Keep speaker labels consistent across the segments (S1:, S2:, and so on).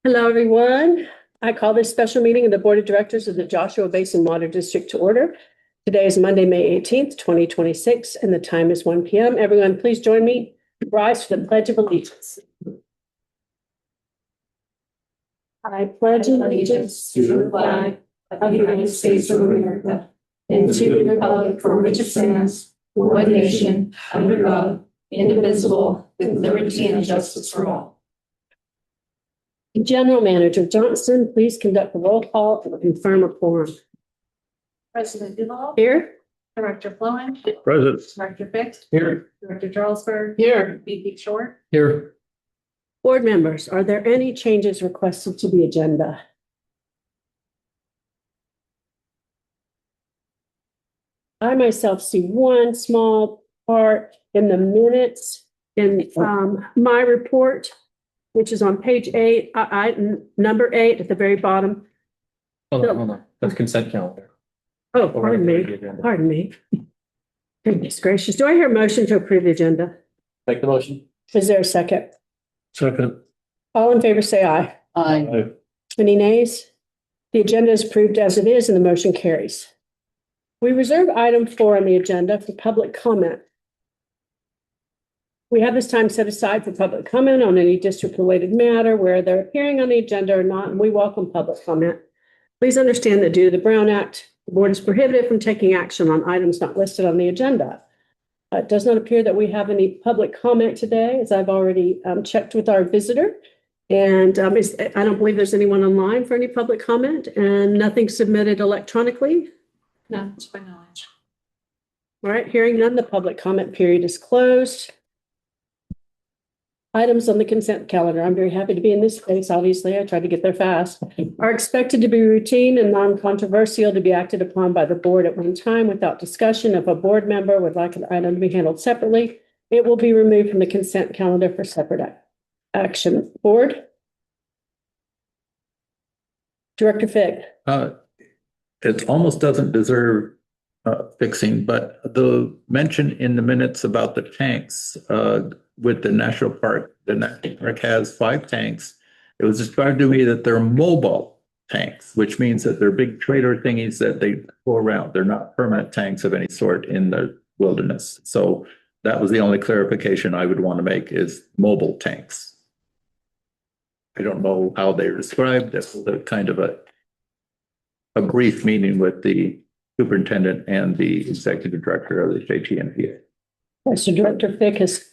S1: Hello, everyone. I call this special meeting of the Board of Directors of the Joshua Basin Water District to order. Today is Monday, May 18th, 2026, and the time is 1 p.m. Everyone, please join me. Rise for the Pledge of Allegiance. I pledge allegiance to the flag of the United States of America and to the republic for which it stands, one nation, under God, indivisible, with liberty and justice for all. General Manager Johnson, please conduct the roll call and confirm a quorum.
S2: President Duval.
S1: Here.
S2: Director Flowen.
S3: Present.
S2: Director Fick.
S3: Here.
S2: Director Jarlsberg.
S1: Here.
S2: VP Short.
S3: Here.
S1: Board members, are there any changes requested to the agenda? I myself see one small part in the minutes in my report, which is on page 8, number 8 at the very bottom.
S3: Hold on. That's consent calendar.
S1: Oh, pardon me. Goodness gracious. Do I hear a motion to approve the agenda?
S3: Make the motion.
S1: Is there a second?
S3: Second.
S1: All in favor, say aye.
S3: Aye.
S1: Any nays? The agenda is approved as it is and the motion carries. We reserve item 4 on the agenda for public comment. We have this time set aside for public comment on any district-related matter where they're appearing on the agenda or not, and we welcome public comment. Please understand that due to the Brown Act, the board is prohibited from taking action on items not listed on the agenda. It does not appear that we have any public comment today, as I've already checked with our visitor. And I don't believe there's anyone online for any public comment, and nothing submitted electronically.
S2: No, to my knowledge.
S1: All right, hearing none, the public comment period is closed. Items on the consent calendar. I'm very happy to be in this space. Obviously, I tried to get there fast. Are expected to be routine and non-controversial, to be acted upon by the board at one time without discussion. If a board member would like an item to be handled separately, it will be removed from the consent calendar for separate action. Board? Director Fick.
S3: It almost doesn't deserve fixing, but the mention in the minutes about the tanks with the national park, the national park has 5 tanks. It was described to me that they're mobile tanks, which means that they're big trailer thingies that they go around. They're not permanent tanks of any sort in the wilderness. So that was the only clarification I would want to make, is mobile tanks. I don't know how they're described. That's the kind of a brief meeting with the superintendent and the executive director of the JTNPA.
S1: So Director Fick has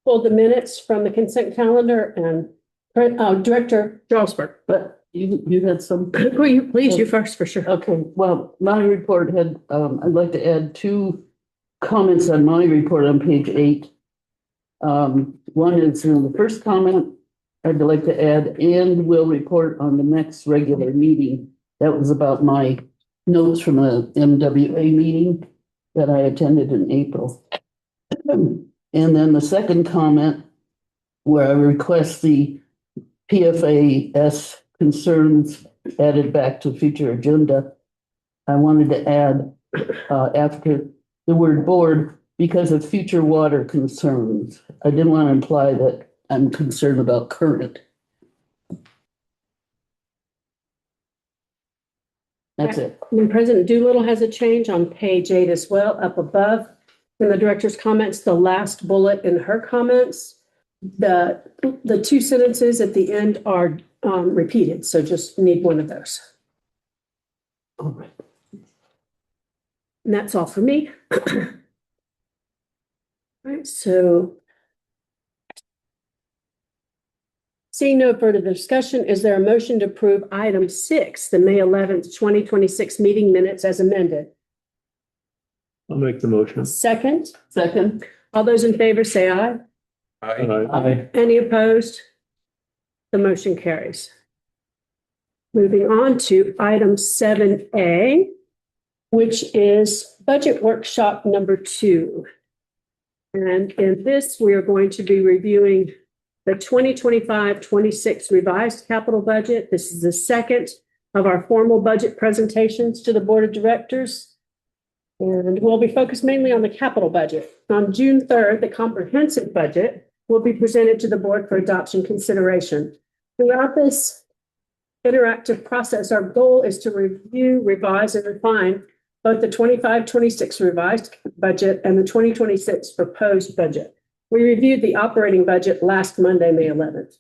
S1: pulled the minutes from the consent calendar, and Director Jarlsberg.
S4: But you had some.
S1: Will you please, you first for sure.
S4: Okay, well, my report had, I'd like to add 2 comments on my report on page 8. One is the first comment I'd like to add, and will report on the next regular meeting. That was about my notes from a MWA meeting that I attended in April. And then the second comment, where I request the PFAS concerns added back to future agenda. I wanted to add after the word board, because of future water concerns. I didn't want to imply that I'm concerned about current. That's it.
S1: And President Doolittle has a change on page 8 as well, up above. In the director's comments, the last bullet in her comments, the 2 sentences at the end are repeated. So just need one of those.
S4: All right.
S1: And that's all for me. All right, so seeing no further discussion, is there a motion to approve item 6, the May 11th, 2026 meeting minutes as amended?
S3: I'll make the motion.
S1: Second,
S4: Second.
S1: all those in favor say aye.
S3: Aye.
S1: Any opposed? The motion carries. Moving on to item 7A, which is budget workshop number 2. And in this, we are going to be reviewing the 2025-26 revised capital budget. This is the second of our formal budget presentations to the Board of Directors. And we'll be focused mainly on the capital budget. On June 3rd, the comprehensive budget will be presented to the board for adoption consideration. Throughout this interactive process, our goal is to review, revise, and refine both the 25-26 revised budget and the 2026 proposed budget. We reviewed the operating budget last Monday, May 11th.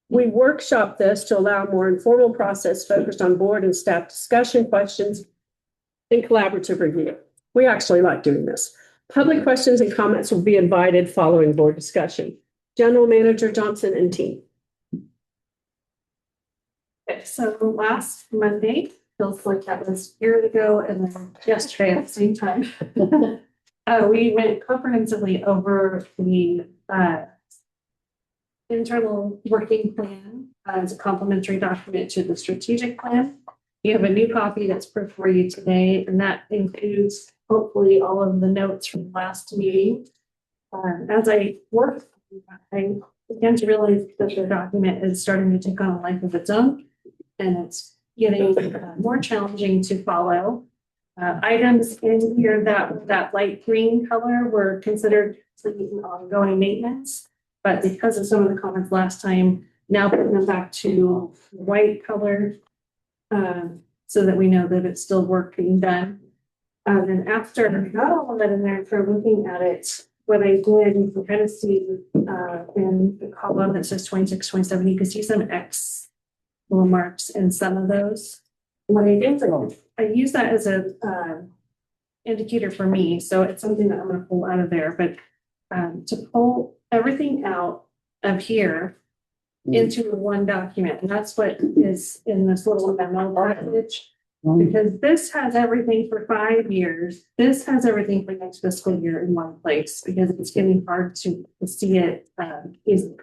S1: We workshopped this to allow a more informal process focused on board and staff discussion, questions, and collaborative review. We actually like doing this. Public questions and comments will be invited following board discussion. General Manager Johnson and team.
S2: Okay, so last Monday, feels like that was years ago, and then yesterday at the same time. We went comprehensively over the internal working plan as a complementary document to the strategic plan. You have a new copy that's before you today, and that includes hopefully all of the notes from last meeting. As I worked, I began to realize that the document is starting to take on a life of its own, and it's getting more challenging to follow. Items in here that light green color were considered ongoing maintenance, but because of some of the comments last time, now putting them back to white color so that we know that it's still work being done. And after I got all of that in there, for looking at it, what I did, you can kind of see in the column that says 26, 27, you can see some X little marks in some of those. What I did, I use that as a indicator for me, so it's something that I'm going to pull out of there. But to pull everything out of here into one document, and that's what is in this little memo package. Because this has everything for 5 years. This has everything for next fiscal year in one place, because it's getting hard to see it easily.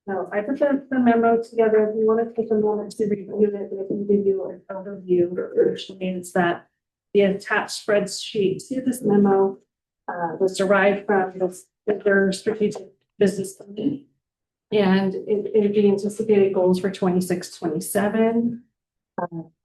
S2: So I put the memo together. If you want to take a moment to review it, I can give you an overview, which means that the attached spreadsheet to this memo was derived from their strategic business plan. And it the anticipated goals for 26, 27.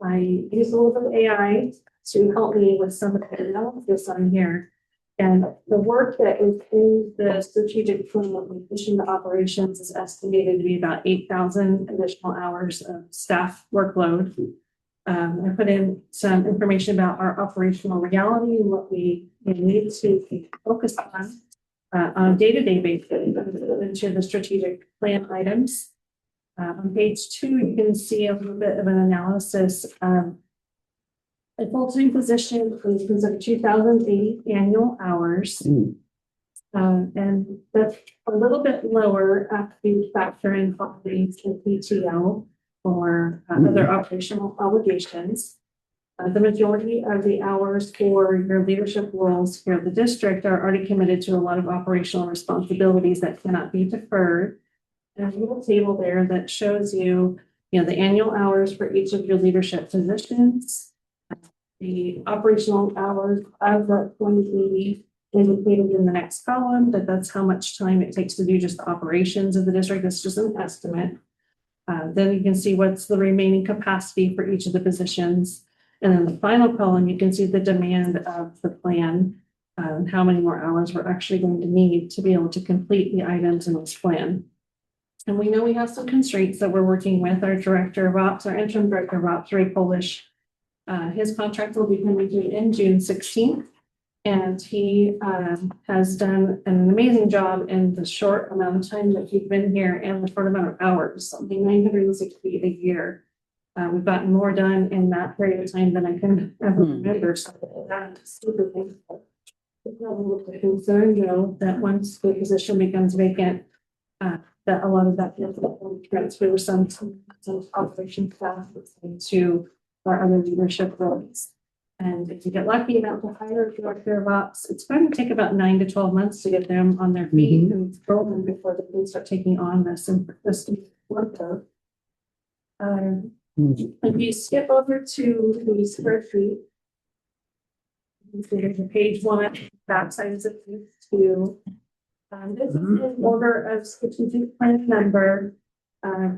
S2: I use a little bit of AI to help me with some of the analysis on here. And the work that is in the strategic plan of mission operations is estimated to be about 8,000 additional hours of staff workload. I put in some information about our operational reality and what we need to focus on a day-to-day basis into the strategic plan items. On page 2, you can see a little bit of an analysis. A full-time position is of 2,080 annual hours. And that's a little bit lower after you factor in holidays and PTO or other operational obligations. The majority of the hours for your leadership roles here at the district are already committed to a lot of operational responsibilities that cannot be deferred. There's a little table there that shows you, the annual hours for each of your leadership positions, the operational hours of the 2080 indicated in the next column, that's how much time it takes to do just the operations of the district. That's just an estimate. Then you can see what's the remaining capacity for each of the positions. And then the final column, you can see the demand of the plan, how many more hours we're actually going to need to be able to complete the items in this plan. And we know we have some constraints that we're working with. Our director of ops, our interim director of ops, Ray Polish, his contract will be coming to in June 16th. And he has done an amazing job in the short amount of time that he's been here and the short amount of hours, something 960 a year. We've gotten more done in that period of time than I can ever remember. So that's super thankful. It's not a little bit concerned, though, that once the position becomes vacant, that a lot of that will transfer some operation staff to our other leadership roles. And if you get lucky enough to hire a director of ops, it's going to take about 9 to 12 months to get them on their feet and grow them before they can start taking on this workload. If you skip over to the spreadsheet, there's page 1, backside is a page 2. This is in order of strategic plan number.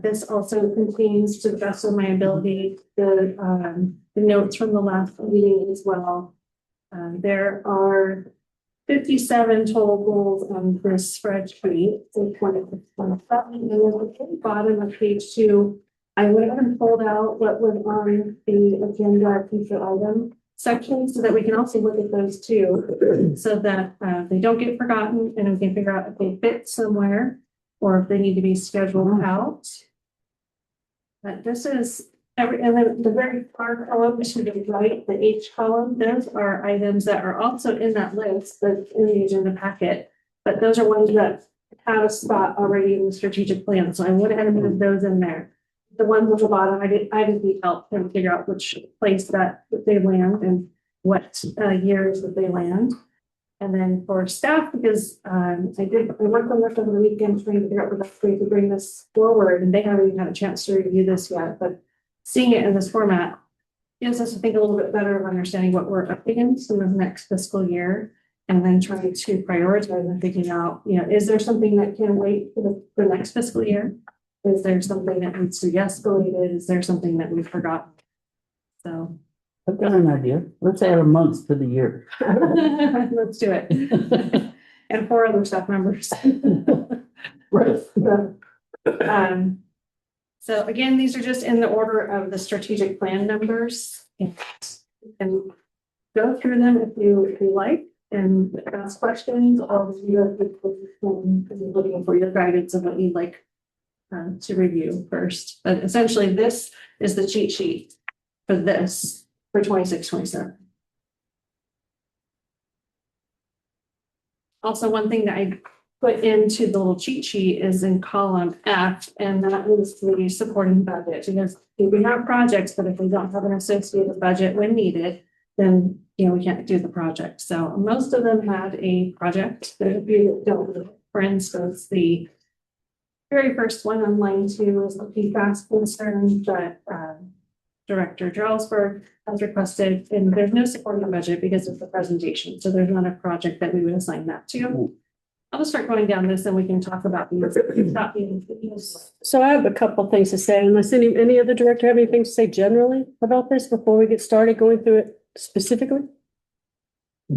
S2: This also contains, to the best of my ability, the notes from the last meeting as well. There are 57 total goals on this spreadsheet, so 26, 27, and then at the bottom of page 2, I went and pulled out what was on the agenda future item section so that we can also look at those too, so that they don't get forgotten and we can figure out if they fit somewhere or if they need to be scheduled out. But this is and then the very far column to the right, the H column, those are items that are also in that list that's in the agenda packet. But those are ones that have a spot already in the strategic plan. So I went ahead and moved those in there. The ones on the bottom, I didn't need help to figure out which place that they land and what years that they land. And then for staff, because I worked on this over the weekend trying to figure out the best way to bring this forward, and they haven't even had a chance to review this yet, but seeing it in this format gives us, I think, a little bit better of understanding what we're up against in the next fiscal year, and then trying to prioritize and thinking out, is there something that can wait for the next fiscal year? Is there something that needs to be escalated? Is there something that we've forgotten? So
S4: I've got an idea. Let's add a month to the year.
S2: let's do it. And 4 other staff members.
S4: Right.
S2: So again, these are just in the order of the strategic plan numbers. And go through them if you like and ask questions, or you're looking for your guidance of what you'd like to review first. But essentially, this is the cheat sheet for this for 26, 27. Also, one thing that I put into the little cheat sheet is in column F, and that is the supporting budget. Because if we have projects, but if we don't have an associated budget when needed, then we can't do the project. So most of them had a project. There's a few that don't. For instance, the very first one on line 2 is the PFAS concern that Director Jarlsberg has requested, and there's no supporting budget because of the presentation. So there's not a project that we would assign that to. I'll just start going down this and we can talk about these.
S1: So I have a couple of things to say, unless any other director have anything to say generally about this before we get started going through it specifically?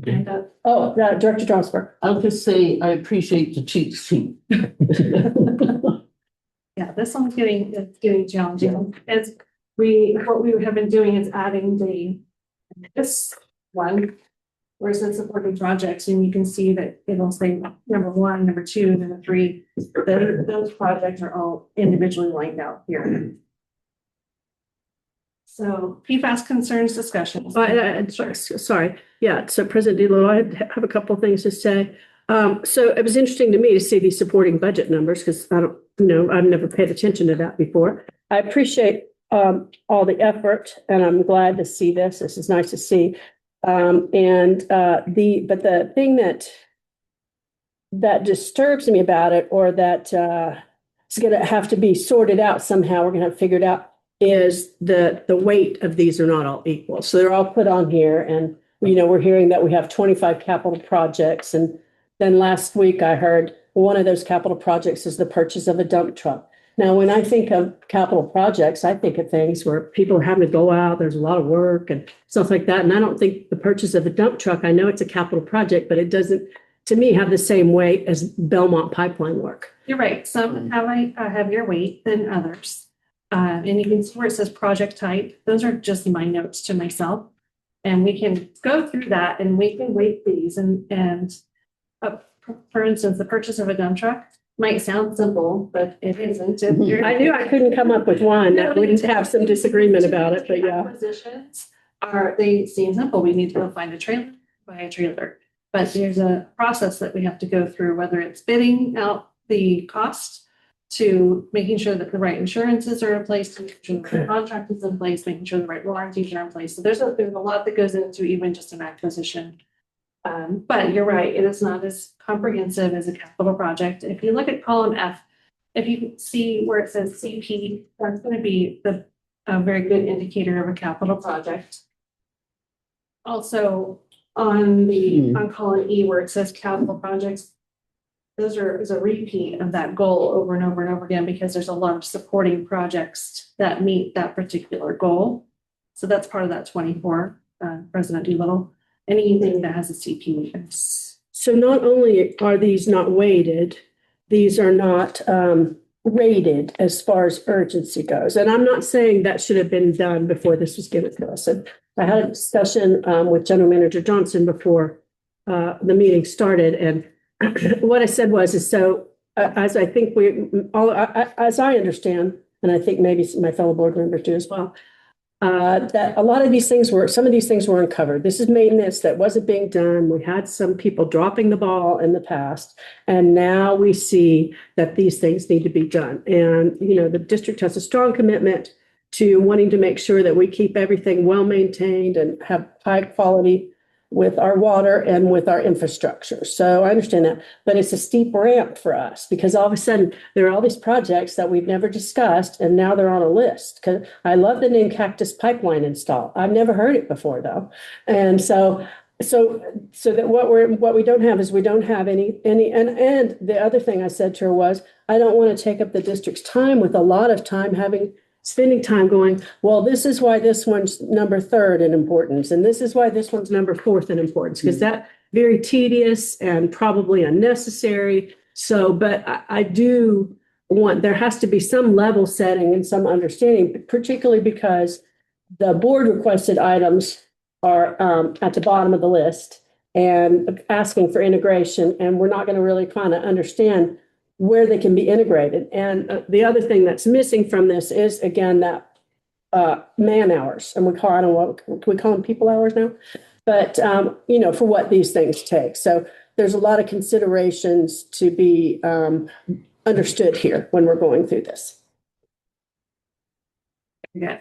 S2: And,
S1: Director Johnsburg.
S4: I'll just say I appreciate the cheat sheet.
S2: yeah, this one's getting challenging. As what we have been doing is adding this one where it says supporting projects, and you can see that it'll say number 1, number 2, number 3. Those projects are all individually lined out here. So PFAS concerns discussion.
S1: Sorry. Yeah. So President DeLo, I have a couple of things to say. So it was interesting to me to see these supporting budget numbers because I've never paid attention to that before. I appreciate all the effort, and I'm glad to see this. This is nice to see. But the thing that disturbs me about it, or that is going to have to be sorted out somehow, we're going to have to figure it out, is the weight of these are not all equal. So they're all put on here, and we're hearing that we have 25 capital projects, and then last week I heard one of those capital projects is the purchase of a dump truck. Now, when I think of capital projects, I think of things where people are having to go out, there's a lot of work and stuff like that. And I don't think the purchase of a dump truck, I know it's a capital project, but it doesn't, to me, have the same weight as Belmont pipeline work.
S2: You're right. Some have a heavier weight than others. And you can see where it says project type. Those are just my notes to myself. And we can go through that and we can weight these. And for instance, the purchase of a dump truck might sound simple, but it isn't.
S1: I knew I couldn't come up with one that wouldn't have some disagreement about it, but yeah.
S2: Acquisitions they seem simple. We need to go find a trailer, buy a trailer. But there's a process that we have to go through, whether it's bidding out the cost to making sure that the right insurances are in place, making sure that the contract is in place, making sure the right warranties are in place. So there's a lot that goes into even just an acquisition. But you're right, it is not as comprehensive as a capital project. If you look at column F, if you see where it says CP, that's going to be a very good indicator of a capital project. Also, on column E, where it says capital projects, is a repeat of that goal over and over and over again, because there's a lot of supporting projects that meet that particular goal. So that's part of that 24, President Doolittle. Anything that has a CP
S1: So not only are these not weighted, these are not rated as far as urgency goes. And I'm not saying that should have been done before this was given to us. And I had a discussion with General Manager Johnson before the meeting started. And what I said was, as I think as I understand, and I think maybe my fellow board members do as well, that a lot of these things some of these things were uncovered. This is maintenance that wasn't being done. We had some people dropping the ball in the past, and now we see that these things need to be done. And, the district has a strong commitment to wanting to make sure that we keep everything well maintained and have high quality with our water and with our infrastructure. So I understand that, but it's a steep ramp for us because all of a sudden there are all these projects that we've never discussed and now they're on a list. Because I love the name Cactus Pipeline Install. I've never heard it before though. And so that what we don't have is we don't have any, and the other thing I said to her was, I don't want to take up the district's time with a lot of time spending time going, well, this is why this one's number 3rd in importance, and this is why this one's number 4th in importance, because that's very tedious and probably unnecessary. So, but I do want, there has to be some level setting and some understanding, particularly because the board requested items are at the bottom of the list and asking for integration, and we're not going to really kind of understand where they can be integrated. And the other thing that's missing from this is, again, that man hours. And we call them people hours now? But, for what these things take. So there's a lot of considerations to be understood here when we're going through this.
S2: Okay.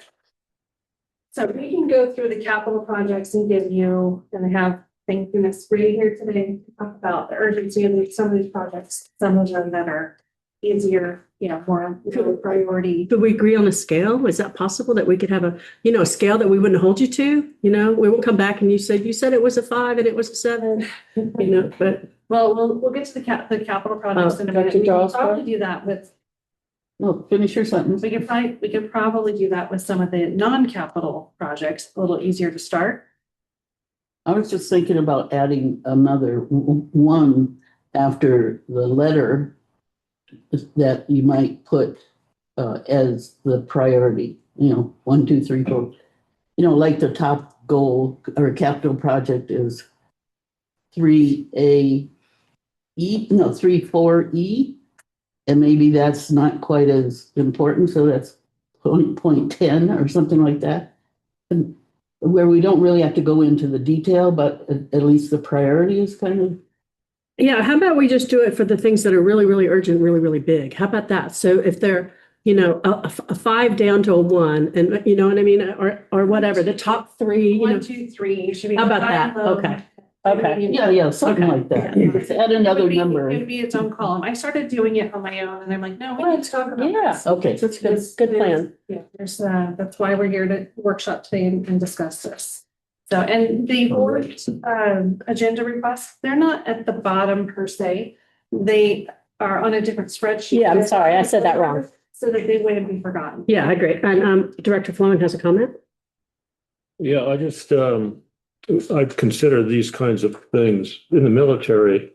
S2: So we can go through the capital projects and I have things in this reading here today to talk about the urgency of some of these projects, some of them that are easier, more priority.
S1: Do we agree on a scale? Is that possible that we could have a scale that we wouldn't hold you to? We won't come back and you said it was a 5 and it was a 7, but.
S2: Well, we'll get to the capital projects in a minute. We can probably do that with.
S4: No, finish your sentence.
S2: We could probably do that with some of the non-capital projects, a little easier to start.
S4: I was just thinking about adding another one after the letter that you might put as the priority, 1, 2, 3, 4. Like the top goal or capital project is 3A, 3-4E. And maybe that's not quite as important. So that's point 10 or something like that. And where we don't really have to go into the detail, but at least the priority is kind of.
S1: Yeah, how about we just do it for the things that are really, really urgent, really, really big? How about that? So if they're, a 5 down to a 1, and you know what I mean, or whatever, the top 3.
S2: 1, 2, 3 should be.
S1: How about that? Okay.
S4: Yeah, something like that. Just add another number.
S2: It would be its own column. I started doing it on my own, and I'm like, no, we need to talk about this.
S4: Okay.
S1: That's good plan.
S2: Yeah, that's why we're here to workshop today and discuss this. So, and the board agenda requests, they're not at the bottom per se. They are on a different spreadsheet.
S1: Yeah, I'm sorry, I said that wrong.
S2: So that they wouldn't be forgotten.
S1: Yeah, I agree. And Director Fleming has a comment.
S5: Yeah, I just, I'd consider these kinds of things in the military.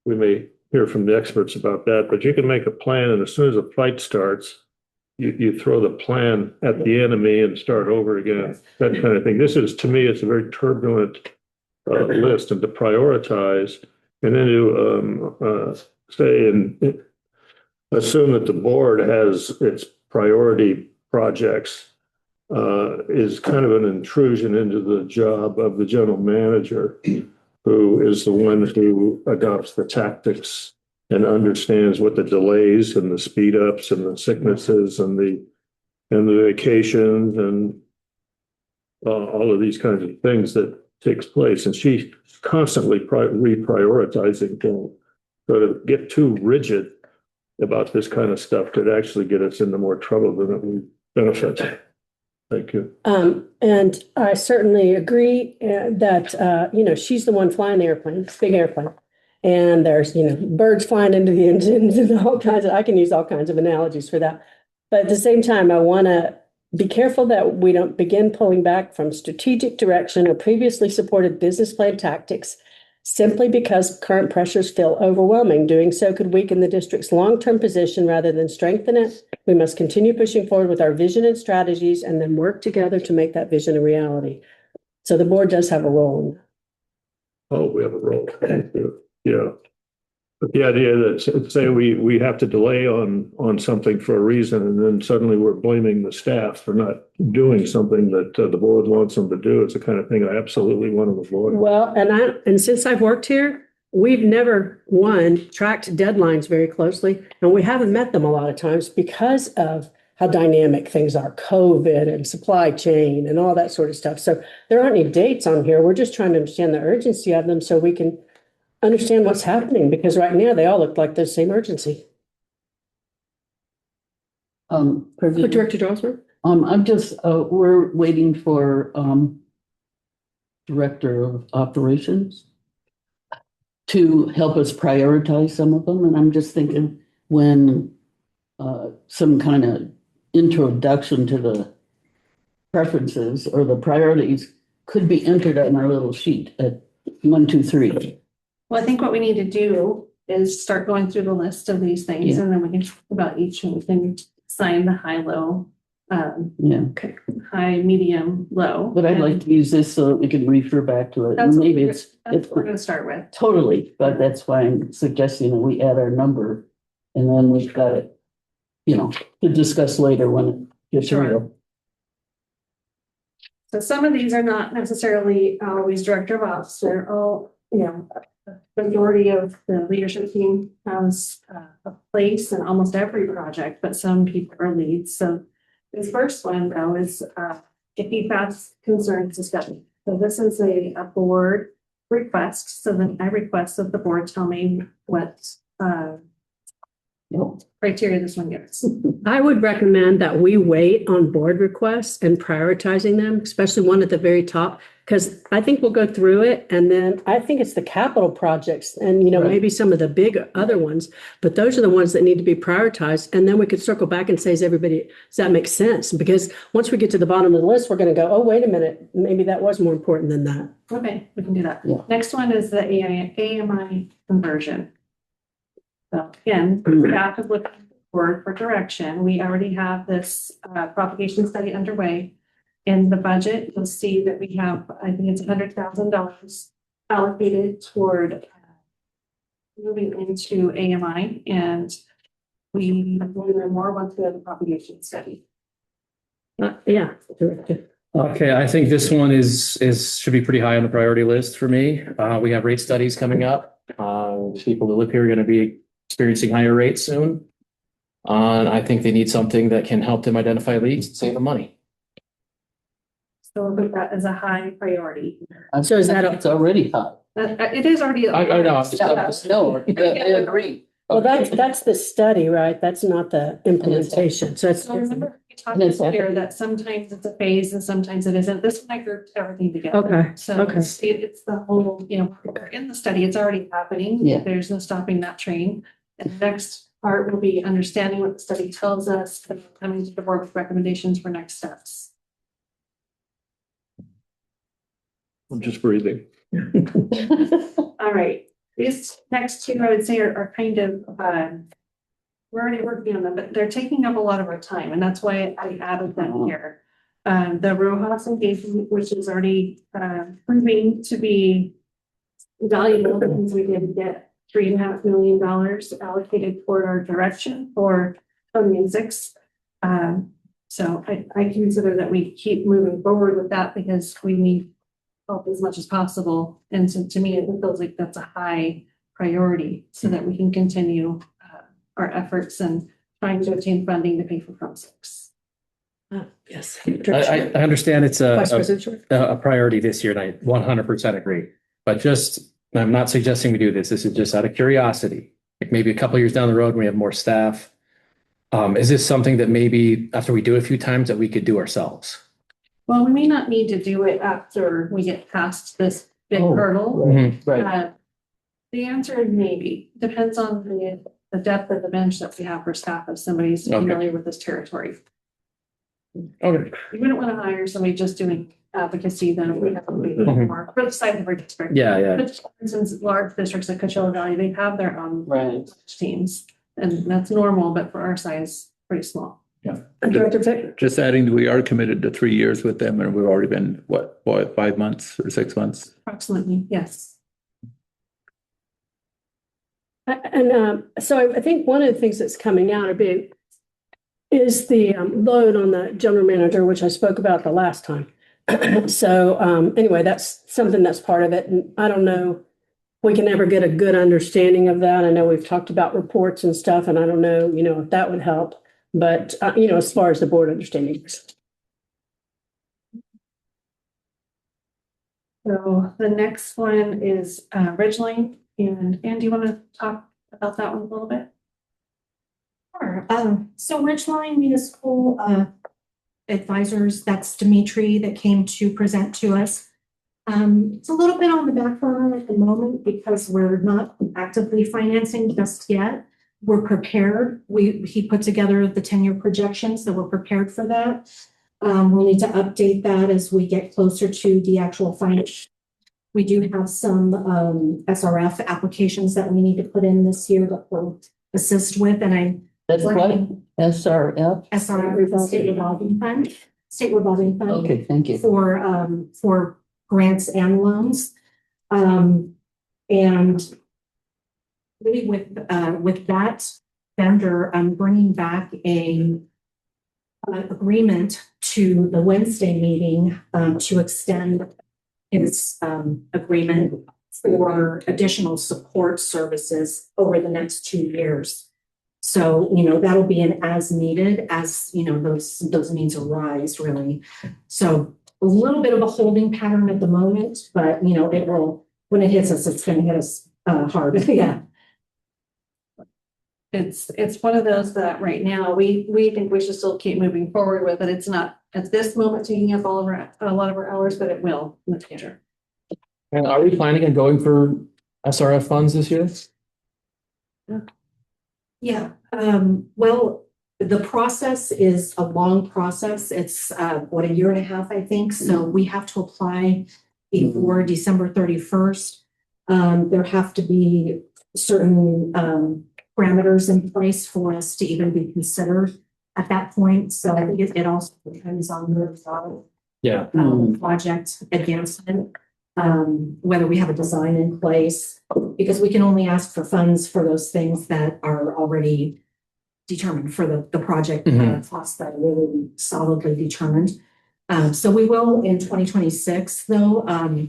S5: We may hear from the experts about that, but you can make a plan, and as soon as a fight starts, you throw the plan at the enemy and start over again, that kind of thing. This is, to me, it's a very turbulent list, and to prioritize and then to say and assume that the board has its priority projects is kind of an intrusion into the job of the general manager, who is the one who adopts the tactics and understands what the delays and the speed ups and the sicknesses and the vacations and all of these kinds of things that takes place. And she's constantly reprioritizing things. So to get too rigid about this kind of stuff could actually get us into more trouble than it would benefit. Thank you.
S1: And I certainly agree that, she's the one flying the airplane, it's a big airplane. And there's, birds flying into the engines and I can use all kinds of analogies for that. But at the same time, I want to be careful that we don't begin pulling back from strategic direction or previously supported business plan tactics Simply because current pressures feel overwhelming, doing so could weaken the district's long-term position rather than strengthen it. We must continue pushing forward with our vision and strategies and then work together to make that vision a reality. So the board does have a role in that.
S5: Oh, we have a role. Yeah. But the idea that, say, we have to delay on something for a reason, and then suddenly we're blaming the staff for not doing something that the board wants them to do, it's the kind of thing I absolutely want to avoid.
S1: Well, and since I've worked here, we've never, tracked deadlines very closely, and we haven't met them a lot of times because of how dynamic things are, COVID and supply chain and all that sort of stuff. So there aren't any dates on here. We're just trying to understand the urgency of them so we can understand what's happening, because right now they all look like the same urgency. Director Drosmer?
S4: I'm just, we're waiting for, Director of Operations to help us prioritize some of them, and I'm just thinking when, some kind of introduction to the preferences or the priorities could be entered on our little sheet at 1, 2, 3.
S2: Well, I think what we need to do is start going through the list of these things,
S4: Yeah.
S2: and then we can talk about each and we can assign the high, low,
S4: Yeah,
S2: high, medium, low.
S4: but I'd like to use this so that we can refer back to it.
S2: That's what
S4: Maybe
S2: we're-
S4: it's
S2: that's what we're gonna start with.
S4: totally, but that's why I'm suggesting that we add our number and then we've got it, to discuss later when it gets
S2: Sure.
S4: real.
S2: So some of these are not necessarily always director of ops. They're all, the majority of the leadership team has a place in almost every project, but some people are leads. So this first one though is IFAS concerns discussion. So this is a board request. So then I request that the board tell me what criteria this one gives.
S1: I would recommend that we wait on board requests and prioritizing them, especially one at the very top, because I think we'll go through it and then I think it's the capital projects and,
S4: Right.
S1: maybe some of the big other ones, but those are the ones that need to be prioritized. And then we could circle back and say, does that make sense? Because once we get to the bottom of the list, we're going to go, oh, wait a minute, maybe that was more important than that.
S2: Okay, we can do that.
S4: Yeah.
S2: Next one is the AMI conversion. So again, staff is looking forward for direction. We already have this propagation study underway. In the budget, you'll see that we have, I think it's $100,000 allocated toward moving into AMI, and we will learn more once we have the propagation study.
S1: Yeah. Director.
S6: Okay, I think this one should be pretty high on the priority list for me. We have rate studies coming up. People who live here are going to be experiencing higher rates soon. And I think they need something that can help them identify leaks and save them money.
S2: So we'll put that as a high priority.
S1: So is that
S4: It's already high.
S2: It is already.
S6: I know, I'm just-
S4: No, I agree.
S1: Well, that's the study, right? That's not the implementation. So it's
S2: So remember, we talked
S4: And it's
S2: earlier
S4: happening.
S2: that sometimes it's a phase and sometimes it isn't. This one I grouped everything together.
S1: okay.
S2: So
S1: Okay.
S2: it's the whole, in the study, it's already happening.
S4: Yeah.
S2: There's no stopping that train. And the next part will be understanding what the study tells us and coming to the board with recommendations for next steps.
S5: I'm just breathing.
S2: All right, these next two, I would say are kind of, we're already working on them, but they're taking up a lot of our time, and that's why I added them here. The Rojas engagement, which is already proving to be valuable, because we did get $3.5 million allocated toward our direction for 2026. So I consider that we keep moving forward with that because we need help as much as possible. And so to me, it feels like that's a high priority so that we can continue our efforts and trying to obtain funding to pay for Prom 6.
S1: Yes.
S6: I understand it's
S1: Vice President Short.
S6: a priority this year, and I 100% agree. But I'm not suggesting we do this. This is just out of curiosity. Like maybe a couple of years down the road, when we have more staff. Is this something that maybe after we do it a few times that we could do ourselves?
S2: Well, we may not need to do it after we get past this big
S4: Oh,
S2: hurdle.
S4: Right.
S2: The answer is maybe. Depends on the depth of the bench that we have for staff if somebody's
S6: Okay.
S2: familiar with this territory.
S6: Okay.
S2: You wouldn't want to hire somebody just doing advocacy than we have more for the size of our district.
S6: Yeah, yeah.
S2: But for instance, large districts like Coachella Valley, they have their own
S4: Right.
S2: teams, and that's normal, but for our size, pretty small.
S1: Director Vic?
S3: Just adding, we are committed to 3 years with them and we've already been, what, 5 months or 6 months?
S2: Approximately, yes.
S1: And so I think one of the things that's coming out a bit is the load on the general manager, which I spoke about the last time. So anyway, that's something that's part of it. And I don't know, we can never get a good understanding of that. I know we've talked about reports and stuff, and I don't know, if that would help. But, as far as the board understanding goes.
S2: So the next one is Ridgeline, and Anne, do you want to talk about that one a little bit?
S7: Sure. So Ridgeline Municipal Advisors, that's Dimitri that came to present to us. It's a little bit on the back burner at the moment because we're not actively financing just yet. We're prepared. He put together the 10-year projections, so we're prepared for that. We'll need to update that as we get closer to the actual finance. We do have some SRF applications that we need to put in this year that will assist with, and
S4: That's what, SRF?
S7: SRF, State Revolving Fund.
S4: Okay, thank you.
S7: For grants and loans. And really with that vendor, I'm bringing back an agreement to the Wednesday meeting to extend its agreement for additional support services over the next 2 years. So, that'll be an as needed as, those needs arise really. So a little bit of a holding pattern at the moment, but it will, when it hits us, it's going to hit us hard. Yeah.
S2: It's one of those that right now we think we should still keep moving forward with it. It's not at this moment taking up a lot of our hours, but it will in the future.
S6: And are we planning on going for SRF funds this year?
S7: Yeah. Well, the process is a long process. It's a year and a half, I think. So we have to apply before December 31st. There have to be certain parameters in place for us to even be considered at that point. So I think it also depends on the
S6: Yeah.
S7: project advancement, whether we have a design in place, because we can only ask for funds for those things that are already determined for the project costs that are really solidly determined. So we will in 2026, though.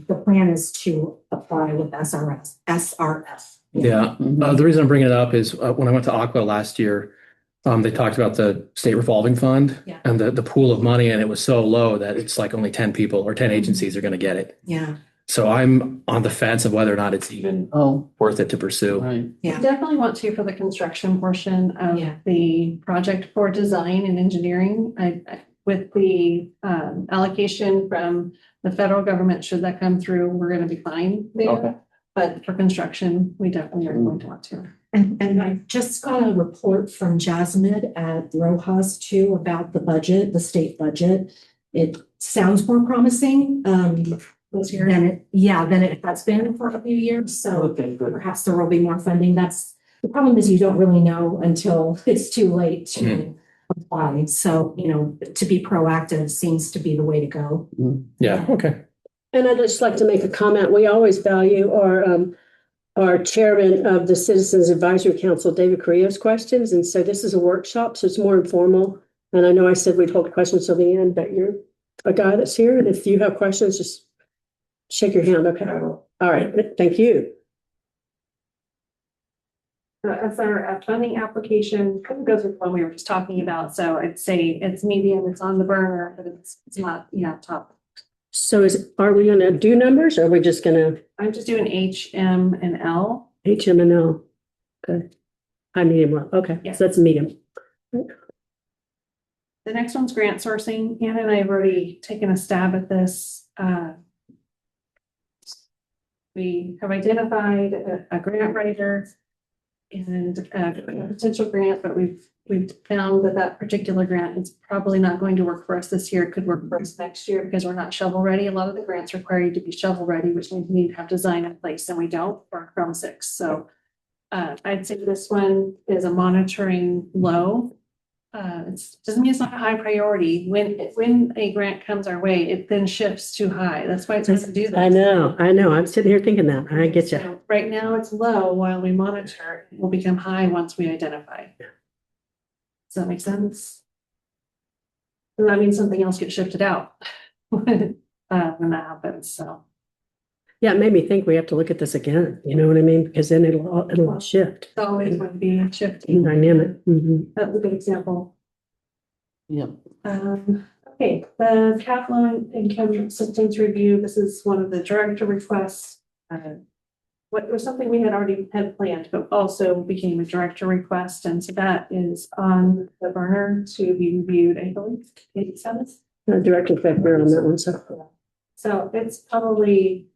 S7: The plan is to apply with SRF.
S6: Yeah. The reason I'm bringing it up is when I went to Aqua last year, they talked about the state revolving fund and the pool of money, and it was so low that it's like only 10 people or 10 agencies are going to get it.
S7: Yeah.
S6: So I'm on the fence of whether or not it's even worth it to pursue.
S4: Right.
S7: Yeah.
S2: We definitely want to for the construction portion of the project for design and engineering. With the allocation from the federal government, should that come through, we're going to be fine there.
S6: Okay.
S2: But for construction, we definitely are going to want to.
S7: And I just got a report from Jasmine at Rojas too about the budget, the state budget. It sounds more promising. Than it has been for a few years. So
S4: Okay, good.
S7: perhaps there will be more funding. That's the problem, is you don't really know until it's too late to apply. So, to be proactive seems to be the way to go.
S6: Yeah. Okay.
S1: And I'd just like to make a comment. We always value our chairman of the Citizens Advisory Council, David Carrillo's questions. And so this is a workshop, so it's more informal. And I know I said we'd hold questions till the end, but you're a guy that's here. And if you have questions, just shake your hand. Okay. All right. Thank you.
S2: The SRF funding application kind of goes with what we were just talking about. So I'd say it's medium, it's on the burner, but it's not, top.
S1: So are we going to do numbers, or are we just going to
S2: I'm just doing H, M, and L.
S1: HM and L? Okay. High, medium, low. Okay.
S2: Yes.
S1: So that's medium.
S2: The next one's grant sourcing. Anna and I have already taken a stab at this. We have identified a grant writer and a potential grant, but we've we've found that that particular grant is probably not going to work for us this year. It could work for us next year because we're not shovel ready. A lot of the grants require you to be shovel ready, which means we need to have design in place and we don't for Chrome 6. So I'd say this one is a monitoring low. Doesn't mean it's not a high priority. When a grant comes our way, it then shifts to high. That's why it's supposed to do that.
S1: I know. I'm sitting here thinking that. I get you.
S2: So right now it's low while we monitor. It will become high once we identify.
S1: Yeah.
S2: Does that make sense? And that means something else gets shifted out when that happens. So
S1: Yeah, it made me think we have to look at this again. You know what I mean? Because then it'll all shift.
S2: it's always going to be shifting.
S1: Dynamic. Mhm.
S2: That's a good example.
S4: Yeah.
S2: Okay, the capital income assistance review, this is one of the director requests. What was something we had already had planned, but also became a director request, and so that is on the burner to be reviewed, I believe, 87th.
S1: Director Becker on that one. So
S2: It's probably,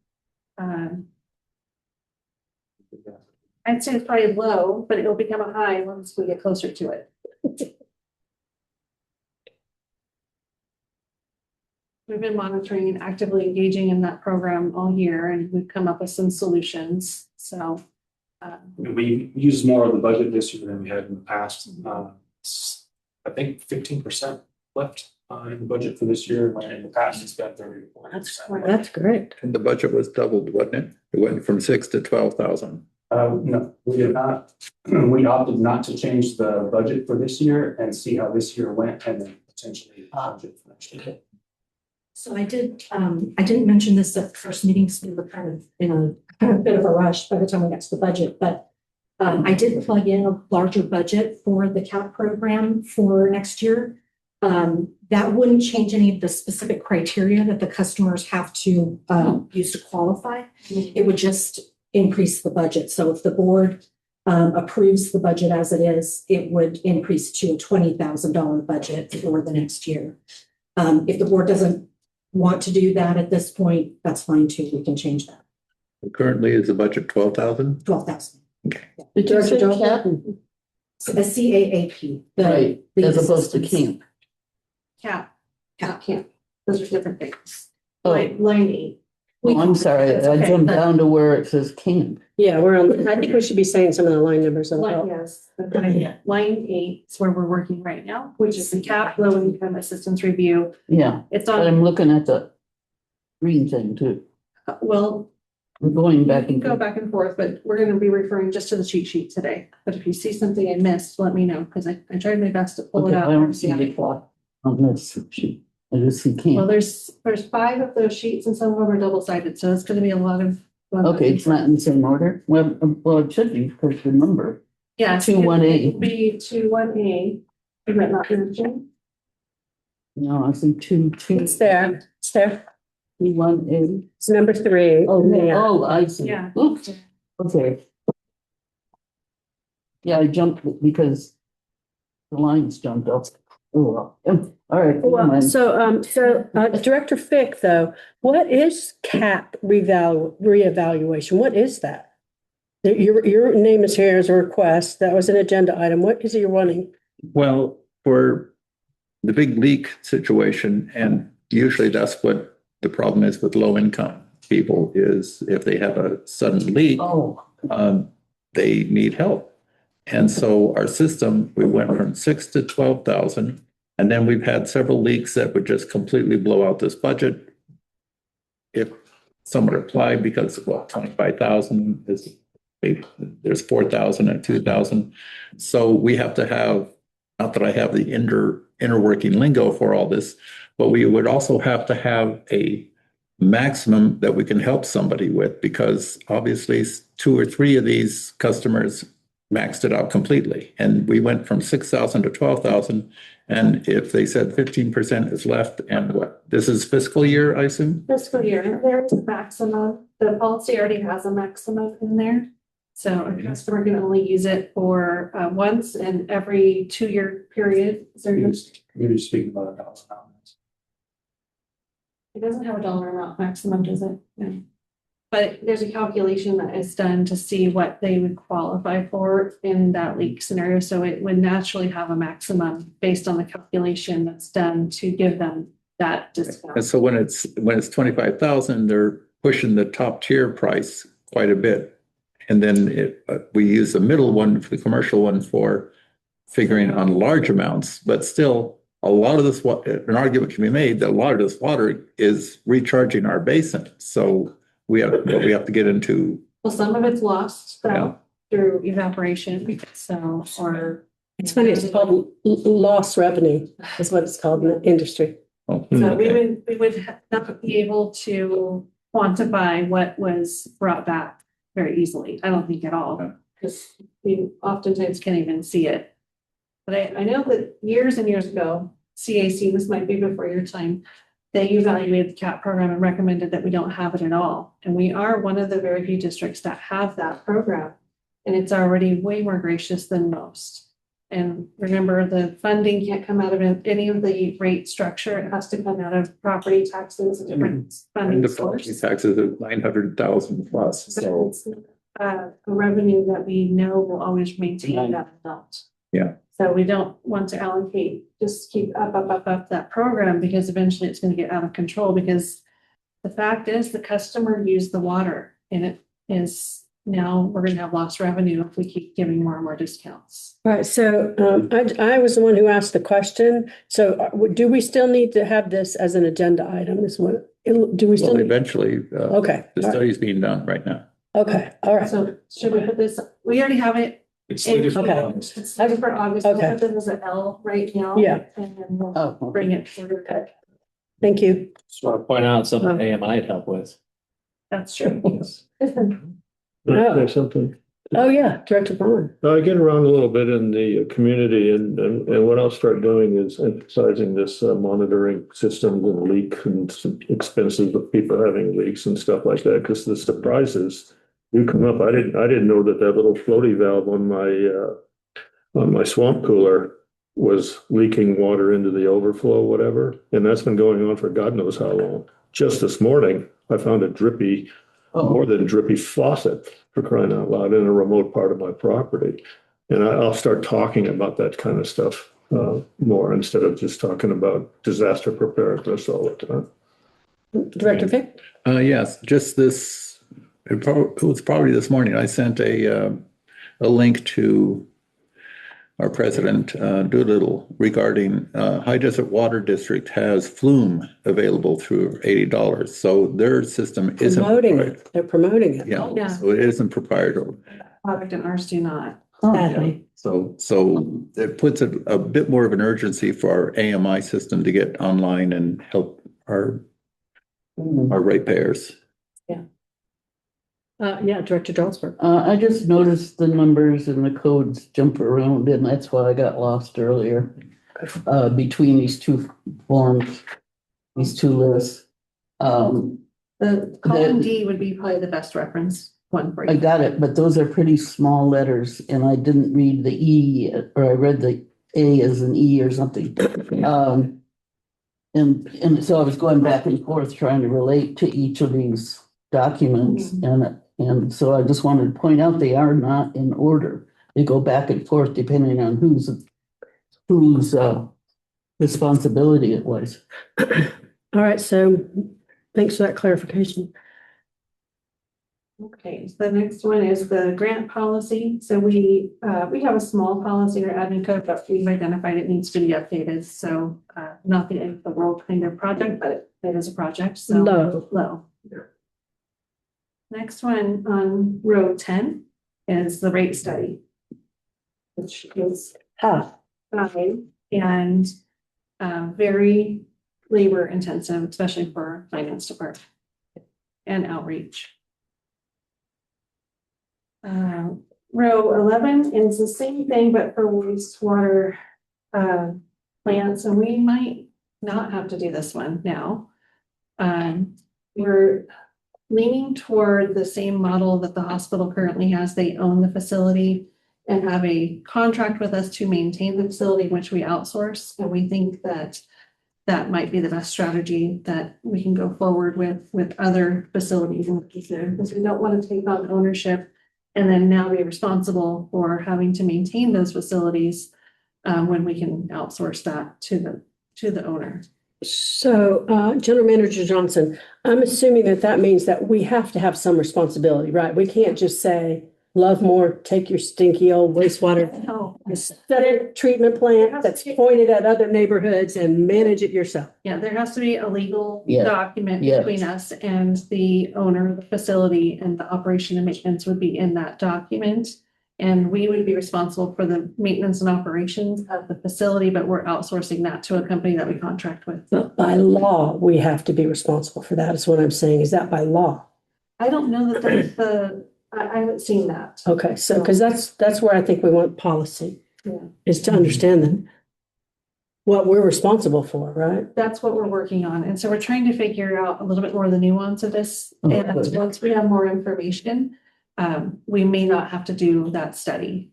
S2: I'd say it's probably low, but it'll become a high once we get closer to it. We've been monitoring and actively engaging in that program all year, and we've come up with some solutions. So
S8: We used more of the budget this year than we had in the past. I think 15% left in the budget for this year, when in the past it's been 30%.
S1: that's great.
S3: And the budget was doubled, wasn't it? It went from 6,000 to 12,000.
S8: No, we did not. We opted not to change the budget for this year and see how this year went, and then potentially budget for next year.
S7: So I didn't mention this at the first meeting, so we were kind of in a bit of a rush by the time we got to the budget, but I did plug in a larger budget for the CAP program for next year. That wouldn't change any of the specific criteria that the customers have to use to qualify. It would just increase the budget. So if the board approves the budget as it is, it would increase to a $20,000 budget for the next year. If the board doesn't want to do that at this point, that's fine too. We can change that.
S3: Currently is the budget 12,000?
S7: 12,000.
S4: Did you say cap?
S7: So the CAAP.
S4: Right, as opposed to camp.
S2: CAP. Those are different things.
S4: Oh,
S2: Line 8.
S4: oh, I'm sorry,
S7: That's
S4: I
S7: okay,
S4: jumped
S7: but-
S4: down to where it says camp.
S1: Yeah, I think we should be saying some of the line numbers.
S2: Yes, line 8 is where we're working right now, which is the CAP low income assistance review.
S4: Yeah,
S2: It's
S4: but
S2: on,
S4: I'm looking at the green thing too.
S2: well,
S4: I'm going
S2: you
S4: back
S2: can
S4: and
S2: go
S4: forth.
S2: back and forth, but we're gonna be referring just to the cheat sheet today. But if you see something I missed, let me know, because I tried my best to pull it
S4: Okay,
S2: out.
S4: I don't see the clock on this sheet. I just see
S2: Well,
S4: camp.
S2: there's 5 of those sheets and some of them are double-sided, so it's gonna be a lot of.
S4: Okay, it's not in the same order. Well, it should be because the number.
S2: Yeah.
S4: 2-1-8.
S2: It would be 2-1-8. You might not mention.
S4: No, I see two.
S1: It's there. It's there.
S4: 2-1-8.
S1: It's number 3.
S4: Oh,
S1: Yeah.
S4: oh, I see.
S2: Yeah.
S4: Oops, okay. Yeah, I jumped because the lines jumped up. Oh, well. All right. never
S1: Well,
S4: mind.
S1: so Director Fick, though, what is CAP reevaluation? What is that? Your name is here as a request. That was an agenda item. What is it you're wanting?
S3: Well, for the big leak situation, and usually that's what the problem is with low income people, is if they have a sudden leak,
S4: Oh,
S3: they need help. And so our system, we went from 6,000 to 12,000, and then we've had several leaks that would just completely blow out this budget. If someone applied, because, well, 25,000 is, there's 4,000 and 2,000. So we have to have, not that I have the inner working lingo for all this, but we would also have to have a maximum that we can help somebody with, because obviously 2 or 3 of these customers maxed it out completely. And we went from 6,000 to 12,000. And if they said 15% is left, and what, this is fiscal year, I assume?
S2: Fiscal year, there is a maximum. The policy already has a maximum in there. So a customer can only use it for once in every 2-year period. So
S8: You're speaking about $1,000.
S2: it doesn't have a dollar amount maximum, does it? No. But there's a calculation that is done to see what they would qualify for in that leak scenario. So it would naturally have a maximum based on the calculation that's done to give them that
S3: And
S2: discount.
S3: so when it's 25,000, they're pushing the top tier price quite a bit. And then we use the middle one, the commercial one, for figuring on large amounts, but still a lot of this, an argument can be made that a lot of this water is recharging our basin. So we have to get into.
S2: Well, some of it's lost
S3: Yeah.
S2: through evaporation, so, or.
S1: It's funny, it's called loss revenue, is what it's called in the industry.
S3: Oh,
S2: So
S3: okay.
S2: we would not be able to quantify what was brought back very easily. I don't think at all, because we oftentimes can't even see it. But I know that years and years ago, CAC, this might be before your time, they evaluated the CAP program and recommended that we don't have it at all. And we are one of the very few districts that have that program. And it's already way more gracious than most. And remember, the funding can't come out of any of the rate structure. It has to come out of property taxes, a different
S3: And
S2: funding
S3: the property
S2: source.
S3: taxes of 900,000 plus.
S2: But
S3: So
S2: it's a revenue that we know will always maintain that amount.
S3: Yeah.
S2: So we don't want to allocate, just keep up that program, because eventually it's going to get out of control, because the fact is the customer used the water, and it is now we're going to have lost revenue if we keep giving more and more discounts.
S1: Right, so I was the one who asked the question. So do we still need to have this as an agenda item? Do we still?
S3: well,
S1: need-
S3: eventually,
S1: Okay,
S3: the
S1: all right,
S3: study's being done right now.
S1: okay, all right.
S2: So should we put this, we already have it.
S8: It's
S2: in-
S8: slated for
S1: Okay.
S8: August.
S2: It's slated for August. We'll
S1: Okay.
S2: put this as an L right now.
S1: Yeah.
S2: And then we'll
S4: Oh,
S2: bring it forward.
S1: Thank you.
S6: Just want to point out something AMI had help with.
S2: That's true.
S5: Can I say something?
S1: Oh, yeah, Director Vaughn.
S5: I get around a little bit in the community and what I'll start doing is emphasizing this monitoring systems and leak and some expenses of people having leaks and stuff like that, because the surprises do come up. I didn't know that little floaty valve on my swamp cooler was leaking water into the overflow, whatever. And that's been going on for God knows how long. Just this morning, I found a more than drippy faucet, for crying out loud, in a remote part of my property. And I'll start talking about that kind of stuff more, instead of just talking about disaster preparedness all the time.
S1: Director Vic?
S3: Yes, just this, it was probably this morning, I sent a link to our president, Doolittle, regarding High Desert Water District has Flume available through $80. So their system isn't.
S1: Promoting it. They're promoting it.
S2: Yeah.
S3: Yeah, so it isn't proprietary.
S2: Product and ours do not.
S1: Sadly.
S3: So it puts a bit more of an urgency for our AMI system to get online and help our ratepayers.
S1: Yeah, Director Drosberg.
S4: I just noticed the numbers and the codes jump around, and that's why I got lost earlier. Between these two forms, these two lists.
S2: The column D would be probably the best reference one for
S4: I
S2: you.
S4: got it, but those are pretty small letters, and I didn't read the E, or I read the A as an E or something. And so I was going back and forth trying to relate to each of these documents, and so I just wanted to point out they are not in order. They go back and forth depending on whose responsibility it was.
S1: All right, so thanks for that clarification.
S2: Okay, so the next one is the grant policy. So we have a small policy or admin code, but we've identified it needs to be updated. So not the end of the world kind of project, but it is a project. So low. Next one on row 10 is the rate study, which is
S1: Ah,
S2: and very labor intensive, especially for finance department and outreach. Row 11 is the same thing, but for wastewater plants, and we might not have to do this one now. We're leaning toward the same model that the hospital currently has. They own the facility and have a contract with us to maintain the facility, which we outsource. And we think that that might be the best strategy that we can go forward with other facilities in the future, because we don't want to take on ownership and then now be responsible for having to maintain those facilities when we can outsource that to the owner.
S1: So, General Manager Johnson, I'm assuming that that means that we have to have some responsibility, right? We can't just say, Lovemore, take your stinky old wastewater,
S2: Oh,
S1: set a treatment plant that's pointed at other neighborhoods and manage it yourself.
S2: yeah, there has to be a legal
S4: Yeah.
S2: document
S4: Yeah.
S2: between us and the owner of the facility, and the operation and maintenance would be in that document. And we would be responsible for the maintenance and operations of the facility, but we're outsourcing that to a company that we contract with.
S1: But by law, we have to be responsible for that, is what I'm saying. Is that by law?
S2: I don't know that that's I haven't seen that.
S1: Okay, so, because that's where I think we want policy,
S2: Yeah.
S1: is to understand that what we're responsible for, right?
S2: That's what we're working on. And so we're trying to figure out a little bit more of the nuance of this.
S4: Oh,
S2: And
S4: good.
S2: once we have more information, we may not have to do that study.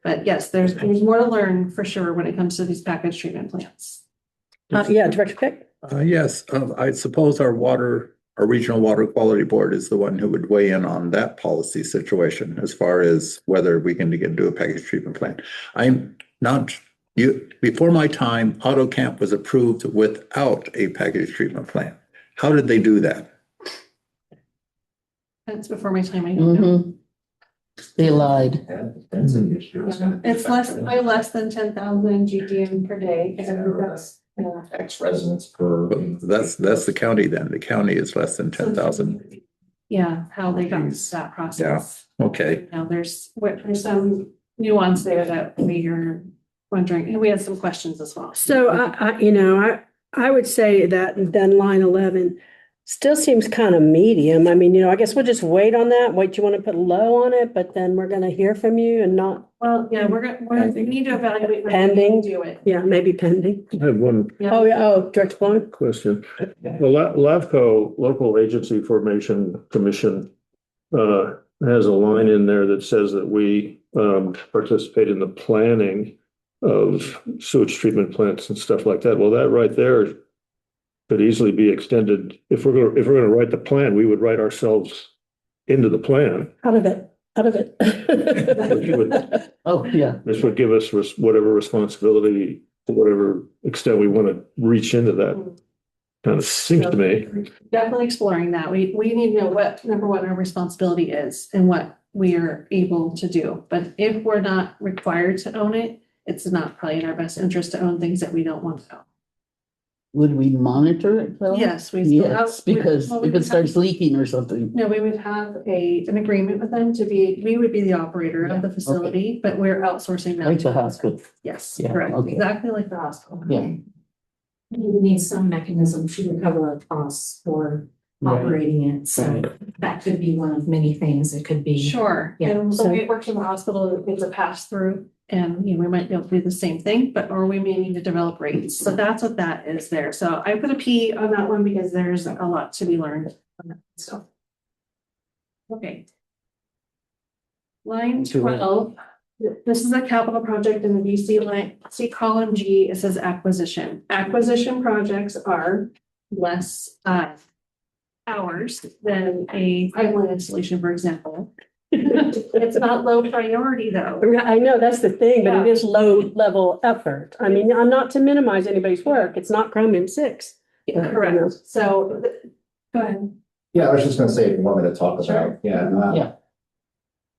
S2: But yes, there's more to learn for sure when it comes to these package treatment plants.
S1: Yeah, Director Pick?
S3: Yes, I suppose our regional water quality board is the one who would weigh in on that policy situation as far as whether we can do a package treatment plant. I'm not, before my time, AutoCamp was approved without a package treatment plant. How did they do that?
S2: That's before my time, I don't know.
S4: Mhm. They lied.
S9: That's an issue.
S2: It's way less than 10,000 GTM per day. So that's, yeah.
S9: X residents per.
S3: That's the county then. The county is less than 10,000.
S2: Yeah, how they got that process.
S3: Okay.
S2: Now there's some nuance there that we are wondering, and we had some questions as well.
S1: So I would say that then line 11 still seems kind of medium. I mean, I guess we'll just wait on that. Wait, you want to put low on it, but then we're going to hear from you and not,
S2: Well, yeah, we need to evaluate. whether we
S1: Pending.
S2: can Do it.
S1: yeah, maybe pending.
S5: I have one
S1: Oh, yeah. Oh, Director Blunt?
S5: question. The LAVCO, Local Agency Formation Commission, has a line in there that says that we participate in the planning of sewage treatment plants and stuff like that. Well, that right there could easily be extended. If we're gonna write the plan, we would write ourselves into the plan.
S1: Out of it.
S4: Oh, yeah.
S5: This would give us whatever responsibility, to whatever extent we want to reach into that. Kind of seems to me.
S2: Definitely exploring that. We need to know what, number one, our responsibility is and what we are able to do. But if we're not required to own it, it's not probably in our best interest to own things that we don't want to own.
S4: Would we monitor it though?
S2: Yes, we still have.
S4: Yes, because
S2: well,
S4: if it starts leaking or something.
S2: No, we would have an agreement with them we would be the operator of the facility, but we're outsourcing that.
S4: Like the hospital.
S2: Yes,
S4: Yeah,
S2: correct.
S4: okay.
S2: Exactly like the hospital.
S4: Yeah.
S7: You need some mechanism to recover our costs for operating it, so that could be one of many things. It could be.
S2: Sure.
S7: Yeah.
S2: And so we work in the hospital, it's a pass through and we might be able to do the same thing, or we may need to develop rates. So that's what that is there. So I put a P on that one because there's a lot to be learned on that. So. Okay. Line 12, this is a capital project in the VC line, see column G, it says acquisition. Acquisition projects are less hours than a pipeline installation, for example. It's not low priority though.
S1: I know, that's the thing, but it
S2: Yeah.
S1: is low level effort. I mean, I'm not to minimize anybody's work. It's not Chromium 6.
S2: Correct. So, go ahead.
S9: Yeah, I was just gonna say, if you want me to talk
S2: Sure.
S9: about, yeah.
S4: Yeah.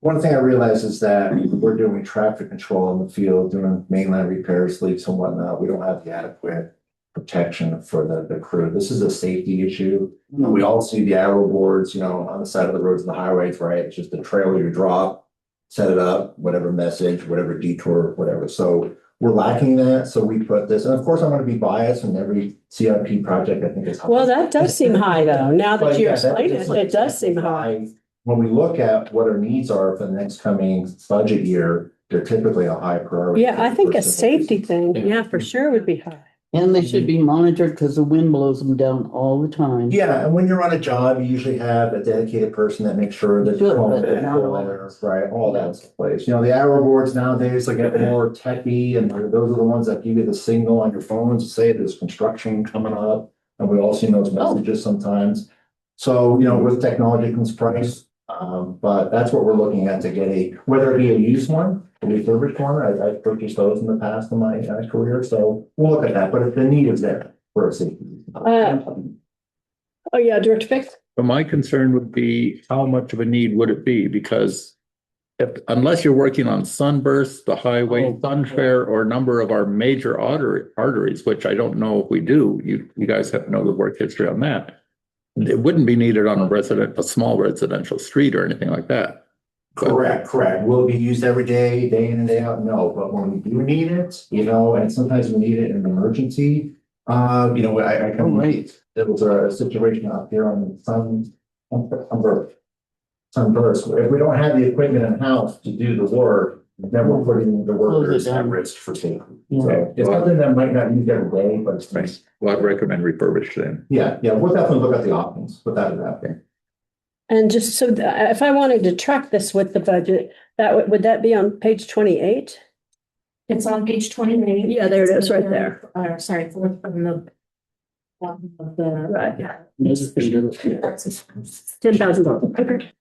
S9: One thing I realized is that we're doing traffic control in the field, doing mainline repairs, leaks and whatnot. We don't have the adequate protection for the crew. This is a safety issue. We all see the arrow boards, on the side of the roads and the highways, right? It's just a trailer you drop, set it up, whatever message, whatever detour, whatever. So we're lacking that. So we put this, and of course, I'm going to be biased in every CIP project. I think is high.
S1: Well, that does seem high though. Now that
S9: But
S1: you
S9: yeah, that
S1: explain
S9: is
S1: it,
S9: like
S1: it does seem high.
S9: When we look at what our needs are for the next coming budget year, they're typically a high priority.
S1: Yeah, I think a safety thing, yeah, for sure would be high.
S4: And they should be monitored because the wind blows them down all the time.
S9: Yeah, and when you're on a job, you usually have a dedicated person that makes sure that.
S4: Sure,
S9: phone
S4: but
S9: is
S4: not all.
S9: there, right, all that's in place. You know, the hour boards nowadays, they get more techy, and those are the ones that give you the signal on your phones to say there's construction coming up. And we all see those messages sometimes. So, you know, with technology comes price. But that's what we're looking at to get whether it be a used one, a refurbished one. I've purchased those in the past in my career, so we'll look at that, but if the need is there for a safety.
S1: Oh, yeah, Director Fix?
S3: But my concern would be how much of a need would it be? Because unless you're working on Sunburst, the highway, Sunfair, or a number of our major arteries, which I don't know if we do, you guys have to know the work history on that. It wouldn't be needed on a small residential street or anything like that.
S9: Correct. Will it be used every day, day in and day out? No, but when we do need it, you know, and sometimes we need it in an emergency. You know, I can wait. There was a situation out there on Sunburst. If we don't have the equipment in house to do the work, then we're putting the workers at risk for safety. So it's something that might not use every day, but it's nice.
S3: Well, I'd recommend refurbished then.
S9: Yeah, we'll definitely look at the options, without a doubt.
S1: And just so if I wanted to track this with the budget, would that be on page 28?
S7: It's on page 28.
S1: Yeah, there it is, right there.
S7: Sorry, fourth from the. Of the.
S1: Right. $10,000. Okay.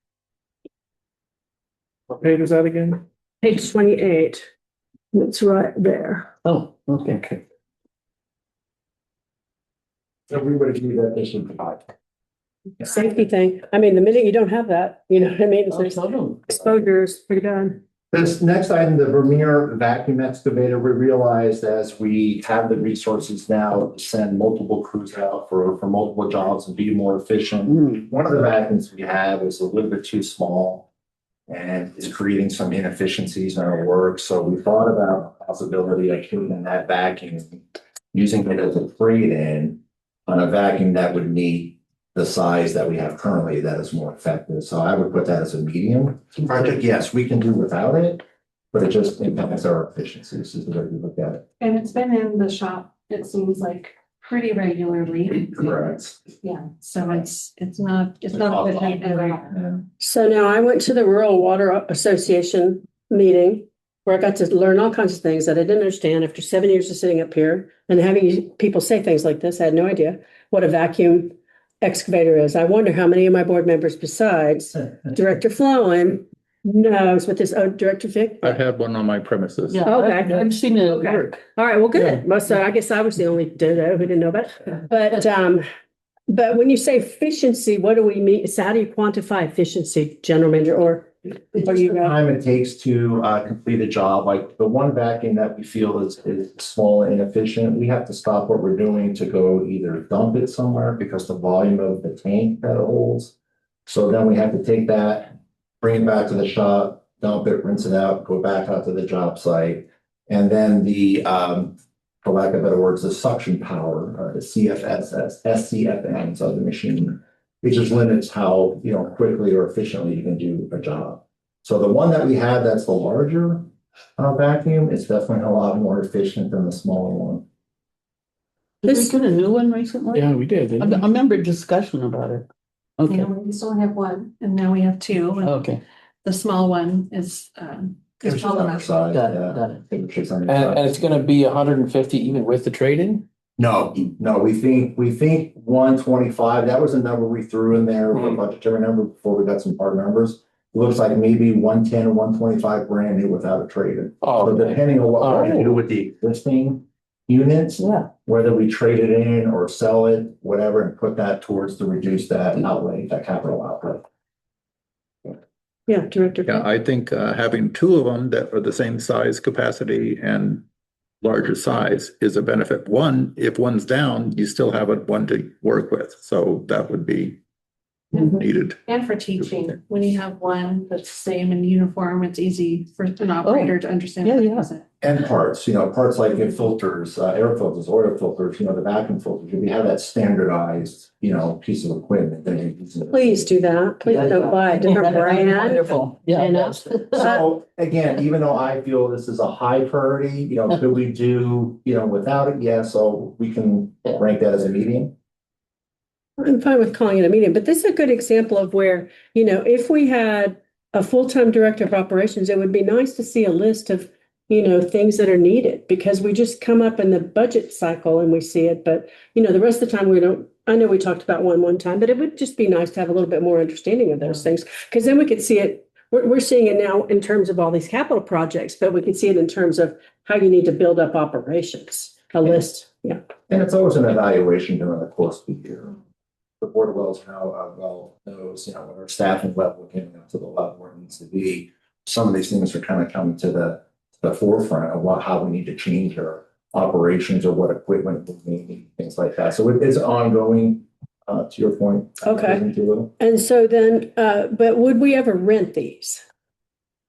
S6: What page is that again?
S1: Page 28. It's right there.
S4: Oh, okay.
S9: If we were to do that, they should provide.
S1: Safety thing. I mean, the minute you don't have that, you know what I mean?
S4: Oh,
S1: There's
S4: totally.
S1: exposure is pretty bad.
S9: This next item, the Vermeer vacuum excavator, we realized as we have the resources now to send multiple crews out for multiple jobs and be more efficient. One of the vacuums we have is a little bit too small and is creating some inefficiencies in our work. So we thought about the possibility of taking that vacuum, using it as a trade-in on a vacuum that would meet the size that we have currently that is more effective. So I would put that as a medium project. Yes, we can do without it, but it just impacts our efficiencies is the way we look at it.
S2: And it's been in the shop, it seems like pretty regularly.
S9: Correct.
S2: Yeah, so it's not a good thing at all.
S1: So now I went to the Rural Water Association meeting where I got to learn all kinds of things that I didn't understand after 7 years of sitting up here and having people say things like this. I had no idea what a vacuum excavator is. I wonder how many of my board members besides Director Flowen knows what this, Director Vic?
S3: I've had one on my premises.
S4: Yeah,
S1: Okay.
S4: I've seen it at
S1: Okay.
S4: work.
S1: All right, well, good. Well, so I guess I was the only dodo who didn't know about it. But when you say efficiency, what do we mean? So how do you quantify efficiency, General Manager, or
S9: It's just the time it takes to complete a job, like the one vacuum that we feel is small and inefficient, we have to stop what we're doing to go either dump it somewhere because the volume of the tank that it holds. So then we have to take that, bring it back to the shop, dump it, rinse it out, go back out to the job site. And then the, for lack of better words, the suction power, the SCFMs of the machine. It just limits how, you know, quickly or efficiently you can do a job. So the one that we have that's the larger vacuum is definitely a lot more efficient than the smaller one.
S4: Did we get a new one recently?
S6: Yeah, we did.
S4: I
S6: didn't we?
S4: remember discussion about it. Okay,
S2: Yeah, we used to only have one and now we have two. And
S4: okay,
S2: the small one is
S9: It's just
S2: tall
S9: on our
S2: enough.
S9: side,
S4: got it,
S9: yeah.
S4: got it.
S9: It's just on
S6: And,
S9: your
S6: and
S9: side.
S6: it's gonna be 150 even with the trade-in?
S9: No, we think 125, that was a number we threw in there, for budgetary number before we got some hard numbers. It looks like maybe 110 or 125 brand new without a trade-in.
S6: Oh,
S9: So
S6: okay.
S9: depending on what we're gonna
S6: Oh.
S9: do with the existing units,
S4: Yeah,
S9: whether we trade it in or sell it, whatever, and put that towards to reduce that outlay, that capital outlay.
S1: Yeah, Director.
S3: Yeah, I think having two of them that are the same size, capacity, and larger size is a benefit. One, if one's down, you still have one to work with, so that would be needed.
S2: And for teaching, when you have one that's the same in uniform, it's easy for an operator to understand.
S4: Yeah,
S2: how to
S4: yeah.
S2: use it.
S9: And parts, parts like your filters, air filters, oil filters, the vacuum filters, if you have that standardized, piece of equipment, then you use it.
S1: Please do that. Please don't buy a different brand.
S4: Wonderful, yeah.
S1: You know?
S9: So again, even though I feel this is a high priority, could we do, without it? Yeah, so we can rank that as a medium.
S1: I'm fine with calling it a medium, but this is a good example of where, if we had a full-time director of operations, it would be nice to see a list of, things that are needed, because we just come up in the budget cycle and we see it, but, the rest of the time we don't. I know we talked about one time, but it would just be nice to have a little bit more understanding of those things, because then we could see it. We're seeing it now in terms of all these capital projects, but we can see it in terms of how you need to build up operations, a list. Yeah.
S9: And it's always an evaluation during the course of the year. The Board of Wells well knows, when our staffing level getting up to the level where it needs to be, some of these things are kind of coming to the forefront of how we need to change our operations or what equipment we need, things like that. So it's ongoing, to your point.
S1: Okay. And so then, but would we ever rent these?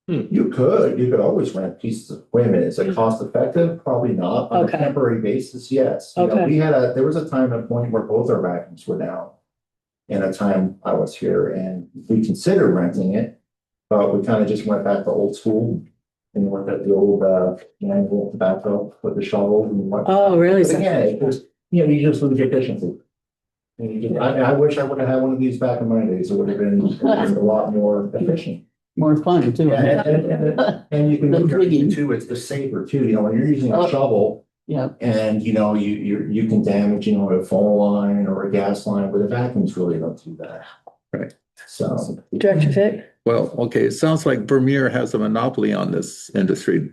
S9: You could always rent pieces of equipment. Is it cost effective? Probably not. On a temporary basis, yes. There was a time and point where both our vacuums were down. In a time I was here, and we considered renting it, but we kind of just went back to old school and went at the old manual tobacco with the shovel and what.
S1: Oh, really?
S9: But again, it was, you just lose efficiency. And I wish I would have had one of these back in my days. It would have been a lot more efficient.
S4: More fun too.
S9: Yeah, and you can look at it too. It's the safer too. When you're using a shovel.
S4: Yeah.
S9: And you can damage, a phone line or a gas line, but the vacuums really don't do that.
S3: Right.
S9: So.
S1: Director Fick?
S3: Well, okay, it sounds like Vermeer has a monopoly on this industry.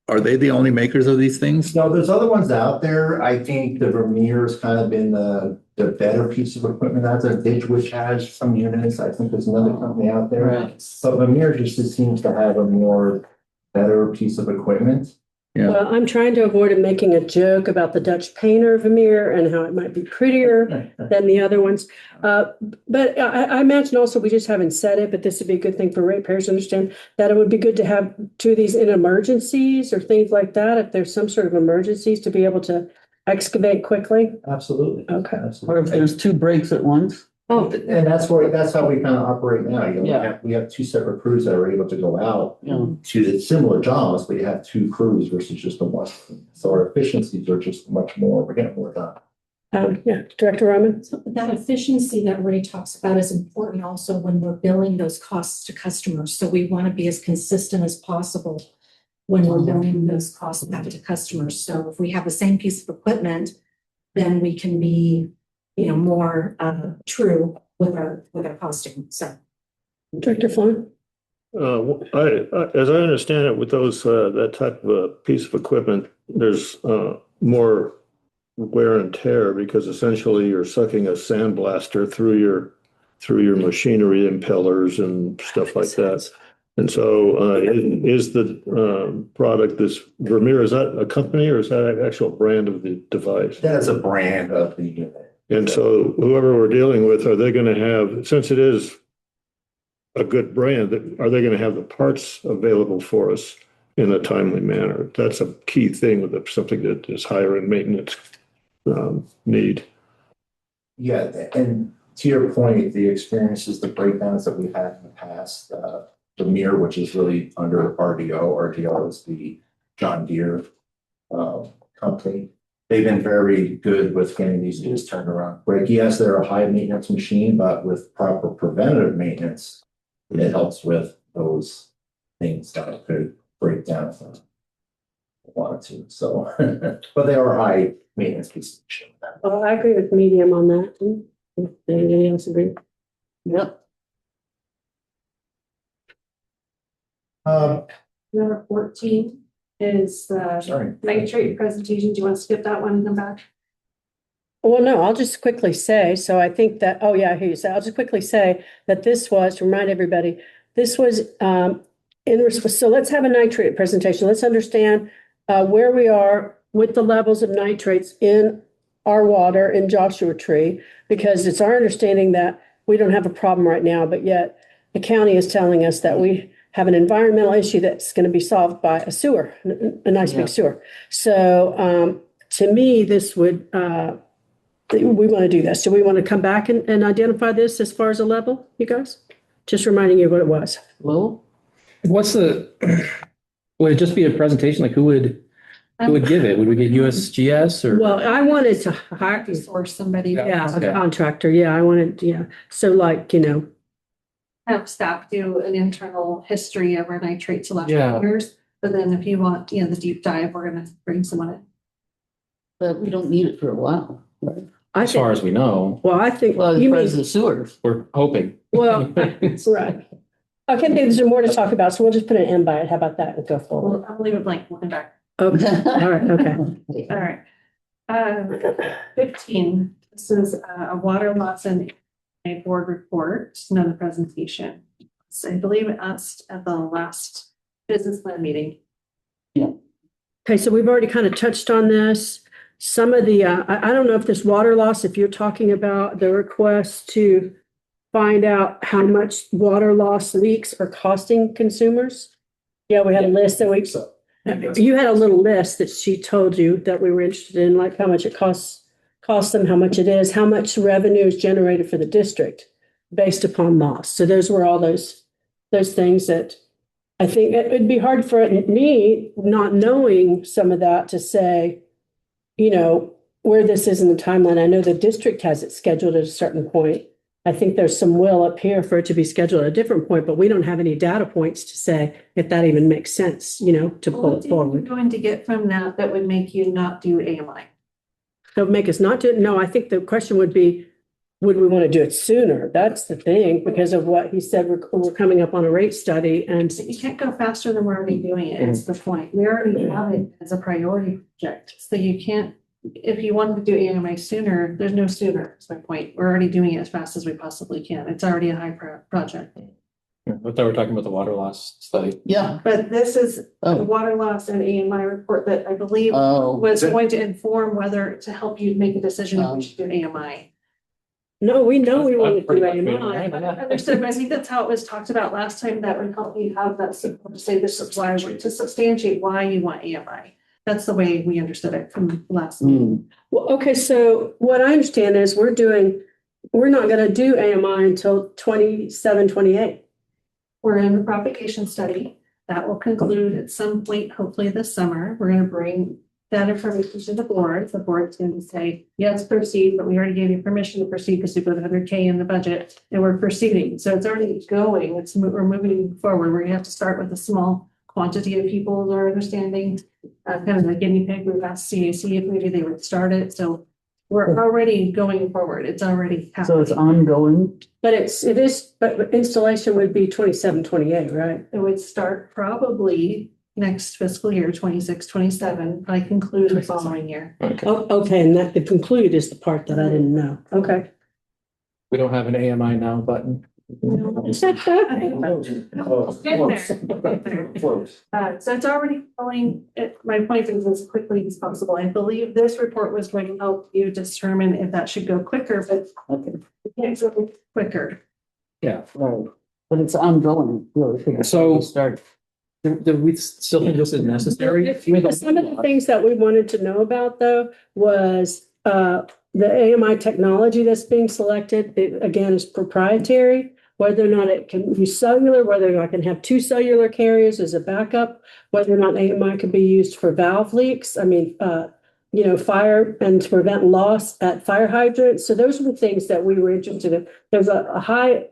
S3: Are they the only makers of these things?
S9: No, there's other ones out there. I think the Vermeer's kind of been the better piece of equipment out there. Ditch Witch has some units. I think there's another company out there.
S4: Right.
S9: But Vermeer just seems to have a more better piece of equipment.
S3: Yeah.
S1: Well, I'm trying to avoid making a joke about the Dutch painter Vermeer and how it might be prettier than the other ones. But I imagine also, we just haven't said it, but this would be a good thing for ratepayers to understand, that it would be good to have two of these in emergencies or things like that, if there's some sort of emergencies, to be able to excavate quickly.
S9: Absolutely.
S1: Okay.
S4: Or if there's two breaks at once.
S1: Oh,
S9: And that's how we kind of operate now.
S4: Yeah.
S9: We have two separate crews that are able to go out
S4: Yeah.
S9: to the similar jobs, but you have two crews versus just the one. So our efficiencies are just much more, we're getting more done.
S1: yeah, Director Roman?
S7: So that efficiency that Ray talks about is important also when we're billing those costs to customers. So we want to be as consistent as possible when we're billing those costs back to customers. So if we have the same piece of equipment, then we can be, more true with our costing. So.
S1: Director Flynn?
S5: As I understand it, with those, that type of a piece of equipment, there's more wear and tear, because essentially you're sucking a sandblaster through your machinery impellers and stuff like that. And so is the product, this Vermeer, is that a company or is that an actual brand of the device?
S9: That is a brand of the unit.
S5: And so whoever we're dealing with, are they going to have, since it is a good brand, are they going to have the parts available for us in a timely manner? That's a key thing with something that is higher in maintenance need.
S9: Yeah, and to your point, the experiences, the breakdowns that we've had in the past, Vermeer, which is really under RDO. RDO is the John Deere company. They've been very good with getting these units turned around quick. Yes, they're a high maintenance machine, but with proper preventative maintenance, it helps with those things that could break down if I wanted to. So, but they are high maintenance pieces of machine.
S1: Well, I agree with medium on that. If anybody else agree?
S4: Yep.
S2: Number 14 is
S9: Sorry.
S2: nitrate presentation. Do you want to skip that one and come back?
S1: Well, no, I'll just quickly say, so I think that, oh yeah, I hear you say, I'll just quickly say that this was, to remind everybody, this was so let's have a nitrate presentation. Let's understand where we are with the levels of nitrates in our water in Joshua Tree, because it's our understanding that we don't have a problem right now, but yet the county is telling us that we have an environmental issue that's going to be solved by a sewer, a nice
S4: Yeah.
S1: big sewer. So to me, this would, we want to do this. Do we want to come back and identify this as far as a level, you guys? Just reminding you what it was.
S4: Well,
S6: What's the, would it just be a presentation? Like who would give it? Would we get USGS or?
S1: Well, I wanted to hire,
S2: To source somebody.
S1: yeah,
S6: Okay.
S1: a contractor. Yeah, I wanted, yeah. So like,
S2: Have staff do an internal history of our nitrates the last
S6: Yeah.
S2: few years. But then if you want, the deep dive, we're gonna bring someone in.
S4: but we don't need it for a while, right?
S1: I
S6: As far
S1: think,
S6: as we know,
S1: well, I think,
S4: Well, as
S1: you
S4: far
S1: mean,
S4: as the sewers.
S6: we're hoping.
S1: well, right. Okay, there's more to talk about, so we'll just put an M by it. How about that and go forward?
S2: I'll leave it blank, we'll come back.
S1: Okay, all right, okay.
S2: All right. 15, this is a water loss and a board report, another presentation. So I believe it asked at the last business plan meeting.
S1: Okay, so we've already kind of touched on this. Some of the, I don't know if this water loss, if you're talking about the request to find out how much water loss leaks are costing consumers. Yeah, we had a list that you had a little list that she told you that we were interested in, like how much it costs them, how much it is, how much revenue is generated for the district based upon loss. So those were all those things that I think it'd be hard for me, not knowing some of that, to say, where this is in the timeline. I know the district has it scheduled at a certain point. I think there's some will up here for it to be scheduled at a different point, but we don't have any data points to say if that even makes sense, to pull
S2: What
S1: it
S2: are you
S1: forward.
S2: going to get from that would make you not do AMI?
S1: That would make us not do it. No, I think the question would be, would we want to do it sooner? That's the thing, because of what he said, we're coming up on a rate study and
S2: So you can't go faster than we're already doing it, is the point. We already have it as a priority project, so you can't, if you wanted to do AMI sooner, there's no sooner, is my point. We're already doing it as fast as we possibly can. It's already a high project.
S6: I thought we were talking about the water loss study.
S4: Yeah.
S2: But this is the
S4: Oh,
S2: water loss and AMI report that I believe
S4: oh,
S2: was going to inform whether to help you make a decision if we should do AMI.
S1: no, we know we want to do
S6: Pretty much
S1: AMI.
S6: been-
S2: I understood, but I think that's how it was talked about last time. That would help you have that support to say this is why, to substantiate why you want AMI. That's the way we understood it from last meeting.
S4: hmm,
S1: Well, okay, so what I understand is we're not going to do AMI until 27, 28.
S2: We're in the propagation study. That will conclude at some point, hopefully this summer. We're gonna bring that information to the board. The board's going to say, yes, proceed, but we already gave you permission to proceed because you put 100K in the budget and we're proceeding. So it's already going. We're moving forward. We're gonna have to start with a small quantity of people that are understanding, kind of the guinea pig. We've asked CAC if maybe they would start it. So we're already going forward. It's already happening.
S4: so it's ongoing.
S1: But but installation would be 27, 28, right?
S2: It would start probably next fiscal year, 26, 27, probably conclude the following year.
S6: Okay.
S1: Oh, okay, and that the conclude is the part that I didn't know. Okay.
S6: We don't have an AMI now button.
S2: So it's already going, my point is as quickly as possible. I believe this report was going to help you determine if that should go quicker, but
S4: Okay.
S2: it can't go quicker.
S6: Yeah.
S4: Right. But it's ongoing, really.
S6: So-
S4: Start.
S6: Do we still think this is necessary?
S1: Some of the things that we wanted to know about, though, was the AMI technology that's being selected. It, again, is proprietary. Whether or not it can use cellular, whether I can have 2 cellular carriers as a backup, whether or not AMI can be used for valve leaks. I mean, fire and to prevent loss at fire hydrants. So those are the things that we were interested in. There's a high,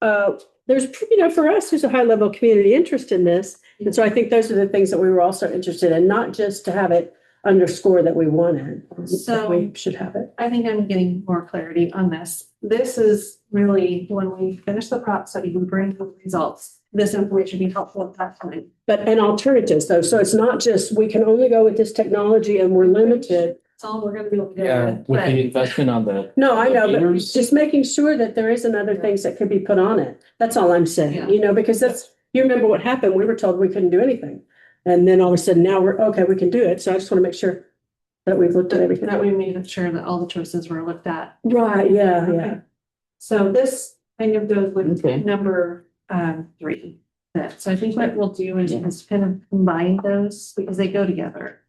S1: for us, there's a high level of community interest in this. And so I think those are the things that we were also interested in, not just to have it underscore that we wanted.
S2: So-
S1: We should have it.
S2: I think I'm getting more clarity on this. This is really, when we finish the prop study, we bring the results. This information be helpful at that time.
S1: And alternatives though. So it's not just, we can only go with this technology and we're limited.
S2: That's all we're gonna be able to do.
S6: Yeah, with the investment on the.
S1: No, I know, but
S6: meters.
S1: just making sure that there isn't other things that could be put on it. That's all I'm saying, because you remember what happened. We were told we couldn't do anything. And then all of a sudden now we're, okay, we can do it. So I just want to make sure that we've looked at everything.
S2: That we made sure that all the choices were looked at.
S1: Right, yeah, yeah.
S2: Okay. So this kind of goes with
S4: Okay.
S2: number 3. that. So I think what we'll do is kind of combine those because they go together.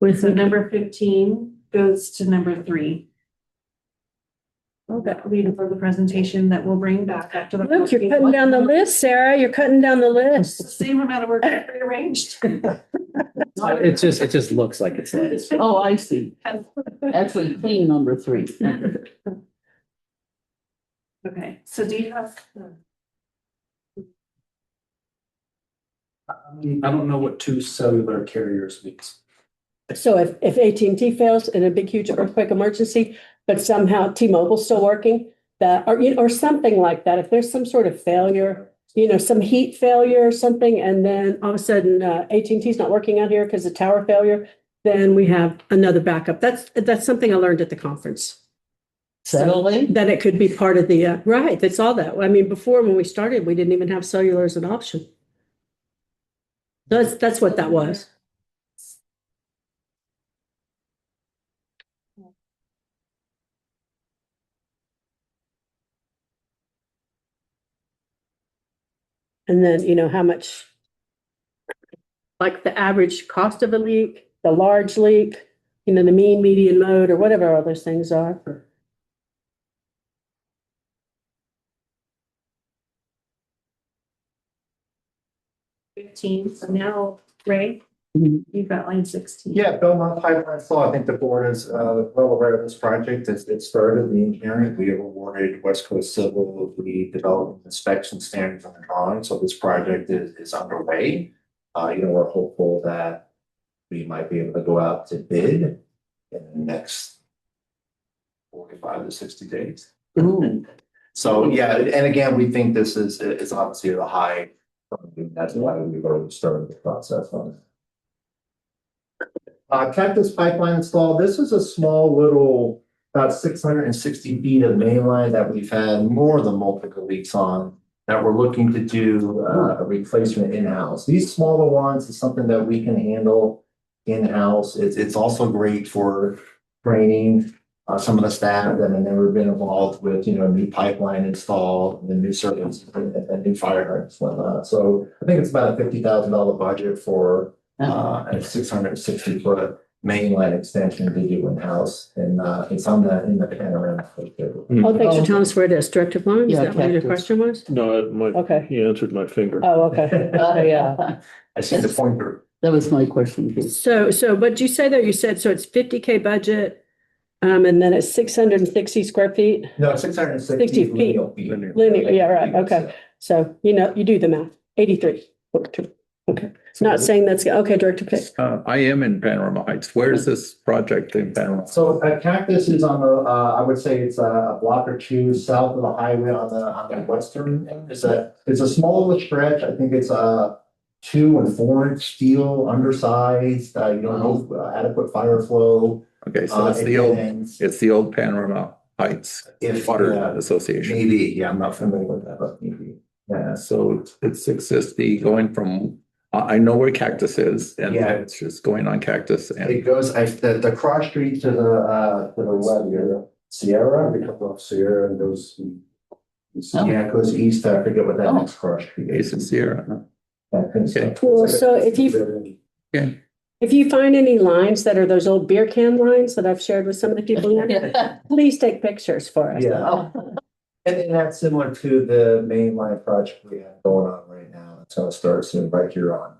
S1: With
S2: So number 15 goes to number 3. That will be for the presentation that we'll bring back after the.
S1: Look, you're cutting down the list, Sarah. You're cutting down the
S2: It's the
S1: list.
S2: same amount of work rearranged.
S6: It just looks like it's less.
S4: Oh, I see. Actually, clean number 3.
S2: Okay, so do you have?
S8: I don't know what 2 cellular carriers means.
S1: So if AT&T fails in a big, huge earthquake emergency, but somehow T-Mobile's still working, that, or, or something like that, if there's some sort of failure, some heat failure or something, and then all of a sudden, AT&T's not working out here because of tower failure, then we have another backup. That's something I learned at the conference.
S4: Satellite?
S1: That it could be part of the, right, that's all that. I mean, before when we started, we didn't even have cellular as an option. That's what that was. And then, how much, like the average cost of a leak, the large leak, the mean, median, mode, or whatever all those things are.
S2: 15, so now, Ray,
S4: Mhm.
S2: you've got line 16.
S9: Yeah, Belmont Pipeline Law, I think the board is well aware of this project. It started the engineering. We have awarded West Coast Civil the development inspection standards on the drawing. So this project is underway. We're hopeful that we might be able to go out to bid in the next 45 to 60 days.
S4: Ooh.
S9: So, yeah, and again, we think this is obviously the high. That's why we've already started the process on it. Cactus Pipeline install. This is a small little, about 660 feet of main line that we've had more than multiple leaks on, that we're looking to do a replacement in-house. These smaller ones is something that we can handle in-house. It's also great for training some of the staff that have never been involved with, new pipeline install, the new circuits, and new fire hydrants, whatnot. So I think it's about a $50,000 budget for a 660-foot main line extension to do in-house, and it's on in the panorama.
S1: Oh, thanks for telling us where it is. Directive line, is
S4: Yeah,
S1: that what your
S4: Cactus.
S1: question was?
S5: No,
S1: Okay.
S5: he answered my finger.
S1: Oh, okay. Yeah.
S9: I see the pointer.
S4: That was my question. too.
S1: So what did you say there? You said, so it's 50K budget, and then it's 660 square feet?
S9: No, 660
S1: 60 feet.
S9: linear.
S1: Linear, yeah, right, okay. So, you do the math, 83. Okay, not saying that's, okay, Director Pick.
S3: I am in Panorama Heights. Where is this project in Panorama?
S9: So Cactus is on the, I would say it's a block or two south of the highway on the western end. It's a small little stretch. I think it's 2 and 4 inch steel, undersized, no adequate fire flow.
S3: Okay, so it's the old Panorama Heights Water Association.
S9: Maybe, yeah, I'm not familiar with that, but maybe. Yeah,
S3: So it's 660 going from, I know where Cactus is, and
S9: Yeah.
S3: it's just going on Cactus and
S9: it goes, the cross street to the left here, Sierra, we come off Sierra and goes. Yeah, it goes east. I forget what that next cross street
S3: Ace
S9: is.
S3: and Sierra. Huh?
S9: That kind of
S3: Okay.
S9: stuff.
S1: Well, so
S3: Okay.
S1: if you find any lines that are those old beer can lines that I've shared with some of the people here, please take pictures for us.
S9: Yeah. And that's similar to the main line project we have going on right now. It's gonna start soon right here on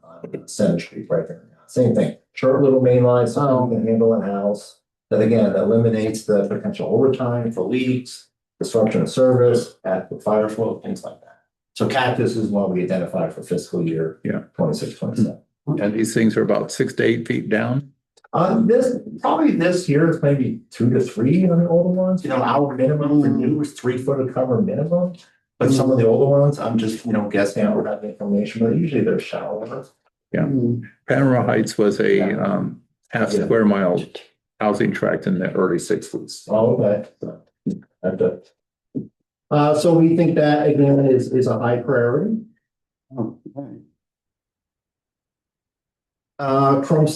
S9: Center Street, right there. Same thing, short little main line, something we can handle in-house. That again, eliminates the potential overtime for leaks, disruption of service, adequate fire flow, things like that. So Cactus is one we identified for fiscal year.
S3: Yeah.
S9: 26, 27.
S3: And these things are about 6 to 8 feet down.
S9: This year is maybe 2 to 3 on the older ones. Our minimum for new is 3 foot of cover minimum. But some of the older ones, I'm just, guessing, I don't have the information, but usually they're shallower.
S3: Panorama Heights was a half square mile housing tract in the early 60s.
S9: Oh, okay. So we think that again is a high priority.
S4: Oh, all right.
S9: Chrome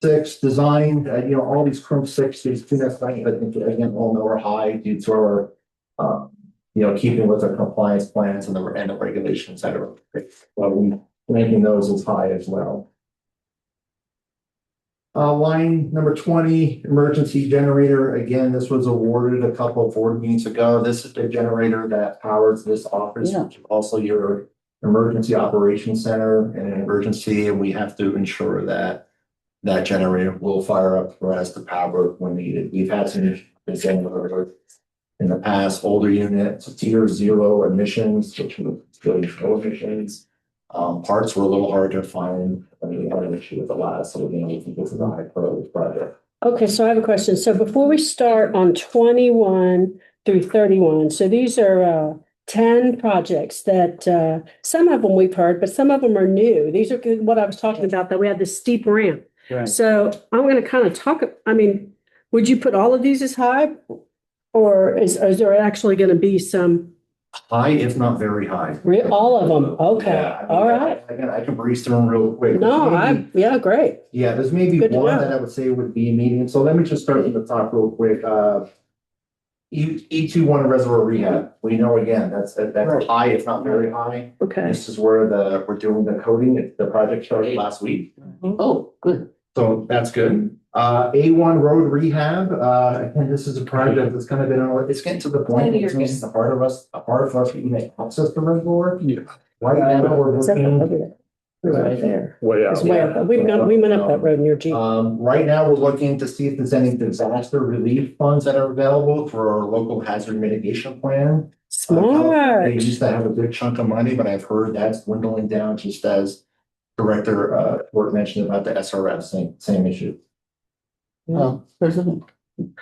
S9: 6 design, all these Chrome 6, these 2 I think again all know are high due to our keeping with the compliance plans and the regulations that are, making those as high as well. Line number 20, emergency generator. Again, this was awarded a couple of board meetings ago. This is the generator that powers this office,
S4: Yeah.
S9: which is also your emergency operations center in an emergency. And we have to ensure that that generator will fire up or has the power when needed. We've had some generators in the past, older units, tier 0 emissions, which was really low emissions. Parts were a little hard to find. I mean, we had an issue with the last, so we're going to keep this as a high priority project.
S1: Okay, so I have a question. So before we start on 21 through 31, so these are 10 projects that some of them we've heard, but some of them are new. These are what I was talking about, that we had this steep ramp.
S6: Right.
S1: So I'm going to kind of talk, would you put all of these as high? Or is there actually going to be some,
S9: High, if not very high.
S1: all of them? Okay,
S9: Yeah,
S1: all right.
S9: Again, I can breeze through them real quick.
S1: No, yeah, great.
S9: Yeah, there's maybe
S1: Good to
S9: one
S1: know.
S9: that I would say would be medium. So let me just start from the top real quick. E21 reservoir rehab. We know again, that's high, if not very high.
S1: Okay.
S9: This is where we're doing the coding. The project started last week.
S4: Oh, good.
S9: So that's good. A1 road rehab, again, this is a project that's kind of been on, it's getting to the point, it's a part of us being access to reservoir.
S5: Yeah.
S9: Right now, we're
S1: Is that
S9: looking,
S1: over there? Right there.
S5: Way
S1: It's
S5: out.
S1: way up. We went up that road near G.
S9: right now, we're looking to see if there's any disaster relief funds that are available for our local hazard mitigation plan.
S1: Smart.
S9: They used to have a good chunk of money, but I've heard that's dwindling down, just as Director Ford mentioned about the SRF, same issue.
S4: President,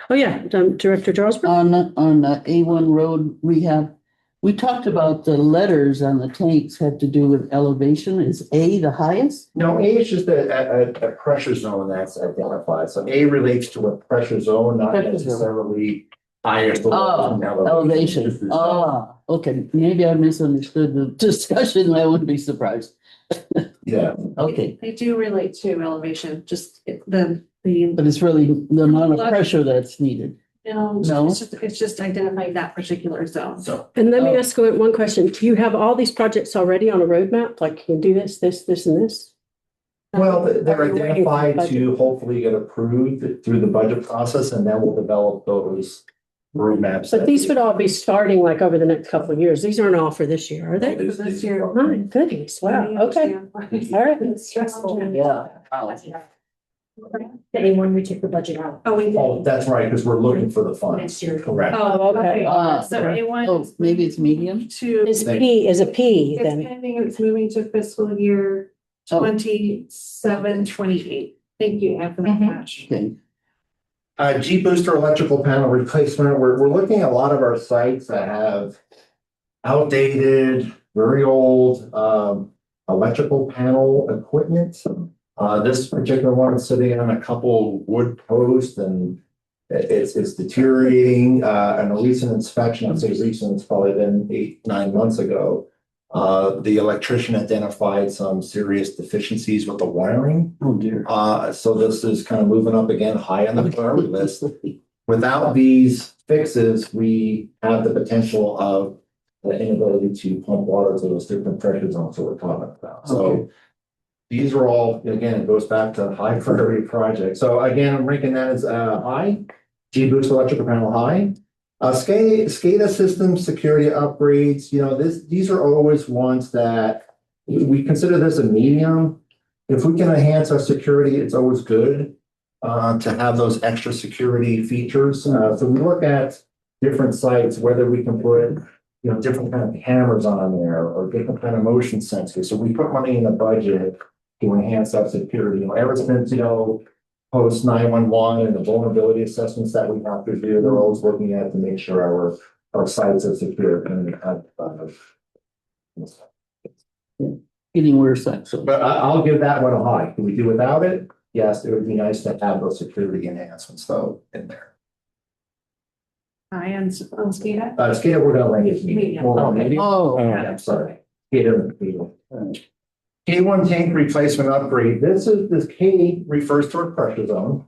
S1: Oh, yeah, Director Jarlsberg?
S4: on A1 road rehab, we talked about the letters on the tanks had to do with elevation. Is A the highest?
S9: No, A is just a pressure zone that's identified. So A relates to a pressure zone, not
S4: Pressure zone.
S9: necessarily higher.
S4: Oh, elevation. Okay, maybe I misunderstood the discussion. I wouldn't be surprised.
S9: Yeah.
S4: Okay,
S2: They do relate to elevation, just the,
S4: but it's really the amount of pressure that's needed.
S2: no,
S4: No.
S2: it's just identifying that particular zone.
S9: So
S1: And let me
S4: Oh.
S1: ask you one question. Do you have all these projects already on a roadmap? Like, you can do this, this, this, and this?
S9: well, they're
S1: Are you waiting for
S9: identified
S1: budget?
S9: to hopefully get approved through the budget process, and then we'll develop those roadmaps.
S1: But these would all be starting like over the next couple of years. These aren't all for this year, are they?
S2: This year.
S1: My goodness, wow, okay, all right.
S2: It's stressful.
S4: Yeah.
S7: Anyone we took the budget out
S2: Oh, we
S9: Oh,
S2: did.
S9: that's right, because we're looking for the funds.
S7: next year.
S9: Correct.
S2: Oh, okay.
S4: Ah,
S2: So A1.
S4: Oh, maybe it's medium?
S2: To.
S1: Is P, is a P
S2: It's
S1: then?
S2: pending, it's moving to fiscal year
S4: Oh.
S2: 27, 28. Thank you, Anne, for that
S7: Mhm.
S2: catch.
S4: Okay.
S9: G booster electrical panel replacement, we're looking at a lot of our sites that have outdated, very old, electrical panel equipment. This particular one is sitting on a couple wood posts and it's deteriorating. And a recent inspection, I'd say recent, it's probably been 8-9 months ago. The electrician identified some serious deficiencies with the wiring.
S4: Oh, dear.
S9: So this is kind of moving up again, high on the priority list. Without these fixes, we have the potential of the inability to pump water to those different pressure zones that we're talking about. So
S4: Okay.
S9: these are all, again, it goes back to high priority projects. So again, I'm ranking that as high. G Boost electrical panel high. SCADA system security upgrades, these are always ones that we consider this a medium. If we can enhance our security, it's always good to have those extra security features. So we look at different sites, whether we can put, different kind of cameras on there or different kind of motion sensors. So we put money in the budget to enhance that security. Ever since, post 911 and the vulnerability assessments that we have to do, they're always looking at to make sure our sites are secure and
S4: Getting worse, actually.
S9: but I'll give that one a high. Can we do without it? Yes, it would be nice to have those security enhancements though in there.
S2: Hi, on SCADA.
S9: SCADA, we're gonna rank as medium.
S2: Medium.
S9: Well, maybe.
S4: Oh,
S9: Yeah, I'm sorry. SCADA. K1 tank replacement upgrade. This K refers to a pressure zone.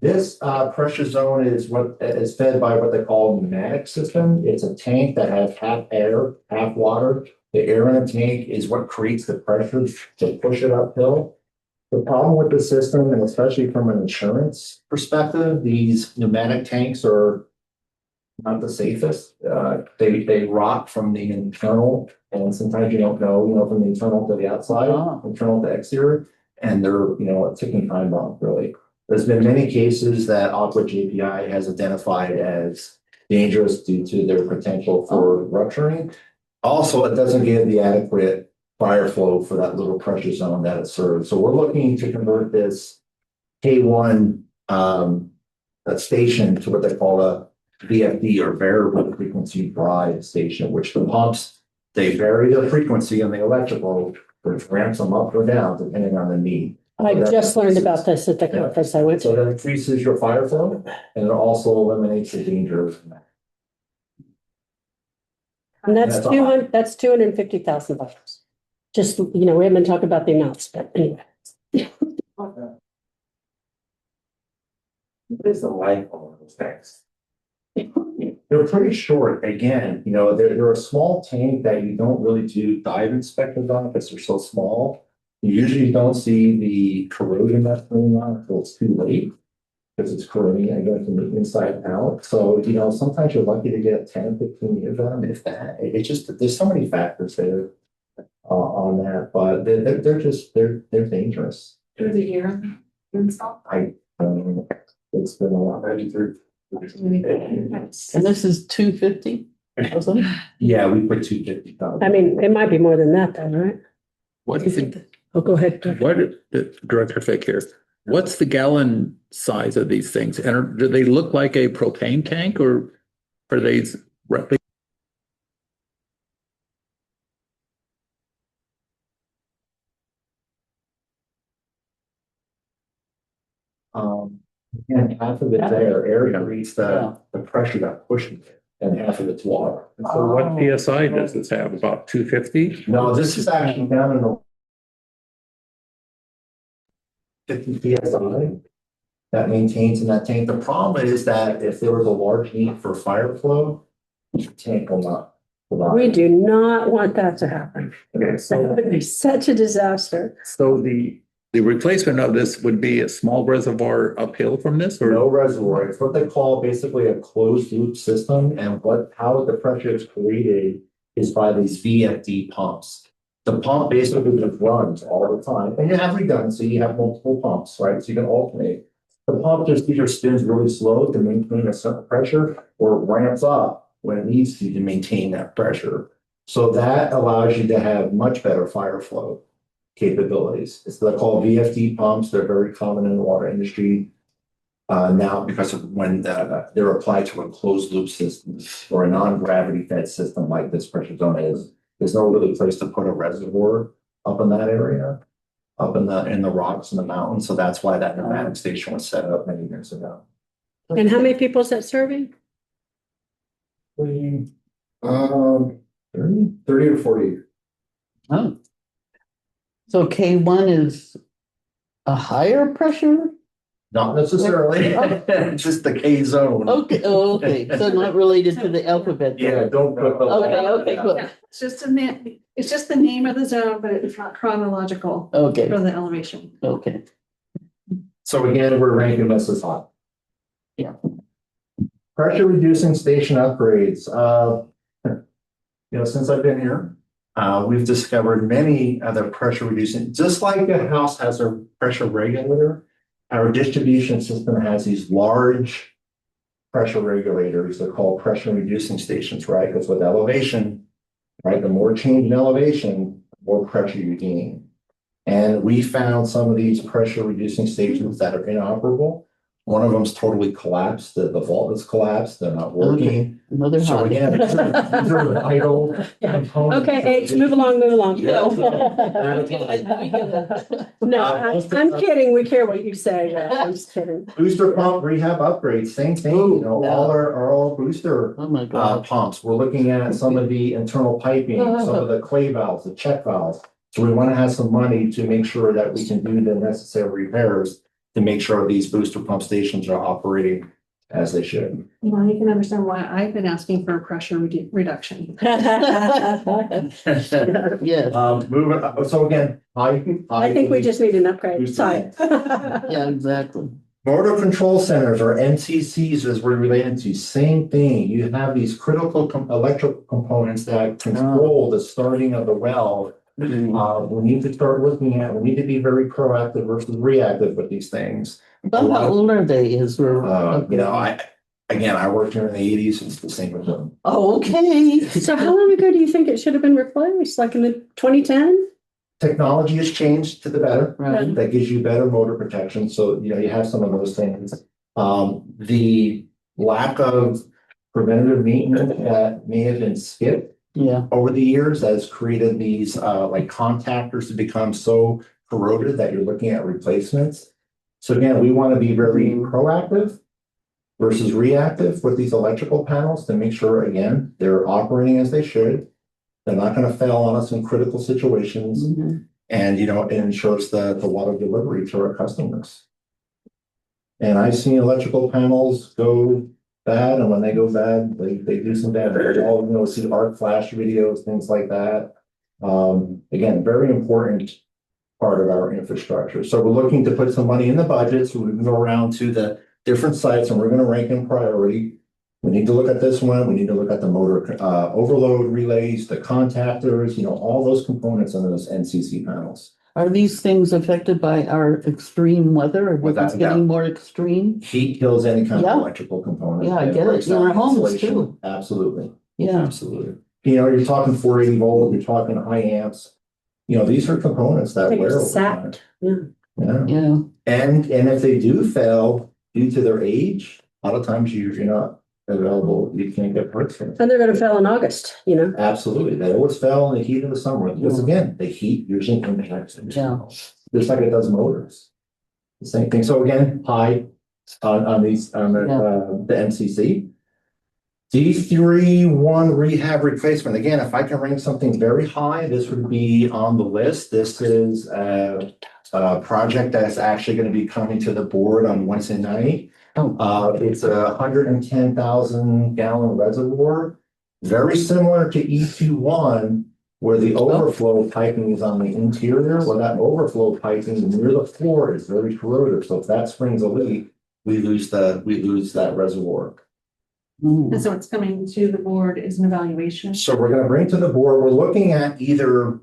S9: This pressure zone is what is fed by what they call a pneumatic system. It's a tank that has half air, half water. The air in the tank is what creates the pressure to push it uphill. The problem with the system, and especially from an insurance perspective, these pneumatic tanks are not the safest. They rot from the internal, and sometimes you don't know, from the internal to the outside, internal to exterior, and they're, a ticking time bomb, really. There's been many cases that Aqua JPI has identified as dangerous due to their potential for rupturing. Also, it doesn't give the adequate fire flow for that little pressure zone that it serves. So we're looking to convert this K1 station to what they call a VFD, or variable frequency drive station, which the pumps, they vary the frequency on the electrical, which ramps them up or down depending on the need.
S1: I just learned about this at the conference I went
S9: So
S1: to.
S9: that increases your fire flow, and it also eliminates the danger from that.
S1: And that's
S9: That's all.
S1: that's $250,000. Just, we haven't been talking about the amounts, but anyway.
S9: What is the life of those things? They're pretty short. Again, they're a small tank that you don't really do dive inspections on because they're so small. You usually don't see the corrosion that's going on until it's too late, because it's corroding, I guess, from the inside out. So, sometimes you're lucky to get 10, 15 years on them, if that. It's just, there's so many factors there on that, but they're dangerous.
S2: Through the year install.
S9: It's been a lot.
S4: And this is 250?
S9: Yeah, we put 250,000.
S1: I mean, it might be more than that then, right?
S3: What is it?
S1: Oh, go ahead.
S3: Director Fick here. What's the gallon size of these things? And do they look like a propane tank, or are they replicating?
S9: And half of it's air creates the pressure that pushes it, and half of it's water.
S3: So what PSI does this have? About 250?
S9: No, this is actually down in the 50 PSI that maintains in that tank. The problem is that if there was a large need for fire flow, the tank will not provide.
S1: We do not want that to happen.
S3: Okay,
S1: That would be such a disaster.
S3: so the replacement of this would be a small reservoir uphill from this, or?
S9: No reservoir. It's what they call basically a closed loop system, and how the pressure is created is by these VFD pumps. The pump basically just runs all the time, and you have redundancy, you have multiple pumps, right? So you can alternate. The pump just either spins really slow to maintain a certain pressure, or it ramps up when it needs to maintain that pressure. So that allows you to have much better fire flow capabilities. They're called VFD pumps. They're very common in the water industry now, because of when they're applied to a closed loop system or a non-gravity fed system like this pressure zone is. There's no really place to put a reservoir up in that area, up in the rocks in the mountains. So that's why that pneumatic station was set up many years ago.
S1: And how many people is that serving?
S9: 30 or 40.
S4: Oh. So K1 is a higher pressure?
S9: Not necessarily, just the K zone.
S4: Okay, okay, so not related to the alphabet.
S9: Yeah, don't put the.
S4: Okay, good.
S2: Yeah, it's just it's just the name of the zone, but it's not chronological
S4: Okay,
S2: for the elevation.
S4: okay.
S9: So again, we're ranking this as hot.
S4: Yeah.
S9: Pressure reducing station upgrades. Since I've been here, we've discovered many other pressure reducing, just like a house has a pressure regulator, our distribution system has these large pressure regulators. They're called pressure reducing stations, right? Because with elevation, right, the more change in elevation, the more pressure you gain. And we found some of these pressure reducing stations that are inoperable. One of them's totally collapsed. The vault is collapsed. They're not working.
S4: Another
S9: So
S4: hot.
S9: again, these are vital components.
S1: Okay, H, move along.
S9: Yeah.
S1: No, I'm kidding. We care what you say. I'm just kidding.
S9: Booster pump rehab upgrades, same thing, all our booster
S4: Oh my God.
S9: pumps. We're looking at some of the internal piping, some of the clay valves, the check valves. So we want to have some money to make sure that we can do the necessary repairs to make sure these booster pump stations are operating as they should.
S2: Well, you can understand why I've been asking for a pressure reduction.
S4: Yes,
S9: Moving, so again,
S1: I think we just need an upgrade. Sorry.
S4: yeah, exactly.
S9: Motor control centers, or MCCs, as we're related to, same thing. You have these critical electrical components that control the starting of the well. We need to start looking at, we need to be very proactive versus reactive with these things.
S4: But how old are they is where?
S9: I worked here in the 80s, it's the same with them.
S4: Oh, okay.
S1: So how long ago do you think it should have been replaced? Like in the 2010?
S9: Technology has changed to the better.
S4: Right.
S9: That gives you better motor protection, so you have some of those things. The lack of preventative maintenance that may have been skipped
S4: Yeah,
S9: over the years has created these like contactors to become so corroded that you're looking at replacements. So again, we want to be very proactive versus reactive with these electrical panels to make sure, again, they're operating as they should. They're not going to fail on us in critical situations.
S4: Mhm.
S9: And, it ensures the water delivery to our customers. And I've seen electrical panels go bad, and when they go bad, they do some damage. We all, see arc flash videos, things like that. Again, very important part of our infrastructure. So we're looking to put some money in the budget, so we can go around to the different sites, and we're going to rank in priority. We need to look at this one. We need to look at the motor overload relays, the contactors, all those components on those NCC panels.
S4: are these things affected by our extreme weather or
S9: Without
S4: it's
S9: a doubt.
S4: getting more extreme?
S9: Heat kills any kind
S4: Yeah.
S9: of electrical component.
S4: Yeah, I
S9: It
S4: get it.
S9: breaks
S4: In
S9: down
S4: our homes,
S9: insulation.
S4: too.
S9: Absolutely,
S4: Yeah,
S9: absolutely. You're talking 480 volt, you're talking high amps. These are components that
S1: Like
S9: wear over
S1: sapped.
S9: time.
S1: Yeah.
S9: Yeah.
S4: yeah,
S9: And if they do fail due to their age, a lot of times you're not available, you can't get parts from it.
S1: And they're gonna fail in August,
S9: Absolutely. They always fail in the heat of the summer, because again, the heat usually impacts the
S4: Yeah.
S9: panels, just like it does motors. The same thing. So again, high on these, the MCC. D31 rehab replacement. Again, if I can rank something very high, this would be on the list. This is a project that's actually going to be coming to the board on Wednesday night. It's 110,000 gallon reservoir, very similar to E21, where the overflow piping is on the interior. Well, that overflow piping near the floor is very corrosive. So if that springs a leak, we lose that reservoir.
S4: Mm.
S2: And so it's coming to the board is an evaluation.
S9: So we're gonna bring to the board, we're looking at either,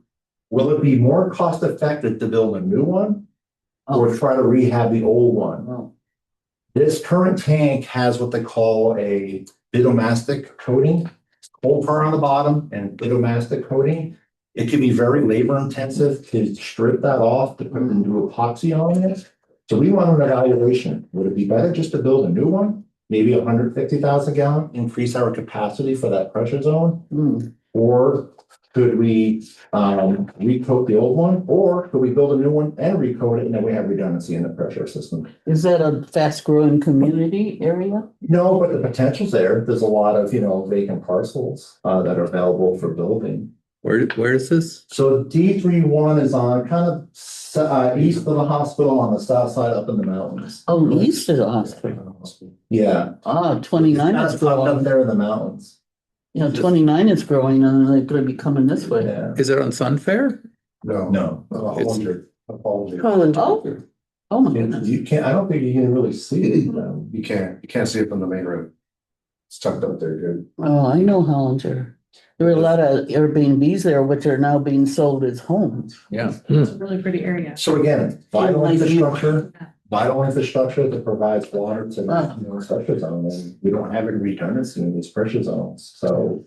S9: will it be more cost effective to build a new one? Or try to rehab the old one?
S4: Oh.
S9: This current tank has what they call a bitumastic coating, coal tar on the bottom and bitumastic coating. It can be very labor intensive to strip that off, to put new epoxy on it. So we want an evaluation. Would it be better just to build a new one? Maybe 150,000 gallon, increase our capacity for that pressure zone?
S4: Mm.
S9: Or could we recoat the old one? Or could we build a new one and recoat it, and then we have redundancy in the pressure system?
S4: Is that a fast growing community area?
S9: No, but the potential's there. There's a lot of, vacant parcels that are available for building.
S3: Where is this?
S9: So D31 is on kind of east of the hospital on the south side up in the mountains.
S4: Oh, east of the hospital.
S9: Yeah.
S4: Ah, 29
S9: Kind
S4: is
S9: of tucked up
S4: growing.
S9: there in the mountains.
S4: 29 is growing and they're gonna be coming this way.
S9: Yeah.
S3: Is it on Sunfair?
S9: No.
S3: It's-
S1: Holland.
S4: Oh, my goodness.
S9: You can't, I don't think you can really see it.
S10: You can't see it from the main road. It's tucked up there good.
S4: Oh, I know Hollinger. There were a lot of Airbnbs there, which are now being sold as homes.
S3: Yeah.
S2: It's a really pretty area.
S9: So again, vital
S4: Yeah, like you-
S9: infrastructure that provides water to the pressure zone, and we don't have any redundancy in these pressure zones, so.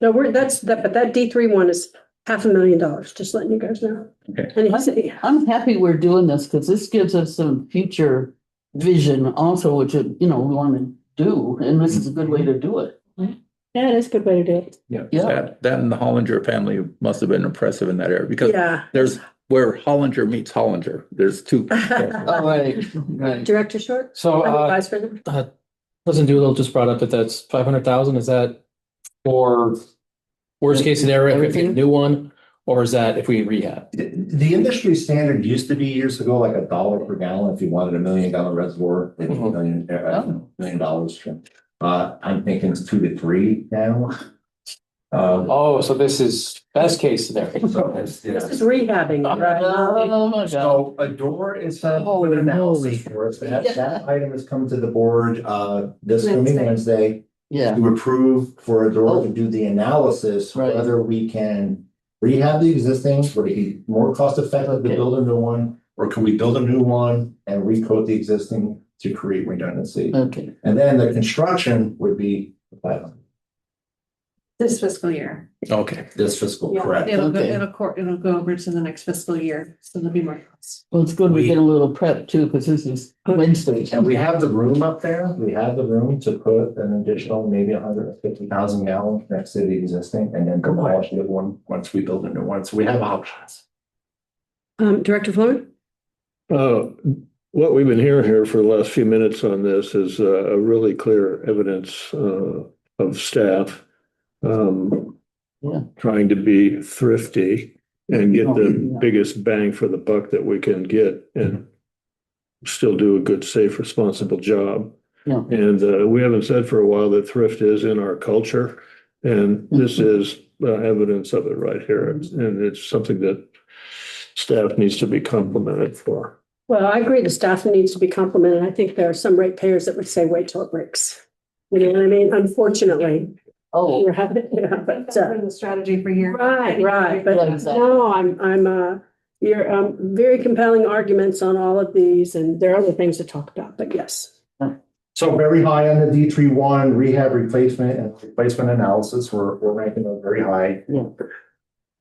S1: No, but that D31 is $500,000, just letting you guys know.
S3: Okay.
S1: And you see,
S4: I'm happy we're doing this because this gives us some future vision also, which, we want to do. And this is a good way to do it.
S1: yeah, it is a good way to do it.
S4: Yeah.
S3: That and the Hollinger family must have been impressive in that area, because
S1: Yeah.
S3: there's where Hollinger meets Hollinger. There's two.
S4: All right, right.
S1: Director Short?
S6: So,
S1: Vice President?
S6: President Doolittle just brought up that that's 500,000. Is that for worst case scenario, if we get a
S4: Everything?
S6: new one? Or is that if we rehab?
S9: The industry standard used to be years ago, like $1 per gallon. If you wanted $1 million reservoir, it's $1 million. I'm thinking it's 2 to 3 now.
S6: Oh, so this is best case scenario.
S9: So
S1: This is rehabbing, right?
S4: Oh, my God.
S9: So a door is with
S4: Holy
S9: analysis for us. That item has come to the board this coming Wednesday
S4: Yeah,
S9: to approve for a door to do the analysis,
S4: Right.
S9: whether we can rehab the existing, would it be more cost effective to
S4: Okay.
S9: build a new one? Or can we build a new one and recoat the existing to create redundancy?
S4: okay.
S9: And then the construction would be $500
S2: This fiscal year.
S6: Okay.
S9: this fiscal,
S2: Yeah,
S9: correct?
S2: It'll go,
S4: Okay.
S2: it'll go over to the next fiscal year, so there'll be more costs.
S4: Well, it's good we get a little prep too, because this is Wednesday.
S9: And we have the room up there. We have the room to put an additional maybe 150,000 gallons next to the existing and then demolish the one once we build a new one. So we have options.
S1: Director Fleming?
S5: What we've been hearing here for the last few minutes on this is a really clear evidence of staff
S4: Yeah.
S5: trying to be thrifty and get the
S4: Yeah.
S5: biggest bang for the buck that we can get and still do a good, safe, responsible job.
S4: Yeah.
S5: And we haven't said for a while that thrift is in our culture, and this is evidence of it right here. And it's something that staff needs to be complimented for.
S1: Well, I agree the staff needs to be complimented. I think there are some ratepayers that would say, wait till it breaks. You know what I mean? Unfortunately.
S4: Oh,
S1: But,
S2: That's been the strategy for years.
S1: right, but
S4: Yeah, exactly.
S1: no, you're, very compelling arguments on all of these, and there are other things to talk about, but yes.
S9: So very high on the D31 rehab replacement and replacement analysis. We're ranking them very high.
S4: Yeah.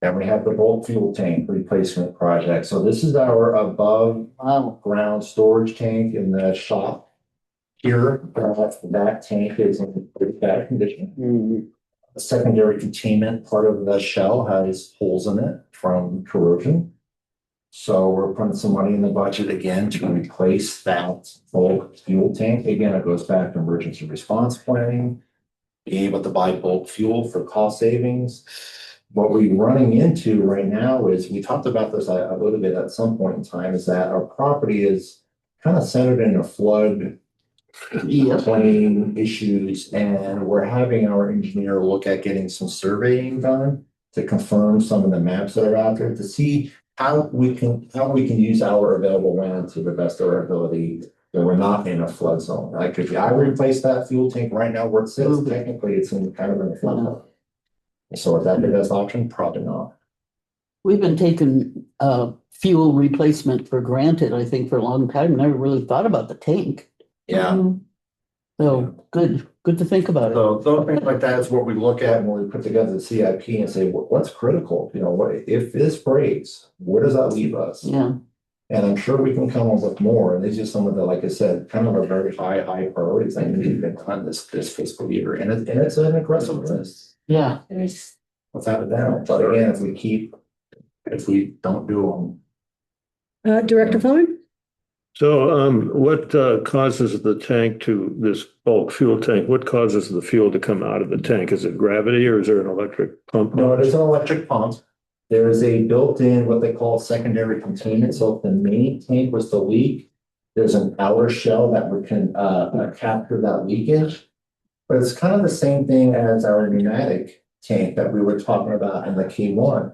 S9: And we have the bulk fuel tank replacement project. So this is our above
S4: wow.
S9: ground storage tank in the shop. Here, that tank is in pretty bad condition.
S4: Mm,
S9: The secondary containment part of the shell has holes in it from corrosion. So we're putting some money in the budget again to replace that bulk fuel tank. Again, it goes back to emergency response planning. Being able to buy bulk fuel for cost savings. What we're running into right now is, we talked about this a little bit at some point in time, is that our property is kind of centered in a flood
S4: Yeah.
S9: plain issues, and we're having our engineer look at getting some surveying done to confirm some of the maps that are out there to see how we can use our available land to the best of our ability, that we're not in a flood zone. Like if I replace that fuel tank right now where it sits, technically it's in kind of in a flood zone. So is that the best option? Probably not.
S4: We've been taking fuel replacement for granted, I think, for a long time. Never really thought about the tank.
S9: Yeah.
S4: So good to think about it.
S9: So those things like that is what we look at when we put together the CIP and say, what's critical? You know, what, if this breaks, where does that leave us?
S4: Yeah.
S9: And I'm sure we can come up with more. And these are some of the, like I said, kind of a very high priorities I need to on this fiscal year. And it's an aggressive list,
S4: Yeah.
S9: without a doubt. But again, if we don't do them.
S1: Director Fleming?
S5: So what causes the tank to, this bulk fuel tank, what causes the fuel to come out of the tank? Is it gravity or is there an electric pump?
S9: No, it is an electric pump. There is a built-in, what they call secondary containment. So if the main tank was to leak, there's an outer shell that can capture that leakage. But it's kind of the same thing as our pneumatic tank that we were talking about in the K1.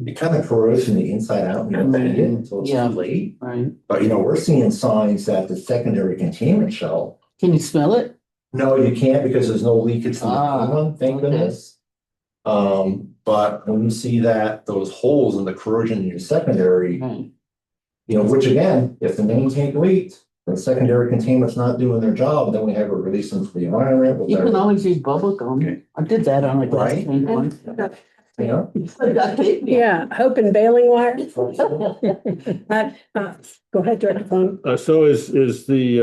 S9: It kind of corrodes from the inside out, until it's
S4: Yeah.
S9: too late.
S4: Right.
S9: But we're seeing signs that the secondary containment shell,
S4: Can you smell it?
S9: no, you can't, because there's no leakage in the
S4: Ah,
S9: main one, thank
S4: okay.
S9: goodness. But when you see that those holes in the corrosion in your secondary,
S4: Right.
S9: which again, if the main tank leaked, the secondary containment's not doing their job, then we have to release them to the environment. with
S4: You can
S9: our-
S4: always use bubble gum. I did that on a glass
S9: Right.
S4: tank once.
S9: you know?
S1: Yeah, hope and baling wire. Go ahead, Director Fleming.
S5: So is the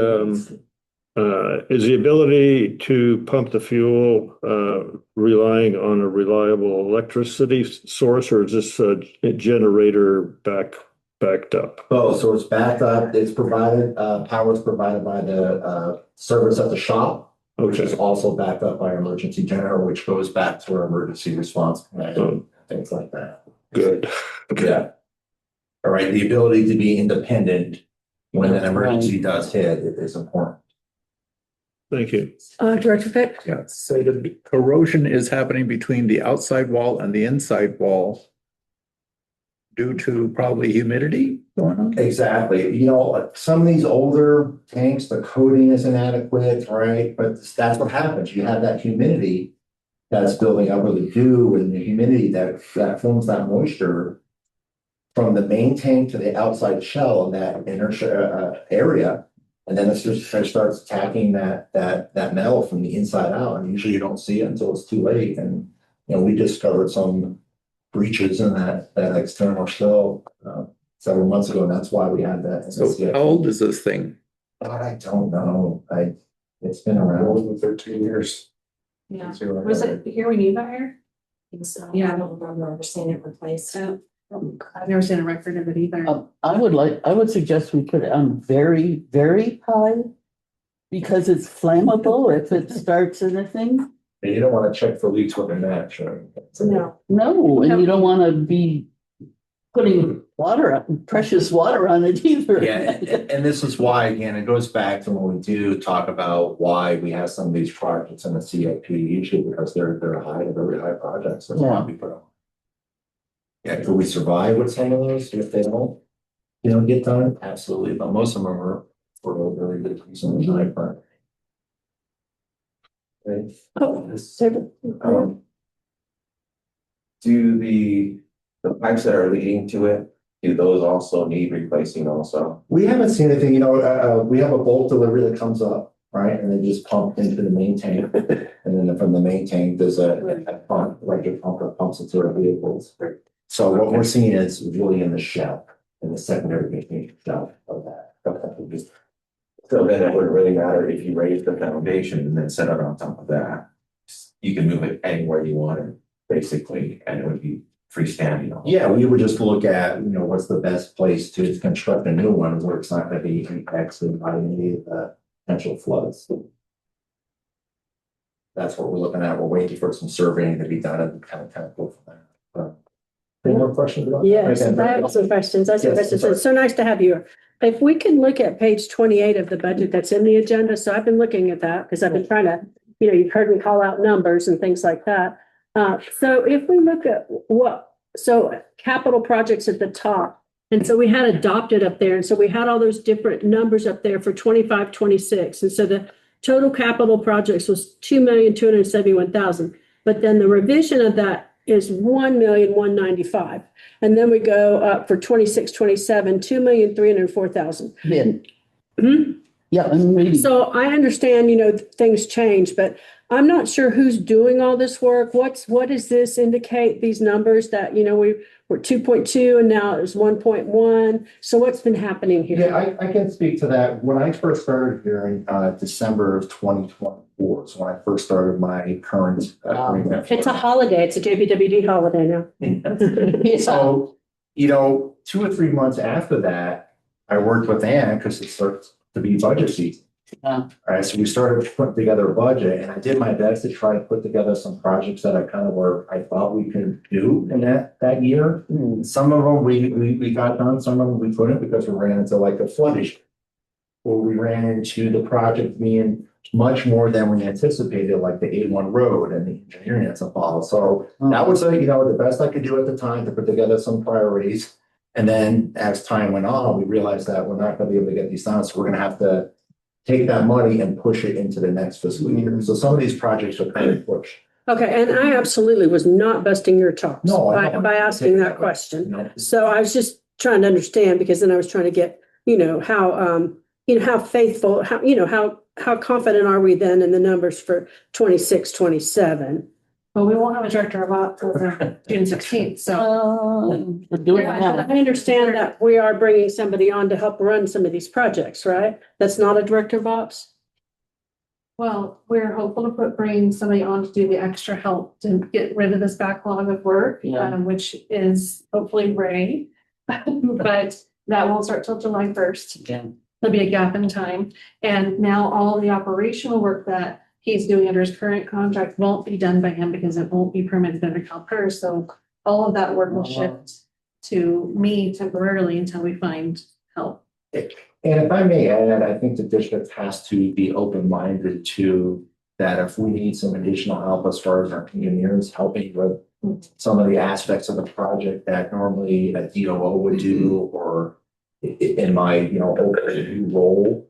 S5: ability to pump the fuel relying on a reliable electricity source, or is this a generator backed up?
S9: Oh, so it's backed up, it's provided, power is provided by the service at the shop, which is
S5: Okay.
S9: also backed up by our emergency generator, which goes back to our emergency response plan, things like that.
S5: Good.
S9: Yeah. All right, the ability to be independent when an emergency does hit is important.
S5: Thank you.
S1: Director Fick?
S3: Yeah, so the corrosion is happening between the outside wall and the inside wall due to probably humidity going on?
S9: Exactly. You know, like some of these older tanks, the coating is inadequate, right? But that's what happens. You have that humidity that's building up with the dew and the humidity that forms that moisture from the main tank to the outside shell in that inner area. And then it starts attacking that metal from the inside out. And usually you don't see it until it's too late. And, you know, we discovered some breaches in that external shell several months ago. And that's why we had that.
S3: So how old is this thing?
S9: God, I don't know. It's been around.
S10: More than 13 years.
S2: Yeah. Was it here when you got here?
S7: So
S2: Yeah.
S7: I don't remember ever seeing it replaced.
S2: I've never seen a record of it either.
S4: I would suggest we put it on very, very high because it's flammable if it starts anything.
S9: And you don't want to check for leaks with a match, right?
S2: No.
S4: No, and you don't want to be putting precious water on it either.
S9: Yeah, and this is why, again, it goes back to when we do talk about why we have some of these projects in the CIP, usually because they're very high projects. That's why we put them. Yeah, could we survive with some of those if they don't get done? Absolutely, but most of them are for a very good reason. High project. Okay.
S10: Do the pipes that are leading to it, do those also need replacing also?
S9: We haven't seen anything, we have a bulk delivery that comes up, right? And they just pump into the main tank. And then from the main tank, there's a pump, electric pump that pumps into our vehicles. So what we're seeing is really in the shell, in the secondary mechanical shell of that.
S10: So then it wouldn't really matter if you raise the foundation and then set it on top of that. You can move it anywhere you want it, basically, and it would be freestanding.
S9: Yeah, we would just look at, what's the best place to construct a new one where it's not going to be impacted by any of the potential floods. That's what we're looking at. We're waiting for some surveying to be done and kind of go from there. Any more questions about that?
S1: Yes, I have some questions. It's so nice to have you here. If we can look at page 28 of the budget that's in the agenda. So I've been looking at that because I've been trying to, you've heard me call out numbers and things like that. So if we look at capital projects at the top, and so we had adopted up there. And so we had all those different numbers up there for 25, 26. And so the total capital projects was 2,271,000. But then the revision of that is 1,195,000. And then we go up for 26, 27, 2,304,000.
S4: Yeah.
S1: Hmm?
S4: Yeah, I'm reading.
S1: So I understand, things change, but I'm not sure who's doing all this work. What does this indicate, these numbers that, we're 2.2 and now it's 1.1. So what's been happening here?
S9: Yeah, I can speak to that. When I first started here in December of 2024, so when I first started my current agreement.
S1: It's a holiday. It's a JPWD holiday now.
S9: So, 2 or 3 months after that, I worked with Ann because it starts to be budget season.
S4: Yeah.
S9: All right, so we started putting together a budget, and I did my best to try to put together some projects that I thought we could do in that year. Some of them we got done, some of them we couldn't because we ran into like a flood issue. Or we ran into the project being much more than we anticipated, like the A1 road and the engineering that's involved. So that was the best I could do at the time to put together some priorities. And then as time went on, we realized that we're not going to be able to get these done, so we're going to have to take that money and push it into the next fiscal year. So some of these projects are kind of pushed.
S1: Okay, and I absolutely was not busting your chops
S9: No, I don't.
S1: by asking that question.
S9: No.
S1: So I was just trying to understand, because then I was trying to get, how faithful, how confident are we then in the numbers for 26, 27?
S2: Well, we won't have a director of ops until June 16th, so.
S4: We're doing it
S1: I
S4: now.
S1: understand that we are bringing somebody on to help run some of these projects, right? That's not a director of ops?
S2: Well, we're hopeful to bring somebody on to do the extra help to get rid of this backlog of work,
S4: Yeah.
S2: which is hopefully Ray. But that won't start till July 1st.
S4: Yeah.
S2: There'll be a gap in time. And now all the operational work that he's doing under his current contract won't be done by him because it won't be permitted under CalPERS. So all of that work will shift to me temporarily until we find help.
S9: And if I may add, I think the district has to be open-minded to that if we need some additional help as far as our engineers helping with some of the aspects of the project that normally a DOO would do, or in my, open role,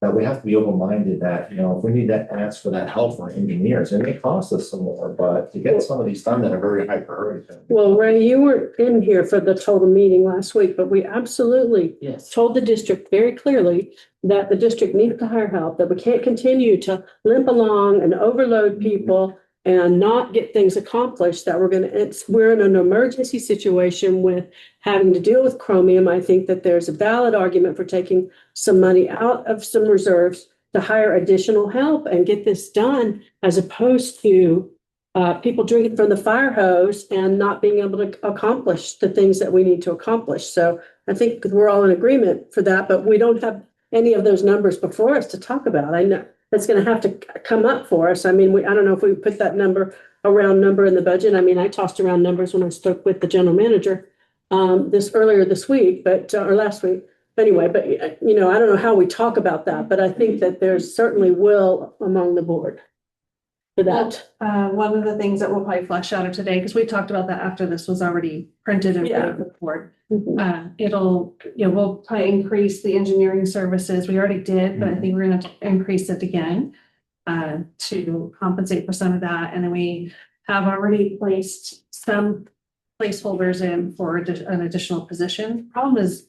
S9: that we have to be open-minded that, if we need to ask for that help from engineers, it may cost us some more, but to get some of these done that are very high priority.
S1: Well, Ray, you weren't in here for the total meeting last week, but we absolutely
S4: Yes.
S1: told the district very clearly that the district needs to hire help, that we can't continue to limp along and overload people and not get things accomplished, that we're in an emergency situation with having to deal with Chromium. I think that there's a valid argument for taking some money out of some reserves to hire additional help and get this done, as opposed to people drinking from the fire hose and not being able to accomplish the things that we need to accomplish. So I think we're all in agreement for that, but we don't have any of those numbers before us to talk about. I know that's going to have to come up for us. I mean, I don't know if we put that number in the budget. I mean, I tossed around numbers when I spoke with the general manager earlier this week, or last week. Anyway, but I don't know how we talk about that, but I think that there's certainly will among the board for that.
S2: One of the things that we'll probably flesh out of today, because we talked about that after this was already printed and
S1: Yeah.
S2: put in the board.
S1: Mhm.
S2: We'll probably increase the engineering services. We already did, but I think we're gonna have to increase it again to compensate for some of that. And then we have already placed some placeholders in for an additional position. Problem is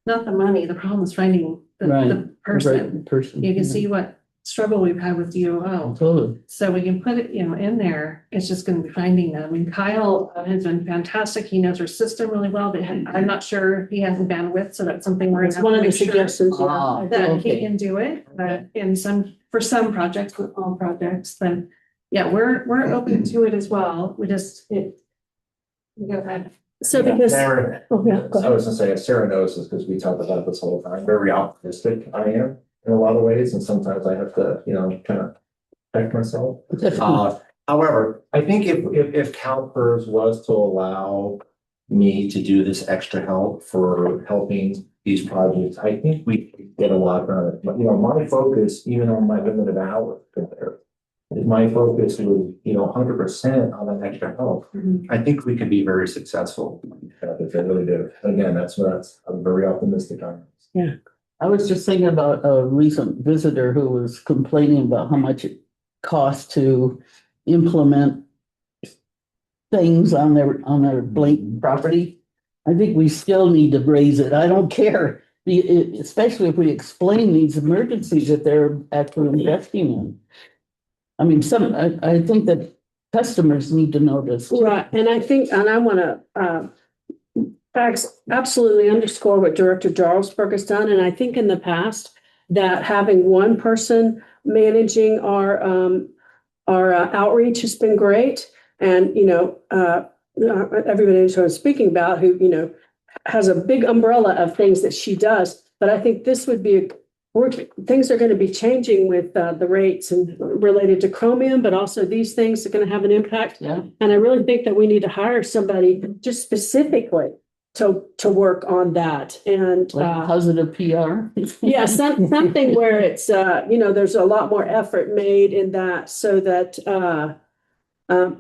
S2: not the money. The problem is finding the
S4: Right.
S2: person.
S4: Right, person.
S2: You can see what struggle we've had with DOO.
S4: Totally.
S2: So we can put it, in there. It's just going to be finding them. And Kyle has been fantastic. He knows our system really well, but I'm not sure if he has the bandwidth. So that's something we're going
S1: It's
S2: to
S1: one of the
S2: make sure
S1: suggestions.
S4: Ah,
S2: that he
S4: okay.
S2: can do it. But for some projects, with all projects, then yeah, we're open to it as well. We go ahead.
S1: So because,
S9: Sarah,
S1: oh, yeah, go
S9: I
S1: ahead.
S9: was gonna say, Sarah knows this because we talked about this whole time, very optimistic I am in a lot of ways, and sometimes I have to, kind of check myself. However, I think if CalPERS was to allow me to do this extra help for helping these projects, I think we could get a lot done. But, my focus, even on my limited hours there, is my focus was, 100% on that extra help. I think we can be very successful. If I really do. Again, I'm very optimistic on this.
S4: I was just thinking about a recent visitor who was complaining about how much it costs to implement things on their Blake property. I think we still need to raise it. I don't care, especially if we explain these emergencies that they're actually investing in. I mean, I think that customers need to know this.
S1: Right, and I want to absolutely underscore what Director Jarlsberg has done, and I think in the past that having one person managing our outreach has been great, and everybody knows who I'm speaking about, who has a big umbrella of things that she does, but I think this would be things are going to be changing with the rates and related to Chromium, but also these things are going to have an impact.
S4: Yeah.
S1: And I really think that we need to hire somebody just specifically to work on that. And
S4: Like positive PR.
S1: yeah, something where it's there's a lot more effort made in that, so that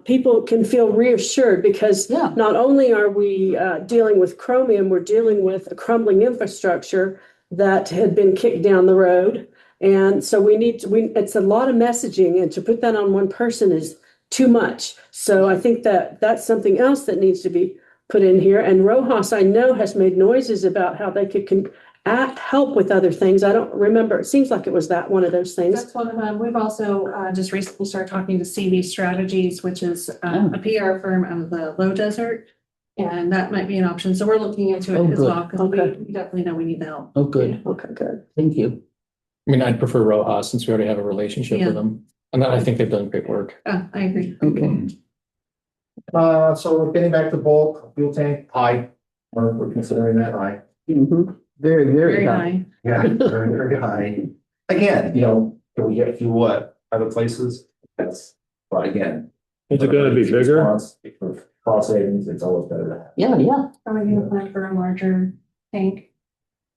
S1: people can feel reassured, because
S4: Yeah.
S1: not only are we dealing with Chromium, we're dealing with a crumbling infrastructure that had been kicked down the road. And so it's a lot of messaging, and to put that on one person is too much. So I think that that's something else that needs to be put in here. And Rojas, I know, has made noises about how they could help with other things. I don't remember. It seems like it was one of those things.
S2: That's one of them. We've also just recently started talking to CV Strategies, which is a PR firm out of the Low Desert. And that might be an option. So we're looking into
S4: Oh,
S2: it as
S4: good.
S2: well, because we definitely know we need the help.
S4: Oh, good.
S1: Okay, good.
S4: Thank you.
S6: I mean, I'd prefer Rojas since we already have a relationship
S2: Yeah.
S6: with them. And I think they've done great work.
S2: I agree.
S4: Okay.
S9: So getting back to bulk fuel tank, high, we're considering that high.
S4: Mhm. Very, very
S2: Very
S4: high.
S2: high.
S9: Yeah, very, very high. Again, can we get fuel at other places? But again.
S5: Is it gonna be bigger?
S9: For cost savings, it's always better to have.
S4: Yeah, yeah.
S2: Are we gonna plan for a larger tank?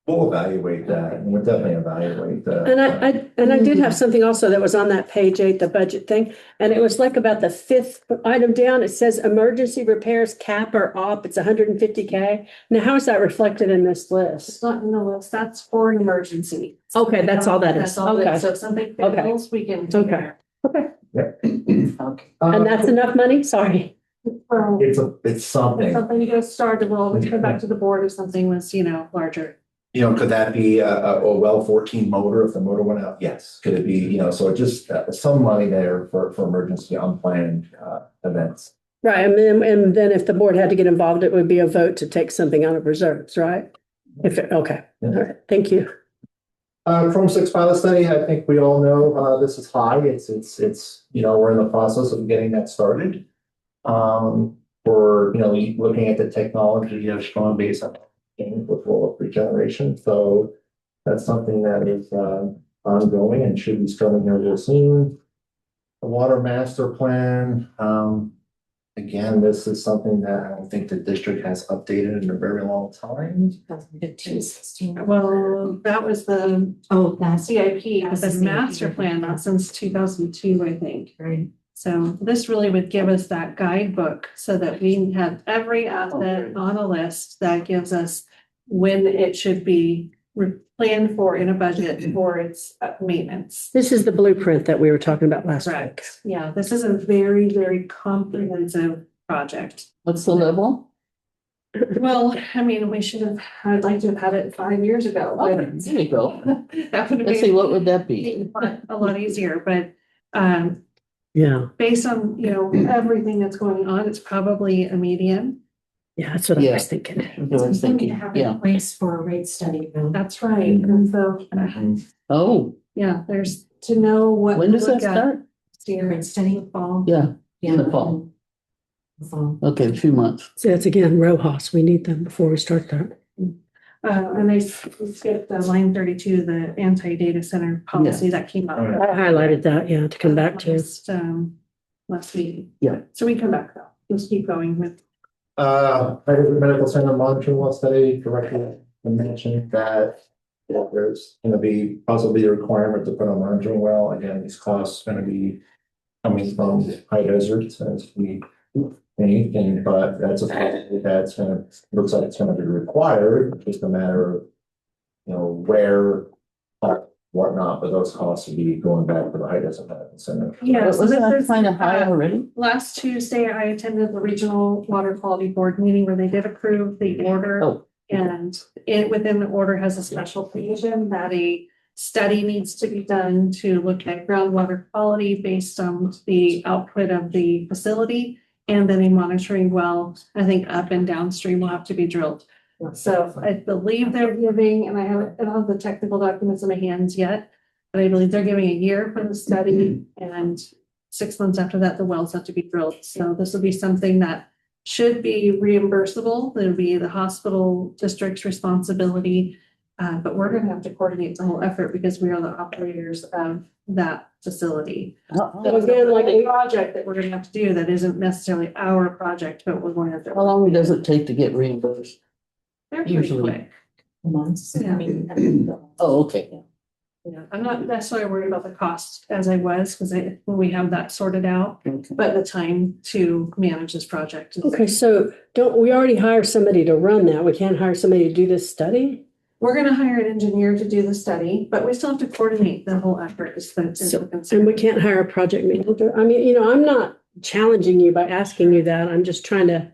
S9: We'll evaluate that, and we'll definitely evaluate that.
S1: And I did have something also that was on that page 8, the budget thing, and it was like about the 5th item down. It says emergency repairs cap or op, it's 150K. Now, how is that reflected in this
S2: It's
S1: list?
S2: not in the list, that's for an emergency.
S1: Okay, that's all that is.
S2: That's all it
S1: Okay.
S2: is. So if something
S1: Okay.
S2: fails, we can. take
S1: Okay.
S2: care
S4: Okay.
S1: And that's enough money? Sorry.
S2: of it. Well,
S9: It's
S2: if
S9: something,
S2: something goes started, we'll always come back to the board if something was, larger.
S9: could that be a well 14 motor if the motor went out? Yes. Could it be, so it just some money there for emergency unplanned events.
S1: Right, and then if the board had to get involved, it would be a vote to take something out of reserves, right? Okay, all right, thank you.
S9: Chrome 6 pilot study, I think we all know, this is high. It's, we're in the process of getting that started. We're, looking at the technology of strong base with roll-up regeneration. So that's something that is, ongoing and should be starting here real soon. The water master plan, again, this is something that I don't think the district has updated in a very long time.
S7: 2015, 16.
S2: Well, that was the
S7: Oh, that's
S2: CIP, but
S7: That's
S2: the
S7: the CIP.
S2: master plan, not since 2002, I think.
S7: right.
S2: So this really would give us that guidebook so that we have every asset on a list that gives us when it should be planned for in a budget for its maintenance.
S1: This is the blueprint that we were talking about last week.
S2: Correct. Yeah, this is a very, very comprehensive project.
S4: What's the level?
S2: Well, I mean, I'd like to have had it 5 years ago.
S4: Oh,
S2: but
S4: there you go.
S2: That would have
S4: Let's see,
S2: been
S4: what would that be?
S2: a lot easier, but
S1: Yeah,
S2: based on, everything that's going on, it's probably a medium.
S1: yeah, that's what I
S4: Yeah.
S1: was thinking.
S4: I was
S7: Something to
S4: thinking,
S7: have
S4: yeah.
S7: in place for a rate study. though.
S2: That's right. And so,
S4: Oh,
S2: yeah, there's to know what.
S4: when
S2: to
S4: does that
S2: look at.
S4: start?
S7: The rate study in the fall.
S4: Yeah,
S7: Yeah.
S4: in the fall.
S7: The fall.
S4: Okay, a few months.
S1: So that's again, Rojas, we need them before we start that.
S2: And I skipped line 32, the anti-data center policy that came up.
S1: I highlighted that, yeah, to come back to.
S2: Last week.
S4: Yeah.
S2: So we come back though. Let's keep going with.
S9: Medical center monitoring well study directly mentioned that there's gonna be possibly a requirement to put a monitoring well. Again, these costs gonna be coming from high deserts as we think, but that's looks like it's gonna be required, it's just a matter of, where, whatnot, but those costs would be going back to the high desert medical center.
S2: Yeah, so
S4: Wasn't
S2: this
S4: that
S2: is,
S4: kind of high already?
S2: last Tuesday, I attended the regional water quality board meeting where they did approve the order.
S4: Oh.
S2: And it within the order has a special provision that a study needs to be done to look at groundwater quality based on the output of the facility. And then a monitoring well, I think up and downstream will have to be drilled. So I believe they're giving, and I don't have the technical documents in my hands yet, but I believe they're giving a year for the study and 6 months after that, the wells have to be drilled. So this will be something that should be reimbursable. It'll be the hospital district's responsibility. But we're gonna have to coordinate the whole effort because we are the operators of that facility. So again, like a project that we're gonna have to do that isn't necessarily our project, but we're going to have to.
S4: How long does it take to get reimbursed?
S2: They're pretty
S4: usually?
S2: quick.
S7: Months.
S2: Yeah.
S7: I mean,
S4: Oh, okay.
S2: Yeah, I'm not necessarily worried about the cost as I was, because when we have that sorted out,
S4: Okay.
S2: but the time to manage this project. is-
S1: Okay, so don't, we already hire somebody to run that. We can't hire somebody to do this study?
S2: We're gonna hire an engineer to do the study, but we still have to coordinate the whole effort is the
S1: So-
S2: concern.
S1: And we can't hire a project manager? I mean, I'm not challenging you by asking you that. I'm just trying to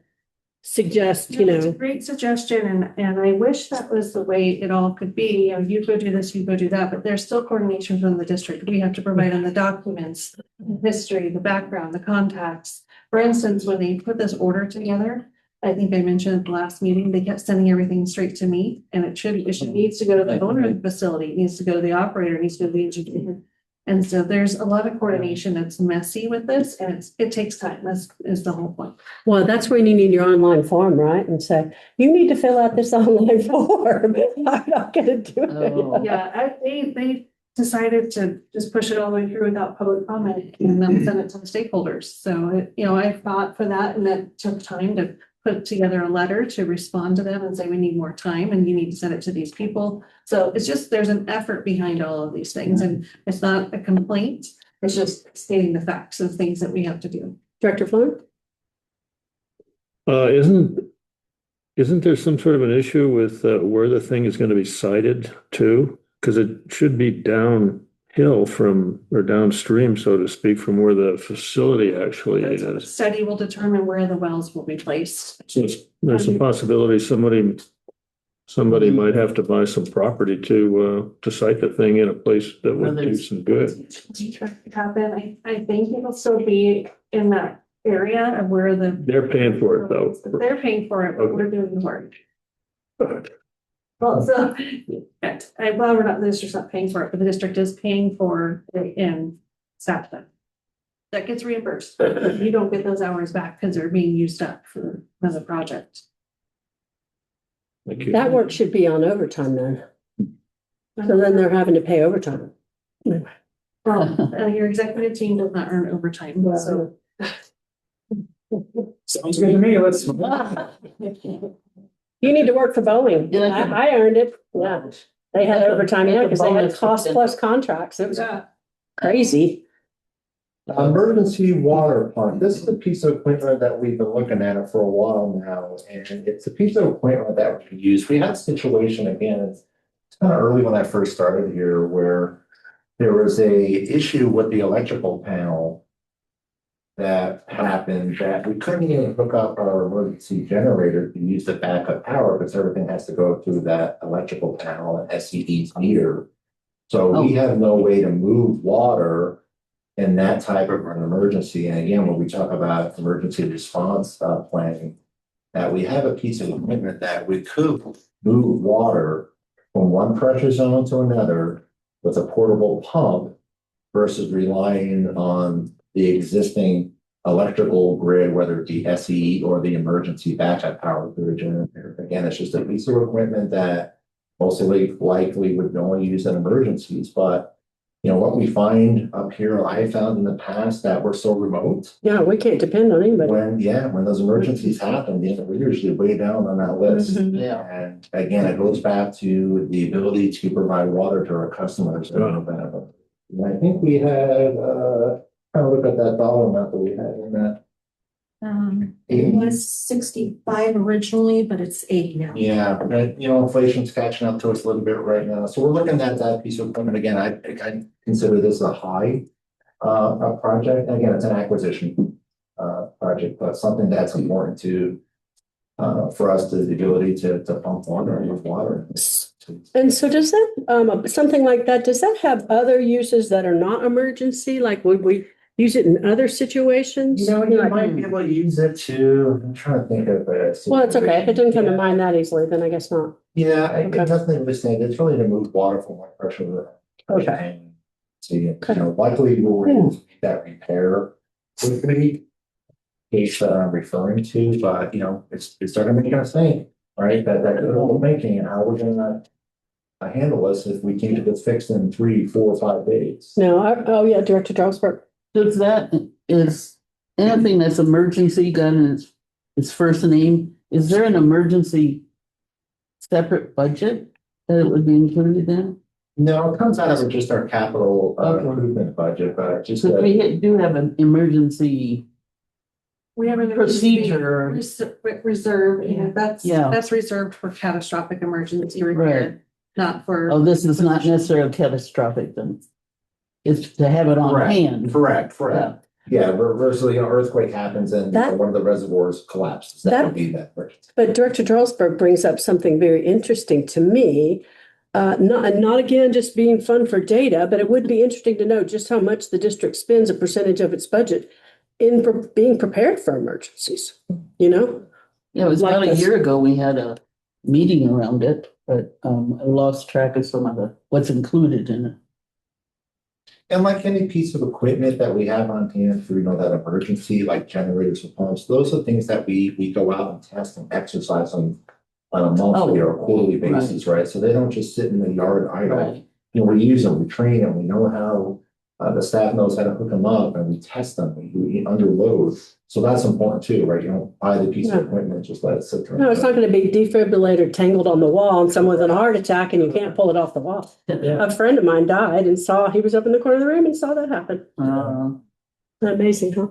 S1: suggest,
S2: It's a great suggestion, and I wish that was the way it all could be. You go do this, you go do that, but there's still coordination from the district. We have to provide them the documents, the history, the background, the contacts. For instance, when they put this order together, I think I mentioned at the last meeting, they kept sending everything straight to me, and it needs to go to the owner of the facility, it needs to go to the operator, it needs to go to the engineer. And so there's a lot of coordination that's messy with this, and it takes time. That's is the whole point.
S1: Well, that's when you need your online form, right? And say, you need to fill out this online form. I'm not gonna do
S4: Oh.
S1: it.
S2: Yeah, they decided to just push it all the way through without public comment and then send it to the stakeholders. So, I fought for that and that took time to put together a letter to respond to them and say, we need more time and you need to send it to these people. So it's just, there's an effort behind all of these things and it's not a complaint. It's just stating the facts of things that we have to do.
S1: Director Flynn?
S5: Isn't there some sort of an issue with where the thing is going to be sited to? Because it should be downhill from, or downstream, so to speak, from where the facility actually
S2: The
S5: is.
S2: study will determine where the wells will be placed.
S5: So there's a possibility somebody might have to buy some property to site the thing in a place that would do some good.
S2: Happen. I think it'll still be in that area of where
S5: They're paying for it though.
S2: they're paying for it, but we're doing the work. Well, so, we're not, the district's not paying for it, but the district is paying for it in staff time. That gets reimbursed. You don't get those hours back because they're being used up for another project.
S5: Thank you.
S1: That work should be on overtime then. So then they're having to pay overtime.
S2: Well, your executive team does not earn overtime, so.
S8: Sounds good to me. Let's.
S1: You need to work for Boeing.
S4: Yeah.
S1: I earned it. Yeah. They had overtime, yeah, because they had cost plus contracts. It was crazy.
S9: Emergency water pump. This is a piece of equipment that we've been looking at it for a while now, and it's a piece of equipment that we use. We had a situation again, it's kind of early when I first started here, where there was a issue with the electrical panel that happened that we couldn't even hook up our emergency generator to use the backup power because everything has to go through that electrical panel and SCE's meter. So we have no way to move water in that type of an emergency. And again, when we talk about emergency response planning, that we have a piece of equipment that we could move water from one pressure zone to another with a portable pump versus relying on the existing electrical grid, whether it be SCE or the emergency backup power through a generator. Again, it's just a piece of equipment that mostly likely would only use in emergencies, but what we find up here, I found in the past that we're so remote.
S1: Yeah, we can't depend on anybody.
S9: When those emergencies happen, we're usually way down on that list.
S1: Mhm.
S4: Yeah.
S9: And again, it goes back to the ability to provide water to our customers. And I think we had, kind of look at that dollar amount that we had in that.
S7: It was 65 originally, but it's 80 now.
S9: Yeah, but inflation's catching up to us a little bit right now. So we're looking at that piece of equipment. Again, I consider this a high a project. Again, it's an acquisition project, but something that's important to for us, the ability to pump water and move water.
S1: And so does that, something like that, does that have other uses that are not emergency? Like would we use it in other situations?
S9: You might be able to use it to, I'm trying to think of it.
S1: Well, it's okay. If it didn't come to mind that easily, then I guess not.
S9: Yeah, it
S1: Okay.
S9: doesn't really say, it's really to move water from one pressure to the other.
S1: Okay.
S9: See, likely we'll make that repair quickly. Case that I'm referring to, but it's starting to make us think, right? That we're making and how we're gonna handle this if we can't get this fixed in 3, 4, 5 days.
S1: No, oh yeah, Director Jarlsberg.
S4: Does is anything that's emergency got in its first name, is there an emergency separate budget that it would be included in?
S9: No, it comes out of just our capital
S4: Okay.
S9: improvement budget, but just.
S4: So we do have an emergency,
S2: We have an
S4: Procedure.
S2: reserve, and that's
S4: Yeah.
S2: reserved for catastrophic emergency repair, not for.
S4: oh, this is not necessarily catastrophic then. It's to have it on
S9: Correct.
S4: hand.
S9: Correct. Yeah, versus, earthquake happens and
S1: That-
S9: one of the reservoirs collapses. That would be that.
S1: But Director Jarlsberg brings up something very interesting to me. Not again, just being fun for data, but it would be interesting to know just how much the district spends a percentage of its budget in being prepared for emergencies,
S4: Yeah, it was
S1: Like
S4: about a
S1: this.
S4: year ago, we had a meeting around it, but I lost track of some of what's included in it.
S9: And like any piece of equipment that we have on hand for, that emergency, like generators or pumps, those are things that we go out and test and exercise on a monthly or quarterly basis, right? So they don't just sit in the yard idle.
S4: Right.
S9: we use them, we train them, we know how, the staff knows how to hook them up and we test them, we under load. So that's important too, right? You don't buy the piece of equipment, just let it sit there.
S1: No, it's not gonna be defibrillator tangled on the wall and someone with a heart attack and you can't pull it off the wall.
S4: Yeah.
S1: A friend of mine died and he was up in the corner of the room and saw that happen. Amazing, huh?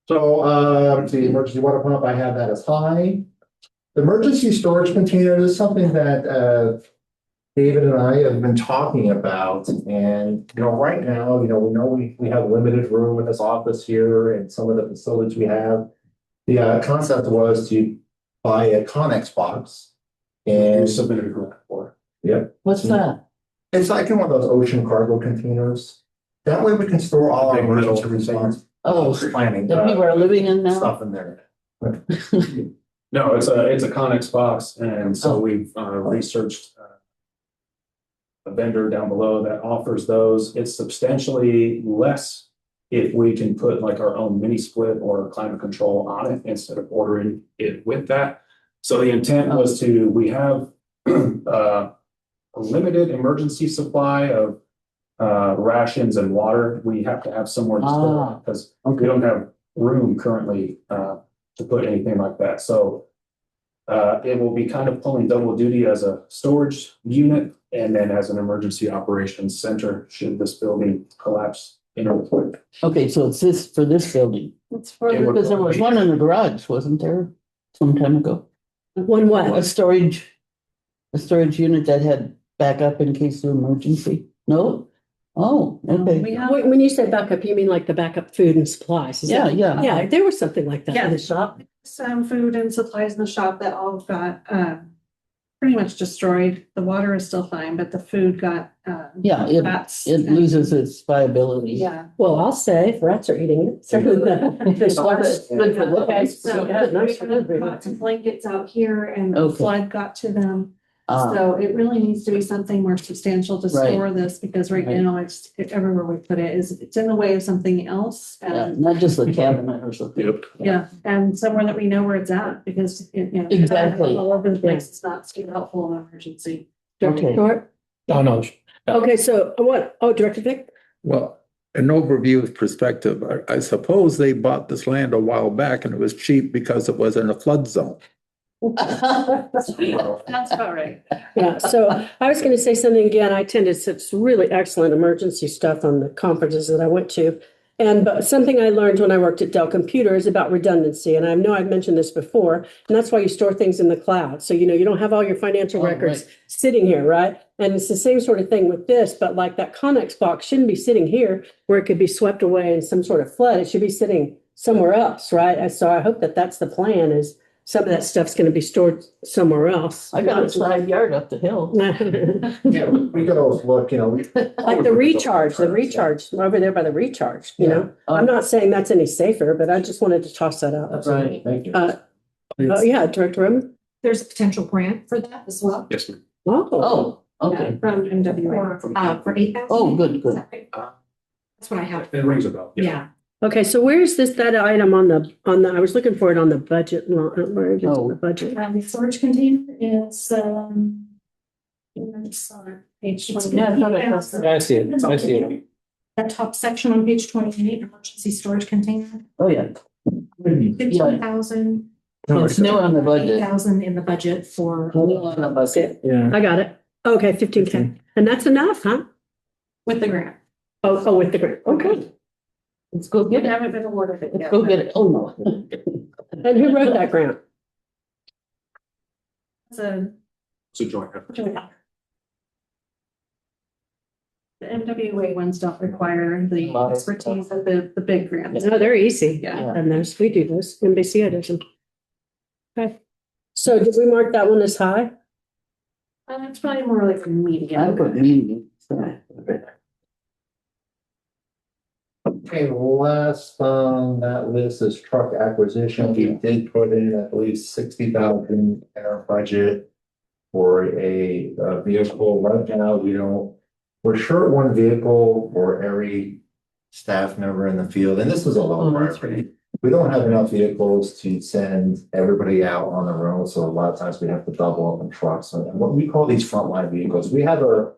S9: So, the emergency water pump, I have that as high. The emergency storage container is something that, David and I have been talking about, and, right now, we have limited room in this office here and some of the facilities we have. The, concept was to buy a Connex box.
S8: We
S9: And,
S8: submitted a grant for
S4: What's that?
S9: it's like in one of those ocean cargo containers. That way we can store all our
S8: Big metal
S9: emergency response
S4: Oh,
S9: planning.
S4: that people are living in now?
S9: Stuff in there.
S8: it. No, it's a Connex box, and so
S4: Oh.
S8: we've researched a vendor down below that offers those. It's substantially less if we can put like our own mini split or climate control on it instead of ordering it with that. So the intent was we have a limited emergency supply of rations and water. We have to have somewhere to store it because we don't have room currently to put anything like that. So it will be kind of pulling double duty as a storage unit and then as an emergency operations center should this building collapse in a report.
S4: Okay, so it's this for this building.
S1: It's for
S8: Yeah,
S4: Because there was one in the garage, wasn't there, some time ago?
S1: one
S4: A
S1: what?
S4: storage unit that had backup in case of emergency? No? Oh, okay.
S2: We have,
S1: When you say backup, you mean like the backup food and supplies? Is
S4: Yeah,
S1: that-
S4: yeah.
S1: Yeah, there was something like that
S2: Yeah.
S1: in the shop.
S2: some food and supplies in the shop that all got pretty much destroyed. The water is still fine, but the food got
S4: Yeah,
S2: rats.
S4: it loses its viability.
S2: Yeah.
S1: Well, I'll say if rats are eating it. Certainly the fish was.
S4: Good for looks.
S1: Okay,
S2: So
S1: yeah, nice for
S2: we
S1: them.
S2: got some blankets out here and the
S4: Okay.
S2: flood got to them.
S4: Ah,
S2: So it really needs to be something more substantial to
S4: Right.
S2: store this because right
S4: Right.
S2: now everywhere we put it's in the way of something else.
S4: yeah,
S2: And
S4: not just a cabinet or something.
S5: Yep.
S2: yeah, and somewhere that we know where it's at because
S4: Exactly.
S2: all over the place. It's not super helpful in an emergency.
S1: Director
S4: Okay.
S1: Thorpe?
S6: Oh, no.
S1: Okay, so Director Vic?
S3: Well, an overview perspective, I suppose they bought this land a while back and it was cheap because it was in a flood zone.
S2: That's about right.
S1: Yeah, so I was going to say something again. I attended some really excellent emergency stuff on the conferences that I went to. But something I learned when I worked at Dell Computer is about redundancy. And I know I've mentioned this before, and that's why you store things in the cloud. So, you don't have all your financial
S4: Oh,
S1: records
S4: right.
S1: sitting here, right? And it's the same sort of thing with this, but like that Connex box shouldn't be sitting here where it could be swept away in some sort of flood. It should be sitting somewhere else, right? And so I hope that that's the plan is some of that stuff's going to be stored somewhere else.
S4: I got a side yard up the hill.
S9: Yeah, we could always look,
S1: Like the recharge over there by the recharge, I'm not saying that's any safer, but I just wanted to toss that out.
S4: Right.
S9: Thank you.
S1: Yeah, Director Roman?
S7: There's a potential grant for that as well.
S8: Yes, ma'am.
S4: Oh, okay.
S2: From MWA.
S7: For 8,000.
S4: Oh, good,
S7: Is
S4: good.
S7: that right? That's what I have.
S8: It rings a bell.
S7: Yeah.
S1: Okay, so where's that item on the, I was looking for it on the budget, where is it on the
S4: Oh.
S1: budget?
S2: The storage container is it's on page 20.
S6: Yeah, I see it. I see it.
S7: That top section on page 28, emergency storage container,
S4: Oh, yeah.
S7: 15,000,
S4: It's new on the budget.
S7: 8,000 in the budget for,
S4: New on the budget.
S6: Yeah.
S1: I got it. Okay, 15K. And that's enough, huh?
S7: with the grant.
S1: Oh, with the grant. Okay.
S4: Let's go
S2: We
S4: get it.
S2: haven't been awarded it
S4: Let's
S2: yet.
S4: go get it. Oh, no.
S1: And who wrote that grant?
S2: It's a
S8: It's a joint effort.
S2: The MWA ones don't require the
S4: Lot of
S2: expertise of the big grants.
S1: No, they're easy.
S2: Yeah.
S1: And we do those. NBCI does them. Okay. So did we mark that one as high?
S2: It's probably more like a
S4: I
S2: medium.
S4: put medium. so.
S9: Okay, last on that list is truck acquisition. We did put in, I believe, 60,000 in our budget for a vehicle. Right now, we're short one vehicle for every staff member in the field, and this is a low
S4: Oh, that's
S9: priority. We don't have enough vehicles to send everybody out on the road, so a lot of times we have to double up in trucks. And what we call these frontline vehicles, we have a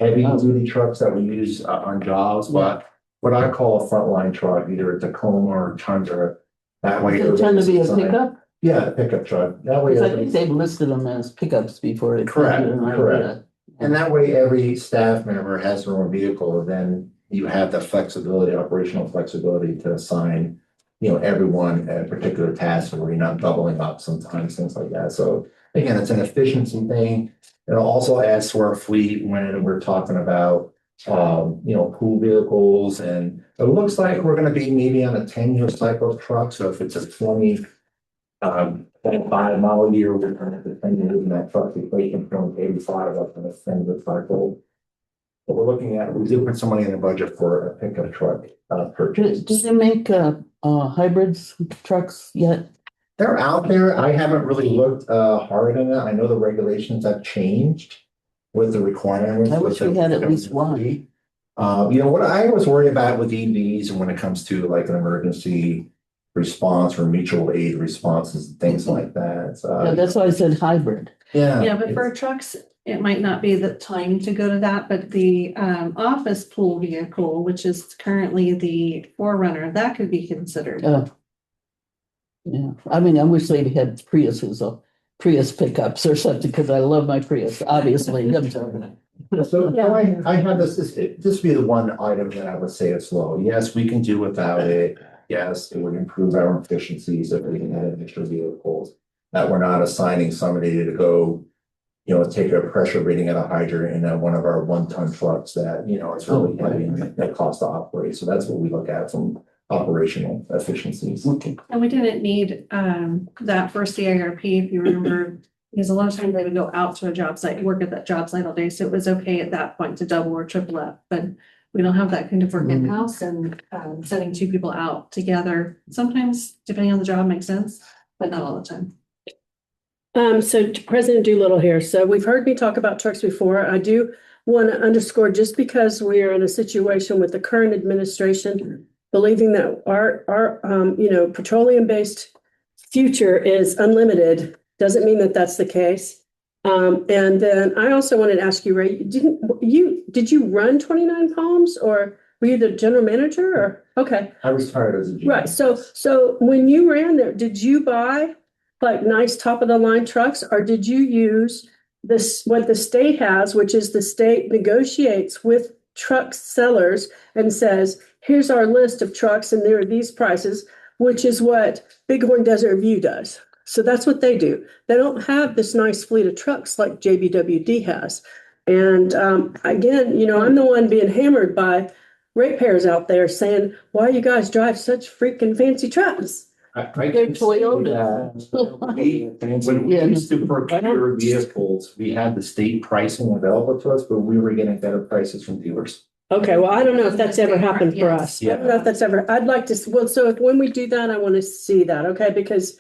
S9: heavy duty trucks that we use on jobs, but what I call a frontline truck, either a Tacoma or Tundra. That way.
S4: Does it tend to be a
S9: everybody's assigned-
S4: pickup?
S9: Yeah, a pickup truck. That way.
S4: Because I think
S9: everybody's-
S4: they've listed them as pickups before. It's
S9: Correct,
S4: listed in our-
S9: correct. And that way, every staff member has their own vehicle, then you have the flexibility, operational flexibility to assign, everyone a particular task where you're not doubling up sometimes, things like that. So again, it's an efficiency thing. It also adds to our fleet when we're talking about, pool vehicles, and it looks like we're gonna be maybe on a 10-year cycle of truck. So if it's a 25 model year, we're gonna have to 10 years in that truck replacement from 85 up to the 10-year cycle. But we're looking at, we did put some money in the budget for a pickup truck purchase.
S4: Do they make hybrids trucks yet?
S9: They're out there. I haven't really looked hard on that. I know the regulations have changed with the requirements.
S4: I wish we had at least one.
S9: What I always worry about with EVs and when it comes to like an emergency response or mutual aid responses and things like that.
S4: Yeah, that's why I said hybrid.
S9: Yeah.
S2: Yeah, but for trucks, it might not be the time to go to that, but the office pool vehicle, which is currently the Forerunner, that could be considered.
S4: Yeah, I mean, I wish they had Priuses or Prius pickups or something, because I love my Prius, obviously.
S9: So I have this would be the one item that I would say is low. Yes, we can do without it. Yes, it would improve our efficiencies if we can add extra vehicles. That we're not assigning somebody to go, take a pressure reading at a hydrant in one of our 1-ton trucks that, it's really heavy and that costs to operate. So that's what we look at from operational efficiencies.
S4: Okay.
S2: And we didn't need that for CIRP, if you remember, because a lot of times they would go out to a job site, work at that job site all day. So it was okay at that point to double or triple up, but we don't have that kind of work in-house, and sending 2 people out together, sometimes depending on the job makes sense, but not all the time.
S1: So to President Doolittle here. So we've heard me talk about trucks before. I do want to underscore, just because we are in a situation with the current administration, believing that our petroleum-based future is unlimited, doesn't mean that that's the case. And then I also wanted to ask you, Ray, did you run 29 Palms, or were you the general manager, or? Okay.
S9: I retired as a junior.
S1: Right. So when you ran there, did you buy like nice top of the line trucks, or did you use what the state has, which is the state negotiates with truck sellers and says, here's our list of trucks and there are these prices, which is what Bighorn Desert View does. So that's what they do. They don't have this nice fleet of trucks like JBWD has. And again, I'm the one being hammered by ratepayers out there saying, why you guys drive such freaking fancy trucks?
S4: They're Toyota.
S9: When we used to procure vehicles, we had the state pricing available to us, but we were getting better prices from dealers.
S1: Okay, well, I don't know if that's ever happened for us. I don't know if that's ever, I'd like to, when we do that, I want to see that, okay? Because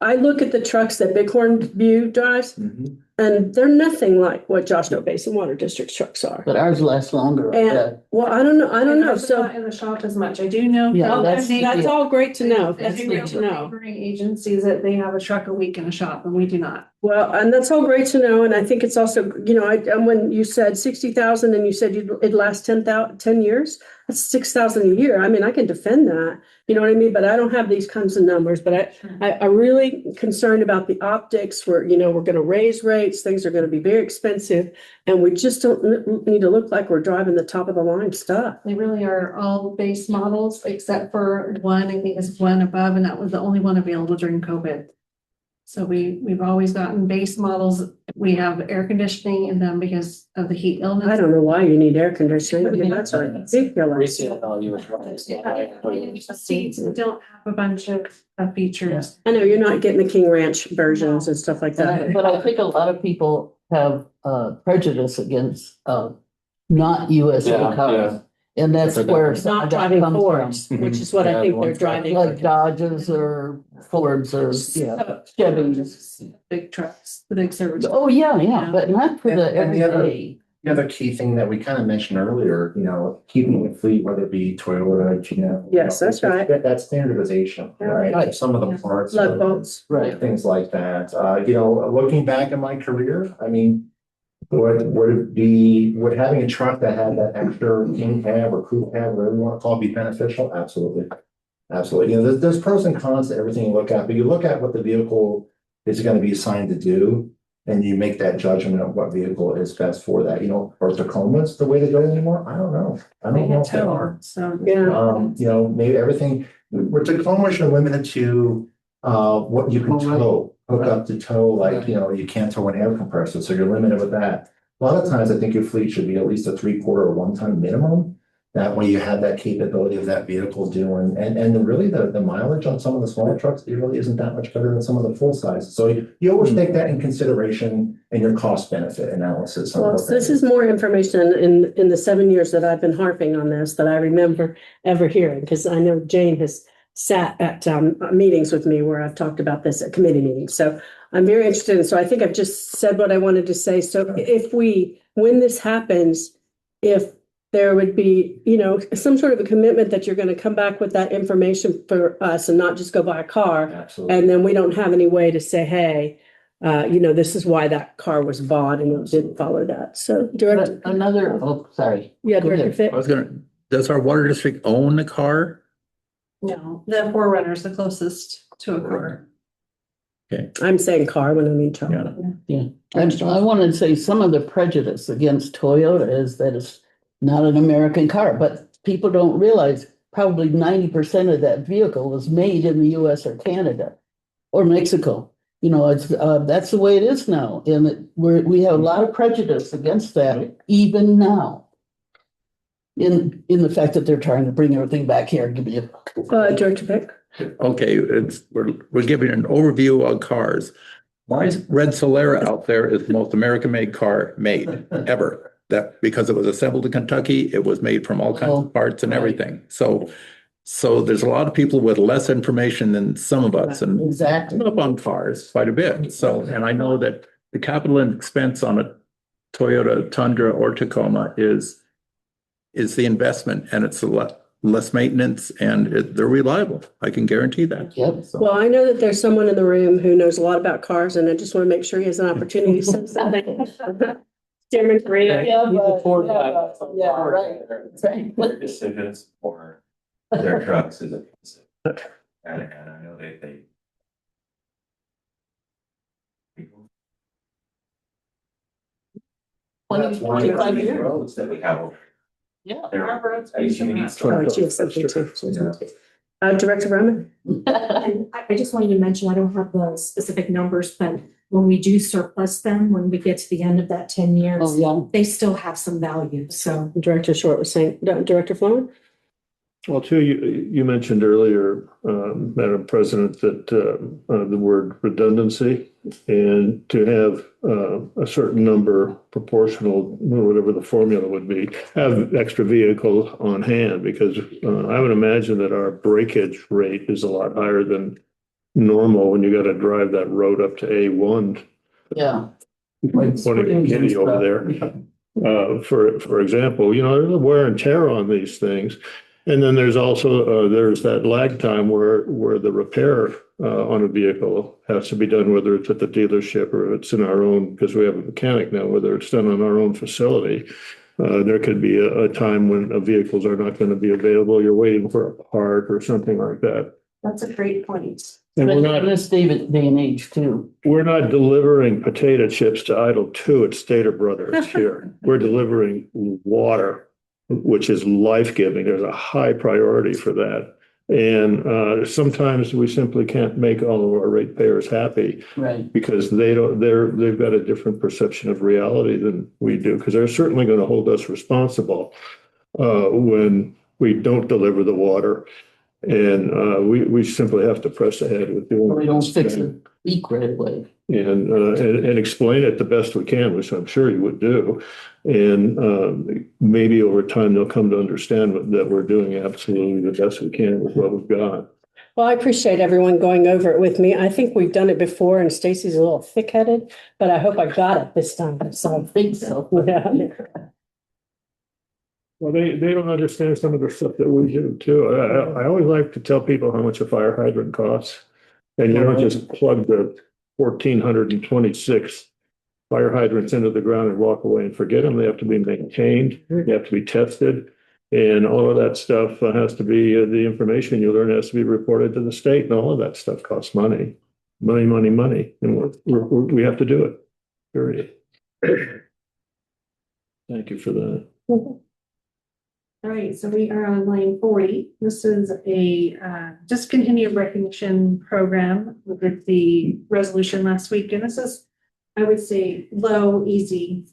S1: I look at the trucks that Bighorn View drives, and they're nothing like what Joshua Basin Water District's trucks are.
S4: But ours last longer.
S1: And, well, I don't know,
S2: It's
S1: so.
S2: not in the shop as much. I do know.
S4: Yeah,
S2: from
S4: that's-
S2: the
S1: That's all great to know.
S2: I
S1: That's
S2: do
S1: great to
S2: from
S1: know.
S2: neighboring agencies that they have a truck a week in a shop, and we do not.
S1: Well, and that's all great to know. And I think it's also, and when you said 60,000 and you said it'd last 10 years, that's 6,000 a year. I mean, I can defend that, you know what I mean? But I don't have these kinds of numbers, but I'm really concerned about the optics where, we're going to raise rates. Things are going to be very expensive, and we just don't need to look like we're driving the top of the line stuff.
S2: They really are all base models, except for one, I think is one above, and that was the only one available during COVID. So we've always gotten base models. We have air conditioning in them because of the heat illness.
S1: I don't know why you need air conditioning. I mean, that's ridiculous.
S6: Resale value is right.
S2: Seats don't have a bunch of features.
S1: I know you're not getting the King Ranch versions and stuff like that.
S4: But I think a lot of people have prejudice against not USA cars. And that's where some
S1: Not
S4: of that
S1: driving
S4: comes
S1: Fords,
S4: from.
S1: which is what I think they're driving.
S4: Like Dodges or Fords or, Chevys.
S2: Big trucks, the big service.
S4: Oh, yeah, but not for the
S9: And the other-
S4: everyday.
S9: The other key thing that we kind of mentioned earlier, keeping the fleet, whether it be Toyota, GM.
S1: Yes, that's right.
S9: That standardization, right?
S4: Right.
S9: Some of the parts.
S1: Love boats.
S4: Right.
S9: Things like that. Looking back in my career, I mean, Would having a truck that had that extra in cab or crew cab, whatever you want to call it, be beneficial? Absolutely. Absolutely. You know, there's pros and cons to everything you look at, but you look at what the vehicle is going to be assigned to do, and you make that judgment of what vehicle is best for that. You know, are Tacomas the way to go anymore? I don't know. I don't know if they are.
S2: So.
S1: Yeah.
S9: You know, maybe everything, where Tacomas are limited to what you can tow, hook up to tow, like, you know, you can't tow an air compressor, so you're limited with that. A lot of times, I think your fleet should be at least a 3/4 or 1 ton minimum. That way you have that capability of that vehicle doing, and really the mileage on some of the smaller trucks, it really isn't that much better than some of the full sizes. So you always take that in consideration in your cost benefit analysis.
S1: Well, this is more information in the 7 years that I've been harping on this that I remember ever hearing, because I know Jane has sat at meetings with me where I've talked about this at committee meetings. So I'm very interested. And so I think I've just said what I wanted to say. So when this happens, if there would be, you know, some sort of a commitment that you're going to come back with that information for us and not just go buy a car.
S9: Absolutely.
S1: And then we don't have any way to say, hey, you know, this is why that car was bought and it didn't follow that. So Director,
S4: Sorry.
S1: yeah,
S4: Go
S1: Director
S4: ahead.
S1: Fitt.
S3: Does our water district own the car?
S2: No, the Forerunner is the closest to a car.
S1: I'm saying car when I mean truck.
S3: Yeah.
S4: I want to say some of the prejudice against Toyota is that it's not an American car, but people don't realize probably 90% of that vehicle was made in the US or Canada or Mexico. You know, it's that's the way it is now. And we have a lot of prejudice against that even now. In the fact that they're trying to bring everything back here and give you.
S1: Director Fitt.
S3: Okay, we're giving an overview on cars. Why is Red Solera out there is the most American-made car made ever? That because it was assembled in Kentucky, it was made from all kinds of parts and everything. So there's a lot of people with less information than some of us, and
S4: Exactly.
S3: I'm up on cars quite a bit. So, and I know that the capital expense on a Toyota Tundra or Tacoma is the investment, and it's a lot less maintenance, and they're reliable. I can guarantee that.
S4: Yep.
S1: Well, I know that there's someone in the room who knows a lot about cars, and I just want to make sure he has an opportunity to say something. Chairman Correa.
S4: Yeah, right.
S10: Their decisions for their trucks is a, and I know they. That's one of the
S4: 25
S10: main
S4: years.
S10: roads that we have.
S4: Yeah.
S10: There.
S1: Oh, she has something too. Director Roman.
S7: And I just wanted to mention, I don't have the specific numbers, but when we do surplus them, when we get to the end of that 10 years,
S4: Oh, yeah.
S7: they still have some value. So
S1: Director Short was saying, Director Flowen?
S5: Well, too, you mentioned earlier, Madam President, that the word redundancy, and to have a certain number proportional, whatever the formula would be, have extra vehicles on hand, because I would imagine that our breakage rate is a lot higher than normal when you got to drive that road up to A1.
S4: Yeah.
S5: What a giddy over there. For example, you know, there's a wear and tear on these things. And then there's also, there's that lag time where the repair on a vehicle has to be done, whether it's at the dealership or it's in our own, because we have a mechanic now, whether it's done on our own facility. There could be a time when vehicles are not going to be available. You're waiting for a part or something like that.
S2: That's a great point.
S5: And
S4: But
S5: we're
S4: in
S5: not,
S4: this day and age too.
S5: we're not delivering potato chips to Idle 2 at Stater Brothers here. We're delivering water, which is life-giving. There's a high priority for that. And sometimes we simply can't make all of our ratepayers happy
S4: Right.
S5: because they've got a different perception of reality than we do, because they're certainly going to hold us responsible when we don't deliver the water. And we simply have to press ahead with doing.
S4: We don't fix it leak right away.
S5: And explain it the best we can, which I'm sure you would do. And maybe over time they'll come to understand that we're doing absolutely the best we can with what we've got.
S1: Well, I appreciate everyone going over it with me. I think we've done it before and Stacy's a little thick-headed, but I hope I got it this time. So
S4: I think so.
S1: yeah.
S5: Well, they don't understand some of the stuff that we do too. I always like to tell people how much a fire hydrant costs. And you don't just plug the 1,426 fire hydrants into the ground and walk away and forget them. They have to be maintained, they have to be tested. And all of that stuff has to be, the information you learn has to be reported to the state, and all of that stuff costs money. Money, money, money, and we have to do it, period. Thank you for that.
S2: All right, so we are on line 40. This is a discontinued recognition program. We did the resolution last week, and this is, I would say, low, easy.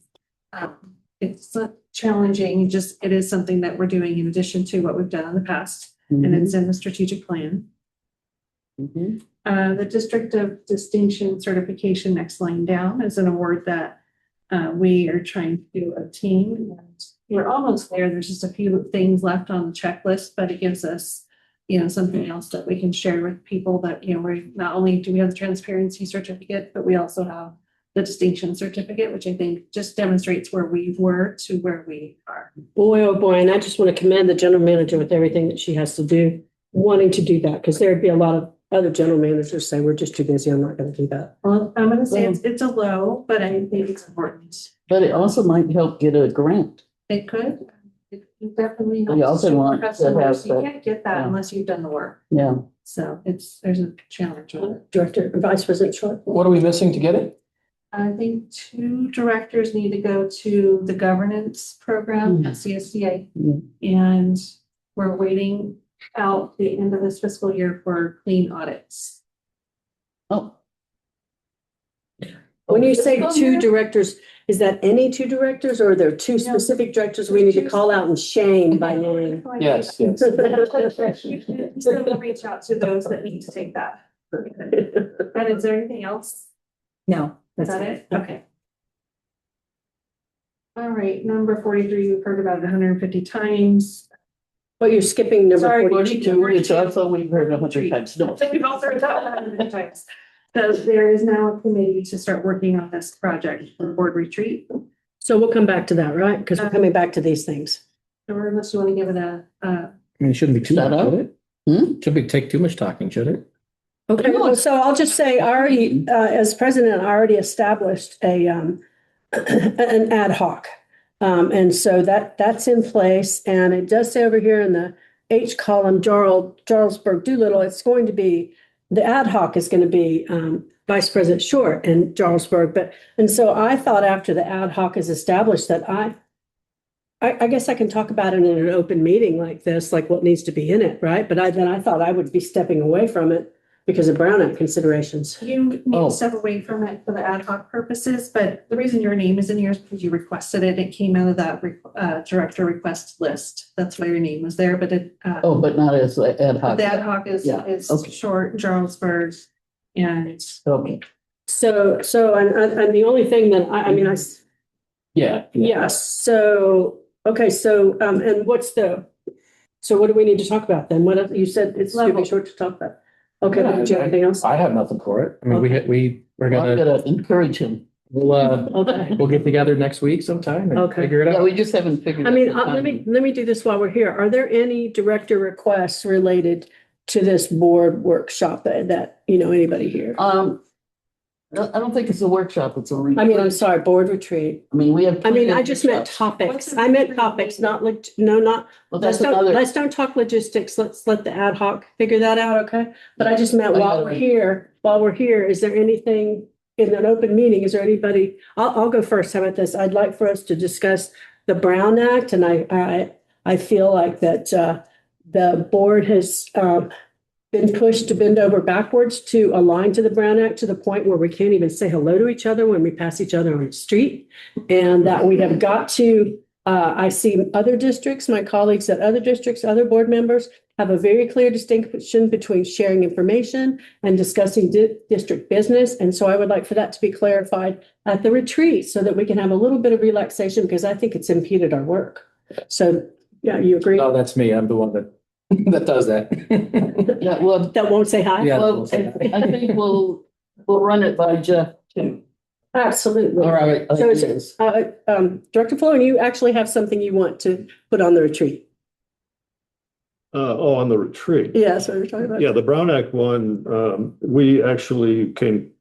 S2: It's not challenging, just it is something that we're doing in addition to what we've done in the past, and it's in the strategic plan.
S4: Mhm.
S2: The District of Distinction Certification, next line down, is an award that we are trying to obtain. And we're almost there. There's just a few things left on the checklist, but it gives us, something else that we can share with people that, we're not only do we have the transparency certificate, but we also have the distinction certificate, which I think just demonstrates where we were to where we are.
S1: Boy, oh boy, and I just want to commend the general manager with everything that she has to do, wanting to do that, because there'd be a lot of other general managers say, we're just too busy, I'm not going to do that.
S2: Well, I'm going to say it's a low, but I think it's important.
S4: But it also might help get a grant.
S2: It could. It definitely.
S4: We
S2: helps
S4: also want to
S2: customers.
S4: have
S2: You
S4: that-
S2: can't get that
S4: yeah.
S2: unless you've done the work.
S4: Yeah.
S2: So there's a challenge with it.
S1: Director, Vice President Short.
S6: What are we missing to get it?
S2: I think 2 directors need to go to the governance program at CSDA. And we're waiting out the end of this fiscal year for clean audits.
S4: Oh.
S1: When you say
S4: Fiscal
S1: 2
S4: year?
S1: directors, is that any 2 directors, or are there 2 specific directors we need to call out and shame by name?
S6: Yes, yes.
S2: You can still reach out to those that need to take that. And is there anything else?
S7: No.
S2: Is that it? Okay. All right, number 43, you've heard about it 150 times.
S1: Well, you're skipping number
S2: Sorry,
S1: 42.
S4: 42, which also we've heard 100 times. No.
S2: So we've also heard that 150 times. So there is now a committee to start working on this project for board retreat.
S1: So we'll come back to that, right? Because we're coming back to these things.
S2: Or unless you want to give it a,
S6: I mean, it shouldn't be too
S4: Shut
S6: much,
S4: up.
S6: should it? Shouldn't be take too much talking, should it?
S1: Okay, well, so I'll just say, I already, as president, I already established an ad hoc. And so that's in place, and it does say over here in the H column, Jarlsberg Doolittle, it's going to be, the ad hoc is going to be Vice President Short and Jarlsberg. And so I thought after the ad hoc is established that I guess I can talk about it in an open meeting like this, like what needs to be in it, right? But then I thought I would be stepping away from it because of Brown Act considerations.
S2: you need to step away from it for the ad hoc purposes, but the reason your name is in here is because you requested it. It came out of that director request list. That's why your name was there, but it.
S4: Oh, but not as ad hoc.
S2: The ad hoc is
S4: Yeah, okay.
S2: Short, Jarlsberg, and
S4: Okay.
S1: So, and the only thing that
S6: Yeah.
S1: yes, so, okay, so, and so what do we need to talk about then? What, you said it's too
S2: Level.
S1: short to talk about. Okay, but do you have anything else?
S6: I have nothing for it. I mean, we're
S4: Well, I'm
S6: gonna,
S4: gonna encourage him.
S1: Okay.
S6: we'll get together next week sometime and
S1: Okay.
S6: figure it
S4: Yeah,
S6: out.
S4: we just haven't figured.
S1: I mean,
S4: out the
S1: let me do this while we're here. Are there any director requests related to this board workshop that, anybody here?
S4: I don't think it's a workshop, it's a.
S1: I'm sorry, board retreat.
S4: I mean, we have.
S1: I just meant
S2: What's
S1: topics.
S2: a
S1: I meant
S2: retreat
S1: topics,
S2: mean?
S1: not,
S4: Well,
S1: let's
S4: that's another.
S1: don't talk logistics. Let's let the ad hoc figure that out, okay? But I just meant
S4: I
S1: while
S4: got
S1: we're here, is there anything in an open meeting? Is there anybody? I'll go first. How about this? I'd like for us to discuss the Brown Act, and I feel like that the board has been pushed to bend over backwards to align to the Brown Act to the point where we can't even say hello to each other when we pass each other on the street. And that we have got to, I see other districts, my colleagues at other districts, other board members have a very clear distinction between sharing information and discussing district business. And so I would like for that to be clarified at the retreat so that we can have a little bit of relaxation, because I think it's impeded our work. So, yeah, you agree?
S6: No, that's me. I'm the one that does that.
S4: Yeah, well,
S1: That won't say hi?
S6: Yeah.
S4: well, I think we'll run it by Jeff too.
S1: Absolutely.
S6: All right.
S1: So is
S4: Ideas.
S1: Director Fuller, you actually have something you want to put on the retreat?
S5: On the retreat.
S1: Yeah, that's what we're talking about.
S5: Yeah, the Brown Act one, we actually came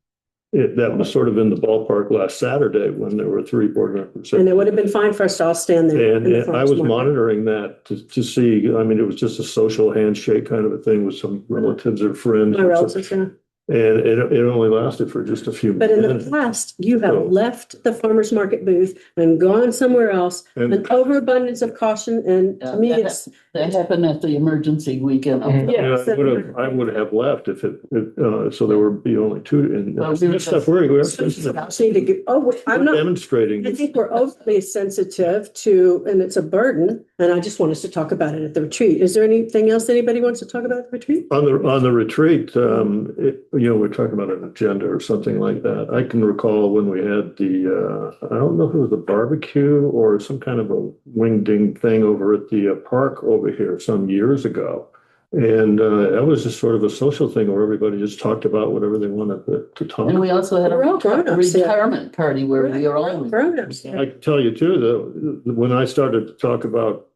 S5: that was sort of in the ballpark last Saturday when there were 3 board members.
S1: And it would have been fine for us to all stand there.
S5: And
S1: in the
S5: I
S1: farmer's
S5: was
S1: market.
S5: monitoring that to see, I mean, it was just a social handshake kind of a thing with some relatives or friends.
S1: My relatives, yeah.
S5: And it only lasted for just a few
S1: But in
S5: minutes.
S1: the past, you have
S5: So-
S1: left the farmer's market booth and gone somewhere else,
S5: And-
S1: an overabundance of caution, and to me,
S4: Yeah,
S1: it's.
S4: That happened at the emergency weekend.
S6: Mhm.
S1: Yeah.
S5: I would have left if so there would be only 2 and
S4: Well, we were
S5: this stuff we're
S1: Need to go, I'm not,
S5: demonstrating.
S1: I think we're overly sensitive to, and it's a burden, and I just want us to talk about it at the retreat. Is there anything else anybody wants to talk about at the retreat?
S5: On the retreat, we're talking about an agenda or something like that. I can recall when we had I don't know if it was a barbecue or some kind of a wing ding thing over at the park over here some years ago. And that was just sort of a social thing where everybody just talked about whatever they wanted to talk.
S4: And we also had a
S1: We're all grown-ups here.
S4: retirement party where we are all.
S1: Grown-ups.
S5: I can tell you too, that when I started to talk about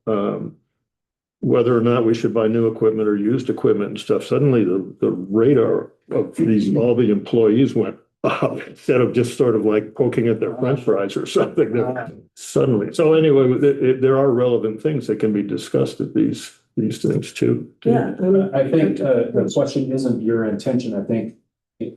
S5: whether or not we should buy new equipment or used equipment and stuff, suddenly the radar of all the employees went up instead of just sort of like poking at their french fries or something. Suddenly. So anyway, there are relevant things that can be discussed at these things too.
S1: Yeah.
S8: I think the question isn't your intention. I think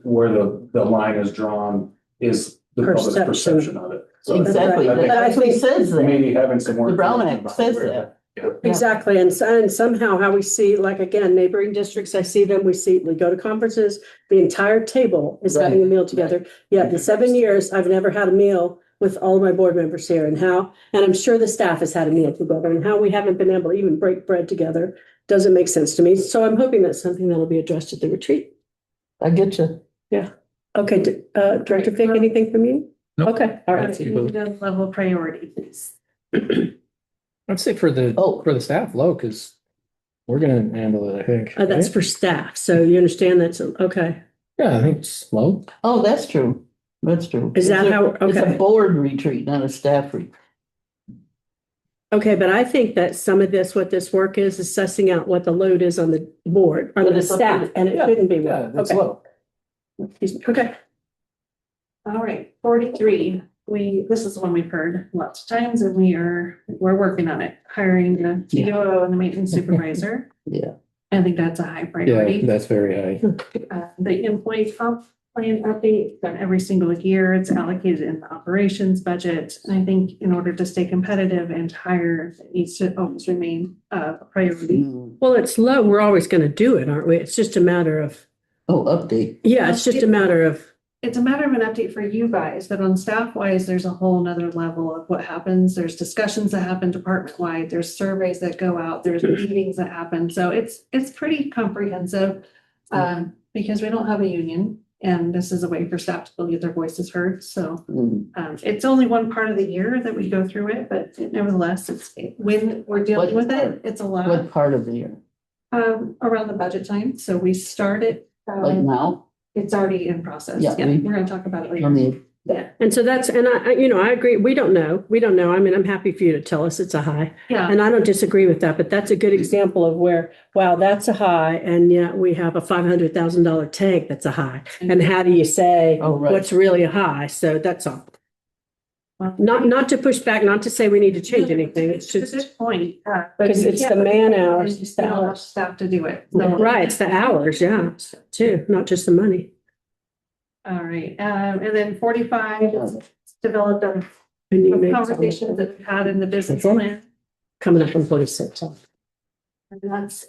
S8: where the line is drawn is the public's
S1: Perception.
S8: perception of it. So
S4: Exactly.
S8: I think
S4: That's what it says there.
S8: maybe having some more.
S4: The Brown
S8: information
S4: Act
S8: about
S4: says
S8: where
S4: that.
S1: Exactly, and somehow how we see, like, again, neighboring districts, I see them, we go to conferences, the entire table is having a
S4: Right.
S1: meal together. Yeah, in 7 years, I've never had a meal with all of my board members here, and I'm sure the staff has had a meal together, and how we haven't been able to even break bread together doesn't make sense to me. So I'm hoping that's something that'll be addressed at the retreat.
S4: I get you.
S1: Okay, Director Fick, anything from you?
S3: Nope.
S1: Okay, all right.
S2: The level of priority, please.
S6: I'd say for the staff, low, because we're gonna handle it, I think.
S1: That's
S6: right?
S1: for staff, so you understand that's, okay.
S6: Yeah, I think it's low.
S4: Oh, that's true. That's true.
S1: Is that how-
S4: It's
S1: okay.
S4: a board retreat, not a staff retreat.
S1: Okay, but I think that some of this, what this work is sussing out what the load is on the board, on
S4: But
S1: the
S4: it's up to
S1: staff,
S4: the-
S1: and it
S6: Yeah,
S1: shouldn't be.
S6: Yeah, that's
S1: Okay.
S6: low.
S1: Excuse me. Okay,
S2: All right, 43. This is the one we've heard lots of times, and we're working on it, hiring the COO and the maintenance supervisor.
S4: Yeah.
S2: I think that's a high
S6: Yeah,
S2: priority.
S6: that's very high.
S2: The employee comp plan update done every single year. It's allocated in the operations budget. And I think in order to stay competitive and hire, it needs to always remain a priority.
S1: well, it's low, we're always gonna do it, aren't we? It's just a matter of,
S4: Oh, update.
S1: yeah, it's just a matter of,
S2: It's a matter of an update for you guys, but on staff wise, there's a whole nother level of what happens. There's discussions that happen department wide, there's surveys that go out, there's meetings that happen. So it's pretty comprehensive. Because we don't have a union and this is a way for staff to get their voices heard. So it's only one part of the year that we go through it, but nevertheless, when we're dealing with it, it's a lot.
S4: What part of the year?
S2: Around the budget time. So we started,
S4: Like now?
S2: it's already in process.
S4: Yeah,
S2: Yeah,
S4: we-
S2: we're gonna talk about it
S4: I
S2: later.
S4: mean,
S2: Yeah,
S1: and so that's, and I agree, we don't know. I mean, I'm happy for you to tell us it's a high.
S2: yeah.
S1: And I don't disagree with that, but that's a good example of where, wow, that's a high, and yet we have a $500,000 tank that's a high. And how do you say
S4: Oh, right.
S1: what's really a high? So that's all. Not to push back, not to say we need to change anything. It's
S2: It's a
S1: just,
S2: good point.
S1: because it's the man hours, it's the
S2: You don't have
S1: hours.
S2: staff to do it. So-
S1: Right, it's the hours, yeah, too, not just the money.
S2: All right, and then 45, developed on
S1: And you make
S2: conversations that we've had in the business
S6: Which one?
S2: plan.
S1: coming up on 46.
S2: And that's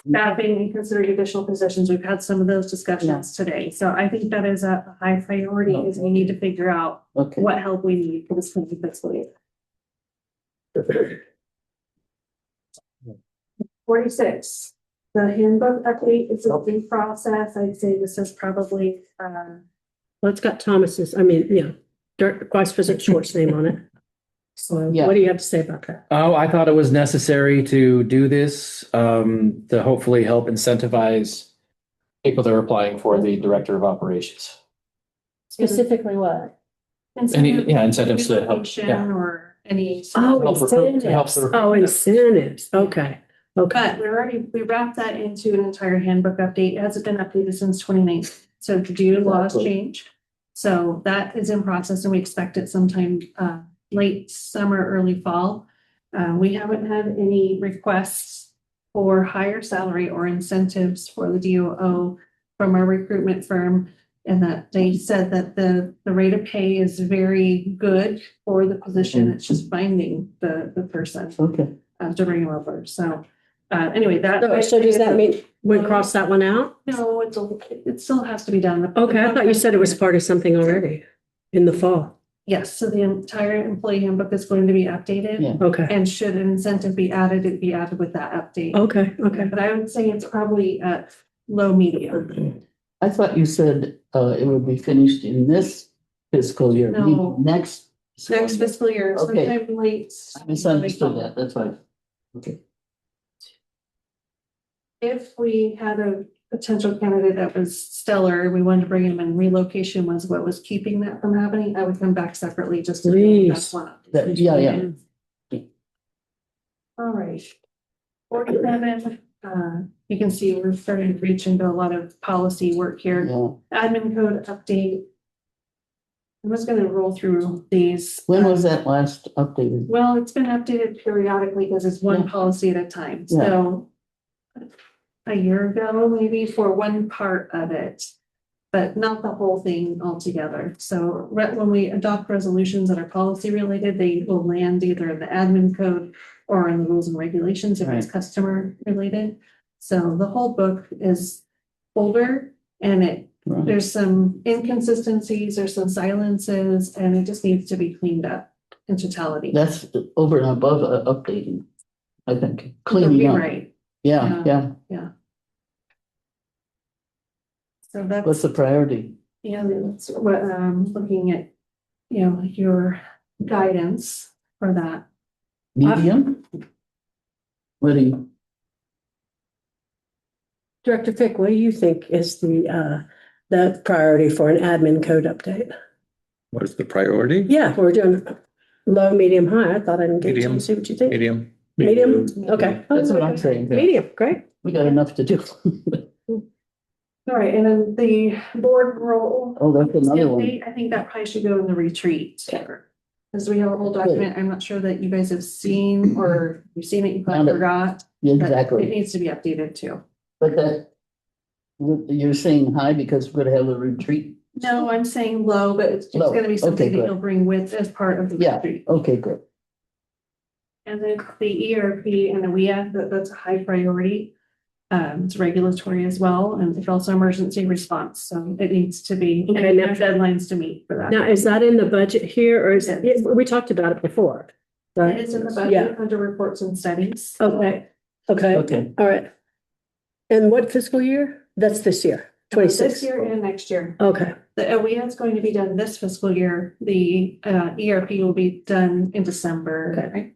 S2: staffing and considering additional positions. We've had some of those discussions today. So I think that is a high priority is we need to figure out
S4: okay.
S2: what help we need for this coming fiscal year. 46, the handbook update is a big process. I'd say this is probably,
S1: Well, it's got Thomas's, Vice President Short's name on it. So
S4: Yeah.
S1: what do you have to say about that?
S6: Oh, I thought it was necessary to do this, to hopefully help incentivize people that are applying for the Director of Operations.
S1: Specifically what?
S6: Incentives to help,
S2: Relocation
S6: yeah.
S2: Or any.
S1: Oh,
S6: Help recruit- to help
S1: incentives.
S6: the recruit-
S1: Oh, incentives. Okay. Okay.
S2: But we wrapped that into an entire handbook update. It hasn't been updated since 2019. So due to laws
S4: Exactly.
S2: change. So that is in process and we expect it sometime late summer, early fall. We haven't had any requests for higher salary or incentives for the DOO from our recruitment firm. And that they said that the rate of pay is very good for the position. It's just finding the person
S4: Okay.
S2: to bring them over. So anyway, that.
S1: So does that mean we cross that one out?
S2: No, it still has to be done.
S1: Okay, I thought you said it was part of something already in the fall.
S2: Yes, so the entire employee handbook is going to be updated.
S4: Yeah.
S1: Okay,
S2: And should an incentive be added, it'd be added with that update.
S1: okay, okay.
S2: But I would say it's probably at low medium.
S4: I thought you said it would be finished in this fiscal year.
S2: No.
S4: Next.
S2: Next fiscal year,
S4: Okay.
S2: sometime late.
S4: I misunderstood that, that's fine. Okay.
S2: If we had a potential candidate that was stellar, we wanted to bring him in, relocation was what was keeping that from happening, I would come back separately just to. do that
S1: Please.
S2: one.
S4: Yeah.
S2: All right. 47, you can see we're starting to reach into a lot of policy work here.
S4: Yeah.
S2: Admin code update. I'm just gonna roll through these.
S4: When was that last updated?
S2: Well, it's been updated periodically because it's one
S4: Yeah.
S2: policy at a time,
S4: Yeah.
S2: so. A year ago, maybe for one part of it, but not the whole thing altogether. So when we adopt resolutions that are policy related, they will land either in the admin code or in the rules and regulations if it's
S4: Right.
S2: customer related. So the whole book is older and
S4: Right.
S2: there's some inconsistencies, there's some silences, and it just needs to be cleaned up in totality.
S4: That's over and above updating, I think, cleaning
S2: You're
S4: up.
S2: right.
S4: Yeah, yeah.
S2: So that's.
S4: What's the priority?
S2: Yeah, that's what, looking at, your guidance for that.
S4: Medium? What do you,
S1: Director Fick, what do you think is the priority for an admin code update?
S3: What is the priority?
S1: Yeah, we're doing low, medium, high. I thought I'd engage you
S3: Medium.
S1: and see what you think.
S3: Medium.
S1: Medium, okay.
S4: that's what I'm saying.
S1: Medium, great.
S4: We got enough to do.
S2: All right, and then the board role.
S4: Oh, that's another one.
S2: I think that probably should go in the retreat. Because we have a whole document, I'm not sure that you guys have seen, or you've seen it, you
S4: Found
S2: probably
S4: it.
S2: forgot. But it
S4: Exactly.
S2: needs to be updated too.
S4: But that, you're saying high because we're gonna have a retreat?
S2: No, I'm saying low, but it's
S4: Low,
S2: gonna be something
S4: okay,
S2: that
S4: good.
S2: you'll bring with as part of the
S4: Yeah.
S2: retreat.
S4: Okay, good.
S2: And then the ERP and the WIA, that's a high priority. It's regulatory as well, and it's also emergency response, so it needs to be, and
S1: Okay,
S2: we
S1: now-
S2: have deadlines to meet for that.
S1: Now, is that in the budget here or is it,
S2: Yes.
S1: we talked about it before?
S2: It is in the
S1: Yeah.
S2: budget under reports and studies.
S1: Okay, okay,
S4: Okay,
S1: all right. And what fiscal year? That's this year, 26.
S2: This year and next year.
S1: Okay,
S2: The OEA is going to be done this fiscal year. The ERP will be done in December.
S1: Okay.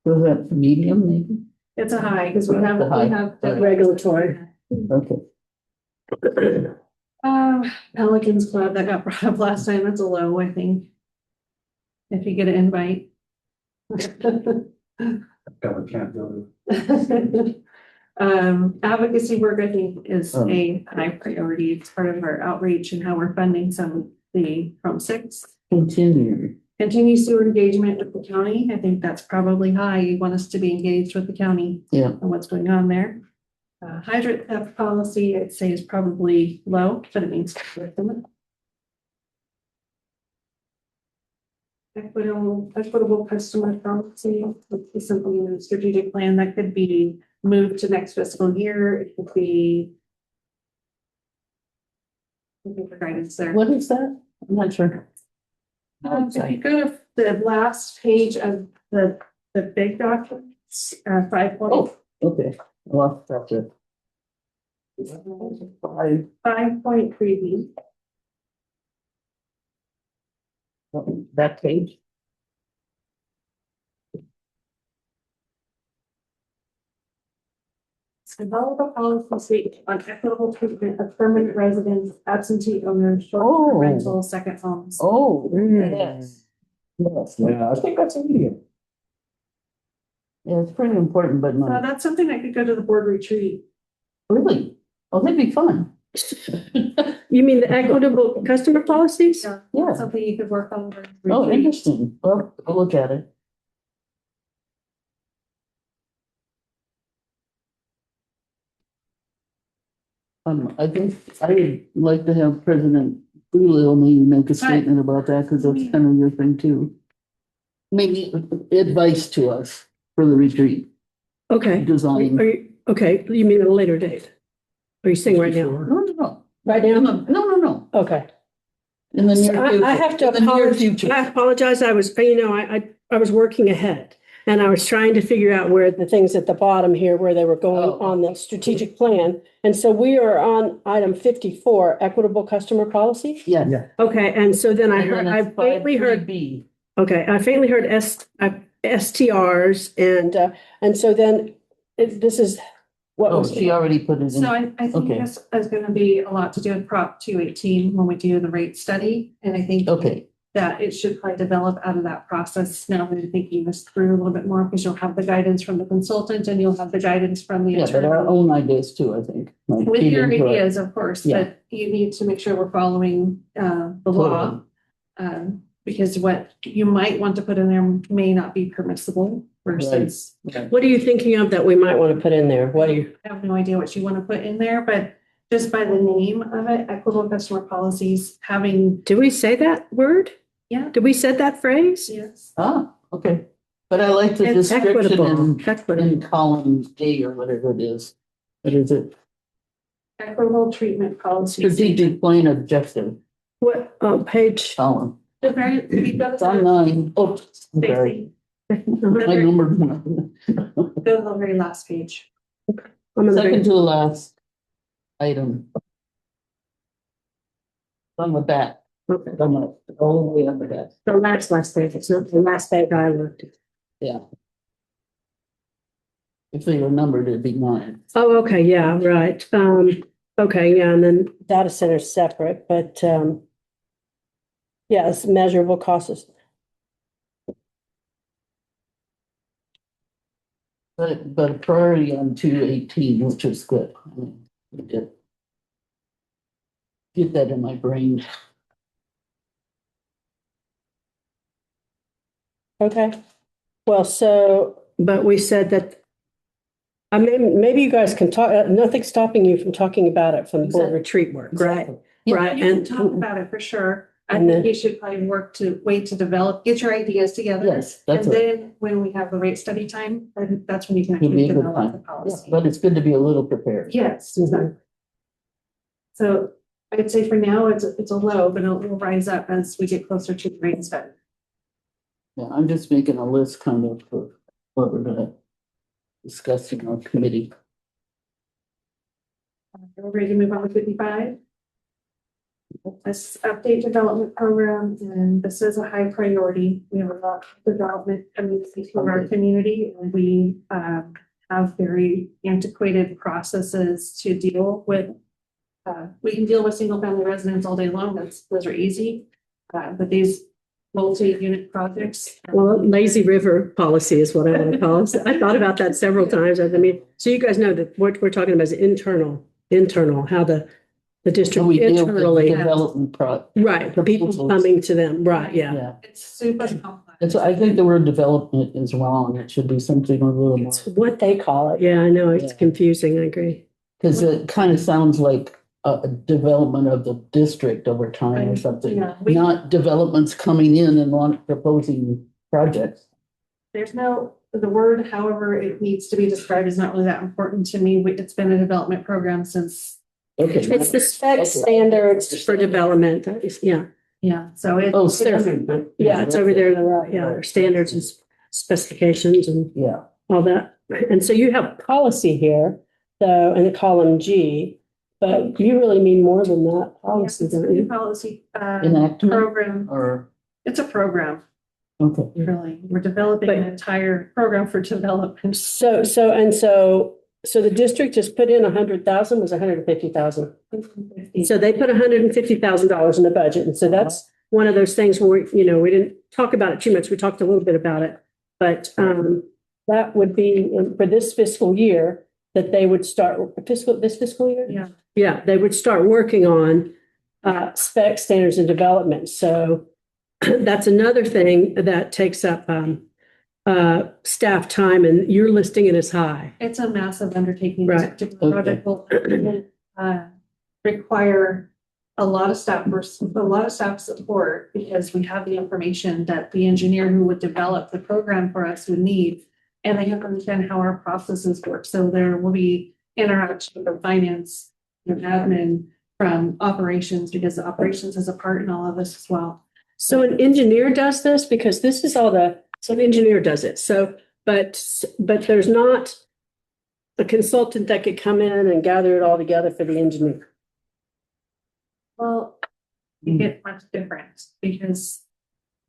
S4: so that medium maybe?
S2: It's a high, because we have,
S4: The high.
S2: deadlines.
S1: Regulatory.
S4: Okay.
S2: Pelicans Club that got brought up last time, that's a low, I think. If you get an invite.
S8: Probably can't go
S2: Advocacy work, I think, is
S4: Oh.
S2: a high priority. It's part of our outreach and how we're funding some of the from six.
S4: Continue.
S2: Continue sewer engagement with the county. I think that's probably high. You want us to be engaged with the county.
S4: Yeah.
S2: On what's going on there. Hydrant theft policy, I'd say is probably low, but it needs to be written. Equitable customer policy, which is something in the strategic plan that could be moved to next fiscal year. It could be. Looking for guidance there.
S4: What is that? I'm not sure.
S2: If you go to the last page of the big documents, 5.5.
S4: Oh, okay. Well, that's it.
S2: 5.3.
S4: That page?
S2: Develop a policy statement on equitable treatment of permanent residents, absentee owners,
S4: Oh.
S2: short-term rental, second homes.
S4: Oh,
S1: Mm.
S4: yes. Yes,
S8: Yeah, I think that's a medium.
S4: yeah, it's pretty important, but not
S2: That's something that could go to the board retreat.
S4: really. Oh, that'd be fun.
S1: You mean the equitable customer policies?
S4: Yeah.
S2: Something you could work on. during
S4: Oh,
S2: retreat.
S4: interesting. Well, I'll look at it. I think I would like to have President Doolittle maybe make a statement about that, because that's kind of your thing too. Maybe advice to us for the retreat
S1: Okay.
S4: design.
S1: Okay, you mean at a later date? Are you saying right now?
S4: No.
S1: Right now?
S4: No.
S1: Okay.
S4: In the near
S1: So
S4: future.
S1: I have to
S4: In the near
S1: apologize.
S4: future.
S1: I apologize. I was, I was working ahead and I was trying to figure out where the things at the bottom here, where they were going
S4: Oh.
S1: on the strategic plan. And so we are on item 54, equitable customer policy.
S4: Yeah.
S1: Okay, and so then I
S4: And
S1: heard,
S4: then
S1: I
S4: it's
S1: faintly heard,
S4: 5.3B.
S1: okay, I faintly heard STRs and so then this is what
S4: Oh,
S1: was.
S4: she already put it in.
S2: So I think
S4: Okay.
S2: this is gonna be a lot to do with Prop 218 when we do the rate study. And I think
S4: Okay,
S2: that it should probably develop out of that process. Now that I'm thinking this through a little bit more, because you'll have the guidance from the consultant and you'll have the guidance from the
S4: yeah, but our
S2: attorney.
S4: own ideas too, I think. might
S2: With
S4: feed
S2: your
S4: into it.
S2: ideas, of course,
S4: Yeah.
S2: but you need to make sure we're following the law. Because what you might want to put in there may not be permissible, for instance.
S4: Right.
S1: What are you thinking of that we might want to put in there? What do you?
S2: I have no idea what you want to put in there, but just by the name of it, equitable customer policies, having,
S1: Did we say that word?
S2: yeah,
S1: Did we said that phrase?
S2: yes.
S4: Okay. But I like the
S2: It's
S4: description
S1: Equitable.
S4: in
S1: Equitable.
S4: column A or whatever it is. What is it?
S2: Equitable treatment policies.
S4: Strategic plan objective
S1: What, page?
S4: column.
S2: The very, we've got
S4: It's on 9. Oh, I'm sorry.
S2: Stacy,
S4: I numbered one.
S2: go to the very last page.
S1: I'm on the
S4: Second
S1: page.
S4: to the last item. On the back,
S1: Okay.
S4: on the, all the way on the back.
S1: The last page. It's not the last page I looked at.
S4: If they were numbered, it'd be 9.
S1: Oh, okay, yeah, right. Okay, yeah, and then data center is separate, but, yeah, it's measurable costs.
S4: But a priority on 218, which is good. I did get that in my brain.
S1: Okay. Well, so, but we said that, I mean, maybe you guys can talk, nothing's stopping you from talking about it from the board
S4: Exactly.
S1: retreat work, right?
S4: Yeah.
S1: Right,
S2: You can
S1: and,
S2: talk about it for sure. I
S1: And
S2: think
S1: then-
S2: you should probably work to wait to develop, get your ideas together.
S4: Yes, that's
S2: And
S4: it.
S2: then when we have the rate study time, then that's when you can
S4: Would
S2: actually
S4: be a good
S2: develop
S4: time.
S2: the
S4: Yeah,
S2: policy.
S4: but it's good to be a little prepared.
S2: Yes, exactly. So I'd say for now, it's a low, but it will rise up as we get closer to the rate study.
S4: Yeah, I'm just making a list kind of for what we're gonna discuss in our committee.
S2: We're ready to move on to 55. This update development program, and this is a high priority. We have a lot of development coming from our community, and we have very antiquated processes to deal with. We can deal with single family residents all day long. Those are easy. But these multi-unit projects.
S1: well, lazy river policy is what I want to call it. I thought about that several times. I mean, so you guys know that what we're talking about is internal, how the
S4: So
S1: district
S4: we deal with
S1: internally,
S4: development
S1: right, the people
S4: proposals.
S1: coming to them, right, yeah.
S4: Yeah,
S2: It's super complex.
S4: and so I think the word development is wrong. It should be something a little more,
S1: It's what they call it. Yeah, I know, it's
S4: Yeah.
S1: confusing, I agree.
S4: because it kind of sounds like a development of the district over time or something.
S2: Yeah,
S4: Not developments coming in and proposing projects.
S2: There's no, the word, however it needs to be described is not really that important to me. It's been a development program since,
S4: Okay.
S1: It's the spec standards for development, yeah.
S2: yeah, so it.
S4: Oh,
S2: it
S4: standard.
S2: doesn't-
S1: Yeah, it's over there, to the right, yeah, their standards and specifications and
S4: Yeah,
S1: all that. And so you have policy here, so in the column G, but you really mean more than that policy,
S2: It's a
S1: don't
S2: new
S1: you?
S2: policy
S4: enactment
S2: program.
S4: or,
S2: It's a program,
S4: okay.
S2: really. We're developing an entire program for development.
S1: So the district just put in 100,000, was 150,000. So they put $150,000 in the budget. And so that's one of those things where, we didn't talk about it too much. We talked a little bit about it. But that would be for this fiscal year that they would start this fiscal year?
S2: Yeah.
S1: Yeah, they would start working on spec standards and development. So that's another thing that takes up staff time, and you're listing it as high.
S2: It's a massive undertaking.
S1: Right.
S2: This particular project will require a lot of staff support, because we have the information that the engineer who would develop the program for us would need. And they have to understand how our processes work. So there will be interaction from finance and admin, from operations, because the operations has a part in all of this as well.
S1: So an engineer does this, because this is all so an engineer does it. So, but there's not a consultant that could come in and gather it all together for the engineer.
S2: Well, you get much difference, because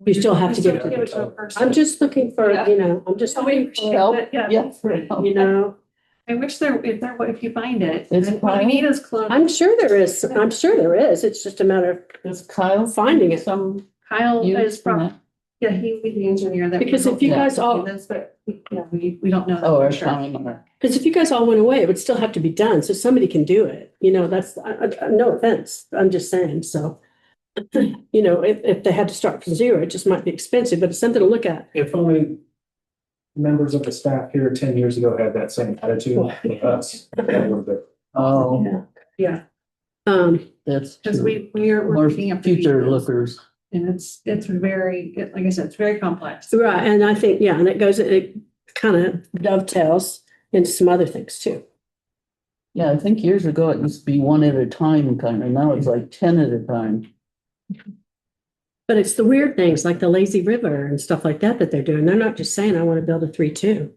S1: You still have to give
S2: it
S1: it.
S2: to a person.
S1: I'm just looking for,
S2: Yeah.
S1: I'm just
S2: So
S1: looking
S2: we-
S1: for,
S4: Help.
S2: Yeah.
S1: you know,
S2: I wish if you find it,
S4: It's
S2: and what we
S4: fine.
S2: need is clone.
S1: I'm sure there is. I'm sure there is. It's just a matter
S4: Is Kyle
S1: Finding it.
S4: Some
S2: Kyle
S4: use
S2: is
S4: for
S2: from,
S4: that?
S2: yeah, he would be the engineer that.
S1: Because if you guys all-
S2: This, but, yeah, we don't know. that
S4: Oh,
S2: for
S4: our
S2: sure.
S4: time.
S1: because if you guys all went away, it would still have to be done. So somebody can do it. That's no offense. I'm just saying. So, if they had to start from zero, it just might be expensive, but it's something to look at.
S8: If only members of the staff here 10 years ago had that same attitude with us. that would have-
S4: Oh,
S1: Yeah.
S2: Yeah,
S4: that's
S2: because
S4: true.
S2: we're
S4: More
S2: looking at the
S4: future
S2: details,
S4: lookers.
S2: and it's very, like I said, it's very complex.
S1: Right. And I think, and it kind of dovetails into some other things too.
S4: Yeah, I think years ago it used to be one at a time kind of, now it's like 10 at a time.
S1: But it's the weird things like the lazy river and stuff like that they're doing. They're not just saying, I want to build a 3-2.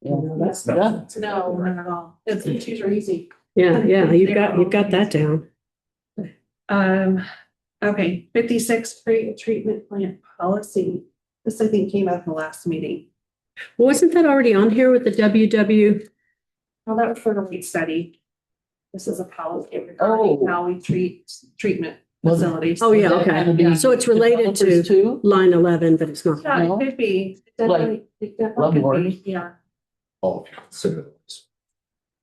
S4: Yeah.
S1: That's,
S4: Yeah.
S2: No, not at all. It's twos are easy.
S1: yeah, you've got that down.
S2: Okay, 56 treatment plant policy. This, I think, came up in the last meeting.
S1: Wasn't that already on here with the WW?
S2: Well, that was for the lead study. This is a policy regarding
S4: Oh.
S2: how we treat treatment
S4: Was-
S2: facilities.
S1: Oh, yeah,
S4: Would that
S1: okay.
S4: kind of be
S1: So it's related
S4: developers
S1: to
S4: too?
S1: line 11, but it's not.
S2: Yeah,
S4: No.
S2: it could be.
S4: Like,
S2: It definitely
S4: Leavenworth.
S2: could be, yeah,
S9: All consider those.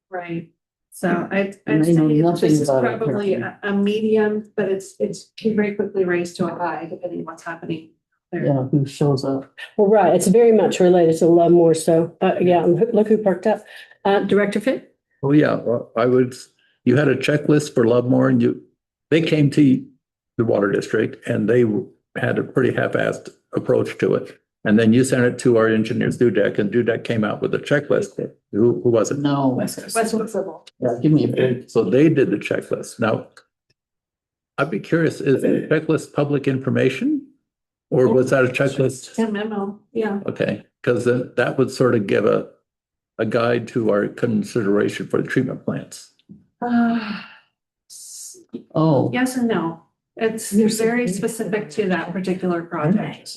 S2: right. So I'd
S4: And
S2: say
S4: they know nothing
S2: this is
S4: about it,
S2: probably
S4: apparently.
S2: a medium, but it's can very quickly raise to a high depending on what's happening there.
S4: Yeah, who shows up?
S1: Well, right. It's very much related to Love More. So, look who perked up. Director Fitt?
S3: Oh, yeah, well, you had a checklist for Lovemore, and they came to the water district and they had a pretty half-assed approach to it. And then you sent it to our engineers, Dudek, and Dudek came out with a checklist. Who was it?
S4: No,
S2: Westwood Civil.
S4: yeah, give me a break.
S3: So they did the checklist. Now, I'd be curious, is the checklist public information? Or was that a checklist?
S2: A memo, yeah.
S3: Okay, because then that would sort of give a guide to our consideration for the treatment plants.
S4: Oh,
S2: Yes and no. It's very specific to that particular project.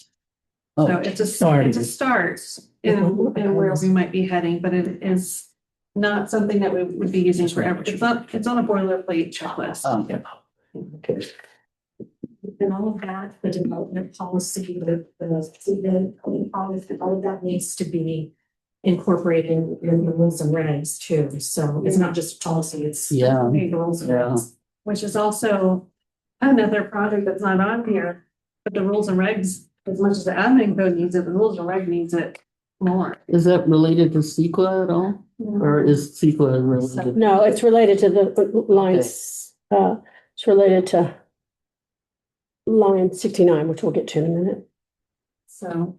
S2: So
S4: oh,
S2: it's a start in where we might be heading, but it is not something that we would be using forever. It's on a boilerplate checklist.
S4: okay.
S7: And all of that, the development policy, the policy, all of that needs to be incorporated in the rules and regs too. So it's not just policy, it's.
S4: Yeah.
S7: The rules and
S4: Yeah.
S7: regs.
S2: Which is also another project that's not on here, but the rules and regs, as much as the admin code needs it, the rules and reg needs it more.
S4: Is that related to CEQA at all? Or is CEQA related?
S1: No, it's related to the lines. It's related to line 69, which we'll get to in a minute.
S2: So,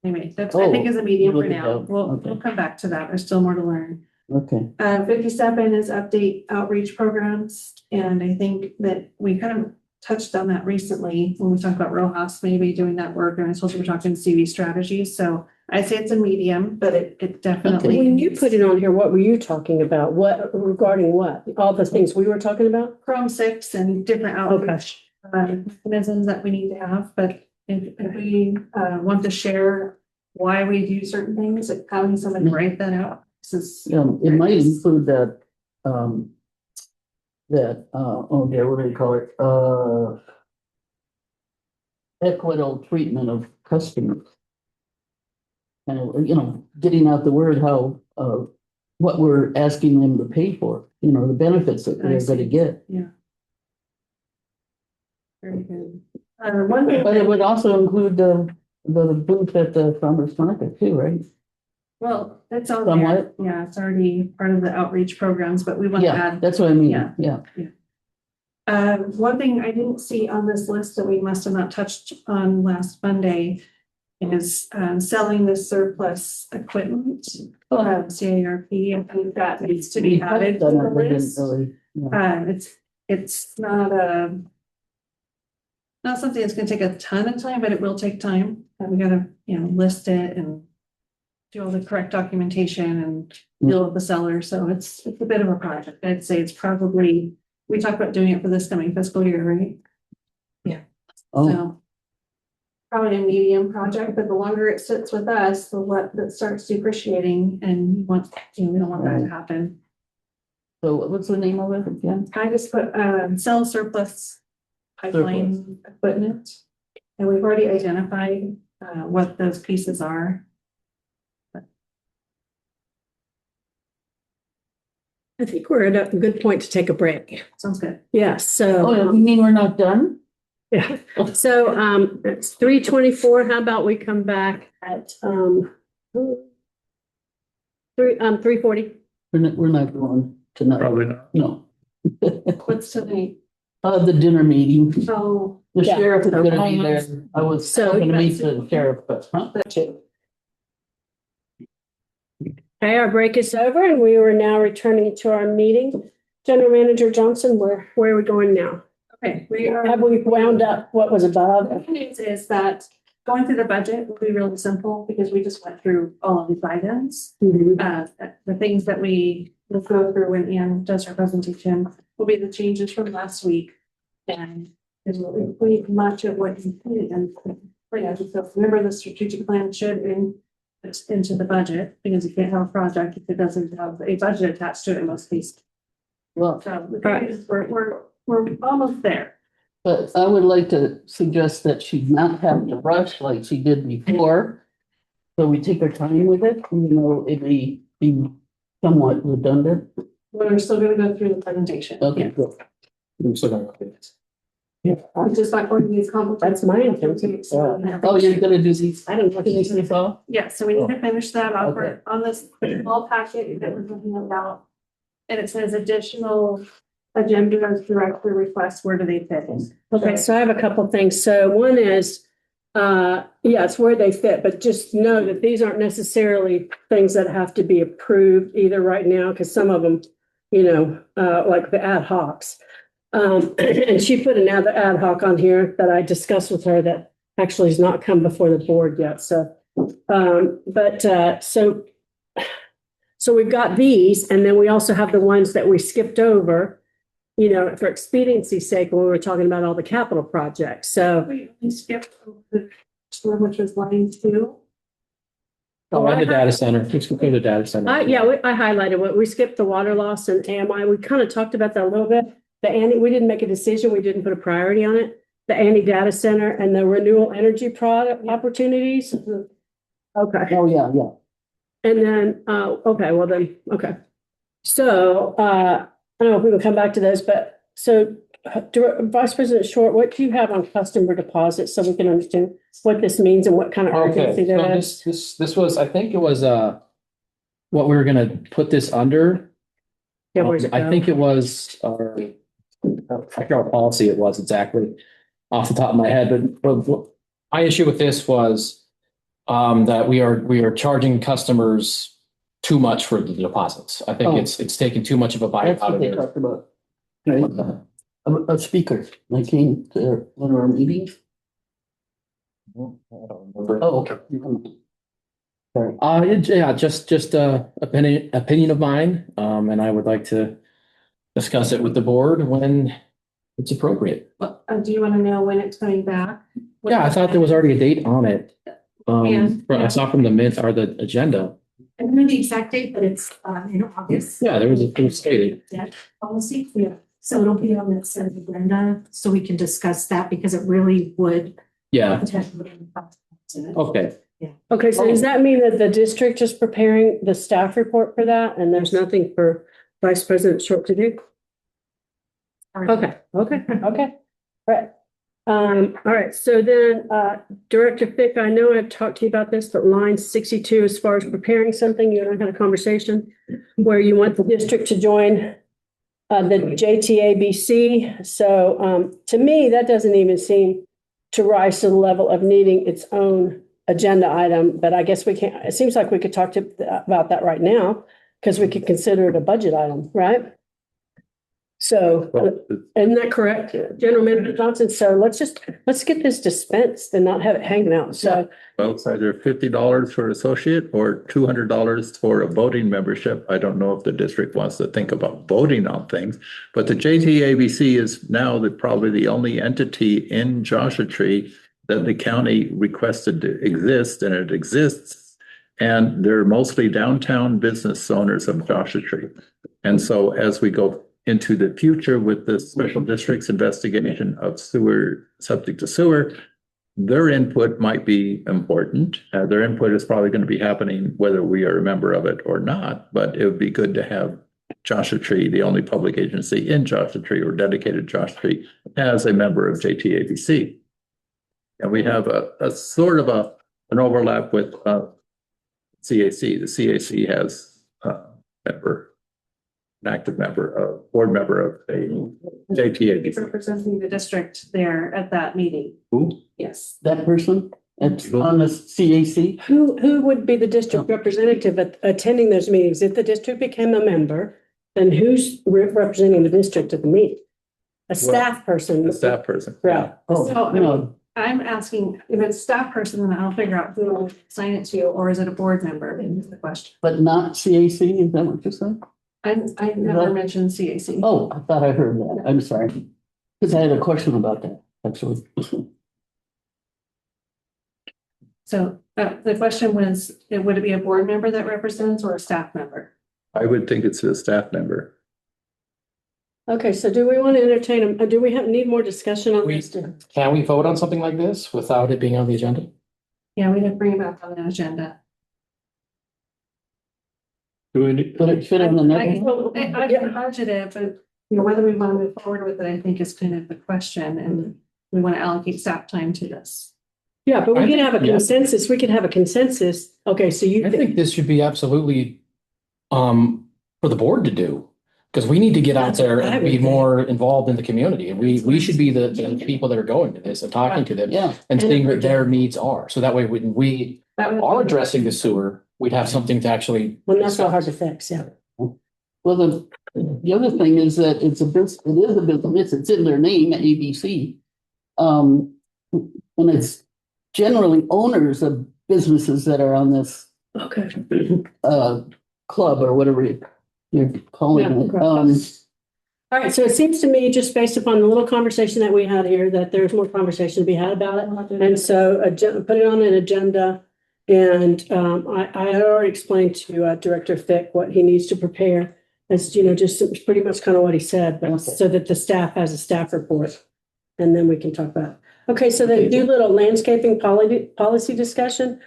S2: anyway, that's, I think is a medium for
S4: look at
S2: now.
S4: that.
S2: We'll
S4: Okay.
S2: come back to that. There's still more to learn.
S4: Okay,
S2: 57 is update outreach programs. And I think that we kind of touched on that recently when we talked about Rojas maybe doing that work. And I told you we're talking CV strategies. So I'd say it's a medium, but it definitely.
S1: When you put it on here, what were you talking about? What regarding what? All the things we were talking about?
S2: Chrome 6 and different outreach mechanisms that we need to have. But if we want to share why we do certain things, like having somebody write that out. This is.
S4: it might include that, oh dear, what do you call it? Equitable treatment of customers. And, getting out the word how, what we're asking them to pay for, you know, the benefits that
S2: I
S4: they're
S2: see.
S4: gonna get.
S2: Very good. One thing.
S4: But it would also include the booth at the farmer's market too, right?
S2: Well, it's on there.
S4: Somewhat.
S2: Yeah, it's already part of the outreach programs, but we want to
S4: Yeah,
S2: add.
S4: that's what I mean,
S2: Yeah.
S4: yeah.
S2: One thing I didn't see on this list that we must have not touched on last Monday is selling the surplus equipment. CARP, I think that needs to be added to
S4: Done
S2: the
S4: it, we didn't
S2: list.
S4: really, yeah.
S2: It's not not something that's gonna take a ton of time, but it will take time. We gotta, list it and do all the correct documentation and deal with the seller. So it's a bit of a project. I'd say it's probably, we talked about doing it for this coming fiscal year, right?
S4: Oh,
S2: So probably a medium project, but the longer it sits with us, the what that starts depreciating and we don't want that to happen.
S4: so what's the name of it again?
S2: I just put sell surplus pipeline equipment. And we've already identified what those pieces are.
S1: I think we're at a good point to take a break.
S2: Sounds good.
S1: Yeah,
S4: Oh,
S1: so,
S4: you mean we're not done?
S1: yeah, so, it's 3:24. How about we come back at, 3:40?
S4: We're not going tonight,
S3: Probably not.
S4: no.
S2: What's tonight?
S4: The dinner meeting,
S2: Oh,
S4: the
S1: Yeah.
S4: sheriff is gonna be there. I was
S1: So-
S4: gonna meet the sheriff, but, huh?
S1: Okay, our break is over and we are now returning to our meeting. General Manager Johnson, where are we going now?
S2: okay. We are.
S1: Have we wound up what was above?
S2: The good news is that going through the budget will be really simple because we just went through all of these items. The things that we will go through when Ann does her presentation will be the changes from last week. And it will include much of what you put in. So remember, the strategic plan should into the budget because you can't have a project if it doesn't have a budget attached to it in most cases.
S4: Well,
S2: So the good news is we're almost there.
S4: but I would like to suggest that she not have to rush like she did before. So we take our time with it, even though it may be somewhat redundant.
S2: We're still gonna go through the presentation.
S4: Okay, good.
S6: I'm still gonna update this.
S2: It's just not going to be as complicated.
S1: That's my intention.
S4: Oh, you're gonna do these,
S1: I don't know.
S4: finish this off?
S2: Yeah, so we need to finish that off.
S4: Okay.
S2: We're on this small packet that we're talking about. And it says additional agendas, director requests, where do they fit?
S1: Okay, so I have a couple of things. So one is, it's where they fit, but just know that these aren't necessarily things that have to be approved either right now, because some of them, like the ad hocs. And she put another ad hoc on here that I discussed with her that actually has not come before the board yet. So, so we've got these, and then we also have the ones that we skipped over, for expediency's sake, when we were talking about all the capital projects. So,
S2: We skipped the one which was line 2.
S6: Oh, and the data center, let's go to the data center.
S1: I highlighted what we skipped the water loss and AMI. We kind of talked about that a little bit. We didn't make a decision. We didn't put a priority on it. The Annie Data Center and the renewable energy product opportunities. Okay.
S4: Oh, yeah.
S1: And then, okay. So, I don't know if we can come back to those, but so Vice President Short, what do you have on customer deposits so we can understand what this means and what kind of urgency
S6: Okay,
S1: there
S6: so
S1: is?
S6: this was, I think it was, what we were gonna put this under.
S1: Yeah, where's it
S6: I
S1: go?
S6: think it was I forgot what policy it was exactly off the top of my head, but my issue with this was that we are charging customers too much for the deposits. I think
S4: Oh.
S6: it's taking too much of a bite
S4: That's
S6: out
S4: what
S6: of
S4: they
S6: it.
S4: talked about. Right? A speaker, I came to one of our meetings. Oh, okay. Sorry.
S6: Just opinion of mine, and I would like to discuss it with the board when it's appropriate.
S2: Do you want to know when it's coming back?
S6: Yeah, I thought there was already a date on it.
S2: Yeah.
S6: I saw from the the agenda.
S7: I don't know the exact date, but it's in August.
S6: Yeah, it was stated.
S7: Debt policy, so it'll be on the consent agenda, so we can discuss that because it really would
S6: Yeah,
S7: potentially impact it.
S6: okay.
S1: Okay, so does that mean that the district is preparing the staff report for that and there's nothing for Vice President Short to do? Okay. Right. All right, so then, Director Fick, I know I've talked to you about this, but line 62, as far as preparing something, you and I had a conversation where you want the district to join the JTABC. So, to me, that doesn't even seem to rise to the level of needing its own agenda item, but I guess we can't, it seems like we could talk about that right now, because we could consider it a budget item, right? So,
S3: Well,
S1: isn't that correct, General Manager Johnson? So let's get this dispensed and not have it hanging out. So,
S3: well, it's either $50 for associate or $200 for a voting membership. I don't know if the district wants to think about voting on things, but the JTABC is now probably the only entity in Joshua Tree that the county requested to exist, and it exists. And they're mostly downtown business owners of Joshua Tree. And so as we go into the future with the special district's investigation of sewer, septic to sewer, their input might be important. Their input is probably going to be happening whether we are a member of it or not, but it would be good to have Joshua Tree, the only public agency in Joshua Tree or dedicated Joshua Tree, as a member of JTABC. And we have a sort of an overlap with CAC. The CAC has an active board member of a JTABC.
S2: Representing the district there at that meeting.
S3: Who?
S2: Yes.
S4: That person that's on the CAC?
S1: who would be the district representative attending those meetings? If the district became a member, then who's representing the district at the meeting? A staff person.
S3: The staff person.
S1: Right.
S4: Oh,
S2: So,
S4: no,
S2: I'm asking if it's a staff person, then I'll figure out who I'll assign it to, or is it a board member? Is the question.
S4: but not CAC, is that what you said?
S2: I never mentioned CAC.
S4: Oh, I thought I heard that. I'm sorry. Because I had a question about that, actually.
S2: So the question was, would it be a board member that represents or a staff member?
S3: I would think it's a staff member.
S1: Okay, so do we want to entertain them? Do we need more discussion on this?
S6: Can we vote on something like this without it being on the agenda?
S2: Yeah, we didn't bring it back on the agenda.
S5: Do we need,
S4: But it fit on the
S2: I
S4: next.
S2: can budget it, but whether we want to move forward with it, I think is kind of the question, and we want to allocate staff time to this.
S1: Yeah, but we
S6: I
S1: can
S6: think-
S1: have a
S6: yeah.
S1: consensus. We could have a consensus. Okay, so you
S6: I think this should be absolutely for the board to do. Because we need to get out
S1: That's what
S6: there
S1: I
S6: and
S1: would
S6: be
S1: think.
S6: more involved in the community. And we should be the people that are going to this and talking to them
S4: Yeah,
S6: and seeing what their needs are. So that way, when we
S2: That would-
S6: are addressing the sewer, we'd have something to actually.
S1: Well, that's not hard to fix, yeah.
S4: well, the other thing is that it is a business, it's in their name, ABC. And it's generally owners of businesses that are on this
S1: Okay.
S4: club or whatever you're calling it.
S1: All right, so it seems to me, just based upon the little conversation that we had here, that there's more conversation to be had about it. And so put it on an agenda. And I had already explained to Director Fick what he needs to prepare. As just pretty much kind of what he said, but
S4: Okay.
S1: so that the staff has a staff report. And then we can talk about it. Okay, so the Doolittle landscaping policy discussion,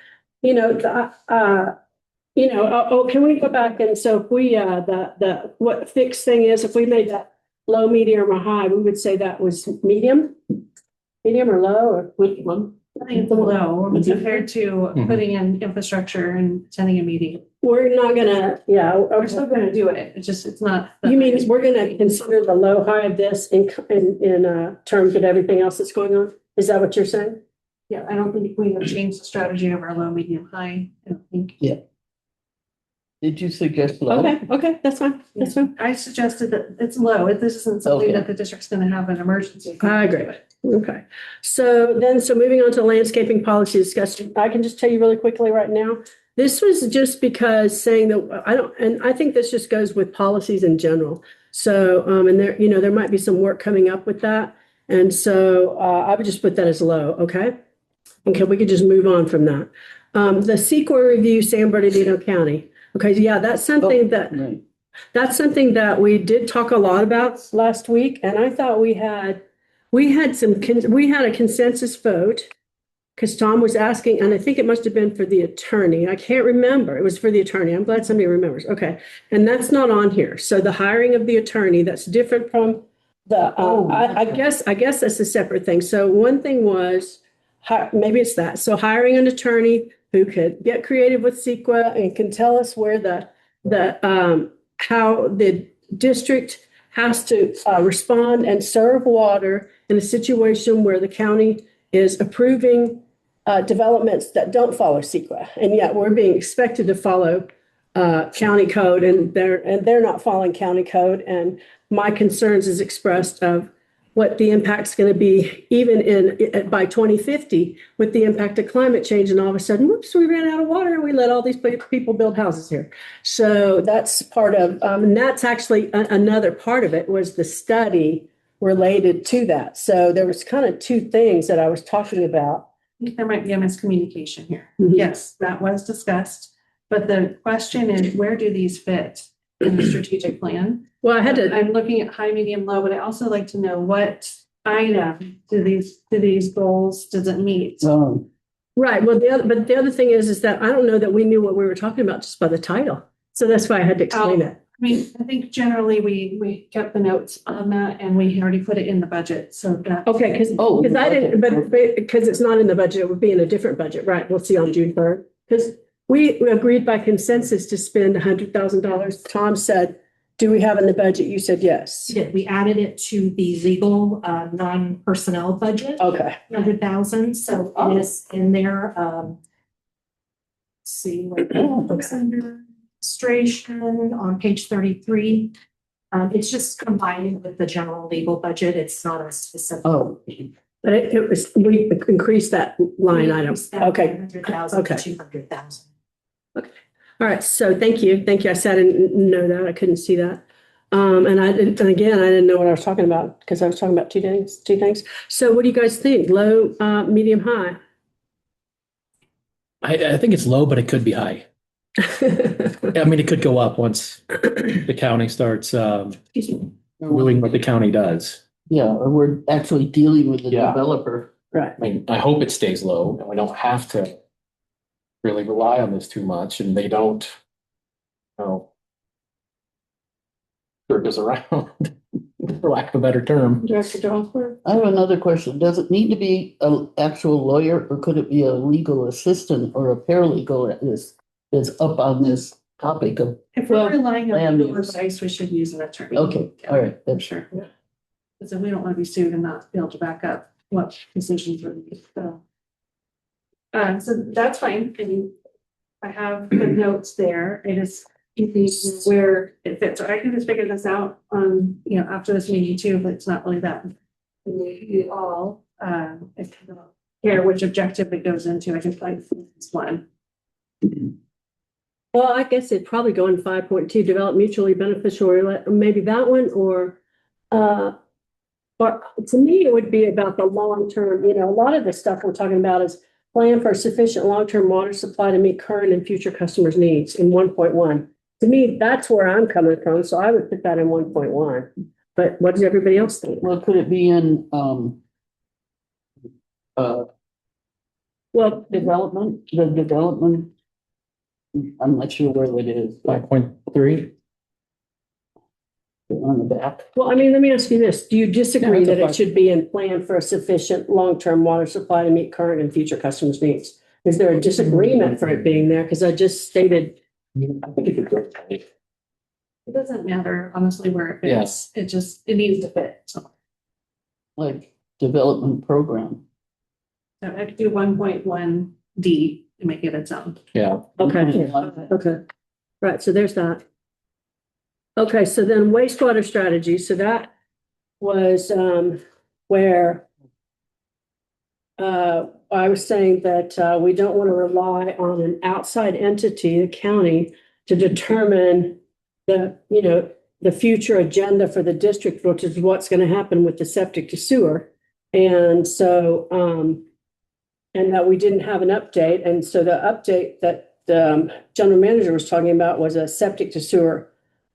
S1: can we go back? And so if we, what fixed thing is, if we made that low, medium, or high, we would say that was medium or low, or which one?
S2: I think it's low compared to
S6: Mhm.
S2: putting in infrastructure and attending a meeting.
S1: We're not gonna,
S2: We're still gonna do it. It's not.
S1: you mean we're gonna consider the low, high of this in terms of everything else that's going on? Is that what you're saying?
S2: Yeah, I don't think we have changed the strategy of our low, medium, high. I don't think.
S4: Did you suggest low?
S1: Okay, that's fine, that's fine.
S2: I suggested that it's low. This isn't something
S4: Okay.
S2: that the district's gonna have an emergency.
S1: I agree. Okay, so moving on to landscaping policy discussion, I can just tell you really quickly right now. This was just because saying that I think this just goes with policies in general. So, and there might be some work coming up with that. And so, I would just put that as low, okay? Okay, we could just move on from that. The CEQA review, San Bernardino County. Okay, yeah, that's something
S4: Right.
S1: that's something that we did talk a lot about last week, and I thought we had a consensus vote because Tom was asking, and I think it must have been for the attorney. I can't remember. It was for the attorney. I'm glad somebody remembers. Okay. And that's not on here. So the hiring of the attorney, that's different from the, I guess that's a separate thing. So one thing was, maybe it's that. So hiring an attorney who could get creative with CEQA and can tell us where how the district has to respond and serve water in a situation where the county is approving developments that don't follow CEQA, and yet we're being expected to follow county code, and they're not following county code. And my concerns is expressed of what the impact's going to be, even by 2050, with the impact of climate change. And all of a sudden, whoops, we ran out of water and we let all these people build houses here. So that's part of, and that's actually another part of it was the study related to that. So there was kind of two things that I was talking about.
S2: I think there might be a miscommunication here.
S1: Mhm.
S2: Yes, that was discussed, but the question is, where do these fit in the strategic plan?
S1: Well, I had to,
S2: I'm looking at high, medium, low, but I also like to know what item do these goals, does it meet?
S1: right. Well, the other thing is that I don't know that we knew what we were talking about just by the title. So that's why I had to explain it.
S2: I mean, I think generally we kept the notes on that and we already put it in the budget, so that.
S1: Okay, because I didn't, but because it's not in the budget, it would be in a different budget, right? We'll see on June 3rd. Because we agreed by consensus to spend $100,000. Tom said, do we have in the budget? You said yes.
S7: We added it to the legal, non-personnel budget,
S1: Okay.
S7: 100,000, so it is in there, see what it's under administration on page 33. It's just combining with the general legal budget. It's not a specific.
S1: But it was, we increased that line item. Okay.
S7: 100,000 to
S1: Okay.
S7: 200,000.
S1: All right. So thank you. Thank you. I said I didn't know that. I couldn't see that. And I didn't know what I was talking about because I was talking about two things. So what do you guys think? Low, medium, high?
S6: I think it's low, but it could be high. I mean, it could go up once the county starts doing what the county does.
S4: Yeah, or we're actually dealing with the
S6: Yeah.
S4: developer.
S1: Right.
S6: I mean, I hope it stays low and we don't have to really rely on this too much and they don't, jerk us around, for lack of a better term.
S1: Director Johnson?
S4: I have another question. Does it need to be an actual lawyer or could it be a legal assistant or a paralegal that is up on this topic of?
S2: If we're relying on
S4: land
S2: legal
S4: use.
S2: advice, we should use an attorney.
S4: Okay, all right,
S2: For
S4: that's
S2: sure. Because we don't want to be sued and not be able to back up what decisions were made, so. So that's fine. I mean, I have the notes there. I just, where it fits. So I can just figure this out after this meeting too, but it's not really that. You all, if you don't care which objective it goes into, I can find this one.
S1: Well, I guess it'd probably go in 5.2, develop mutually beneficial, maybe that one, or to me, it would be about the long-term, a lot of the stuff we're talking about is plan for sufficient long-term water supply to meet current and future customers' needs in 1.1. To me, that's where I'm coming from, so I would put that in 1.1. But what does everybody else think?
S4: Well, could it be in,
S1: Well,
S4: the development? I'm not sure where it is.
S6: 5.3.
S4: On the back.
S1: well, I mean, let me ask you this. Do you disagree
S6: Yeah, that's
S1: that
S6: a
S1: it should be in plan for a sufficient long-term water supply to meet current and future customers' needs? Is there a disagreement for it being there? Because I just stated,
S6: I think it could go.
S2: It doesn't matter honestly where it fits.
S6: Yes.
S2: It needs to fit. So
S4: Like development program.
S2: I could do 1.1D to make it its own.
S6: Yeah.
S1: okay. Right, so there's that. Okay, so then wastewater strategy, so that was where I was saying that we don't want to rely on an outside entity, the county, to determine the future agenda for the district, which is what's going to happen with the septic to sewer. And so, and that we didn't have an update. And so the update that the general manager was talking about was a septic to sewer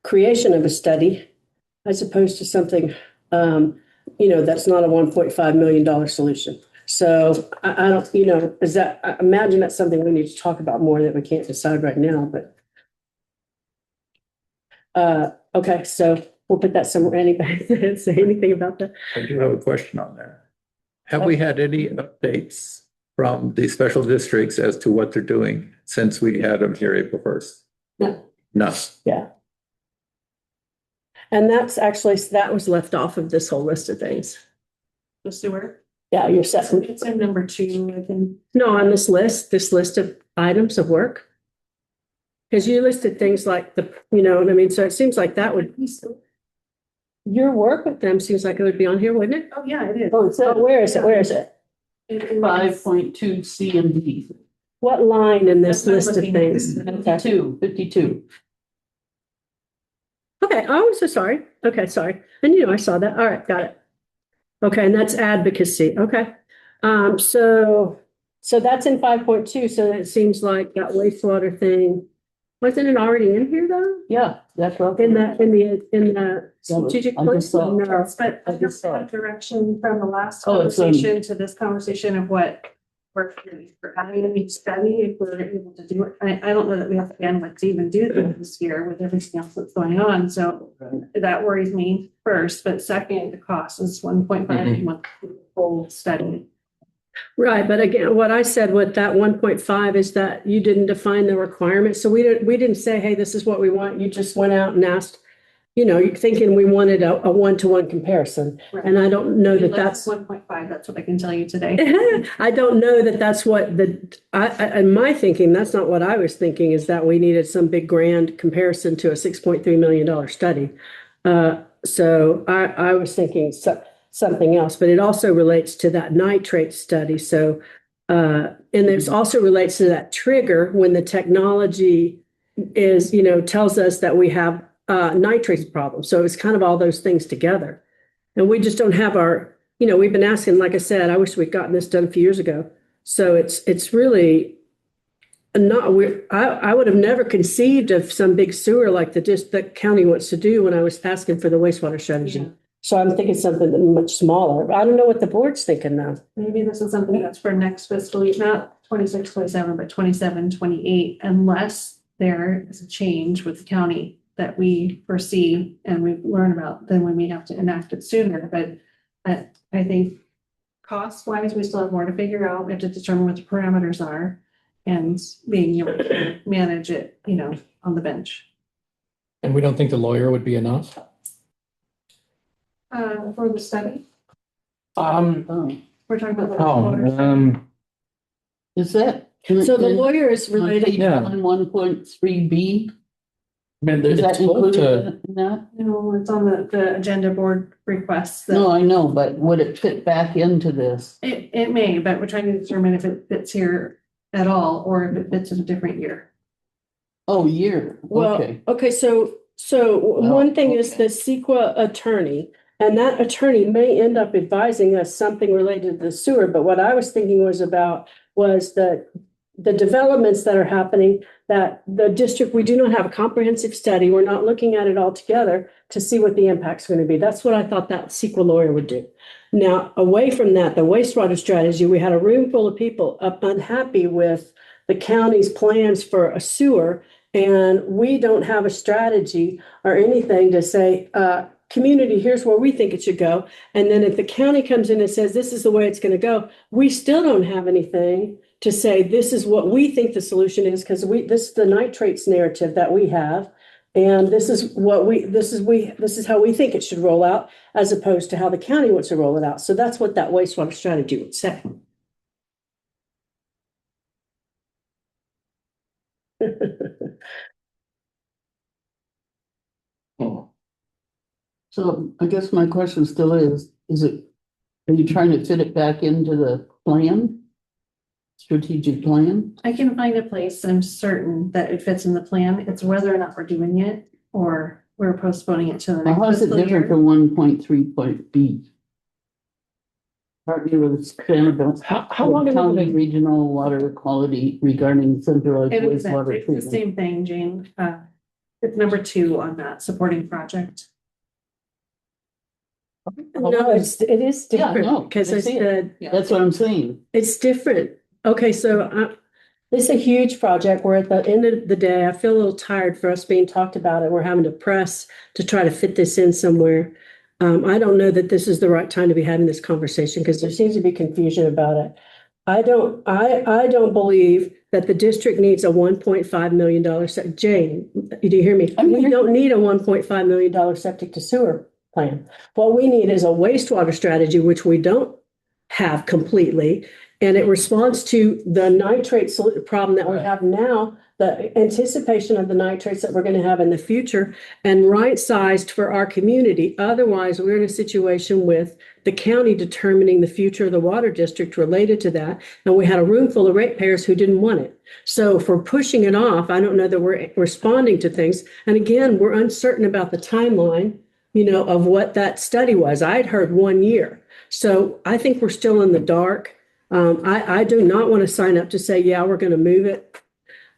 S1: creation of a study, as opposed to something, that's not a $1.5 million solution. So I don't, is that, I imagine that's something we need to talk about more that we can't decide right now, but. Okay, so we'll put that somewhere. Anybody say anything about that?
S3: I do have a question on that. Have we had any updates from the special districts as to what they're doing since we had them here April 1st?
S1: No.
S3: No.
S1: Yeah. And that's actually, that was left off of this whole list of things.
S2: The sewer.
S1: Yeah, you're set.
S2: It's in number 2, I think.
S1: No, on this list of items of work. Because you listed things like what I mean? So it seems like that would, your work with them seems like it would be on here, wouldn't it?
S2: Oh, yeah, it is.
S4: Oh, it's
S1: Oh, where is it? Where is it?
S4: 5.2 C and D.
S1: What line in this
S2: That's what
S1: list
S2: I'm
S1: of
S2: looking
S1: things?
S2: at.
S4: 52.
S1: Okay, oh, I'm so sorry. Okay, sorry. And I saw that. All right, got it. Okay, and that's advocacy. Okay. So that's in 5.2. So it seems like that wastewater thing, wasn't it already in here though?
S4: Yeah, that's right.
S1: In the strategic
S4: I
S1: plan?
S4: just saw it.
S1: No.
S2: But
S4: I just saw it.
S2: direction from the last
S4: Oh, it's,
S2: conversation to this conversation of what we're having a new study, if we're able to do it. I don't know that we have the bandwidth to even do this year with everything else that's going on. So that worries me first, but second, the cost is 1.5 month full study.
S1: Right, but again, what I said with that 1.5 is that you didn't define the requirements. So we didn't say, hey, this is what we want. You just went out and asked, you're thinking we wanted a one-to-one comparison. And I don't know that that's
S2: 1.5. That's what I can tell you today.
S1: I don't know that that's what in my thinking, that's not what I was thinking, is that we needed some big grand comparison to a $6.3 million study. So I was thinking something else, but it also relates to that nitrate study. So, and it also relates to that trigger when the technology is, tells us that we have nitrates problem. So it's kind of all those things together. And we just don't have we've been asking, like I said, I wish we'd gotten this done a few years ago. So it's really not, I would have never conceived of some big sewer like the county wants to do when I was asking for the wastewater strategy.
S2: Yeah.
S1: So I'm thinking something much smaller. I don't know what the board's thinking now.
S2: Maybe this is something that's for next fiscal year, not 26, 27, but 27, 28, unless there is a change with the county that we foresee and we learn about, then we may have to enact it sooner. But I think cost wise, we still have more to figure out. We have to determine what the parameters are and being able to manage it, on the bench.
S6: And we don't think the lawyer would be enough?
S2: For the study,
S4: Oh,
S2: we're talking about. the
S4: is that?
S1: So the lawyer is related.
S6: Yeah.
S4: 1.3B,
S6: I mean,
S4: is that
S6: it's supposed to,
S4: included in that?
S2: No, it's on the agenda board requests.
S4: No, I know, but would it fit back into this?
S2: It may, but we're trying to determine if it fits here at all, or if it fits in a different year.
S4: Oh, year,
S1: Well,
S4: okay.
S1: okay, so one thing is the CEQA attorney, and that attorney may end up advising us something related to the sewer, but what I was thinking was the developments that are happening, that the district, we do not have a comprehensive study. We're not looking at it all together to see what the impact's going to be. That's what I thought that CEQA lawyer would do. Now, away from that, the wastewater strategy, we had a room full of people unhappy with the county's plans for a sewer, and we don't have a strategy or anything to say, community, here's where we think it should go. And then if the county comes in and says, this is the way it's going to go, we still don't have anything to say, this is what we think the solution is, because this is the nitrates narrative that we have. And this is how we think it should roll out, as opposed to how the county wants to roll it out. So that's what that wastewater strategy would say.
S4: So I guess my question still is are you trying to fit it back into the plan? Strategic plan?
S2: I can find a place, I'm certain that it fits in the plan. It's whether or not we're doing it or we're postponing it to the
S4: Well,
S2: next
S4: how is it
S2: fiscal
S4: different
S2: year.
S4: from 1.3.B? Partly with Sanibel.
S6: how long have
S4: County
S6: we been,
S4: regional water quality regarding centralized
S2: It's
S4: wastewater
S2: the
S4: treatment.
S2: same thing, Jane. It's number 2 on that supporting project.
S1: No, it is
S4: Yeah, I know.
S1: different because
S4: I
S1: I
S4: see it.
S1: said,
S4: That's what I'm saying.
S1: it's different. Okay, so this is a huge project where at the end of the day, I feel a little tired for us being talked about it. We're having to press to try to fit this in somewhere. I don't know that this is the right time to be having this conversation because there seems to be confusion about it. I don't believe that the district needs a $1.5 million. Jane, do you hear me?
S4: I'm
S1: We
S4: here.
S1: don't need a $1.5 million septic to sewer plan. What we need is a wastewater strategy, which we don't have completely. And it responds to the nitrate problem that we have now, the anticipation of the nitrates that we're going to have in the future, and right-sized for our community. Otherwise, we're in a situation with the county determining the future of the water district related to that. And we had a room full of ratepayers who didn't want it. So if we're pushing it off, I don't know that we're responding to things. And again, we're uncertain about the timeline, of what that study was. I'd heard 1 year. So I think we're still in the dark. I do not want to sign up to say, yeah, we're going to move it.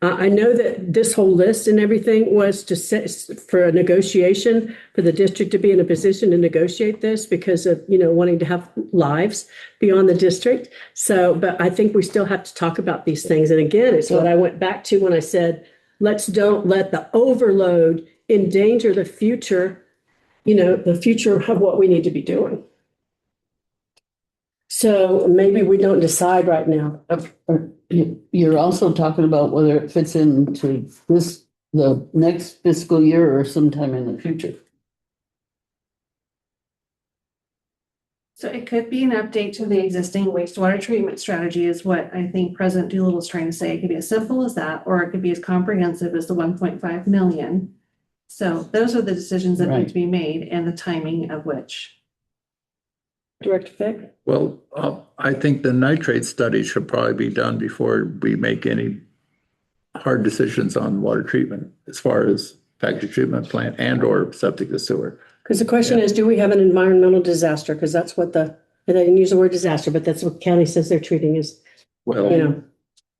S1: I know that this whole list and everything was to set for a negotiation for the district to be in a position to negotiate this because of, wanting to have lives beyond the district. So, but I think we still have to talk about these things. And again, it's what I went back to when I said, don't let the overload endanger the future, the future of what we need to be doing. So maybe we don't decide right now.
S4: You're also talking about whether it fits into the next fiscal year or sometime in the future.
S2: So it could be an update to the existing wastewater treatment strategy is what I think President Doolittle is trying to say. It could be as simple as that, or it could be as comprehensive as the 1.5 million. So those are the decisions that need to be made and the timing of which.
S1: Director Fick?
S3: Well, I think the nitrate study should probably be done before we make any hard decisions on water treatment as far as package treatment plant and or septic to sewer.
S1: Because the question is, do we have an environmental disaster? Because that's what they didn't use the word disaster, but that's what the county says they're treating as,
S3: Well,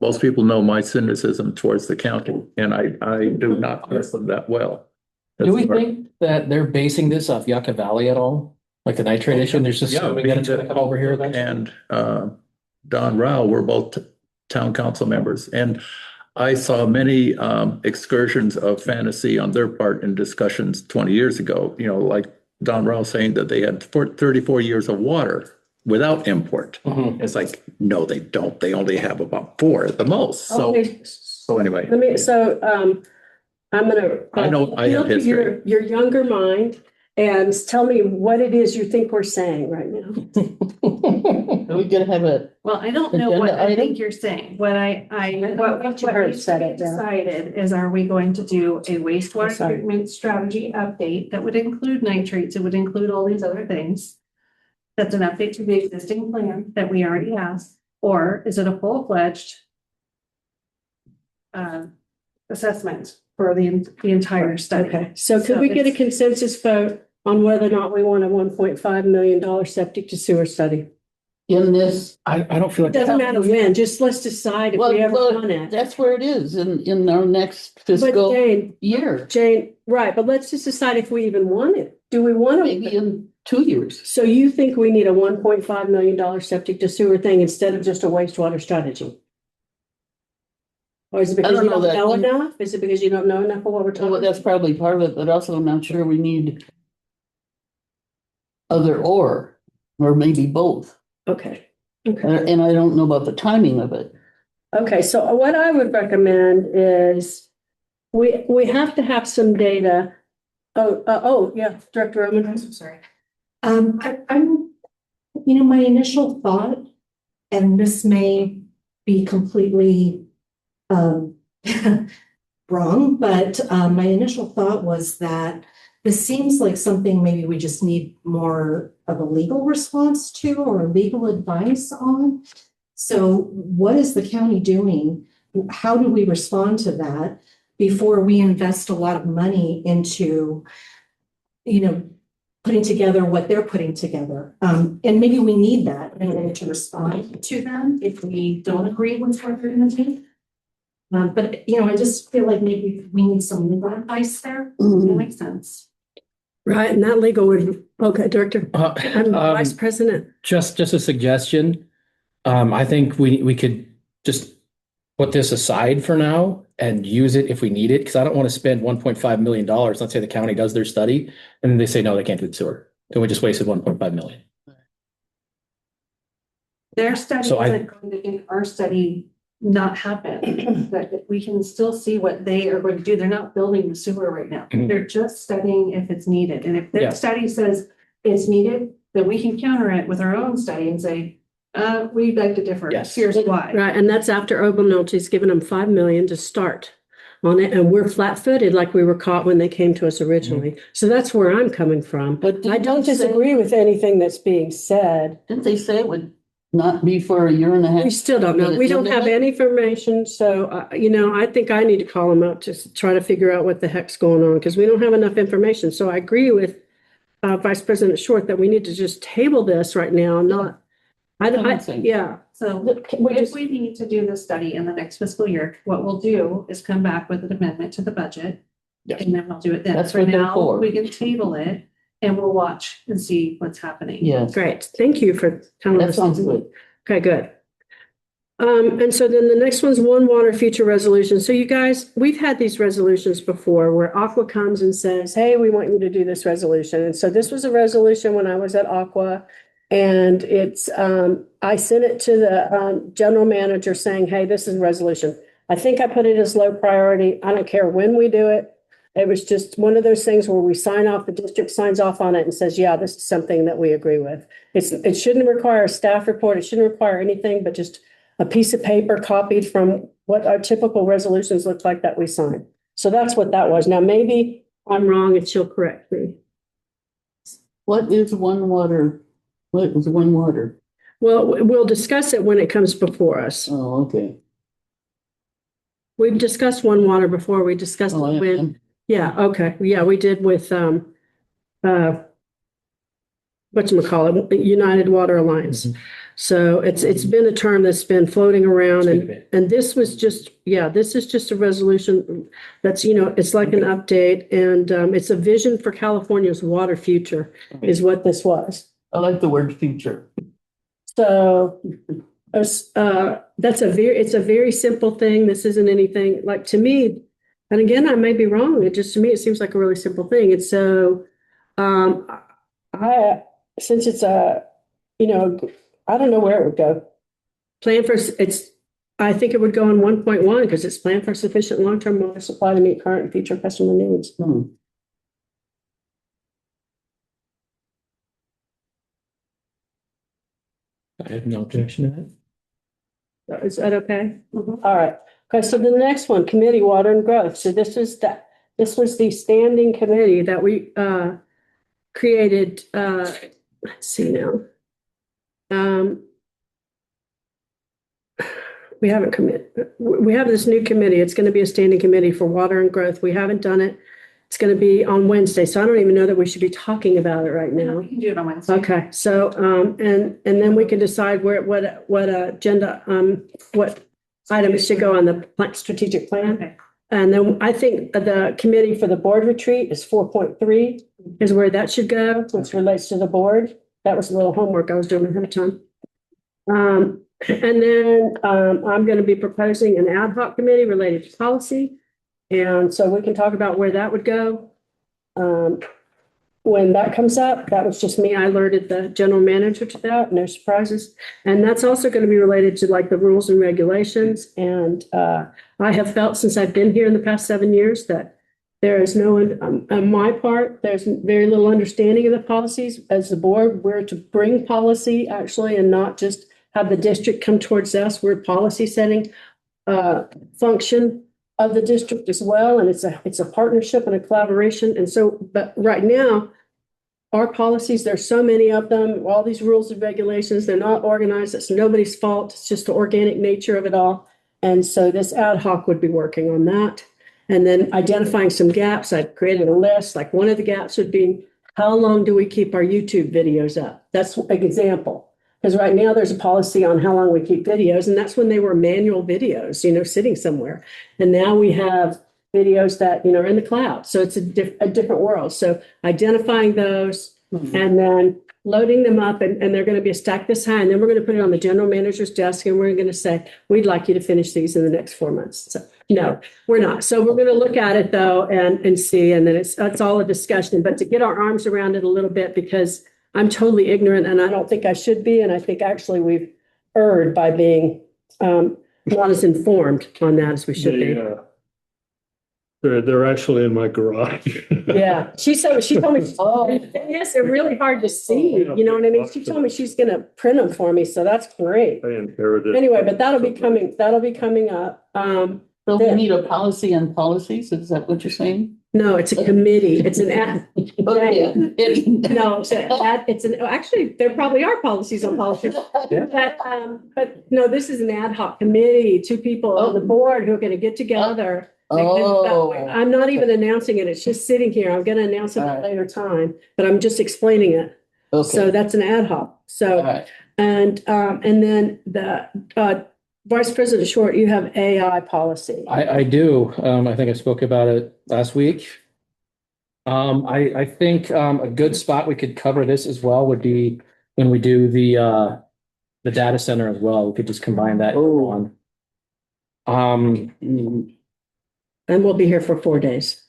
S3: most people know my cynicism towards the county, and I do not trust them that well.
S6: Do we think that they're basing this off Yucca Valley at all? Like the nitrate issue, and there's just assuming that it's gonna come over here eventually?
S3: And Don Rao were both town council members, and I saw many excursions of fantasy on their part in discussions 20 years ago, like Don Rao saying that they had 34 years of water without import.
S6: Mhm.
S3: It's like, no, they don't. They only have about 4 at the most. So,
S1: Okay.
S3: so anyway.
S1: I'm gonna
S3: I know I have
S1: appeal to
S3: history.
S1: your younger mind and tell me what it is you think we're saying right now.
S4: Are we gonna have a,
S2: Well, I don't know what
S4: Agenda
S2: I
S4: item?
S2: think you're saying. What
S1: thought you heard
S2: needs to
S1: said
S2: be
S1: it, yeah.
S2: decided is, are we going to do a wastewater
S1: Sorry.
S2: treatment strategy update that would include nitrates? It would include all these other things. That's an update to the existing plan that we already have, or is it a full-fledged assessment for the entire study?
S1: Okay, so could we get a consensus vote on whether or not we want a $1.5 million septic to sewer study?
S4: in this,
S6: I don't feel
S1: It
S6: like.
S1: doesn't matter when, just let's decide if we ever want it.
S4: that's where it is in our next
S1: But
S4: fiscal
S1: Jane,
S4: year,
S1: right, but let's just decide if we even want it. Do we want
S4: maybe
S1: it?
S4: in 2 years.
S1: So you think we need a $1.5 million septic to sewer thing instead of just a wastewater strategy? Or is it because
S4: don't
S1: you
S4: know
S1: don't
S4: that.
S1: know enough? Is it because you don't know enough of what we're talking
S4: Well,
S1: about?
S4: that's probably part of it, but also I'm not sure we need or maybe both.
S1: Okay, okay.
S4: And I don't know about the timing of it.
S1: Okay, so what I would recommend is we have to have some data. Yeah, Director Roman.
S7: I'm so sorry. I'm, my initial thought, and this may be completely wrong, but my initial thought was that this seems like something maybe we just need more of a legal response to or legal advice on. So what is the county doing? How do we respond to that before we invest a lot of money into, putting together what they're putting together? And maybe we need that in order to respond to them if we don't agree with what they're going to do. But I just feel like maybe we need some legal advice there. That makes sense.
S1: Right, and that legal would, okay, Director, I'm Vice
S6: Um,
S1: President.
S6: just a suggestion. I think we could just put this aside for now and use it if we need it, because I don't want to spend $1.5 million. Let's say the county does their study and then they say, no, they can't do the sewer. Then we just wasted 1.5 million.
S2: Their study
S6: So I-
S2: isn't going to, in our study, not happen. But we can still see what they are going to do. They're not building the sewer right now.
S6: Mhm.
S2: They're just studying if it's needed. And if their
S6: Yeah.
S2: study says it's needed, then we can counter it with our own study and say, we beg to differ.
S6: Yes.
S2: Here's why.
S1: Right, and that's after Oglenochi's given them 5 million to start on it, and we're flat-footed like we were caught when they came to us originally. So that's where I'm coming from.
S4: But
S1: I don't disagree with anything that's being said.
S4: Didn't they say it would not be for a year and a half?
S1: We still don't know. We don't have any information, so, I think I need to call them up to try to figure out what the heck's going on, because we don't have enough information. So I agree with Vice President Short that we need to just table this right now, not, yeah.
S2: So
S1: We
S2: if
S1: just,
S2: we need to do this study in the next fiscal year, what we'll do is come back with an amendment to the budget.
S6: Yes.
S2: And then we'll do it then.
S4: That's
S2: For
S4: what they're
S2: now,
S4: for.
S2: we can table it and we'll watch and see what's happening.
S4: Yes,
S1: great, thank you for telling
S4: that
S1: us.
S4: sounds good.
S1: Okay, good. And so then the next one's One Water Future Resolution. So you guys, we've had these resolutions before where Aqua comes and says, hey, we want you to do this resolution. And so this was a resolution when I was at Aqua. And it's, I sent it to the general manager saying, hey, this is a resolution. I think I put it as low priority. I don't care when we do it. It was just one of those things where we sign off, the district signs off on it and says, yeah, this is something that we agree with. It shouldn't require a staff report. It shouldn't require anything but just a piece of paper copied from what our typical resolutions look like that we sign. So that's what that was. Now, maybe I'm wrong and she'll correct me.
S4: What is One Water? What is One Water?
S1: Well, we'll discuss it when it comes before us.
S4: Oh, okay.
S1: We've discussed One Water before. We discussed it
S4: Oh, yeah.
S1: when, yeah, okay. Yeah, we did with, whatchamacallit, United Water Alliance.
S6: Mhm.
S1: So it's been a term that's been floating around and this was just, this is just a resolution that's, it's like an update and it's a vision for California's water future is what this was.
S4: I like the word future.
S1: So it's a very simple thing. This isn't anything like to me, and again, I may be wrong. To me, it seems like a really simple thing. And so since it's I don't know where it would go. I think it would go in 1.1 because it's planned for sufficient long-term water supply to meet current and future customer needs.
S6: I have no objection to that.
S1: Is that okay? All right. Okay, so the next one, committee, water and growth. So this was the standing committee that we created, let's see now. We haven't we have this new committee. It's going to be a standing committee for water and growth. We haven't done it. It's going to be on Wednesday. So I don't even know that we should be talking about it right now.
S2: We can do it on Wednesday.
S1: Okay, so, and then we can decide what agenda, what items should go on the strategic plan.
S2: Okay.
S1: And then I think the committee for the board retreat is 4.3 is where that should go, which relates to the board. That was a little homework I was doing ahead of time. And then I'm going to be proposing an ad hoc committee related to policy. And so we can talk about where that would go. When that comes up, that was just me. I alerted the general manager to that, no surprises. And that's also going to be related to like the rules and regulations. And I have felt since I've been here in the past 7 years that there is no, on my part, there's very little understanding of the policies. As the board, we're to bring policy actually and not just have the district come towards us. We're policy setting function of the district as well. And it's a partnership and a collaboration. And so, but right now, our policies, there's so many of them, all these rules and regulations, they're not organized. It's nobody's fault. It's just the organic nature of it all. And so this ad hoc would be working on that. And then identifying some gaps. I've created a list. Like one of the gaps would be, how long do we keep our YouTube videos up? That's an example. Because right now there's a policy on how long we keep videos. And that's when they were manual videos, sitting somewhere. And now we have videos that, you know, are in the cloud. So it's a different world. So identifying those and then loading them up and they're going to be a stack this high. And then we're going to put it on the general manager's desk and we're going to say, we'd like you to finish these in the next 4 months. So no, we're not. So we're going to look at it though and see, and then it's all a discussion, but to get our arms around it a little bit, because I'm totally ignorant and I don't think I should be. And I think actually we've erred by being not as informed on that as we should be.
S5: They're actually in my garage.
S1: Yeah, she told me, oh, yes, they're really hard to see, you know what I mean? She told me she's gonna print them for me, so that's great.
S5: I inherited.
S1: Anyway, but that'll be coming up.
S4: So we need a policy on policies, is that what you're saying?
S1: No, it's a committee, it's an ad.
S4: Okay.
S1: No, actually, there probably are policies on policies. But no, this is an ad hoc committee, 2 people on the board who are gonna get together.
S4: Oh.
S1: I'm not even announcing it. It's just sitting here. I'm going to announce it at a later time, but I'm just explaining it. So
S4: Okay,
S1: that's an ad hoc. So,
S4: all right.
S1: and then the Vice President Short, you have AI policy.
S6: I do. I think I spoke about it last week. I think a good spot we could cover this as well would be when we do the data center as well. We could just combine that in one.
S1: And we'll be here for 4 days.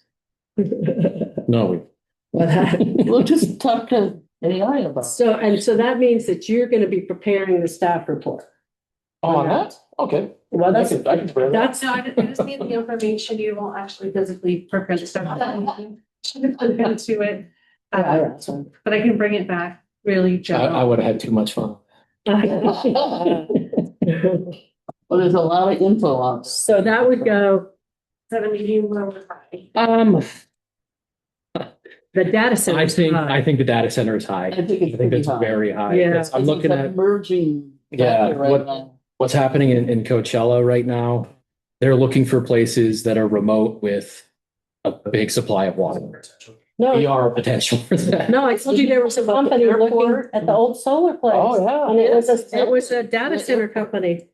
S6: No,
S4: We'll just talk to AI about it.
S1: So that means that you're going to be preparing the staff report.
S6: on that? Okay.
S1: Well,
S6: I can prepare that.
S1: that's,
S2: No, I just need the information. You won't actually physically prepare the stuff. Should put into it. But I can bring it back really
S6: I
S2: general.
S6: would have had too much fun.
S4: Well, there's a lot of info on this.
S1: so that would go,
S2: Is that a medium low or high?
S1: the data center.
S6: I think the data center is high.
S4: I think it's
S6: I think
S4: pretty
S6: that's
S4: high.
S6: very high.
S1: Yeah.
S6: Because I'm looking
S4: It's an
S6: at
S4: emerging
S6: Yeah,
S4: factor right
S6: what-
S4: now.
S6: what's happening in Coachella right now. They're looking for places that are remote with a big supply of water. We
S1: No,
S6: are a potential for that.
S1: no, I told you there was a company looking at the old solar place.
S6: yeah.
S1: And it was a data center company.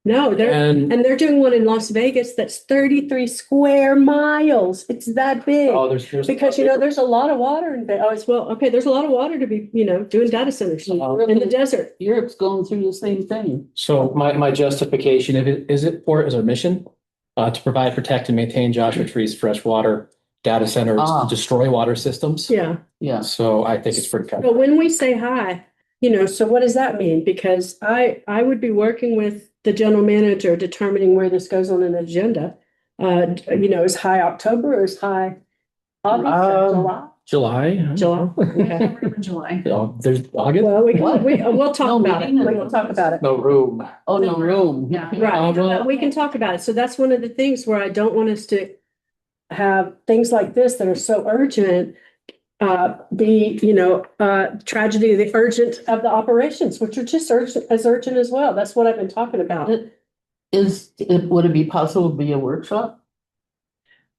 S1: No,
S6: And
S1: they're doing one in Las Vegas that's 33 square miles. It's that big.
S6: there's
S1: Because, you know, there's a lot of water in Vegas. There's a lot of water to be, you know, doing data centers in the desert.
S4: Europe's going through the same thing.
S6: So my justification is it for as our mission to provide, protect, and maintain Joshua Tree's freshwater data centers,
S4: Ah.
S6: destroy water systems.
S1: Yeah.
S4: Yeah.
S6: So I think it's pretty
S1: But
S6: cool.
S1: when we say hi, you know, so what does that mean? Because I would be working with the general manager determining where this goes on an agenda. You know, is high October or is high August or July?
S6: July.
S1: July. Okay.
S2: We're in July.
S6: Oh, there's August.
S1: Well, we'll talk
S4: No
S1: about it.
S4: meeting?
S1: We'll talk about it.
S6: No room.
S4: Oh, no room.
S2: Yeah.
S1: Right,
S6: well-
S1: we can talk about it. So that's one of the things where I don't want us to have things like this that are so urgent be, you know, tragedy, the urgent of the operations, which are just urgent as well. That's what I've been talking about.
S4: Would it be possible to be a workshop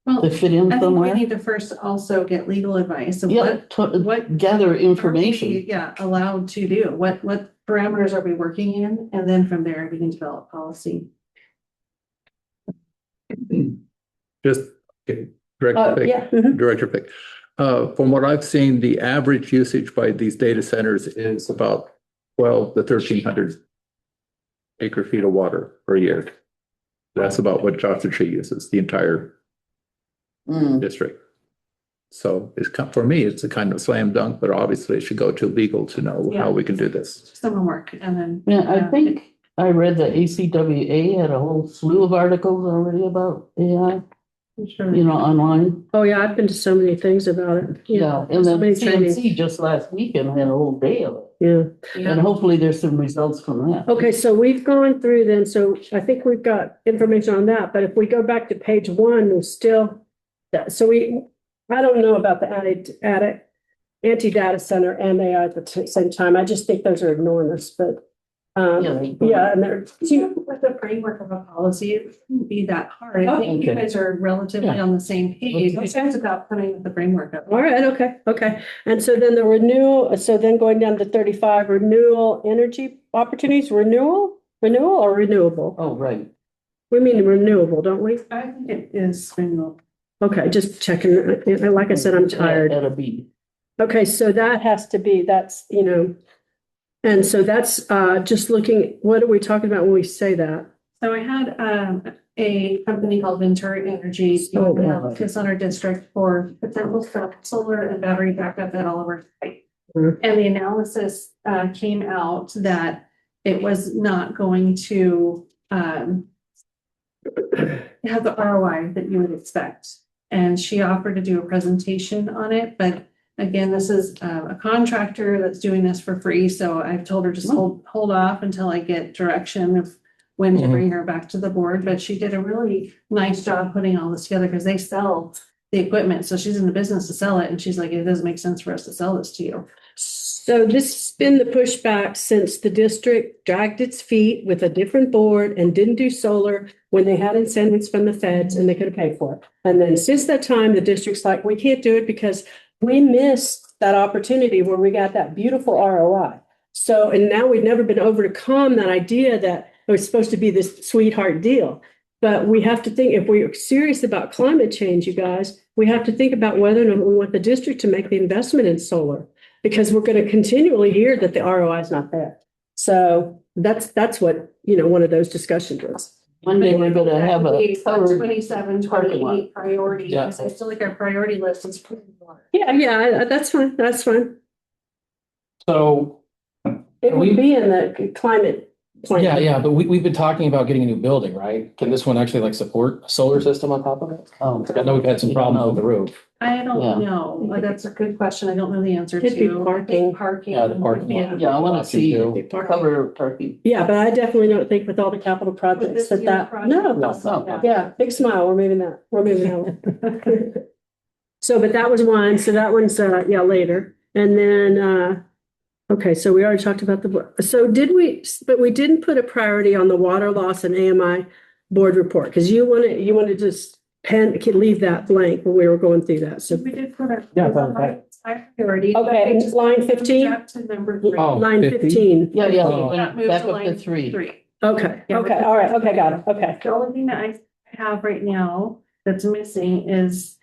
S2: Well,
S4: to fit in
S2: I think we
S4: somewhere?
S2: need to first also get legal advice of
S4: Yeah,
S2: what
S4: gather
S2: are we,
S4: information.
S2: yeah, allowed to do. What parameters are we working in? And then from there, we can develop policy.
S3: Just, okay, Director Fick.
S1: Yeah. Mhm.
S3: Director Fick. From what I've seen, the average usage by these data centers is about 12 to 1,300 acre feet of water per year. That's about what Joshua Tree uses, the entire
S4: Mm.
S3: district. So for me, it's a kind of slam dunk, but obviously it should go to legal to know
S2: Yeah.
S3: how we can do this.
S2: Some homework and then.
S4: Yeah, I think I read that ACWA had a whole slew of articles already about AI,
S2: Sure.
S4: you know, online.
S1: Oh, yeah, I've been to so many things about it.
S4: Yeah, and
S1: so
S4: then
S1: many trainings.
S4: CNC just last weekend had a whole day of it.
S1: Yeah.
S4: And hopefully there's some results from that.
S1: Okay, so we've gone through then, so I think we've got information on that, but if we go back to page 1, we're still, I don't know about the anti-data center and AI at the same time. I just think those are enormous, but, yeah, and they're,
S2: You know, with the framework of a policy, it wouldn't be that hard. I think you
S4: Okay.
S2: guys are relatively on the same page. It's just about putting the framework up.
S1: all right, okay. And so then the renewal, so then going down to 35, renewal energy opportunities, renewal or renewable?
S4: Oh, right.
S1: We mean renewable, don't we?
S2: I think it is renewable.
S1: Okay, just checking. Like I said, I'm tired.
S4: At a B.
S1: Okay, so that has to be, that's, and so that's just looking, what are we talking about when we say that?
S2: So I had a company called Ventura Energy do
S1: Oh,
S2: an
S1: wow.
S2: analysis on our district for potential solar and battery backup at all of our sites.
S1: Mhm.
S2: And the analysis came out that it was not going to have the ROI that you would expect. And she offered to do a presentation on it, but again, this is a contractor that's doing this for free, so I've told her just hold off until I get direction of when to bring her back to the board, but she did a really nice job putting all this together because they sell the equipment, so she's in the business to sell it, and she's like, it doesn't make sense for us to sell this to you.
S1: So this has been the pushback since the district dragged its feet with a different board and didn't do solar when they had incentives from the feds and they could have paid for it. And then since that time, the district's like, we can't do it because we missed that opportunity where we got that beautiful ROI. So, and now we've never been overcome that idea that it was supposed to be this sweetheart deal. But we have to think, if we're serious about climate change, you guys, we have to think about whether or not we want the district to make the investment in solar, because we're going to continually hear that the ROI is not there. So that's what, one of those discussions is.
S4: One day we're gonna have a covered
S2: 27,
S4: parking lot.
S2: 28 priority,
S6: Yeah.
S2: because I still think our priority list is pretty large.
S1: Yeah, that's fine. That's fine.
S6: So,
S1: It would be in the climate plan.
S6: yeah, but we've been talking about getting a new building, right? Can this one actually like support a solar system on top of it? I know we've had some problems with the roof.
S2: I don't
S4: Yeah.
S2: know, like, that's a good question, I don't know the answer to.
S1: It'd be
S2: I think
S1: parking.
S2: Parking.
S6: Yeah, the parking lot.
S4: Yeah, I wanna see
S6: Option
S4: cover parking.
S1: Yeah, but I definitely don't think with all the capital
S2: With
S1: projects
S2: this
S1: that
S2: year's
S1: that,
S2: project,
S1: no.
S4: No.
S1: Yeah, big smile. We're moving that. One. So, but that was one. So that one's, later. And then, okay, so we already talked about so but we didn't put a priority on the water loss and AMI board report because you want to just leave that blank when we were going through that. So
S2: We did put a.
S6: Yeah, okay.
S2: High priority.
S1: Okay, and
S2: Just
S1: line 15?
S2: back to number 3.
S6: Oh,
S1: line
S6: 50?
S1: 15.
S4: Yeah,
S6: Oh.
S2: That moves
S4: back
S2: to
S4: up
S2: line
S4: to 3.
S2: 3.
S1: Okay,
S2: Yeah,
S1: okay, all right. Okay, got it. Okay.
S2: The only thing that I have right now that's missing is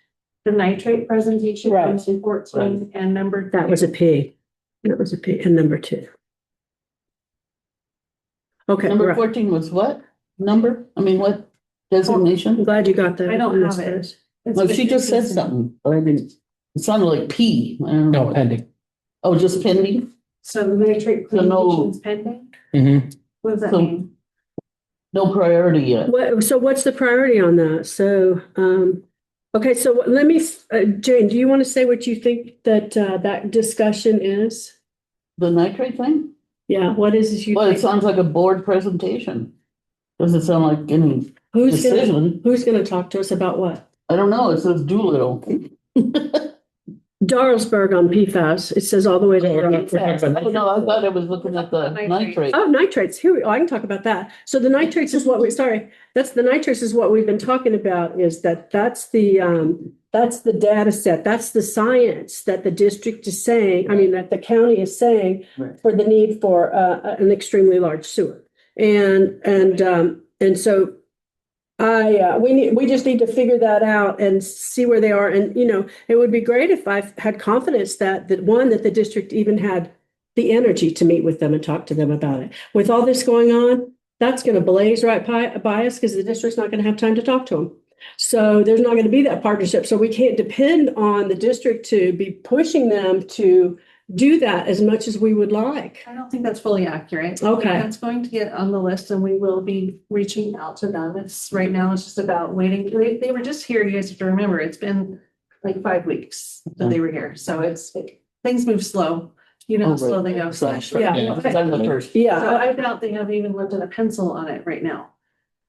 S2: the nitrate presentation.
S1: Right.
S2: Number 14 and number.
S1: That was a P. That was a P and number 2. Okay,
S4: Number
S1: right.
S4: 14 was what? Number? I mean, what
S1: I'm
S4: designation?
S1: glad you got that.
S2: I don't have it. It's-
S4: Well, she just said
S2: it's-
S4: something, but I didn't, it sounded like P. I don't know.
S6: No, pending.
S4: Oh, just pending?
S2: So the nitrate
S4: So no-
S2: presentation's pending?
S6: Mm-hmm.
S2: What does that
S4: So-
S2: mean?
S4: No priority yet.
S1: So what's the priority on that? So, okay, so let me, Jane, do you want to say what you think that, that discussion is?
S4: The nitrate thing?
S1: Yeah, what is it you
S4: Well, it
S1: think?
S4: sounds like a board presentation. Doesn't sound like any
S1: Who's gonna,
S4: decision.
S1: who's gonna talk to us about what?
S4: I don't know, it says Doolittle.
S1: Darlsburg on PFAS. It says all the way to.
S4: Oh, no, I thought I was looking at the nitrate.
S1: Oh, nitrates. Here, I can talk about that. So the nitrates is what the nitrates is what we've been talking about is that's the data set. That's the science that the district is saying, that the county is saying
S4: Right.
S1: for the need for an extremely large sewer. And so we just need to figure that out and see where they are. And, it would be great if I had confidence that the district even had the energy to meet with them and talk to them about it. With all this going on, that's going to blaze right by us because the district's not going to have time to talk to them. So there's not going to be that partnership. So we can't depend on the district to be pushing them to do that as much as we would like.
S2: I don't think that's fully accurate.
S1: Okay.
S2: That's going to get on the list and we will be reaching out to them. Right now, it's just about waiting. They were just here. You guys have to remember, it's been like 5 weeks that they were here. So things move slow. You know how slow they go. So
S1: Yeah.
S4: I'm the first.
S1: Yeah,
S2: I doubt they have even lifted a pencil on it right now.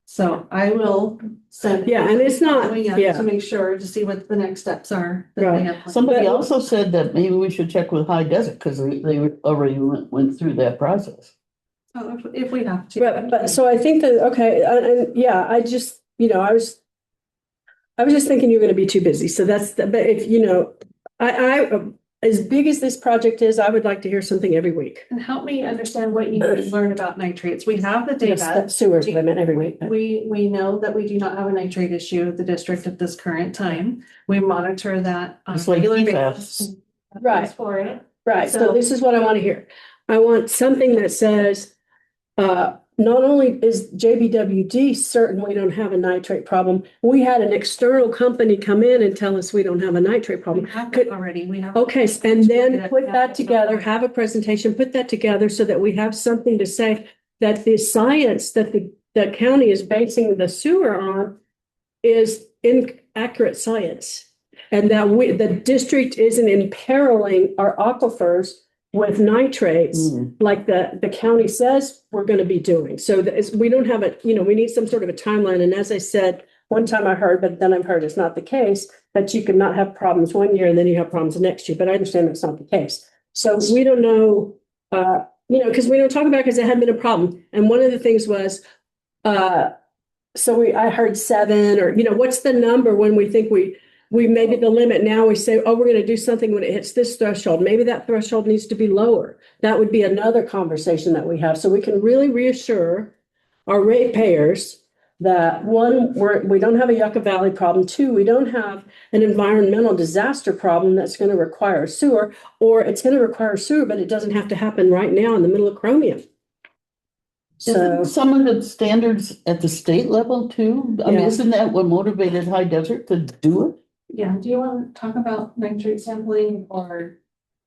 S2: So I will send.
S1: Yeah, and it's not-
S2: following up
S1: yeah.
S2: To make sure to see what the next steps are. that they
S1: Right.
S2: have planned.
S4: Somebody also said that maybe we should check with High Desert because they already went through that process.
S2: So if we have to.
S1: but so I think that, okay, and yeah, I just, I was just thinking you're going to be too busy. So but if, as big as this project is, I would like to hear something every week.
S2: And help me understand what you learn about nitrates. We have the
S1: Yes,
S2: data.
S1: that sewers, I meant every week.
S2: We know that we do not have a nitrate issue at the district at this current time. We monitor that on a
S4: It's like
S2: regular
S4: PFAS.
S2: basis.
S1: Right.
S2: For it.
S1: Right, so
S2: So-
S1: this is what I want to hear. I want something that says, not only is JBWD certain we don't have a nitrate problem, we had an external company come in and tell us we don't have a nitrate
S2: We
S1: problem.
S2: have
S1: Could-
S2: that already. We have.
S1: Okay, and then put that together, have a presentation, put that together so that we have something to say that the science that the county is basing the sewer on is inaccurate science. And that the district isn't imperiling our aquifers with nitrates like the county says we're going to be doing. So we don't have we need some sort of a timeline. And as I said, one time I heard, but then I've heard it's not the case, that you can not have problems one year and then you have problems the next year. But I understand that's not the case. So we don't know, because we don't talk about it because it hadn't been a problem. And one of the things was, I heard 7 or, what's the number when we think we maybe the limit now we say, oh, we're going to do something when it hits this threshold. Maybe that threshold needs to be lower. That would be another conversation that we have. So we can really reassure our ratepayers that 1, we don't have a Yucca Valley problem. 2, we don't have an environmental disaster problem that's going to require sewer, or it's going to require sewer, but it doesn't have to happen right now in the middle of Chromium. So,
S4: Isn't some of the standards at the state level too? I mean,
S1: Yeah.
S4: isn't that what motivated High Desert to do it?
S2: Yeah, do you want to talk about nitrate sampling or?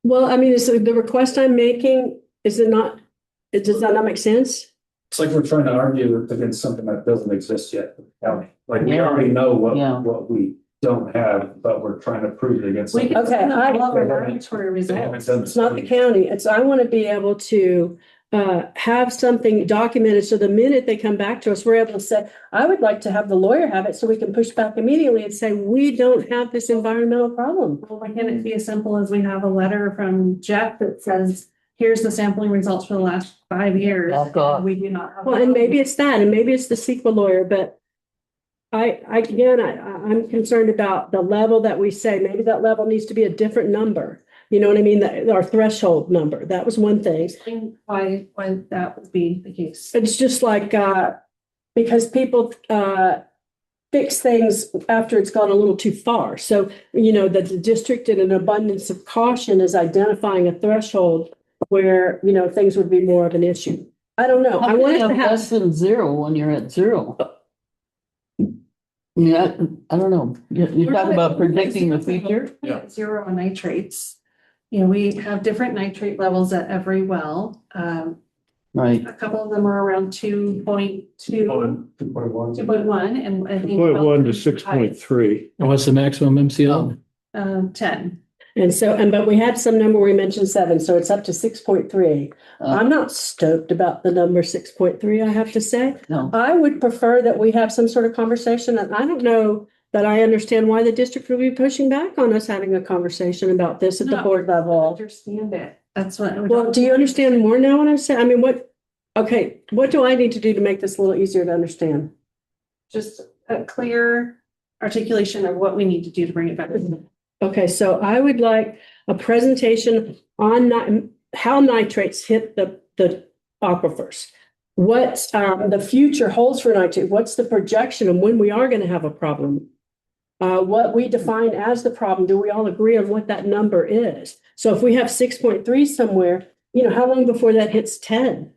S1: well, I mean, is the request I'm making, does that not make sense?
S8: It's like we're trying to argue against something that doesn't exist yet. Like we
S4: Yeah.
S8: already know
S4: Yeah.
S8: what we don't have, but we're trying to prove it against.
S2: We
S8: something.
S2: can
S1: Okay,
S2: send them
S1: I-
S2: all of our
S8: They haven't-
S2: laboratory
S8: They haven't
S2: results.
S8: done
S1: It's not the county. I want to be able to have something documented so the minute they come back to us, we're able to say, I would like to have the lawyer have it so we can push back immediately and say, we don't have this environmental problem.
S2: Well, why can't it be as simple as we have a letter from Jeff that says, here's the sampling results for the last 5 years.
S4: Back off.
S2: We do not have.
S1: Well, and maybe it's that, and maybe it's the CEQA lawyer, but I'm concerned about the level that we say, maybe that level needs to be a different number. You know what I mean? Our threshold number, that was one thing.
S2: Explain why that would be the case.
S1: It's just like, because people fix things after it's gone a little too far. So, that the district in an abundance of caution is identifying a threshold where, things would be more of an issue. I don't know.
S4: How
S1: I
S4: can
S1: want
S4: you
S1: it to
S4: have
S1: have,
S4: less than 0 when you're at 0? Yeah, I don't know. You talk about predicting the future?
S8: Yeah.
S2: 0 on nitrates. We have different nitrate levels at every well.
S4: Right.
S2: A couple of them are around 2.2,
S8: 2.1.
S2: 2.1, and I think.
S5: 0.1 to 6.3.
S6: And what's the maximum MCL?
S2: 10.
S1: but we had some number where we mentioned 7, so it's up to 6.3. I'm not stoked about the number 6.3, I have to say.
S4: No.
S1: I would prefer that we have some sort of conversation, and I don't know that I understand why the district will be pushing back on us having a conversation about this at the
S2: No.
S1: board level.
S2: Understand it. That's what.
S1: Well, do you understand more now what I'm saying? I mean, what do I need to do to make this a little easier to understand?
S2: Just a clear articulation of what we need to do to bring it back.
S1: Okay, so I would like a presentation on how nitrates hit the aquifers. What the future holds for nitrate, what's the projection of when we are going to have a problem? What we define as the problem, do we all agree on what that number is? So if we have 6.3 somewhere, how long before that hits 10?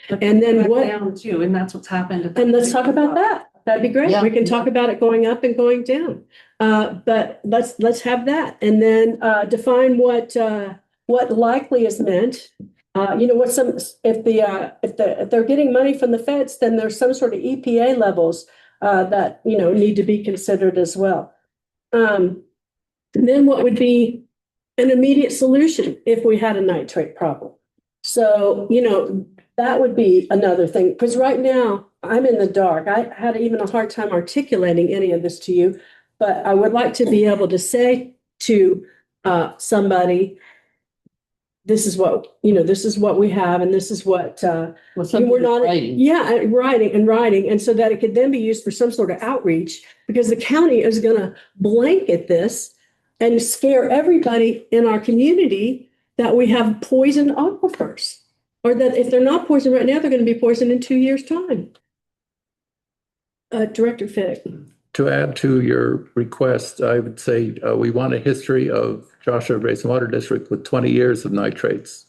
S1: And then
S2: Back
S1: what?
S2: down too, and that's what's happened. at
S1: And let's talk about that. That'd be great.
S4: Yeah.
S1: We can talk about it going up and going down. But let's have that. And then define what likely is meant. If they're getting money from the feds, then there's some sort of EPA levels that need to be considered as well. And then what would be an immediate solution if we had a nitrate problem? So, that would be another thing, because right now I'm in the dark. I had even a hard time articulating any of this to you, but I would like to be able to say to somebody, this is what we have, and this is what we're not, writing. And so that it could then be used for some sort of outreach, because the county is going to blanket this and scare everybody in our community that we have poisoned aquifers. Or that if they're not poisoned right now, they're going to be poisoned in 2 years' time. Director Fick.
S3: To add to your request, I would say we want a history of Joshua Basin Water District with 20 years of nitrates.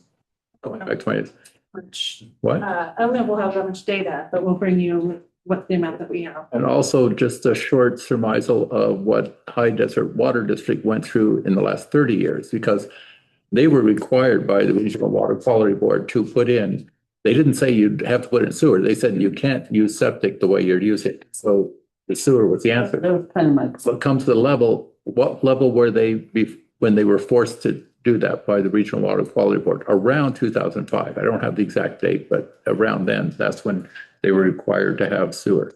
S3: Going back 20 years. What?
S2: I don't know if we'll have that much data, but we'll bring you what the amount that we have.
S3: And also just a short surmisal of what High Desert Water District went through in the last 30 years, because they were required by the Regional Water Quality Board to put in, they didn't say you'd have to put in sewer. They said you can't use septic the way you're using it. So the sewer was the answer.
S4: That was kind of my.
S3: So it comes to the level, what level were they when they were forced to do that by the Regional Water Quality Board? Around 2005. I don't have the exact date, but around then, that's when they were required to have sewer.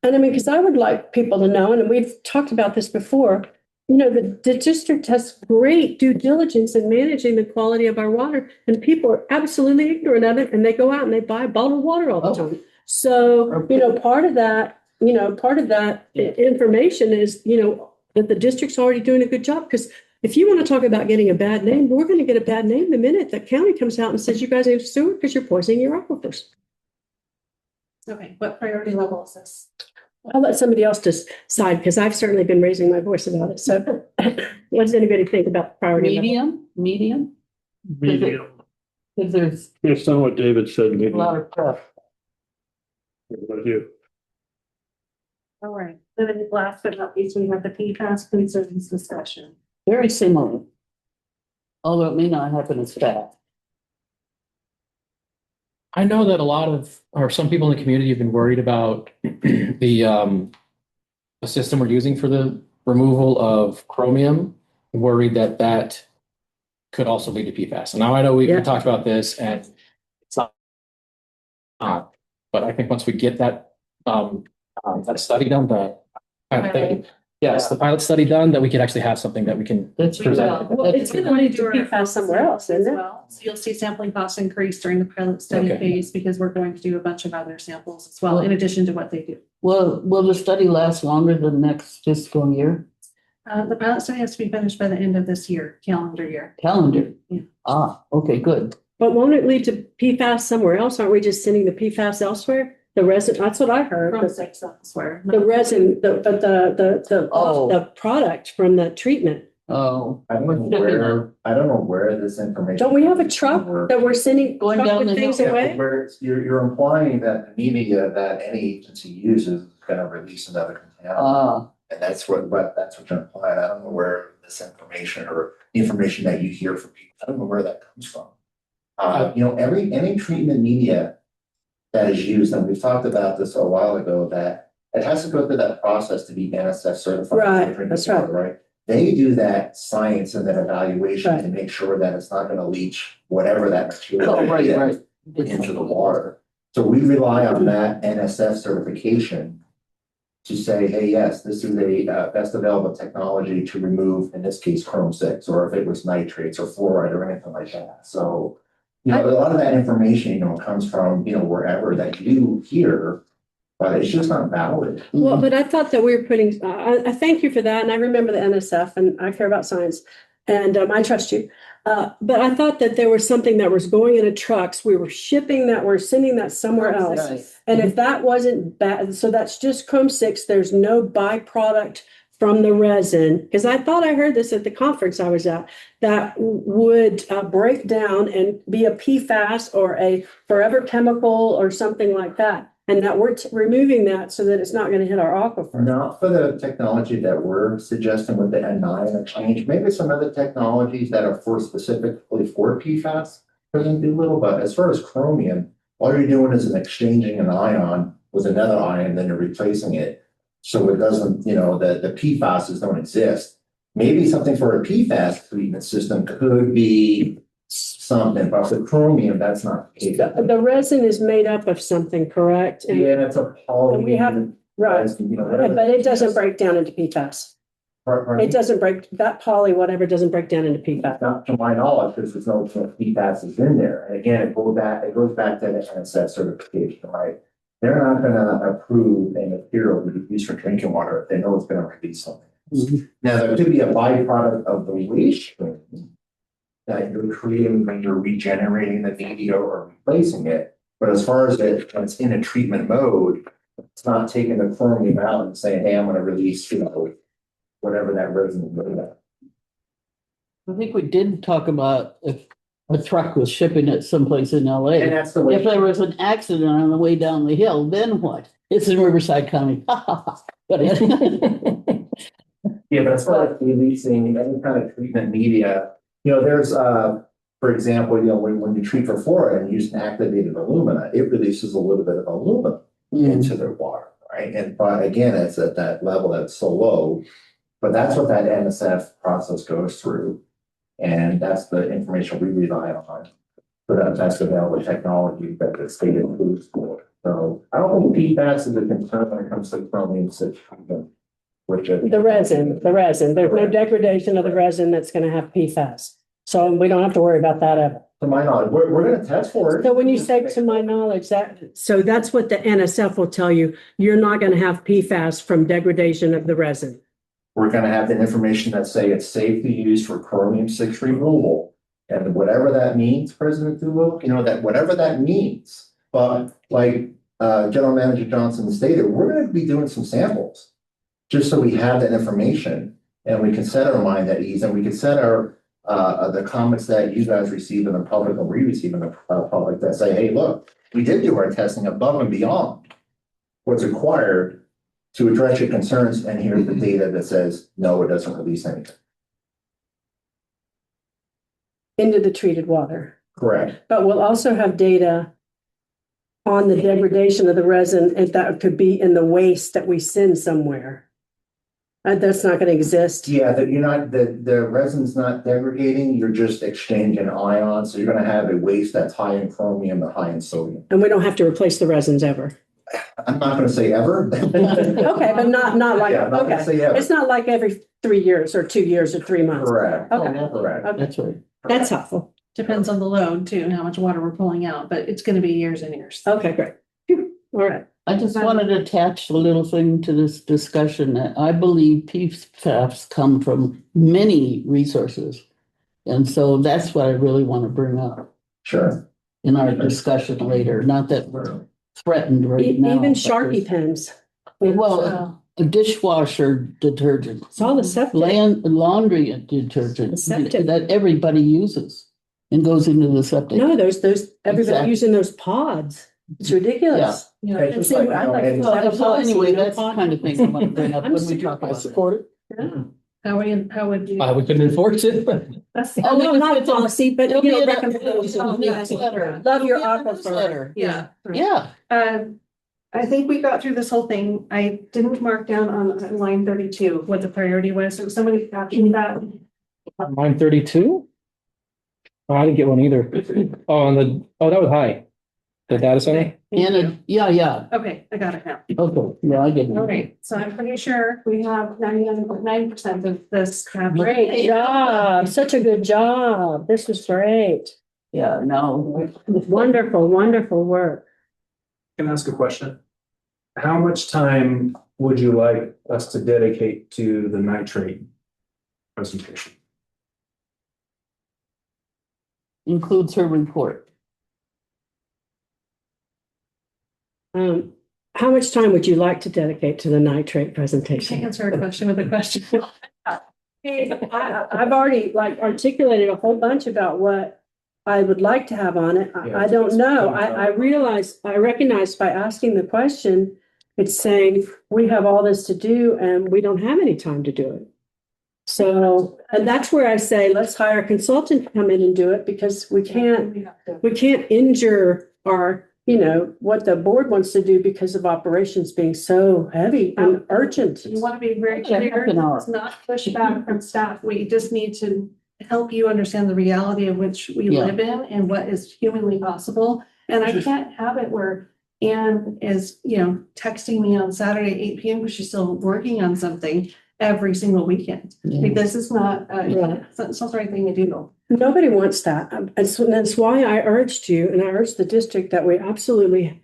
S1: And I mean, because I would like people to know, and we've talked about this before, you know, the district has great due diligence in managing the quality of our water, and people are absolutely ignorant of it, and they go out and they buy bottled water all the time. So, you know, part of that information is, you know, that the district's already doing a good job. Because if you want to talk about getting a bad name, we're going to get a bad name the minute the county comes out and says you guys need sewer because you're poisoning your aquifers.
S2: Okay, what priority level is this?
S1: I'll let somebody else decide, because I've certainly been raising my voice about it. So what does anybody think about priority level?
S4: Medium?
S5: Medium.
S4: Because there's
S5: Based on what David said,
S4: a
S5: maybe.
S4: lot of stuff.
S5: What about you?
S2: All right, then last but not least, we have the PFAS concerns discussion.
S4: Very similar. Although it may not happen as fast.
S6: I know that some people in the community have been worried about the system we're using for the removal of chromium, worried that could also lead to PFAS. And now I know we talked about this, and it's not, but I think once we get that study done, the pilot study done, that we could actually have something that we can
S4: That's
S6: present.
S1: Well, it's going to lead to PFAS somewhere else, isn't it?
S2: Well, so you'll see sampling costs increase during the pilot study
S6: Okay.
S2: phase, because we're going to do a bunch of other samples as well, in addition to what they do.
S4: Well, will the study last longer than next fiscal year?
S2: The pilot study has to be finished by the end of this year, calendar year.
S4: Calendar?
S2: Yeah.
S4: Okay, good.
S1: But won't it lead to PFAS somewhere else? Aren't we just sending the PFAS elsewhere? The resin, that's what I heard.
S2: From 6 elsewhere.
S1: The resin, the product from the treatment.
S4: Oh.
S9: I don't know where this information.
S1: Don't we have a truck that we're sending
S4: Going
S1: truck
S4: down
S1: with
S4: the
S1: things
S4: hill?
S1: away?
S9: Where you're implying that the media that any agency uses is gonna release another contaminant. And that's what you're implying. I don't know where this information or the information that you hear from people, I don't know where that comes from. Any treatment media that is used, and we've talked about this a while ago, that it has to go through that process to be NSF certified.
S1: Right, that's right.
S9: Right? They do that science and that evaluation
S1: Right.
S9: to make sure that it's not gonna leach whatever that material
S4: Oh, right,
S9: is
S4: right.
S9: into the water. So we rely on that NSF certification to say, hey, yes, this is a best available technology to remove, in this case, Chrome 6, or if it was nitrates or fluoride or anything like that. So, a lot of that information, comes from, wherever that you hear, but it's just not valid.
S1: Well, but I thought that we were putting, I thank you for that. And I remember the NSF, and I care about science, and I trust you. But I thought that there was something that was going in a trucks. We were shipping that, we're sending that somewhere else.
S4: Right.
S1: And if that wasn't bad, so that's just Chrome 6, there's no byproduct from the resin, because I thought I heard this at the conference I was at, that would break down and be a PFAS or a forever chemical or something like that. And that we're removing that so that it's not going to hit our aquifer.
S9: Not for the technology that we're suggesting with the N9 exchange, maybe some other technologies that are specifically for PFAS can do little, but as far as chromium, all you're doing is exchanging an ion with another ion, then you're replacing it. So it doesn't, the PFASs don't exist. Maybe something for a PFAS treatment system could be something, but for chromium, that's not the case.
S1: The resin is made up of something, correct? And
S9: Yeah, it's a poly.
S1: we haven't, right, but it doesn't break down into PFAS. It doesn't break, that poly, whatever, doesn't break down into PFAS.
S9: Not to my knowledge, because there's no PFAS is in there. And again, it goes back to the NSF certification, right? They're not gonna approve a material to be used for drinking water if they know it's gonna release something. Now, there could be a byproduct of the waste stream that you're creating when you're regenerating the media or replacing it. But as far as it, when it's in a treatment mode, it's not taking the chromium out and saying, hey, I'm gonna release, whatever that resin is.
S4: I think we did talk about if a truck was shipping it someplace in
S9: And
S4: LA.
S9: that's the way.
S4: If there was an accident on the way down the hill, then what? It's in Riverside County. But
S9: Yeah, but as far as releasing any kind of treatment media, there's, for example, when you treat for fluoride and use an activated alumina, it releases a little bit of aluminum into the water, right? And but again, it's at that level that's so low, but that's what that NSF process goes through. And that's the information we rely on for that best available technology that the state includes for. So I don't think PFAS is a concern when it comes to chromium treatment.
S1: The resin, there's no degradation of the resin that's gonna have PFAS. So we don't have to worry about that ever.
S9: To my knowledge, we're gonna test for it.
S1: So when you say to my knowledge, so that's what the NSF will tell you, you're not gonna have PFAS from degradation of the resin.
S9: We're gonna have the information that say it's safe to use for chromium-6 removal. And whatever that means, President Thulo, that whatever that means. But like General Manager Johnson stated, we're gonna be doing some samples. Just so we have that information and we can set our mind at ease and we can set our the comments that you guys receive in the public and we receive in the public that say, hey, look, we did do our testing above and beyond what's required to address your concerns, and here's the data that says, no, it doesn't release anything.
S1: Into the treated water.
S9: Correct.
S1: But we'll also have data on the degradation of the resin, and that could be in the waste that we send somewhere. That's not gonna exist.
S9: Yeah, that you're not, the resin's not degrading, you're just exchanging ions. So you're gonna have a waste that's high in chromium and high in sodium.
S1: And we don't have to replace the resins ever.
S9: I'm not gonna say ever.
S1: Okay, but not like,
S9: Yeah, I'm not gonna
S1: okay.
S9: say ever.
S1: It's not like every 3 years or 2 years or 3 months.
S9: Correct.
S1: Okay.
S9: Correct.
S1: Okay,
S4: that's right.
S1: that's helpful.
S2: Depends on the load too, and how much water we're pulling out, but it's gonna be years and years.
S1: Okay, great. Phew. All right.
S4: I just wanted to attach a little thing to this discussion that I believe PFAS come from many resources. And so that's what I really want to bring up
S9: Sure.
S4: in our discussion later, not that we're threatened right now.
S1: Even
S4: but
S1: Sharpie pens.
S4: Well, a dishwasher detergent,
S1: It's all the septic.
S4: laundry detergent
S1: The septic.
S4: that everybody uses and goes into the septic.
S1: No, those, everybody
S4: Exactly.
S1: using those pods. It's ridiculous.
S2: You know,
S9: It's
S1: And
S9: just
S1: see,
S9: like,
S1: I'd like to
S9: and-
S1: have a
S4: So
S1: policy,
S4: anyway,
S1: no
S4: that's the
S1: pod.
S4: kind of thing I want to bring up
S1: I'm
S4: when we
S1: serious.
S4: talk about it.
S6: Support it.
S2: how would you?
S6: We couldn't enforce it, but
S2: That's-
S1: Oh, no, not a policy, but
S4: It'll be in a
S1: recommendation.
S4: newsletter.
S1: Love your
S4: It'll be in a
S1: aquifer.
S4: newsletter.
S2: Yeah.
S4: Yeah.
S2: I think we got through this whole thing. I didn't mark down on line 32 what the priority was. So somebody captioned that.
S6: line 32? Oh, I didn't get one either. Oh, that was high. The data center?
S4: And yeah.
S2: Okay, I got it now.
S4: Okay, yeah, I get it.
S2: All right, so I'm pretty sure we have 99.9% of this.
S1: Great job. Such a good job. This was great.
S4: Yeah, no.
S1: Wonderful, wonderful work.
S8: Can I ask a question? How much time would you like us to dedicate to the nitrate presentation?
S4: Includes her report.
S1: How much time would you like to dedicate to the nitrate
S2: Can't
S1: presentation?
S2: answer a question with a question.
S1: I've already articulated a whole bunch about what I would like to have on it. I don't know. I recognize by asking the question, it's saying we have all this to do and we don't have any time to do it. So, and that's where I say, let's hire a consultant to come in and do it because we can't injure our, what the board wants to do because of operations being so heavy and urgent.
S2: You want to be very
S4: Yeah,
S2: clear,
S4: half an hour.
S2: it's not pushback from staff. We just need to help you understand the reality of which we
S4: Yeah.
S2: live in and what is humanly possible. And I can't have it where Anne is, texting me on Saturday, 8 PM, because she's still working on something every single weekend.
S4: Yeah.
S2: Like, this is not,
S1: Yeah.
S2: it's not the right thing to do.
S1: Nobody wants that. And so that's why I urged you and I urged the district that we absolutely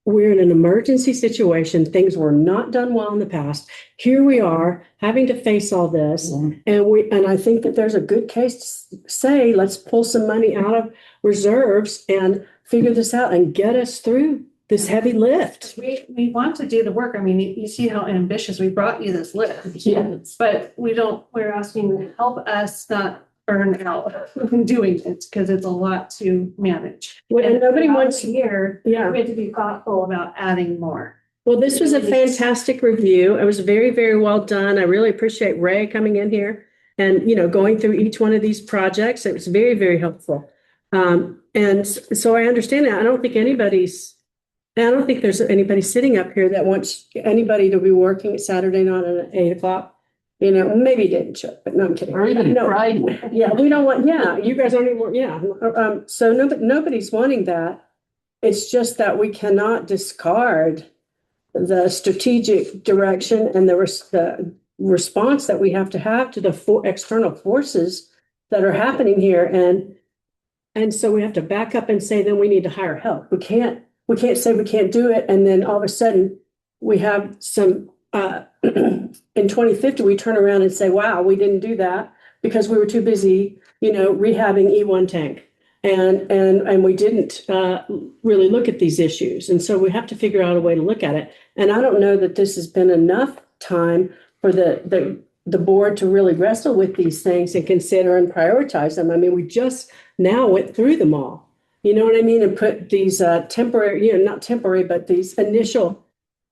S1: we're in an emergency situation. Things were not done well in the past. Here we are having to face all this. And I think that there's a good case to say, let's pull some money out of reserves and figure this out and get us through this heavy lift.
S2: We want to do the work. I mean, you see how ambitious we brought you this list.
S4: Yes.
S2: But we're asking you to help us not burn out doing it because it's a lot to manage.
S1: And nobody
S2: throughout
S1: wants,
S2: the year,
S1: yeah.
S2: we have to be thoughtful about adding more.
S1: Well, this was a fantastic review. It was very, very well done. I really appreciate Ray coming in here and, going through each one of these projects. It was very, very helpful. And so I understand that. I don't think there's anybody sitting up here that wants anybody to be working Saturday night at 8:00. Maybe it didn't show, but no, I'm kidding.
S4: Or even
S1: No.
S4: Friday.
S1: Yeah, we don't want, you guys aren't even, so nobody's wanting that. It's just that we cannot discard the strategic direction and the response that we have to the external forces that are happening here. And so we have to back up and say, then we need to hire help. We can't say we can't do it. And then all of a sudden we have some, in 2050, we turn around and say, wow, we didn't do that because we were too busy, rehabbing E1 tank. And we didn't really look at these issues. And so we have to figure out a way to look at it. And I don't know that this has been enough time for the board to really wrestle with these things and consider and prioritize them. I mean, we just now went through them all. You know what I mean? And put these temporary, not temporary, but these initial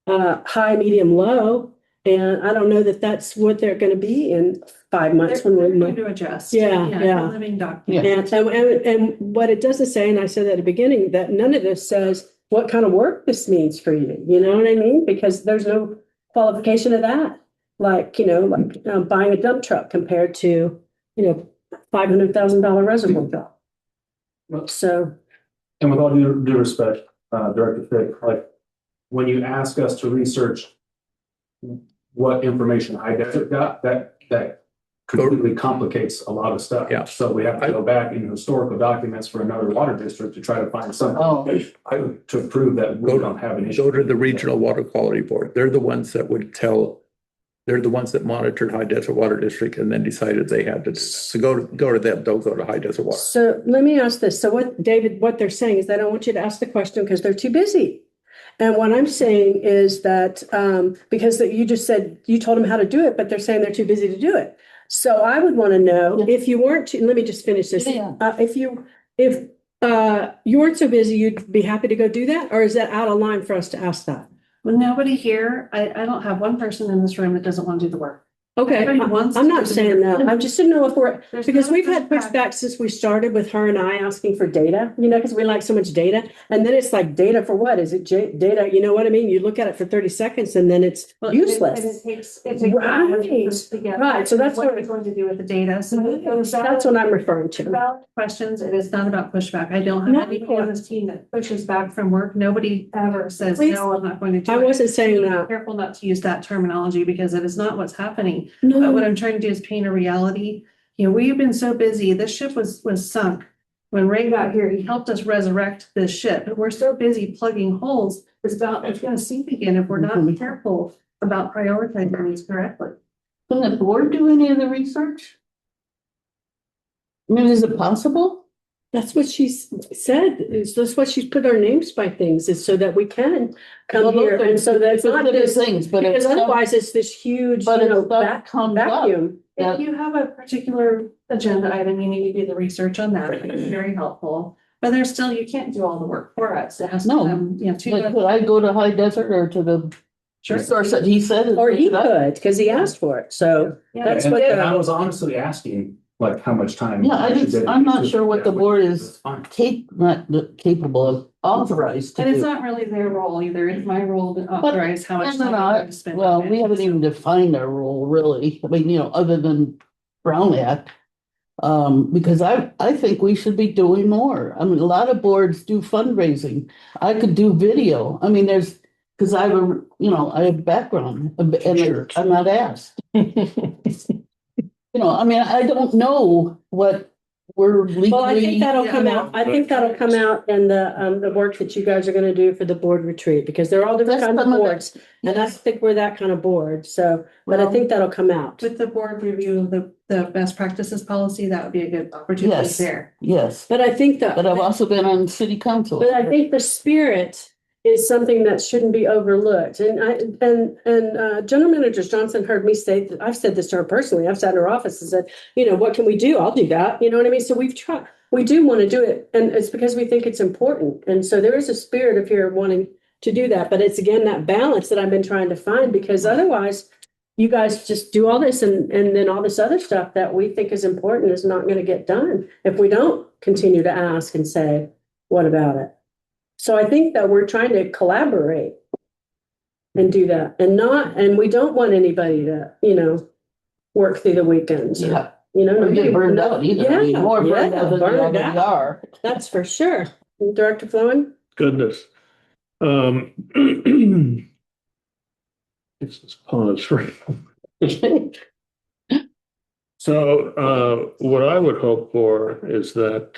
S1: high, medium, low. And I don't know that that's what they're going to be in 5 months when
S2: They're
S1: we're
S2: going to adjust.
S1: Yeah.
S2: It's a living document.
S1: And what it doesn't say, and I said at the beginning, that none of this says what kind of work this means for you. You know what I mean? Because there's no qualification of that. Like buying a dump truck compared to, $500,000 reservoir job. So.
S8: And with all due respect, Director Fick, like when you ask us to research what information High Desert got, that completely complicates a lot of stuff.
S3: Yeah.
S8: So we have to go back in historical documents for another water district to try to find something to prove that we don't have an issue.
S3: Go to the Regional Water Quality Board. They're the ones that they're the ones that monitored High Desert Water District and then decided they had to. So go to them, don't go to High Desert Water.
S1: So let me ask this. So what they're saying is they don't want you to ask the question because they're too busy. And what I'm saying is that because you just said you told them how to do it, but they're saying they're too busy to do it. So I would want to know if you weren't, let me just finish this.
S4: Yeah.
S1: If you weren't so busy, you'd be happy to go do that? Or is that out of line for us to ask that?
S2: With nobody here, I don't have one person in this room that doesn't want to do the work.
S1: Okay,
S2: Everybody wants
S1: I'm
S2: to
S1: not
S2: do
S1: saying
S2: the-
S1: that. I just didn't know if
S2: There's
S1: because
S2: no
S1: we've had
S2: pushback.
S1: pushback since we started with her and I asking for data, because we like so much data. And then it's like data for what? Is it data? You know what I mean? You look at it for 30 seconds and then it's
S2: Well,
S1: useless.
S2: It takes
S1: Right.
S2: hours to get.
S1: Right, so that's
S2: what
S1: what-
S2: we're going to do with the data. So
S1: That's what I'm referring to.
S2: Valid questions. It is not about pushback. I don't have
S1: No.
S2: anybody on this team that pushes back from work. Nobody ever says,
S1: Please.
S2: no, I'm not going to do it.
S1: I wasn't saying
S2: Be
S1: that.
S2: Careful not to use that terminology because it is not what's happening. But what I'm trying to do is paint a reality. We've been so busy. This ship was sunk. When Ray got here, he helped us resurrect this ship. But we're so busy plugging holes. It's going to sink again if we're not careful about prioritizing these correctly.
S4: Can the board do any of the research? I mean, is it possible?
S1: That's what she's said. That's what she's put our names by things is so that we can come
S4: Well,
S1: here. And so that's not
S4: specific
S1: this,
S4: things, but
S1: because
S4: if some-
S1: otherwise it's this huge,
S4: but if stuff comes up,
S1: vacuum.
S2: If you have a particular agenda item, you need to do the research on that. It's very helpful. But there's still, you can't do all the work for us. It has to
S4: No.
S2: come,
S4: like, could I go to High Desert or to the
S2: Sure.
S4: source that he said?
S1: Or he could, because he asked for it. So
S2: Yeah.
S1: that's
S8: And
S1: what
S8: and I
S1: the,
S8: was honestly asking, like, how much time.
S4: Yeah, I'm not sure what the board is
S8: Fine.
S4: not capable of authorized to
S2: And it's
S4: do.
S2: not really their role either. It's my role to authorize how much
S4: No,
S2: time
S4: no,
S2: I'm
S4: no,
S2: going to spend.
S4: Well,
S2: on it.
S4: we haven't even defined our role really. I mean, other than Brown Act. Because I think we should be doing more. I mean, a lot of boards do fundraising. I could do video. I mean, because I have I have background and I'm not asked. I mean, I don't know what we're legally.
S1: Well, I think that'll come
S2: Yeah.
S1: out, I think that'll come out in the work that you guys are gonna do for the board retreat, because they're all different
S4: That's
S1: kinds of
S4: some of it.
S1: boards. And I think we're that kind of board, so, but I
S4: Well,
S1: think that'll come out.
S2: With the board review of the best practices policy, that would be a good opportunity
S4: Yes.
S2: there.
S4: Yes,
S1: But I think that.
S4: but I've also been on city council.
S1: But I think the spirit is something that shouldn't be overlooked. General Manager Johnson heard me say, that I've said this to her personally, I've sat in her office and said, what can we do? I'll do that. You know what I mean? So we've tried, we do want to do it, and it's because we think it's important. And so there is a spirit of here wanting to do that, but it's again, that balance that I've been trying to find, because otherwise you guys just do all this and then all this other stuff that we think is important is not going to get done if we don't continue to ask and say, what about it? So I think that we're trying to collaborate and do that, and we don't want anybody to, work through the weekends.
S4: Yeah.
S1: Nobody-
S4: Or get burned out either. I mean,
S1: Yeah,
S4: more burned
S1: yeah,
S4: out than we
S1: burned
S4: already
S1: out.
S4: are.
S1: That's for sure. Director Flynn?
S5: Goodness. It's just pause for. So, what I would hope for is that,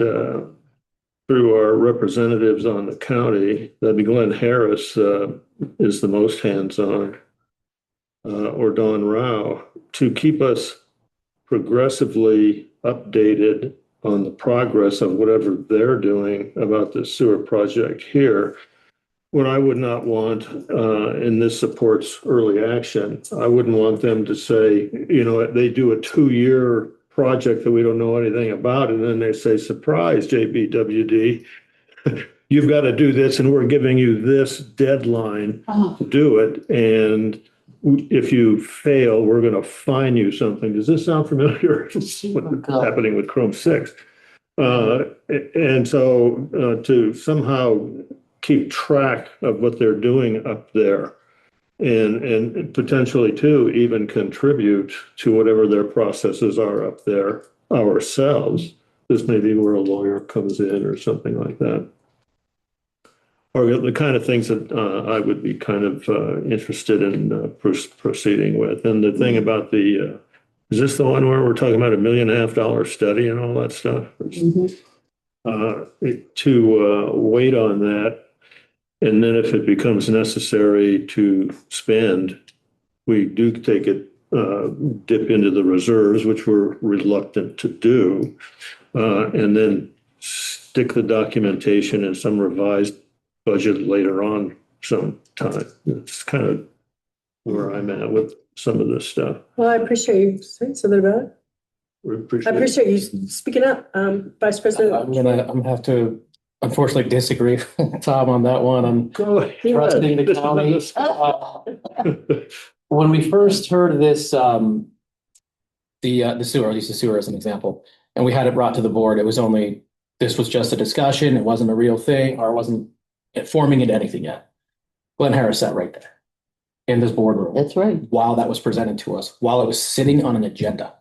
S5: through our representatives on the county, that'd be Glenn Harris, is the most hands-on, or Don Rao, to keep us progressively updated on the progress of whatever they're doing about the sewer project here. What I would not want, and this supports early action, I wouldn't want them to say, they do a 2-year project that we don't know anything about, and then they say, surprise, JBWD, you've got to do this, and we're giving you this deadline to do it, and if you fail, we're going to fine you something. Does this sound familiar? What's happening with Chrome 6? And so to somehow keep track of what they're doing up there and potentially too even contribute to whatever their processes are up there ourselves. This may be where a lawyer comes in or something like that. Or the kind of things that I would be kind of interested in proceeding with. And the thing about is this the one where we're talking about $1.5 million study and all that stuff? To wait on that. And then if it becomes necessary to spend, we do take it, dip into the reserves, which we're reluctant to do, and then stick the documentation in some revised budget later on sometime. It's kind of where I'm at with some of this stuff.
S1: Well, I appreciate you saying something about it.
S5: We
S1: I
S5: appreciate it.
S1: appreciate you speaking up, Vice President.
S6: I'm gonna have to unfortunately disagree with Tom on that one. I'm
S5: Go ahead.
S6: trusting the
S5: This is
S6: county.
S5: another-
S6: When we first heard this, the sewer, I'll use the sewer as an example, and we had it brought to the board, this was just a discussion, it wasn't a real thing, or it wasn't forming into anything yet. Glenn Harris sat right there in this boardroom
S4: That's right.
S6: while that was presented to us, while it was sitting on an agenda.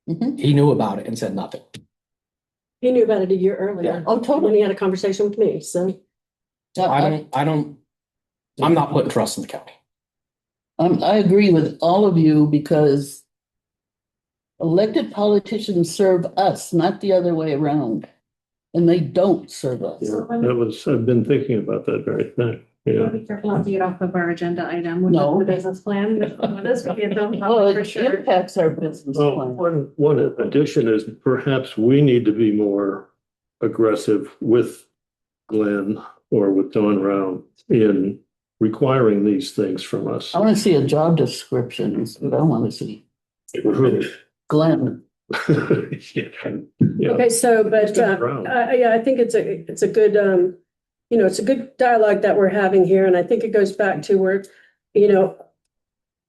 S4: Mhm.
S6: He knew about it and said nothing.
S1: He knew about it a year earlier.
S6: Yeah.
S4: Oh,
S1: When
S4: totally.
S1: he had a conversation with me, so.
S6: I'm not putting trust in the county.
S4: I agree with all of you because elected politicians serve us, not the other way around. And they don't serve us.
S5: Yeah, I've been thinking about that very thing. Yeah.
S2: Be careful not to get off of our agenda item, which is
S4: No.
S2: the business plan. This would be a dumb
S4: Well,
S2: topic for
S4: it
S2: sure.
S4: impacts our business
S5: Well,
S4: plan.
S5: one addition is perhaps we need to be more aggressive with Glenn or with Don Rao in requiring these things from us.
S4: I want to see a job description is what I want to see. Glenn.
S5: Yeah.
S1: Okay, so, but,
S5: Stick around.
S1: yeah, I think it's a good, it's a good dialogue that we're having here, and I think it goes back to where,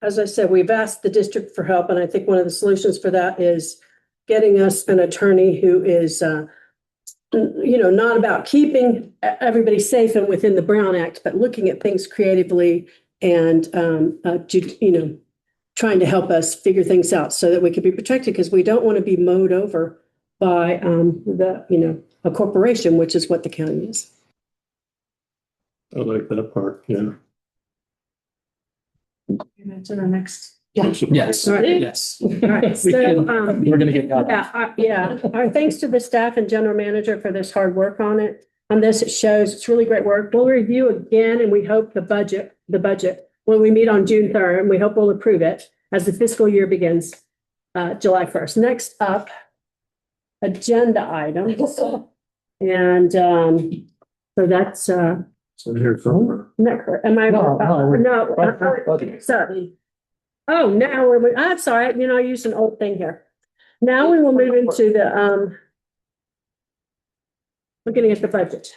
S1: as I said, we've asked the district for help, and I think one of the solutions for that is getting us an attorney who is, not about keeping everybody safe and within the Brown Act, but looking at things creatively and, trying to help us figure things out so that we can be protected, because we don't want to be mowed over by a corporation, which is what the county is.
S5: I like that part, yeah.
S2: To the next
S6: Yes,
S1: All right.
S6: yes.
S1: All right,
S6: We
S1: so,
S6: can- We're gonna get caught.
S1: yeah, our thanks to the staff and general manager for this hard work on it. On this, it shows it's really great work. We'll review again and we hope the budget, when we meet on June 3rd, and we hope we'll approve it as the fiscal year begins July 1st. Next up, agenda items. And so that's,
S5: So here from.
S1: am I? No. Sorry. Oh, now I'm sorry, I used an old thing here. Now we will move into the, looking at the budget.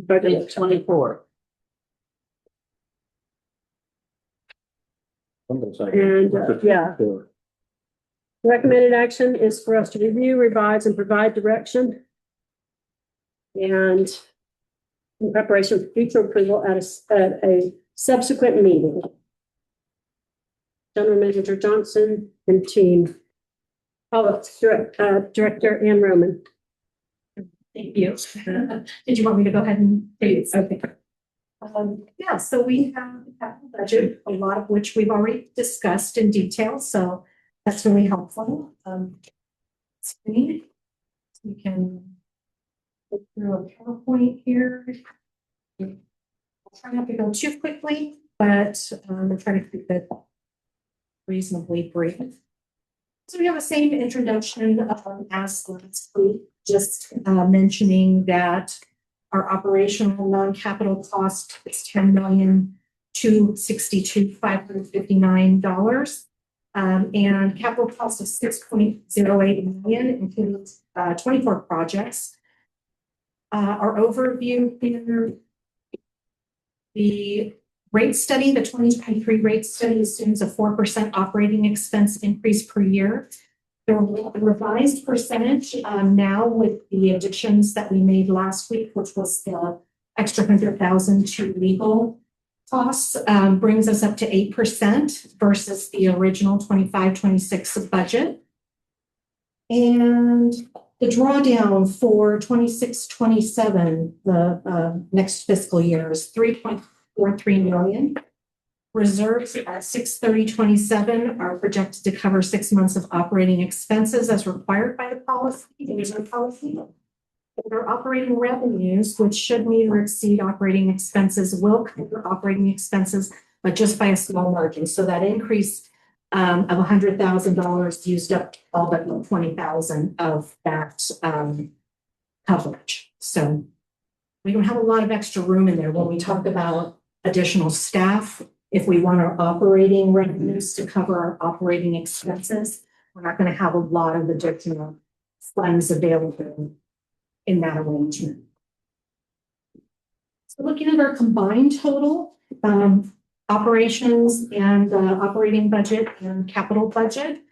S4: Page 24.
S1: And, yeah. Recommended action is for us to review, revise, and provide direction. And in preparation for future approval at a subsequent meeting. General Manager Johnson and team. Oh, Director Ann Roman.
S7: Thank you. Did you want me to go ahead and? Okay. Yeah, so we have a budget, a lot of which we've already discussed in detail, so that's really helpful. Screen. We can go through a PowerPoint here. I'll try not to go too quickly, but I'm trying to keep it reasonably brief. So we have the same introduction as last week, just mentioning that our operational non-capital cost is $10,262,559. And capital cost of $6.08 million includes 24 projects. Our overview here, the rate study, the 2023 rate study assumes a 4% operating expense increase per year. The revised percentage now with the additions that we made last week, which was the extra 100,000 to legal costs, brings us up to 8% versus the original 25-26 budget. And the drawdown for 26-27, the next fiscal year, is $3.43 million. Reserves at 6/30/27 are projected to cover 6 months of operating expenses as required by the policy. Our operating revenues, which should meet or exceed operating expenses, will cover operating expenses, but just by a small margin. So that increase of $100,000 used up all but $20,000 of that coverage. So we don't have a lot of extra room in there when we talk about additional staff. If we want our operating revenues to cover our operating expenses, we're not going to have a lot of additional funds available in that arrangement. So looking at our combined total, operations and operating budget and capital budget,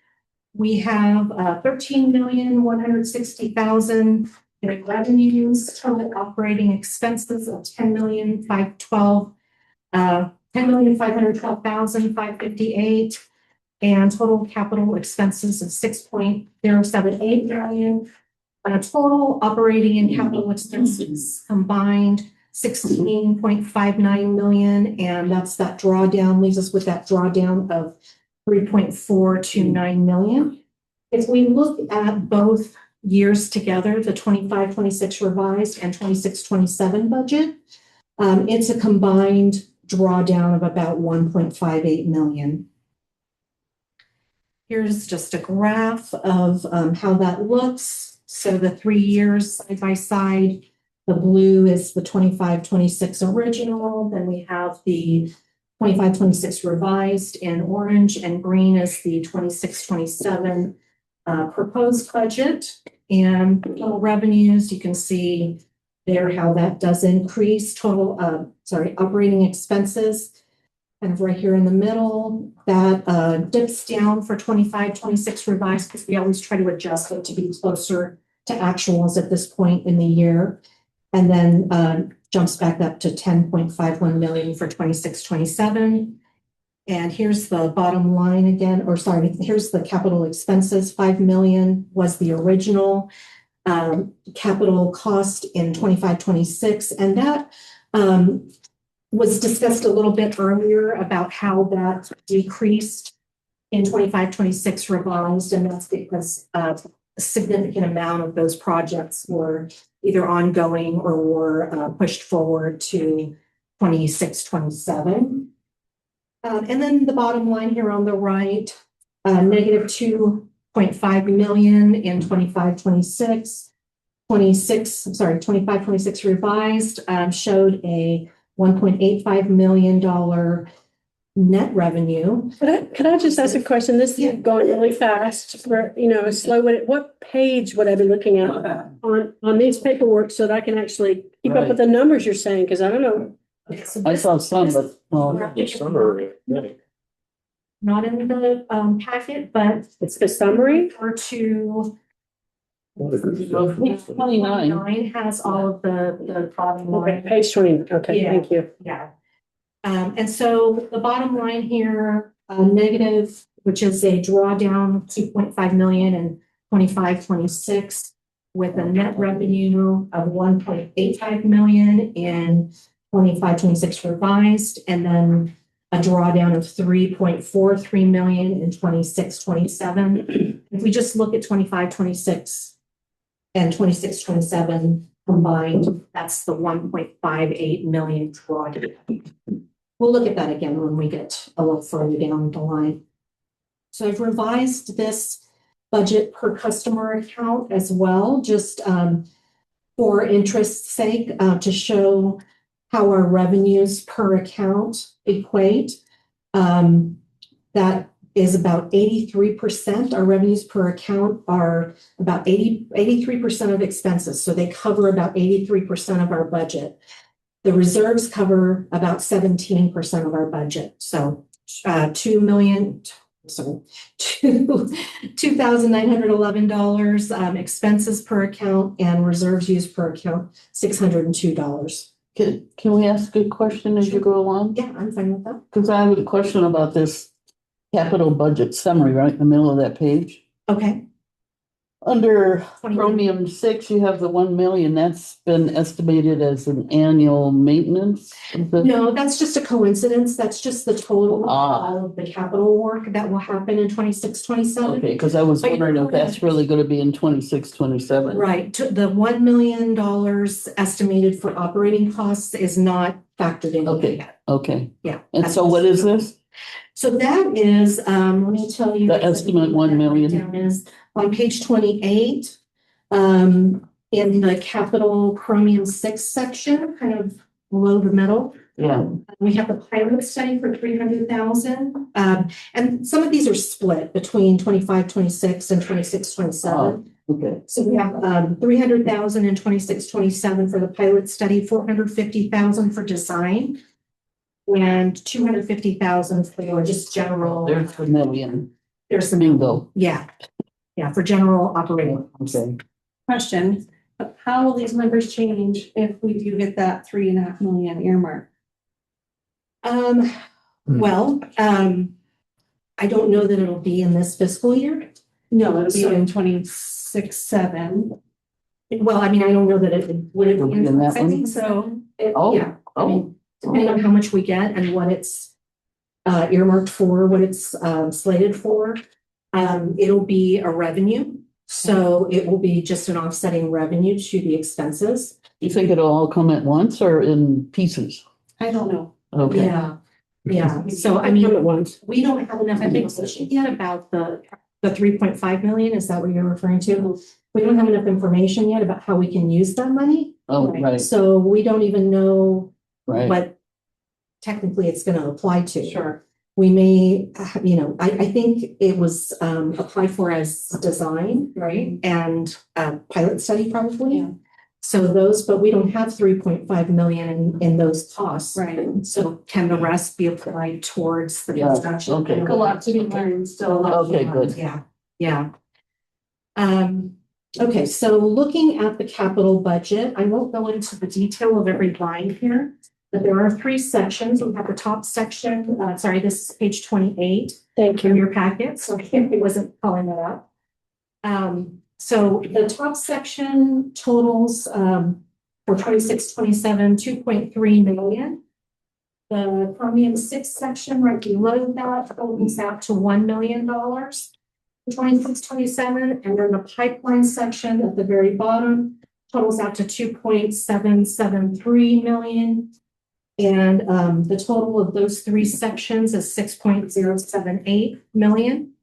S7: we have $13,160,000 in revenues, total operating expenses of $10,512,558, and total capital expenses of $6.078 million. Total operating and capital expenses combined $16.59 million, and that's that drawdown, leaves us with that drawdown of $3.429 million. If we look at both years together, the 25-26 revised and 26-27 budget, it's a combined drawdown of about $1.58 million. Here's just a graph of how that looks. So the 3 years side by side, the blue is the 25-26 original, then we have the 25-26 revised in orange, and green is the 26-27 proposed budget. And total revenues, you can see there how that does increase. Total, operating expenses, kind of right here in the middle, that dips down for 25-26 revised because we always try to adjust it to be closer to actuals at this point in the year. And then jumps back up to 10.51 million for 26-27. And here's the bottom line again, here's the capital expenses. 5 million was the original capital cost in 25-26. And that was discussed a little bit earlier about how that decreased in 25-26 revised, and that's because a significant amount of those projects were either ongoing or were pushed forward to 26-27. And then the bottom line here on the right, negative 2.5 million in 25-26. 25-26 revised showed a $1.85 million net revenue.
S1: Could I just ask a question? This is going really fast for, slow. What page would I be looking at on these paperwork so that I can actually keep up with the numbers you're saying? Because I don't know.
S4: I saw some, but,
S7: Not in the packet, but
S1: It's the summary.
S7: or to
S4: 29.
S7: 29 has all of the bottom
S1: Okay,
S7: line.
S1: page 20. Okay,
S7: Yeah.
S1: thank you.
S7: Yeah. And so the bottom line here, negative, which is a drawdown 2.5 million in 25-26 with a net revenue of 1.85 million in 25-26 revised, and then a drawdown of 3.43 million in 26-27. If we just look at 25-26 and 26-27 combined, that's the 1.58 million drawdown. We'll look at that again when we get a little further down the line. So I've revised this budget per customer account as well, just for interest's sake, to show how our revenues per account equate. That is about 83%. Our revenues per account are about 83% of expenses. So they cover about 83% of our budget. The reserves cover about 17% of our budget. So $2,911 expenses per account, and reserves used per account $602.
S4: can we ask a question as you go along?
S7: Yeah, I'm fine with that.
S4: Because I have a question about this capital budget summary right in the middle of that page.
S7: Okay.
S4: Under Chromium 6, you have the 1 million. That's been estimated as an annual maintenance.
S7: No, that's just a coincidence. That's just the total
S4: Ah.
S7: of the capital work that will happen in 26-27.
S4: Okay, because I was
S7: But
S4: wondering if that's really going to be in 26-27.
S7: Right, the $1 million estimated for operating costs is not factored in
S4: Okay.
S7: yet.
S4: Okay.
S7: Yeah.
S4: And so what is this?
S7: So that is, let me tell you.
S4: The estimate 1 million.
S7: Breakdown is on page 28, in the capital Chromium 6 section, kind of below the middle.
S4: Yeah.
S7: We have the pilot study for 300,000. And some of these are split between 25-26 and 26-27.
S4: Okay.
S7: So we have 300,000 in 26-27 for the pilot study, 450,000 for design, and 250,000 for just general.
S4: There's the million.
S7: There's some,
S4: Bingo.
S7: yeah, for general operating.
S4: Okay.
S2: Question, how will these numbers change if we do hit that 3.5 million earmark?
S7: Well, I don't know that it'll be in this fiscal year.
S2: No, it'll be
S7: So-
S2: in 26-7.
S7: Well, I mean, I don't know that it would.
S4: It'll be in that
S2: I
S4: one?
S2: think so.
S4: Oh.
S7: Yeah, I mean, depending on how much we get and what it's earmarked for, what it's slated for, it'll be a revenue. So it will be just an offsetting revenue to the expenses.
S4: You think it'll all come at once or in pieces?
S2: I don't know.
S4: Okay.
S7: Yeah. So I
S1: Come
S7: mean,
S1: at once.
S7: we don't have enough information yet about the 3.5 million. Is that what you're referring to? We don't have enough information yet about how we can use that money.
S4: Oh, right,
S7: So we don't even know
S4: right.
S7: what technically it's going to apply to.
S2: Sure.
S7: We may, I think it was applied for as design, right? And pilot study probably.
S2: Yeah.
S7: So those, but we don't have 3.5 million in those costs.
S2: Right.
S7: So can the rest be applied towards the
S4: Yeah,
S7: construction?
S4: okay.
S2: A lot to be learned still.
S4: Okay, good.
S7: Yeah. Okay, so looking at the capital budget, I won't go into the detail of every line here, but there are 3 sections. We have the top section, this is page 28
S1: Thank
S7: in
S1: you.
S7: your packet, so I wasn't calling that up. So the top section totals for 26-27, 2.3 million. The Chromium 6 section right below that totals out to $1 million. 26, 27, and then the pipeline section at the very bottom totals out to 2.773 million. And the total of those three sections is 6.078 million.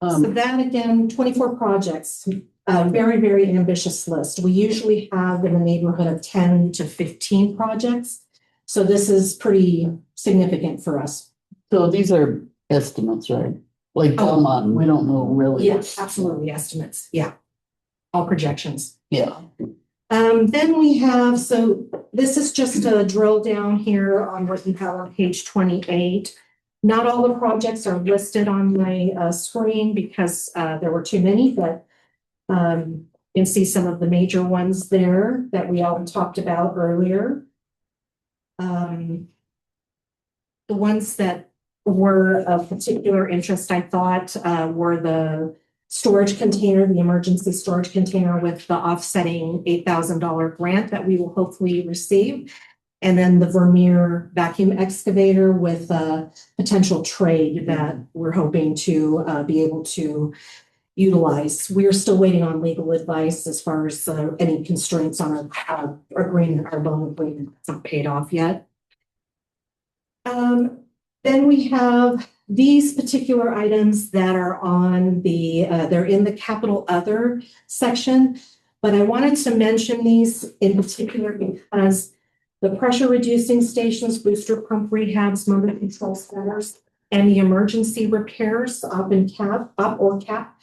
S7: So that again, 24 projects, a very, very ambitious list. We usually have in the neighborhood of 10 to 15 projects. So this is pretty significant for us.
S4: So these are estimates, right? Like Belmont, we don't know really.
S7: Yes, absolutely estimates. Yeah. All projections.
S4: Yeah.
S7: Then we have, so this is just a drill down here on what you have on page 28. Not all the projects are listed on my screen because there were too many, but you can see some of the major ones there that we all talked about earlier. The ones that were of particular interest, I thought, were the storage container, the emergency storage container with the offsetting $8,000 grant that we will hopefully receive. And then the Vermeer vacuum excavator with a potential trade that we're hoping to be able to utilize. We're still waiting on legal advice as far as any constraints on our agreement, our loan agreement. It's not paid off yet. Then we have these particular items that are on the, they're in the capital other section, but I wanted to mention these in particular because the pressure reducing stations, booster pump rehabs, motor control centers, and the emergency repairs up or cap.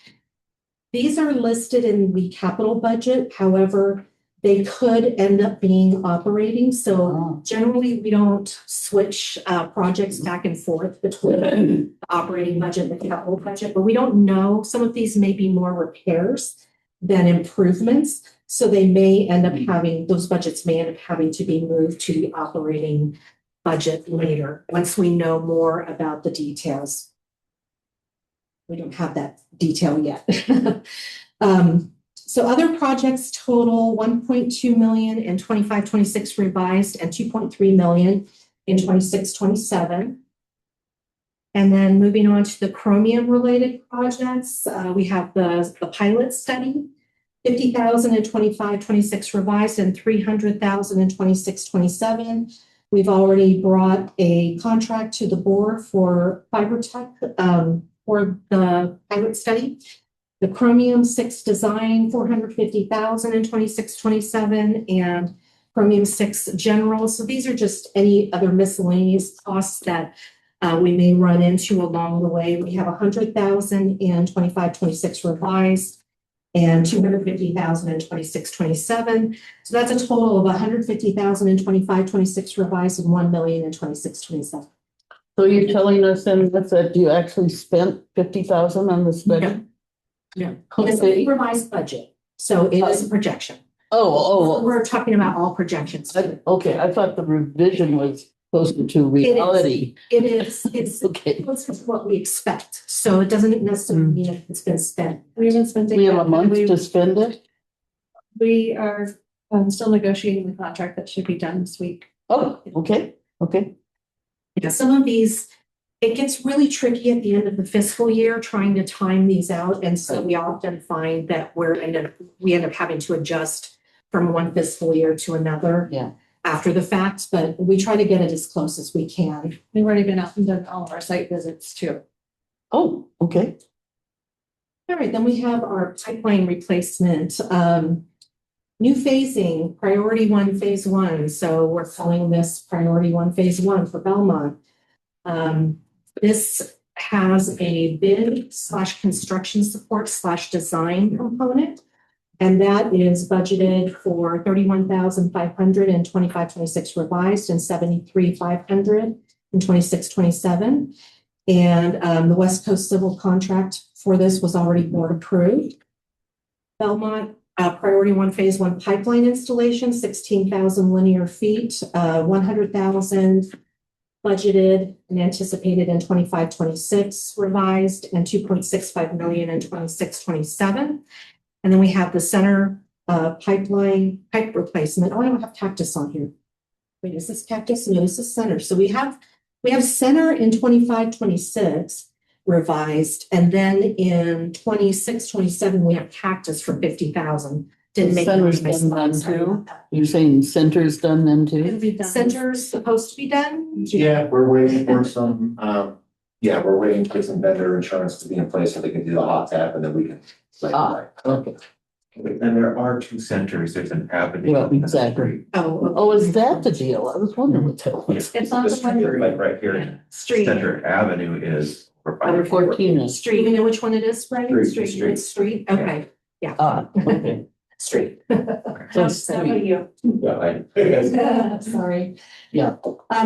S7: These are listed in the capital budget. However, they could end up being operating. So generally we don't switch projects back and forth between the operating budget and the capital budget, but we don't know. Some of these may be more repairs than improvements. So they may end up having, those budgets may end up having to be moved to the operating budget later, once we know more about the details. We don't have that detail yet. So other projects total 1.2 million in 25-26 revised and 2.3 million in 26-27. And then moving on to the chromium related projects, we have the pilot study, 50,000 in 25-26 revised and 300,000 in 26-27. We've already brought a contract to the board for FiberTech for the pilot study. The Chromium 6 design, 450,000 in 26-27, and Chromium 6 general. So these are just any other miscellaneous costs that we may run into along the way. We have 100,000 in 25-26 revised and 250,000 in 26-27. So that's a total of 150,000 in 25-26 revised and 1 million in 26-27.
S4: So you're telling us then that you actually spent 50,000 on the study?
S7: Yeah. It's a revised budget, so it is a projection.
S4: Oh.
S7: We're talking about all projections.
S4: Okay, I thought the revision was closer to reality.
S7: It is. It's
S4: Okay.
S7: closer to what we expect. So it doesn't necessarily mean if it's been spent.
S2: We haven't spent it
S4: We have
S2: yet.
S4: a month to spend it?
S2: We are still negotiating the contract that should be done this week.
S4: Oh, okay.
S7: Yeah, some of these, it gets really tricky at the end of the fiscal year trying to time these out. And so we often find that we end up having to adjust from one fiscal year to another after the fact, but we try to get it as close as we can.
S2: We've already been out and done all of our site visits too.
S4: Oh, okay.
S7: All right, then we have our pipeline replacement. New phasing, priority 1, phase 1. So we're calling this priority 1, phase 1 for Belmont. This has a bid / construction support / design component. And that is budgeted for 31,500 in 25-26 revised and 73,500 in 26-27. And the West Coast Civil contract for this was already board approved. Belmont priority 1, phase 1 pipeline installation, 16,000 linear feet, 100,000 budgeted and anticipated in 25-26 revised and 2.65 million in 26-27. And then we have the center pipe replacement. Oh, I don't have Cactus on here. wait, is this cactus? No, this is center. So we have center in 25-26 revised, and then in 26-27 we have cactus for 50,000. Didn't make.
S4: Center's done then too? You're saying center's done then too?
S7: Center's supposed to be done?
S9: Yeah, we're waiting for some, we're waiting for some vendor insurance to be in place so they can do the hot tap and then we can.
S4: Okay.
S10: And there are two centers, there's an avenue.
S4: Well, exactly.
S7: Oh,
S4: Oh, is that the deal? I was wondering what that was.
S7: it's on the
S10: Street, like right here,
S7: street.
S10: Center Avenue is.
S4: Under 14 is.
S7: Street, you know which one it is, Frank?
S10: Street.
S7: It's street, okay,
S4: Okay.
S7: street.
S4: So it's
S7: How about you? Sorry.
S4: Yeah.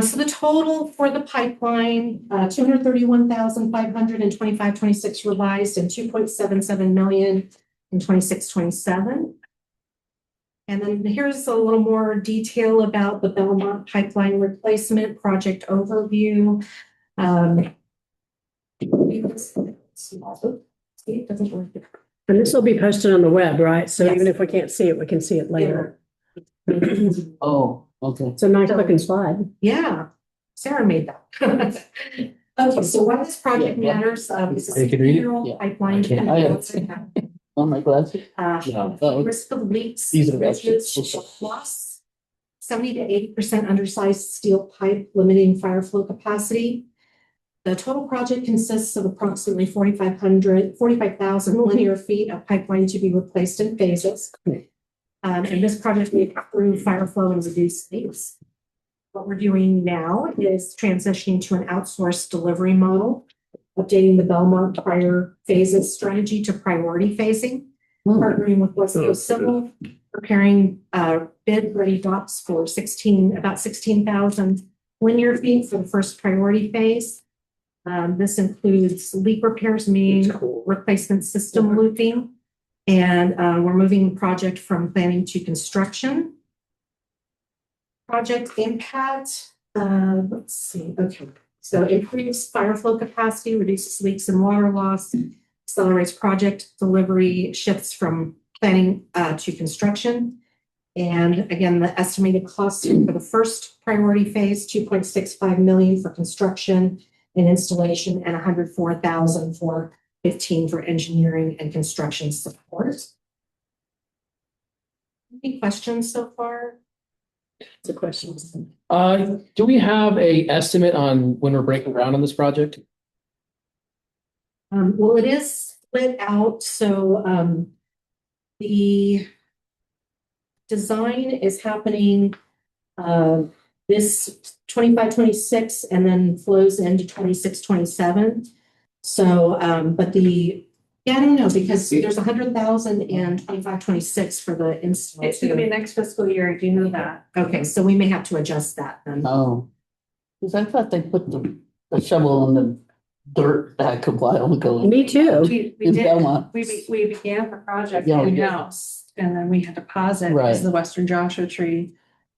S7: So the total for the pipeline, 231,500 in 25-26 revised and 2.77 million in 26-27. And then here's a little more detail about the Belmont pipeline replacement project overview. See, it doesn't work.
S1: And this will be posted on the web, right? So
S7: Yes.
S1: even if we can't see it, we can see it later.
S4: Oh, okay.
S1: It's a nice looking slide.
S7: Yeah, Sarah made that. Okay, so why this project
S4: Yeah.
S7: matters, it's a
S6: You can read it?
S7: federal
S4: Yeah.
S7: pipeline.
S6: I
S4: can't. Oh, my glasses. Yeah.
S7: Risk of leaks,
S4: These are
S7: ridges,
S4: actually-
S7: loss, 70 to 80% undersized steel pipe limiting fire flow capacity. The total project consists of approximately 45,000 linear feet of pipeline to be replaced in phases. And this project will improve fire flow and reduce leaks. What we're doing now is transitioning to an outsourced delivery model, updating the Belmont prior phases strategy to priority phasing, partnering with West Coast Civil, preparing bid ready docks for about 16,000 linear feet for the first priority phase. This includes leak repairs, main replacement system looping, and we're moving the project from planning to construction. Project impact, let's see, okay. So improves fire flow capacity, reduces leaks and water loss, accelerates project delivery, shifts from planning to construction. And again, the estimated cost for the first priority phase, 2.65 million for construction and installation, and 104,000 for 15 for engineering and construction support. Any questions so far?
S1: It's a question.
S6: Do we have a estimate on when we're breaking ground on this project?
S7: Well, it is split out, so the design is happening this 25-26 and then flows into 26-27. So, but I don't know, because there's 100,000 in 25-26 for the installation.
S2: It's gonna be next fiscal year, do you know that?
S7: Okay, so we may have to adjust that then.
S4: Oh. Because I thought they put the shovel in the dirt back a while ago.
S1: Me too.
S2: We
S4: In
S2: did,
S4: Belmont.
S2: we began the project
S4: Yeah, we did.
S2: in-house, and then we had to pause it
S4: Right.
S2: because of the Western Joshua Tree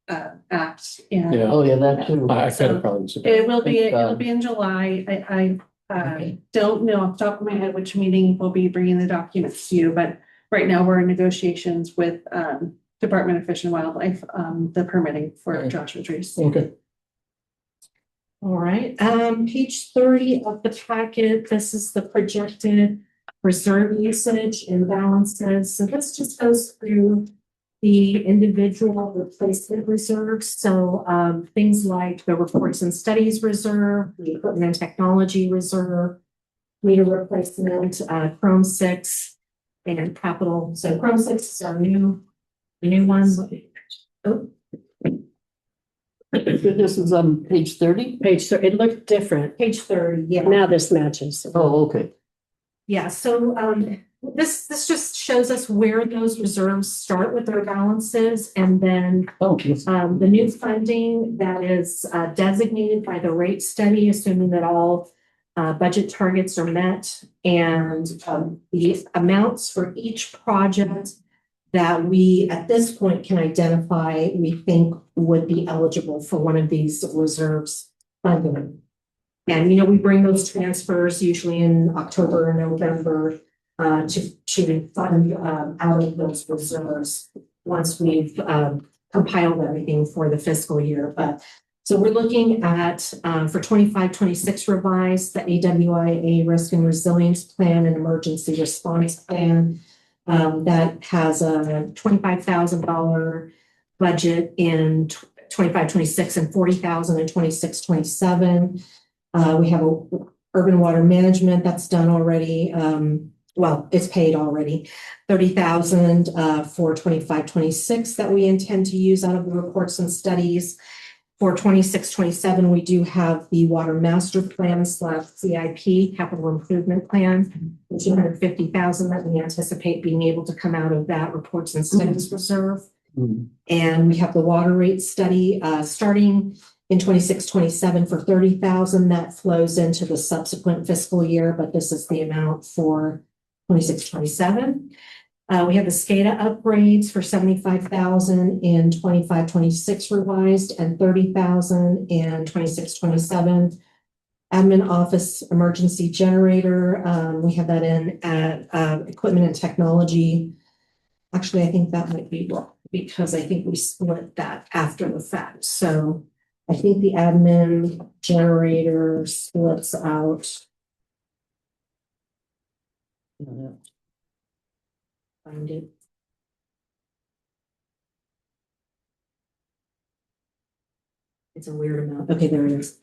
S2: Act. And
S6: Yeah.
S4: Oh, yeah, that too.
S6: I kind of probably.
S2: it will be,
S4: Thank God.
S2: it'll be in July. I
S4: Okay.
S2: don't know off the top of my head which meeting will be bringing the documents to you, but right now we're in negotiations with Department of Fish and Wildlife, the permitting for
S4: Okay.
S2: Joshua trees.
S4: Okay.
S7: All right, page 30 of the packet, this is the projected reserve usage and balances. So this just goes through the individual replacement reserves. So things like the reports and studies reserve, the equipment and technology reserve, meter replacement, Chrome 6, and capital. So Chrome 6 is our new one. Oh,
S4: This is on page 30?
S1: It looked different.
S7: page 30, yeah.
S1: Now this matches.
S4: Oh, okay.
S7: Yeah, so this just shows us where those reserves start with their balances, and then
S4: Oh, yes.
S7: the new funding that is designated by the rate study, assuming that all budget targets are met, and the amounts for each project that we at this point can identify we think would be eligible for one of these reserves funding. And, you know, we bring those transfers usually in October or November to fund out of those reserves once we've come compiled everything for the fiscal year, but so we're looking at, for 25-26 revised, the AWIA Risk and Resilience Plan and Emergency Response Plan. That has a $25,000 budget in 25-26 and 40,000 in 26-27. We have a urban water management that's done already. Well, it's paid already. 30,000 for 25-26 that we intend to use out of the reports and studies. For 26-27, we do have the water master plan / CIP capital improvement plan, 250,000 that we anticipate being able to come out of that reports and studies reserve. And we have the water rate study starting in 26-27 for 30,000 that flows into the subsequent fiscal year, but this is the amount for 26-27. We have the SCADA upgrades for 75,000 in 25-26 revised and 30,000 in 26-27. Admin office emergency generator, we have that in at equipment and technology. Actually, I think that might be wrong because I think we split that after the fact. So I think the admin generator splits out. Find it. It's a weird amount. Okay, there it is.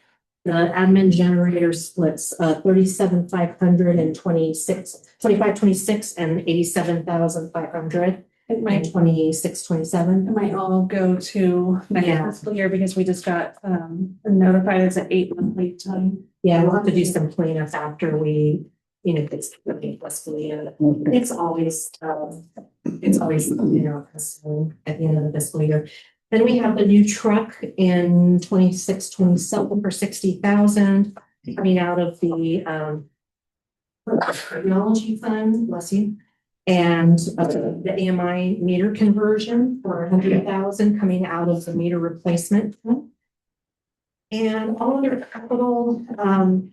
S7: The admin generator splits 37,500 and 25-26 and 87,500 and 26-27.
S2: It might all go to next
S7: Yeah.
S2: fiscal year because we just got notified it's an 8-month lead time.
S7: Yeah, we'll have to do some cleanup after we, it's the fiscal year. It's always, concern at the end of the fiscal year. Then we have the new truck in 26-27 for 60,000 coming out of the technology fund, bless you. And the AMI meter conversion for 100,000 coming out of the meter replacement fund. And all other capital,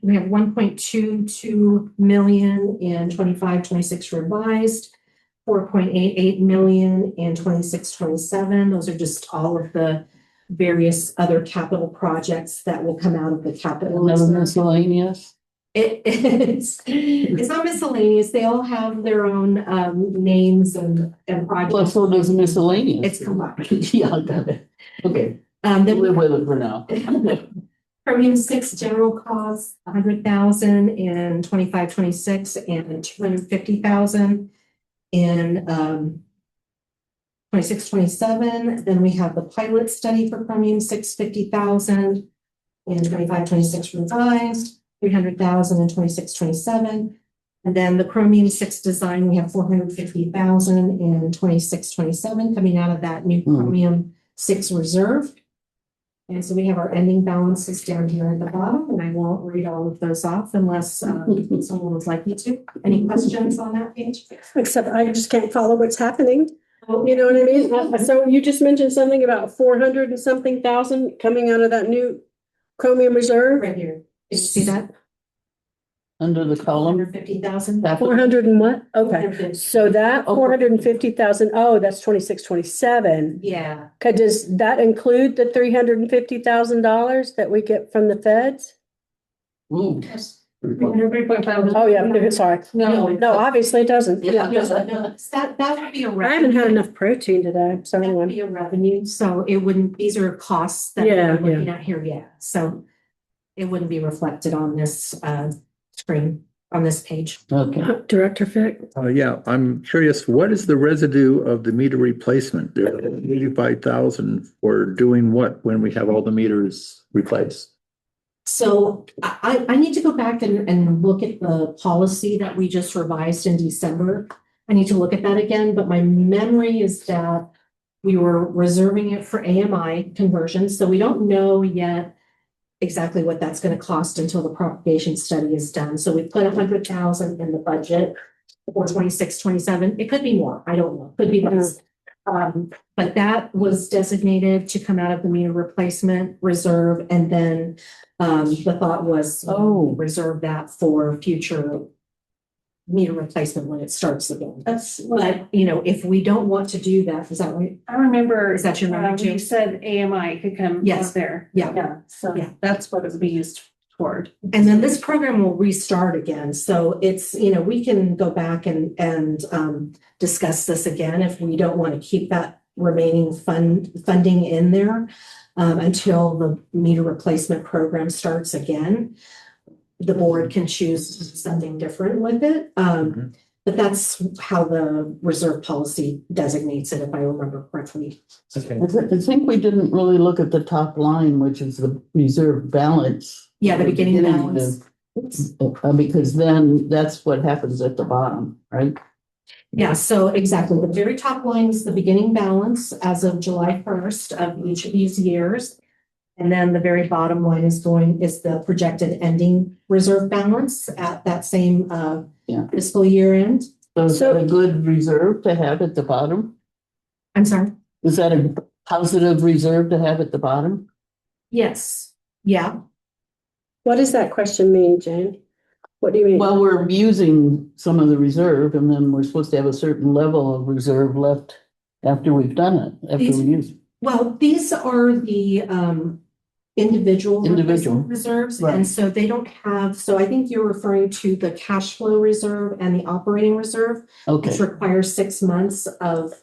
S7: we have 1.22 million in 25-26 revised, 4.88 million in 26-27. Those are just all of the various other capital projects that will come out of the capital.
S4: Another miscellaneous.
S7: It's not miscellaneous. They all have their own names and
S4: Well,
S7: projects.
S4: so there's miscellaneous.
S7: It's combined.
S4: Yeah, I got it. Okay,
S7: Then
S4: live with it for now.
S7: Premium 6 general costs, 100,000 in 25-26 and 250,000 in 26-27. Then we have the pilot study for Premium 6, 50,000 in 25-26 revised, 300,000 in 26-27. And then the Chromium 6 design, we have 450,000 in 26-27 coming out of that new Chromium 6 reserve. And so we have our ending balances down here at the bottom, and I won't read all of those off unless someone would like me to. Any questions on that page?
S1: Except I just can't follow what's happening. You know what I mean? So you just mentioned something about 400 and something thousand coming out of that new Chromium reserve?
S7: Right here. Did you see that?
S4: Under the column.
S7: 150,000.
S1: 400 and what? Okay, so that 450,000, that's 26-27.
S7: Yeah.
S1: Okay, does that include the $350,000 that we get from the feds?
S4: Ooh.
S2: 3.5.
S1: Oh, yeah, sorry.
S2: No.
S1: No, obviously it doesn't.
S7: Yeah, that would be a
S1: I haven't had enough protein today, so
S7: That would
S1: anyway.
S7: be a revenue, so it wouldn't, these are costs that
S1: Yeah,
S7: we're looking at here, so it wouldn't be reflected on this screen, on this page.
S4: Okay.
S1: Director Fick?
S3: Yeah, I'm curious, what is the residue of the meter replacement? There, 85,000 for doing what when we have all the meters replaced?
S7: So I need to go back and look at the policy that we just revised in December. I need to look at that again, but my memory is that we were reserving it for AMI conversion, so we don't know yet exactly what that's going to cost until the propagation study is done. So we put 100,000 in the budget for 26-27. It could be more. I don't know. Could be less. But that was designated to come out of the meter replacement reserve. And then the thought was, reserve that for future meter replacement when it starts again.
S2: That's
S7: But, you know, if we don't want to do that, is that right?
S2: I remember.
S7: Is that your number
S2: You
S7: two?
S2: said AMI could come
S7: Yes.
S2: up there.
S7: Yeah.
S2: Yeah, so
S7: Yeah.
S2: that's what it would be used toward.
S7: And then this program will restart again. So it's, you know, we can go back and discuss this again if we don't want to keep that remaining funding in there until the meter replacement program starts again. The board can choose something different with it. But that's how the reserve policy designates it, if I remember correctly.
S4: I think we didn't really look at the top line, which is the reserve balance.
S7: Yeah, the beginning balance.
S4: Because then that's what happens at the bottom, right?
S7: Yeah, so exactly. The very top line is the beginning balance as of July 1st of each of these years. And then the very bottom line is the projected ending reserve balance at that same fiscal year end.
S4: So is that a good reserve to have at the bottom?
S7: I'm sorry?
S4: Is that a positive reserve to have at the bottom?
S7: Yes. Yeah.
S1: What does that question mean, Jane? What do you mean?
S4: Well, we're using some of the reserve and then we're supposed to have a certain level of reserve left after we've done it, after we use it.
S7: Well, these are the individual reserves.
S4: Right.
S7: And so they don't have, so I think you're referring to the cash flow reserve and the operating reserve,
S4: Okay,
S7: which requires 6 months of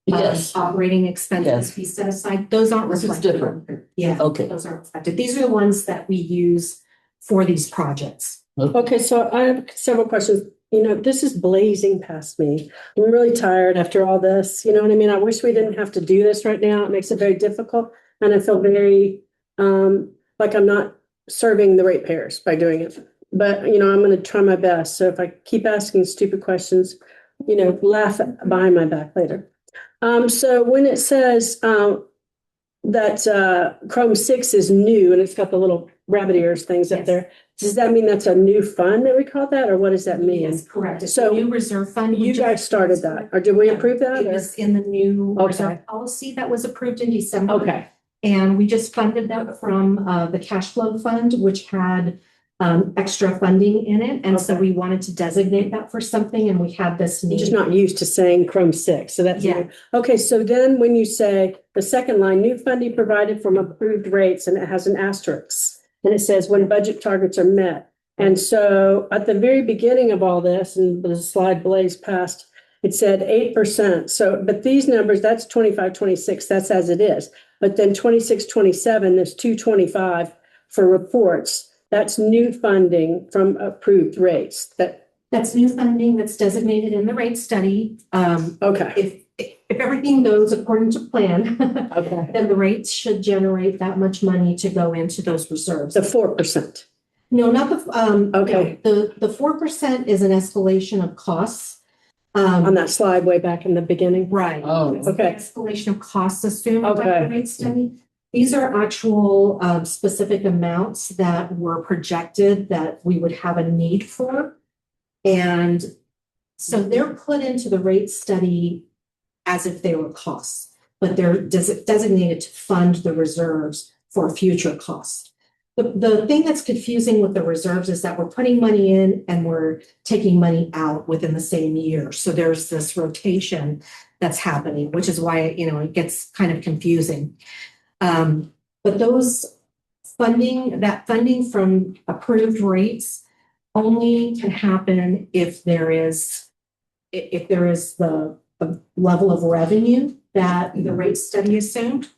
S4: yes,
S7: operating expenses
S4: Yes.
S7: be set aside. Those aren't
S4: This is
S7: reflected.
S4: different.
S7: Yeah,
S4: okay.
S7: those aren't reflected. These are the ones that we use for these projects.
S1: Okay, so I have several questions. You know, this is blazing past me. I'm really tired after all this. You know what I mean? I wish we didn't have to do this right now. It makes it very difficult. And I feel very like I'm not serving the ratepayers by doing it. But, you know, I'm going to try my best. So if I keep asking stupid questions, you know, laugh behind my back later. So when it says that Chrome 6 is new and it's got the little rabbit ears things up
S7: Yes.
S1: there, does that mean that's a new fund that we call that, or what does that mean?
S7: Yes, correct. It's
S1: So
S7: a new reserve fund. We
S1: You
S7: just-
S1: guys started that, or did we approve that?
S7: It
S1: or-
S7: was in the new
S1: Okay.
S7: reserve policy that was approved in December.
S1: Okay,
S7: And we just funded that from the cash flow fund, which had extra funding in it. And so
S1: Okay.
S7: we wanted to designate that for something and we had this
S1: I'm
S7: need.
S1: just not used to saying Chrome 6, so that's.
S7: Yeah.
S1: Okay, so then when you say the second line, new funding provided from approved rates, and it has an asterisk. And it says when budget targets are met. And so at the very beginning of all this, and the slide blazed past, it said 8%. So, but these numbers, that's 25, 26, that's as it is. But then 26, 27, there's 225 for reports. That's new funding from approved rates.
S7: That's new funding that's designated in the rate study.
S1: Okay,
S7: If everything goes according to plan,
S1: okay.
S7: then the rates should generate that much money to go into those reserves.
S1: The 4%.
S7: No, not the,
S1: Okay.
S7: the 4% is an escalation of costs.
S1: On that slide way back in the beginning.
S7: Right.
S4: Oh,
S7: It's the
S1: okay.
S7: escalation of costs assumed by
S1: Okay.
S7: the rate study. These are actual specific amounts that were projected that we would have a need for. And so they're put into the rate study as if they were costs, but they're designated to fund the reserves for future costs. The thing that's confusing with the reserves is that we're putting money in and we're taking money out within the same year. So there's this rotation that's happening, which is why, you know, it gets kind of confusing. But that funding from approved rates only can happen if there is the level of revenue that the rate study assumed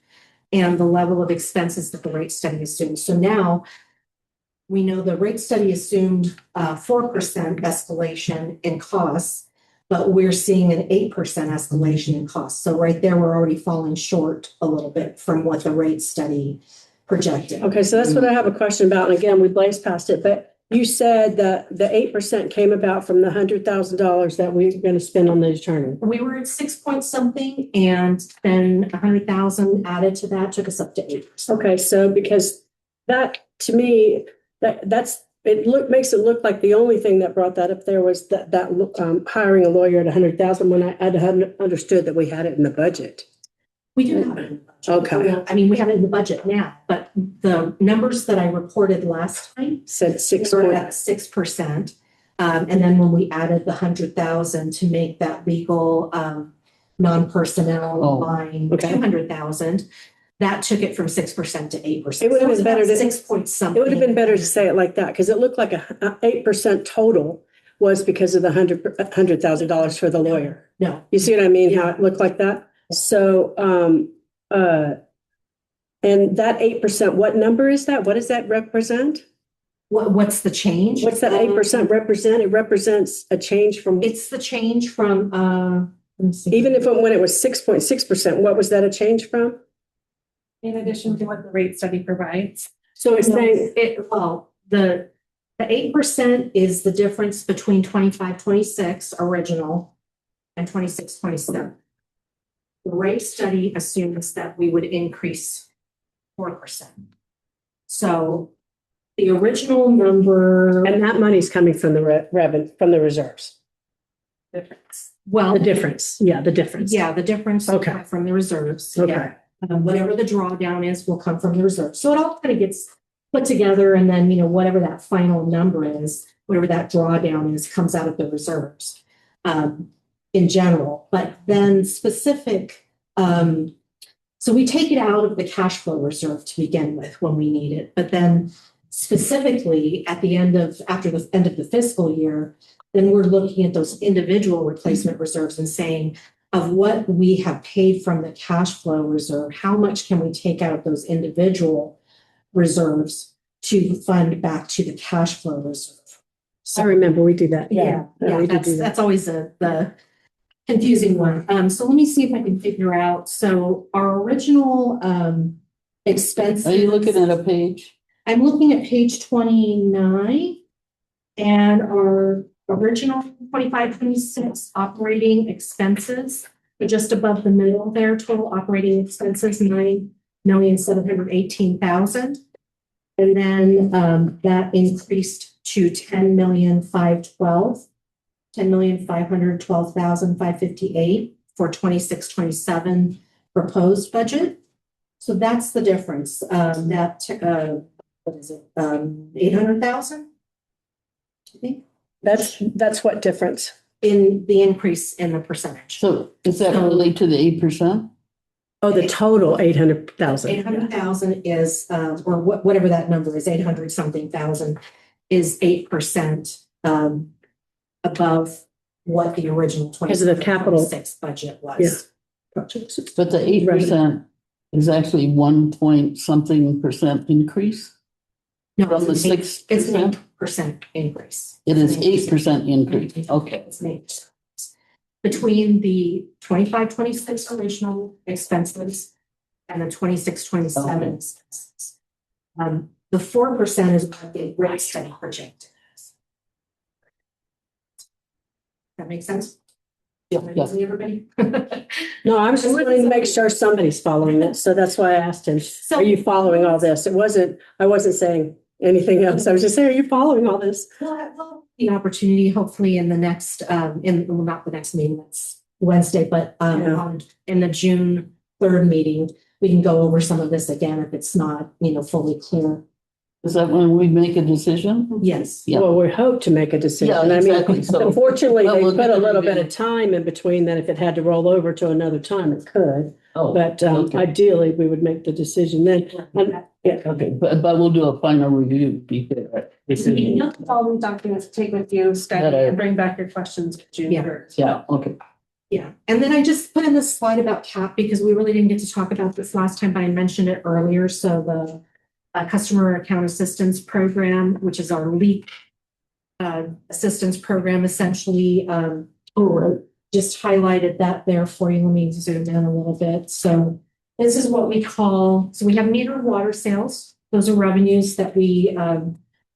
S7: and the level of expenses that the rate study assumed. So now we know the rate study assumed 4% escalation in costs, but we're seeing an 8% escalation in costs. So right there, we're already falling short a little bit from what the rate study projected.
S1: Okay, so that's what I have a question about. And again, we blazed past it, but you said that the 8% came about from the $100,000 that we're going to spend on the attorney.
S7: We were at 6 point something and then 100,000 added to that took us up to 8%.
S1: Okay, so because that, to me, makes it look like the only thing that brought that up there was that hiring a lawyer at 100,000 when I hadn't understood that we had it in the budget.
S7: We do have it in the budget.
S1: Okay.
S7: I mean, we have it in the budget now, but the numbers that I reported last time
S1: Said 6
S7: were
S1: point.
S7: at 6%. And then when we added the 100,000 to make that legal, non-personnel
S4: Oh,
S7: line,
S1: okay.
S7: 200,000, that took it from 6% to 8%.
S1: It would have been better to-
S7: 6 point something.
S1: It would have been better to say it like that, because it looked like a 8% total was because of the $100,000 for the lawyer.
S7: No,
S1: You see what I mean, how it looked like that? So, and that 8%, what number is that? What does that represent?
S7: what's the change?
S1: What's that 8% represent? It represents a change from,
S7: It's the change from, let me see.
S1: even if when it was 6.6%, what was that a change from?
S2: In addition to what the rate study provides.
S1: So it's saying,
S7: The 8% is the difference between 25-26 original and 26-27. The rate study assumes that we would increase 4%. So the original number.
S1: and that money's coming from the revenue, from the reserves.
S7: Well.
S1: The difference, yeah, the difference.
S7: Yeah, the difference will
S1: Okay.
S7: come from the reserves.
S1: Okay.
S7: Yeah. Whatever the drawdown is will come from the reserves. So it all kind of gets put together, and then, whatever that final number is, whatever that drawdown is, comes out of the reserves, in general. But then specific, so we take it out of the cash flow reserve to begin with when we need it. But then specifically after the end of the fiscal year, then we're looking at those individual replacement reserves and saying, of what we have paid from the cash flow reserve, how much can we take out of those individual reserves to fund back to the cash flow reserve?
S1: I remember we do that.
S7: Yeah,
S1: we did do that.
S7: that's always the confusing one. So let me see if I can figure out. So our original expenses.
S4: Are you looking at a page?
S7: I'm looking at page 29, and our original 25-26 operating expenses, but just above the middle there, total operating expenses, 9,718,000. And then that increased to 10,512,558 for 26-27 proposed budget. So that's the difference. What is it? 800,000? I think.
S1: That's what difference?
S7: In the increase in the percentage.
S4: So does that relate to the 8%?
S1: Oh, the total 800,000.
S7: 800,000 is, or whatever that number is, 800 something thousand is 8% above what the original
S1: Because of the capital.
S7: 26 budget was.
S4: But the 8% is actually 1 point something percent increase
S7: No,
S4: from the
S7: it's an
S4: 6%?
S7: It's an 8% increase.
S4: It is 8% increase. Okay.
S7: It's an 8%. Between the 25-26 original expenses and the 26-27 expenses. The 4% is what the rate study projected. That makes sense?
S4: Yeah.
S7: Everybody?
S1: No, I was just wanting to make sure somebody's following it. So that's why I asked him, are you following all this? I wasn't saying anything else. I was just saying, are you following all this?
S7: Well, the opportunity, hopefully in the next, not the next meeting, that's Wednesday, but in the June 3rd meeting, we can go over some of this again if it's not, fully clear.
S4: Is that when we make a decision?
S7: Yes.
S4: Yeah.
S1: Well, we hope to make a decision.
S4: Yeah,
S1: I
S4: exactly.
S1: mean,
S4: So-
S1: unfortunately,
S4: Well,
S1: they
S4: we'll
S1: put
S4: get
S1: a
S4: the
S1: little bit
S4: review.
S1: of time in between that if it had to roll over to another time, it could.
S4: Oh,
S1: But
S4: okay.
S1: ideally, we would make the decision then. Yeah,
S4: Okay, but we'll do a final review before.
S2: You know, all these documents to take with you, study, and bring back your questions for June
S7: Yeah.
S2: 3rd.
S4: Yeah, okay.
S7: Yeah, and then I just put in this slide about CAP because we really didn't get to talk about this last time, but I mentioned it earlier. So the Customer Account Assistance Program, which is our LEAP assistance program, essentially, just highlighted that there for you. Let me zoom in a little bit. So this is what we call, so we have metered water sales. Those are revenues that we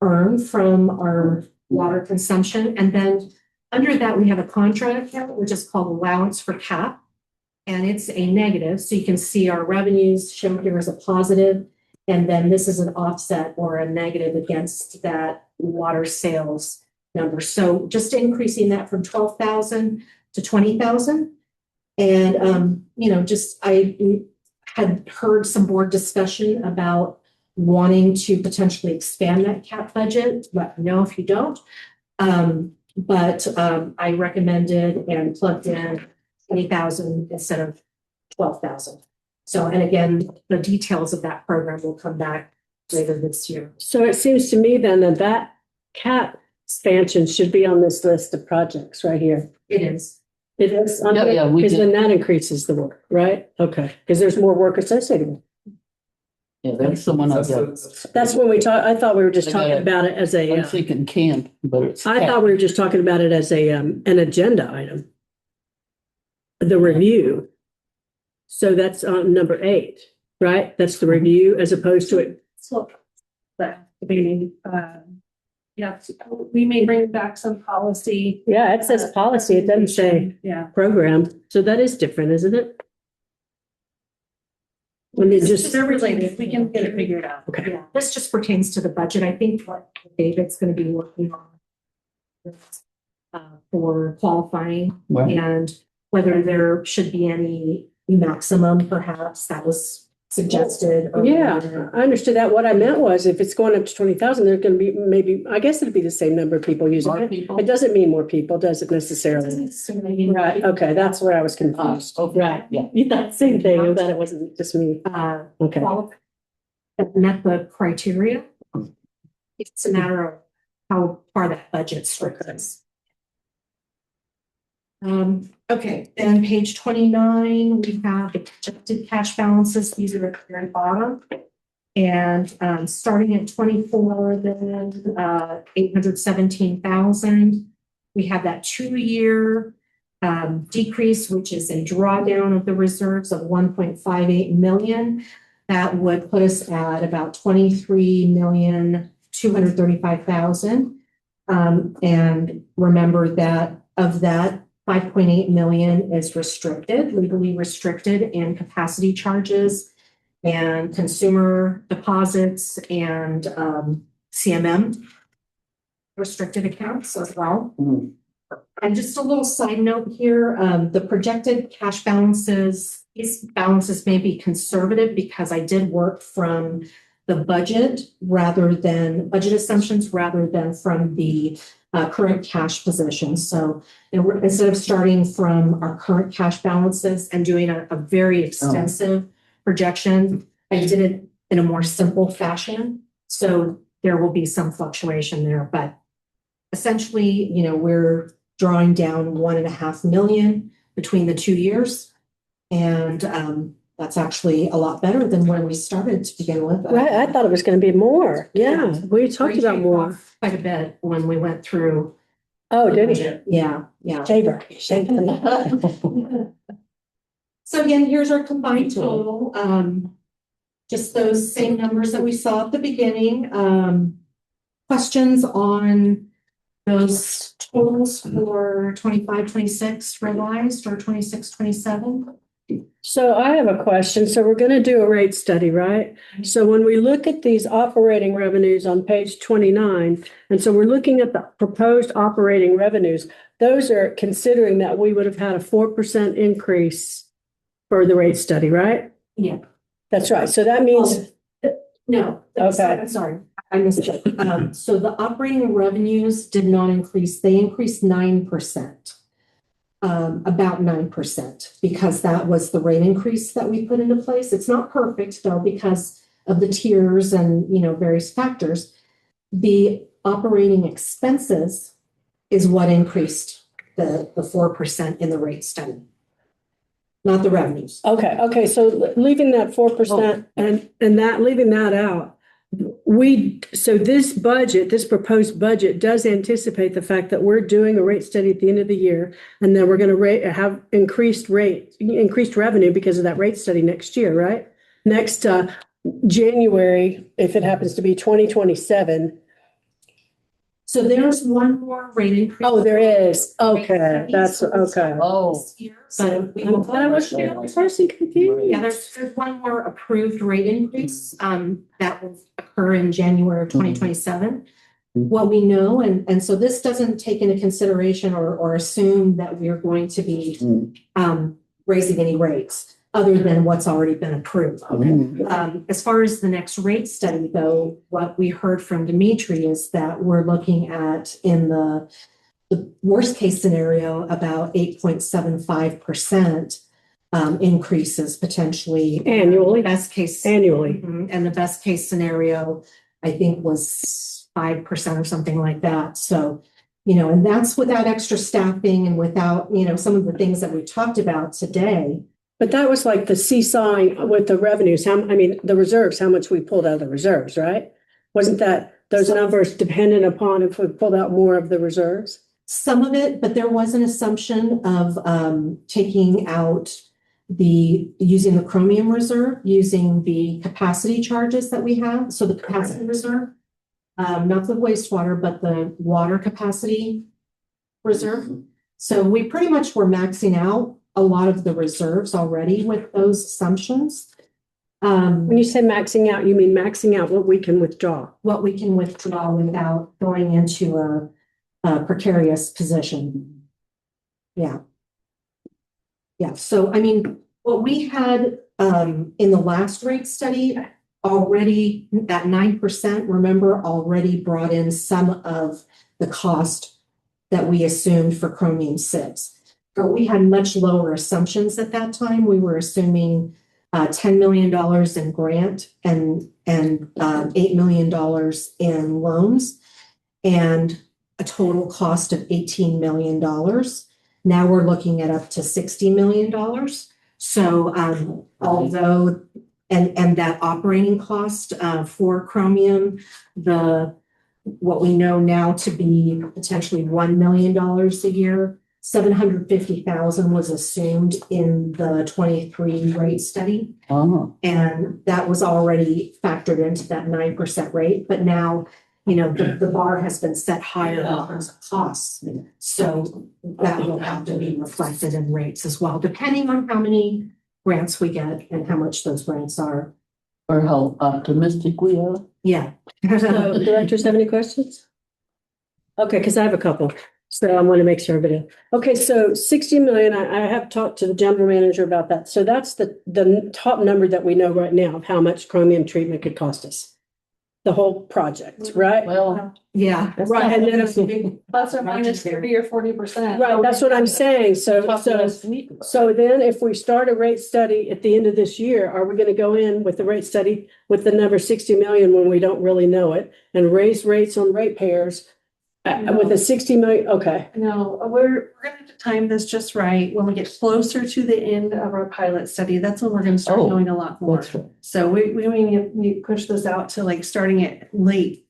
S7: earn from our water consumption. And then under that, we have a contract account, which is called allowance for CAP. And it's a negative. So you can see our revenues shown here as a positive. And then this is an offset or a negative against that water sales number. So just increasing that from 12,000 to 20,000. And, I had heard some board discussion about wanting to potentially expand that CAP budget. Let me know if you don't. But I recommended and plugged in 20,000 instead of 12,000. So, and again, the details of that program will come back later this year.
S1: So it seems to me then that that CAP expansion should be on this list of projects right here.
S7: It is.
S1: It is,
S4: Yeah, we
S1: because
S4: did.
S1: then that increases the work, right? Okay, because there's more work associated with it.
S4: Yeah, that's the one I got.
S1: That's when we talk, I thought we were just
S4: I got
S1: talking
S4: it.
S1: about it as a,
S4: I'm thinking camp, but it's.
S1: I thought we were just talking about it as a, an agenda item. The review. So that's number 8, right? That's the review as opposed to it.
S2: So that debating, yeah, we may bring back some policy.
S1: Yeah, it says policy. It doesn't say
S2: Yeah.
S1: program. So that is different, isn't it? When it just,
S2: They're related. We can get it figured out.
S1: okay.
S7: Yeah, this just pertains to the budget. I think what David's going to be working on for qualifying
S4: Right.
S7: and whether there should be any maximum, perhaps that was suggested.
S1: Yeah, I understood that. What I meant was if it's going up to 20,000, there's going to be maybe, I guess it'd be the same number of people using
S4: More
S1: it.
S4: people?
S1: It doesn't mean more people, does it necessarily? Right, okay, that's where I was confused.
S4: Okay.
S1: Right,
S4: Yeah.
S1: you thought the same thing, or that it wasn't just me. Okay.
S7: That met the criteria. It's a matter of how far that budget stretches. Okay, then page 29, we have the projected cash balances. These are at the very bottom. And starting at 24, then 817,000. We have that 2-year decrease, which is a drawdown of the reserves of 1.58 million. That would put us at about 23,235,000. And remember that of that, 5.8 million is restricted, legally restricted, and capacity charges and consumer deposits and CMM restricted accounts as well.
S4: Mm.
S7: And just a little side note here, the projected cash balances, these balances may be conservative because I did work from the budget assumptions rather than from the current cash position. So instead of starting from our current cash balances and doing a very extensive projection, I did it in a more simple fashion. So there will be some fluctuation there, but essentially, we're drawing down 1.5 million between the 2 years. And that's actually a lot better than when we started to begin with.
S1: Right, I thought it was going to be more. Yeah, we talked about more.
S7: Quite a bit when we went through.
S1: Oh, did you?
S7: Yeah.
S1: Shaver.
S7: So again, here's our combined total. Just those same numbers that we saw at the beginning. Questions on those totals for 25-26 realized or 26-27?
S1: So I have a question. So we're going to do a rate study, right? So when we look at these operating revenues on page 29, and so we're looking at the proposed operating revenues, those are considering that we would have had a 4% increase for the rate study, right?
S7: Yeah.
S1: That's right. So that means,
S7: No.
S1: Okay.
S7: I'm sorry. I missed it. So the operating revenues did not increase. They increased 9%. About 9%, because that was the rate increase that we put into place. It's not perfect though, because of the tiers and, various factors. The operating expenses is what increased the 4% in the rate study, not the revenues.
S1: okay. So leaving that 4% and that, leaving that out, so this budget, this proposed budget does anticipate the fact that we're doing a rate study at the end of the year, and then we're going to have increased revenue because of that rate study next year, right? Next January, if it happens to be 2027.
S7: So there's one more rate increase.
S1: Oh, there is. Okay, that's okay.
S4: Oh.
S7: So we
S1: I'm
S7: will.
S1: glad I wasn't the only person confused.
S7: Yeah, there's one more approved rate increase that will occur in January of 2027. What we know, and so this doesn't take into consideration or assume that we are going to be raising any rates. other than what's already been approved.
S4: Mhm.
S7: As far as the next rate study, though, what we heard from Dimitri is that we're looking at in the worst case scenario, about 8.75% increases potentially.
S1: Annually?
S7: Best case.
S1: Annually.
S7: Mhm. And the best case scenario, I think, was 5% or something like that. So, and that's without extra staffing and without, some of the things that we talked about today.
S1: But that was like the seesawing with the revenues, the reserves, how much we pulled out of the reserves, right? Wasn't that those numbers dependent upon if we pulled out more of the reserves?
S7: Some of it, but there was an assumption of taking out using the chromium reserve, using the capacity charges that we have. So the capacity reserve, not the wastewater, but the water capacity reserve. So we pretty much were maxing out a lot of the reserves already with those assumptions.
S1: When you say maxing out, you mean maxing out what we can withdraw?
S7: What we can withdraw without going into a precarious position. Yeah. Yeah, so what we had in the last rate study already, that 9%, remember, already brought in some of the cost that we assumed for chromium-6. But we had much lower assumptions at that time. We were assuming $10 million in grant and $8 million in loans, and a total cost of $18 million. Now we're looking at up to $60 million. So although, and that operating cost for chromium, what we know now to be potentially $1 million a year, $750,000 was assumed in the 23 rate study. And that was already factored into that 9% rate. But now, the bar has been set higher in terms of costs. So that will have to be reflected in rates as well, depending on how many grants we get and how much those grants are.
S4: Or how optimistic we are.
S7: Yeah.
S1: So directors have any questions? Okay, because I have a couple. So I want to make sure everybody. Okay, so 60 million, I have talked to the general manager about that. So that's the top number that we know right now of how much chromium treatment could cost us. The whole project, right?
S4: Well,
S7: Yeah.
S1: Right, and then
S2: Plus or minus 30 or 40%.
S1: right, that's what I'm saying. So then if we start a rate study at the end of this year, are we going to go in with the rate study with the number 60 million when we don't really know it and raise rates on ratepayers with a 60 million? Okay.
S2: No, we're going to time this just right. When we get closer to the end of our pilot study, that's when we're going to start
S4: Oh,
S2: knowing a lot more.
S4: that's right.
S2: So we need to push this out to like starting it late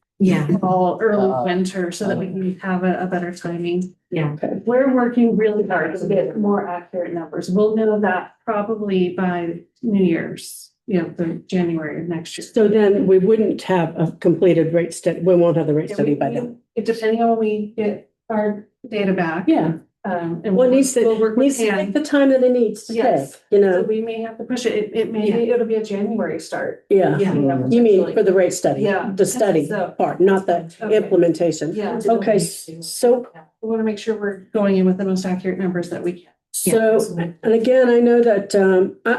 S2: fall, early winter, so that we can have a better timing.
S7: Yeah.
S2: We're working really hard to get more accurate numbers. We'll know that probably by New Year's, the January of next year.
S1: So then we wouldn't have a completed rate study. We won't have the rate study by then.
S2: Depending on when we get our data back.
S1: Yeah.
S2: And
S1: Well, it needs
S2: we'll work with
S1: to
S2: Ann.
S1: take the time that it needs to take,
S2: Yes.
S1: you
S2: So
S1: know?
S2: we may have to push it. It'll be a January start.
S1: Yeah.
S7: Yeah.
S1: You mean for the rate study?
S2: Yeah.
S1: The study
S2: So-
S1: part, not the
S2: Okay.
S1: implementation.
S2: Yeah.
S1: Okay, so,
S2: We want to make sure we're going in with the most accurate numbers that we can.
S1: so, and again, I know that,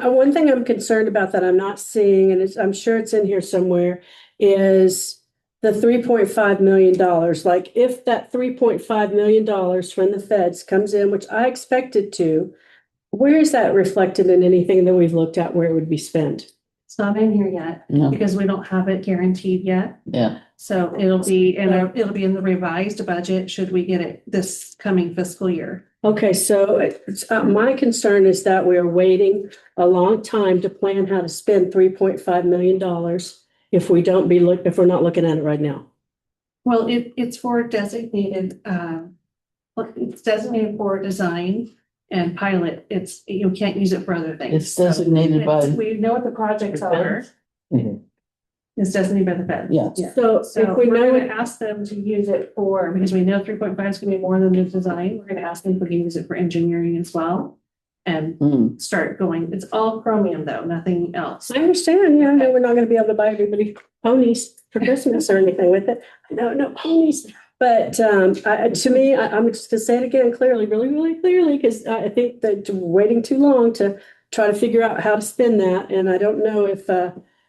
S1: one thing I'm concerned about that I'm not seeing, and I'm sure it's in here somewhere, is the $3.5 million. Like if that $3.5 million from the feds comes in, which I expect it to, where is that reflected in anything that we've looked at where it would be spent?
S2: It's not in here yet
S4: No,
S2: because we don't have it guaranteed yet.
S4: yeah.
S2: So it'll be in the revised budget should we get it this coming fiscal year.
S1: Okay, so my concern is that we are waiting a long time to plan how to spend $3.5 million if we're not looking at it right now.
S2: Well, it's for designated, it's designated for design and pilot. You can't use it for other things.
S4: It's designated by.
S2: We know what the projects are.
S4: Mhm.
S2: It's designated by the Fed.
S4: Yes.
S1: So
S2: So
S1: if we
S2: we're
S1: know
S2: gonna
S1: it,
S2: ask them to use it for, because we know 3.5 is gonna be more than the design, we're gonna ask them if we can use it for engineering as well. And
S4: Hmm.
S2: start going, it's all chromium though, nothing else.
S1: I understand, I know we're not gonna be able to buy everybody ponies for Christmas or anything with it. No ponies. But to me, I'm just gonna say it again clearly, really, really clearly, because I think that we're waiting too long to try to figure out how to spend that. And I don't know if,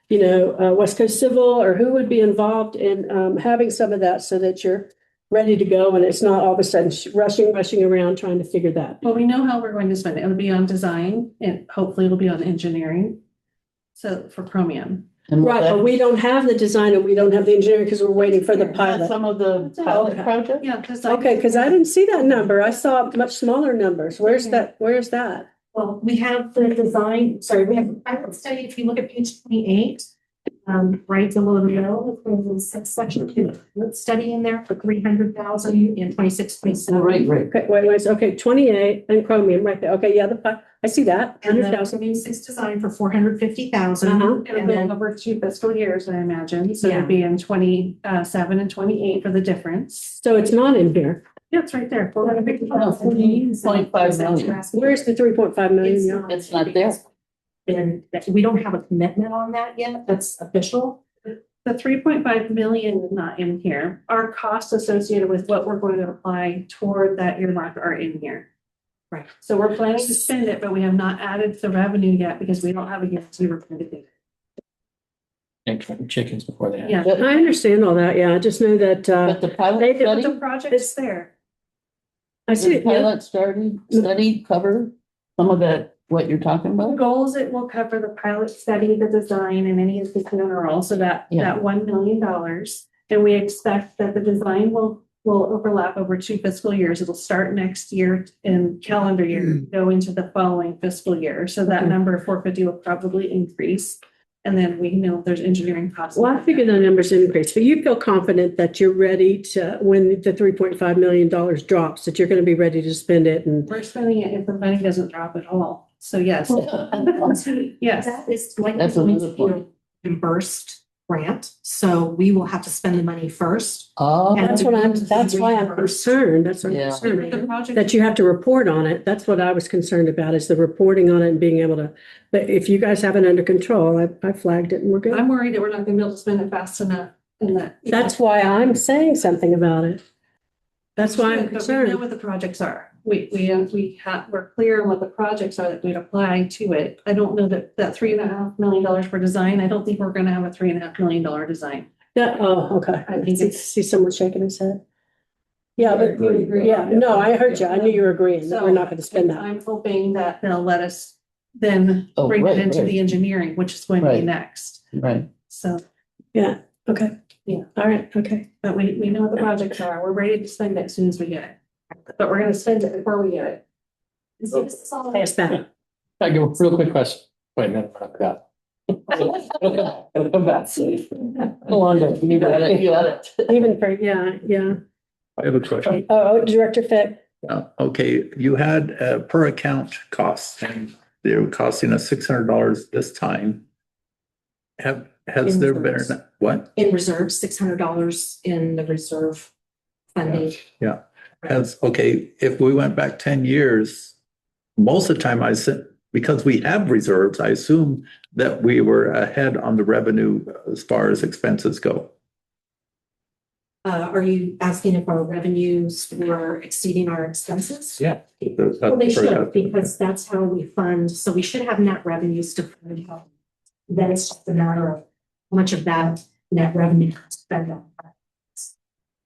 S1: West Coast Civil or who would be involved in having some of that so that you're ready to go and it's not all of a sudden rushing around trying to figure that.
S2: Well, we know how we're going to spend it. It'll be on design and hopefully it'll be on engineering. So for Chromium.
S4: And will
S1: Right,
S4: that-
S1: but we don't have the design and we don't have the engineering because we're waiting for the pilot.
S4: Some of the pilot project?
S2: Yeah, because
S1: Okay, because I didn't see that number. I saw much smaller numbers. Where's that?
S7: Well, we have the design, we have the pilot study, if you look at page 28, right below the middle, there's a section pilot study in there for 300,000 in 26, 27.
S4: Right.
S1: Okay, wait, okay, 28 and Chromium right there. Okay, yeah, I see that,
S7: And the
S1: 100,000.
S7: Chromium 6 design for 450,000.
S1: Uh-huh.
S2: It'll
S7: And
S2: be
S7: then,
S2: over 2 fiscal years, I imagine. So
S7: Yeah.
S2: it'll be in 27 and 28 for the difference.
S1: So it's not in here.
S2: Yeah, it's right there.
S7: 450,000.
S4: 0.5 million.
S1: Where's the 3.5 million? Yeah.
S4: It's not there.
S7: And we don't have a commitment on that yet. That's official.
S2: The 3.5 million is not in here. Our costs associated with what we're going to apply toward that earmark are in here.
S7: Right.
S2: So we're planning to spend it, but we have not added the revenue yet because we don't have a guarantee we're going to do.
S6: And chickens before they hatch.
S2: Yeah.
S1: I understand all that. Yeah, I just know that,
S4: But the
S1: they
S4: pilot
S1: did
S2: But
S4: study,
S2: the project's there.
S1: I see
S4: the
S1: it. Yeah.
S4: pilot study cover some of that, what you're talking
S2: The
S4: about?
S2: goals, it will cover the pilot study, the design, and any of the funeral, so that $1 million. And we expect that the design will overlap over 2 fiscal years. It'll start next year in calendar year, go into the following fiscal year. So that number of 450 will probably increase. And then we know if there's engineering costs.
S1: Well, I figure the numbers increase, but you feel confident that you're ready to, when the $3.5 million drops, that you're going to be ready to spend it and.
S2: We're spending it if the money doesn't drop at all. So yes. Yes.
S7: That is likely
S4: That's
S7: going
S4: another
S7: to be a reimbursed grant, so we will have to spend the money first.
S4: Oh,
S1: That's why I'm concerned. That's what I'm
S4: Yeah.
S1: concerned.
S2: The project.
S1: That you have to report on it. That's what I was concerned about, is the reporting on it and being able to, but if you guys have it under control, I flagged it and we're good.
S2: I'm worried that we're not gonna be able to spend it fast enough in that.
S1: That's why I'm saying something about it. That's why I'm
S2: But we know
S1: concerned.
S2: what the projects are. We're clear on what the projects are that we'd apply to it. I don't know that $3.5 million for design, I don't think we're gonna have a $3.5 million design.
S1: Okay.
S2: I think it's-
S1: See someone shaking his head. Yeah, but,
S2: agree.
S1: yeah, no, I heard you. I knew you were agreeing that we're not going to spend that.
S2: I'm hoping that they'll let us then
S4: Oh,
S2: bring it
S4: right,
S2: into
S4: right.
S2: the engineering, which is going to be
S4: Right.
S2: next.
S4: right.
S2: So,
S1: Yeah, okay.
S2: Yeah.
S1: All right, okay.
S2: but we know what the projects are. We're ready to spend it as soon as we get it. But we're gonna spend it before we get it.
S1: Pay us back.
S6: I go real quick question. Wait a minute, I forgot. It'll come back. Hold on,
S4: You got it, you got it.
S1: Even for, yeah.
S3: I have a question.
S1: Oh, Director Fick.
S3: Okay, you had per account costs and they were costing us $600 this time. Has
S7: In
S3: there been,
S7: reserves.
S3: what?
S7: In reserve, $600 in the reserve funding.
S3: Yeah, okay, if we went back 10 years, most of the time I said, because we have reserves, I assume that we were ahead on the revenue as far as expenses go.
S7: Are you asking if our revenues were exceeding our expenses?
S3: Yeah.
S7: Well, they should, because that's how we fund, so we should have net revenues to fund health. Then it's just a matter of how much of that net revenue to spend on.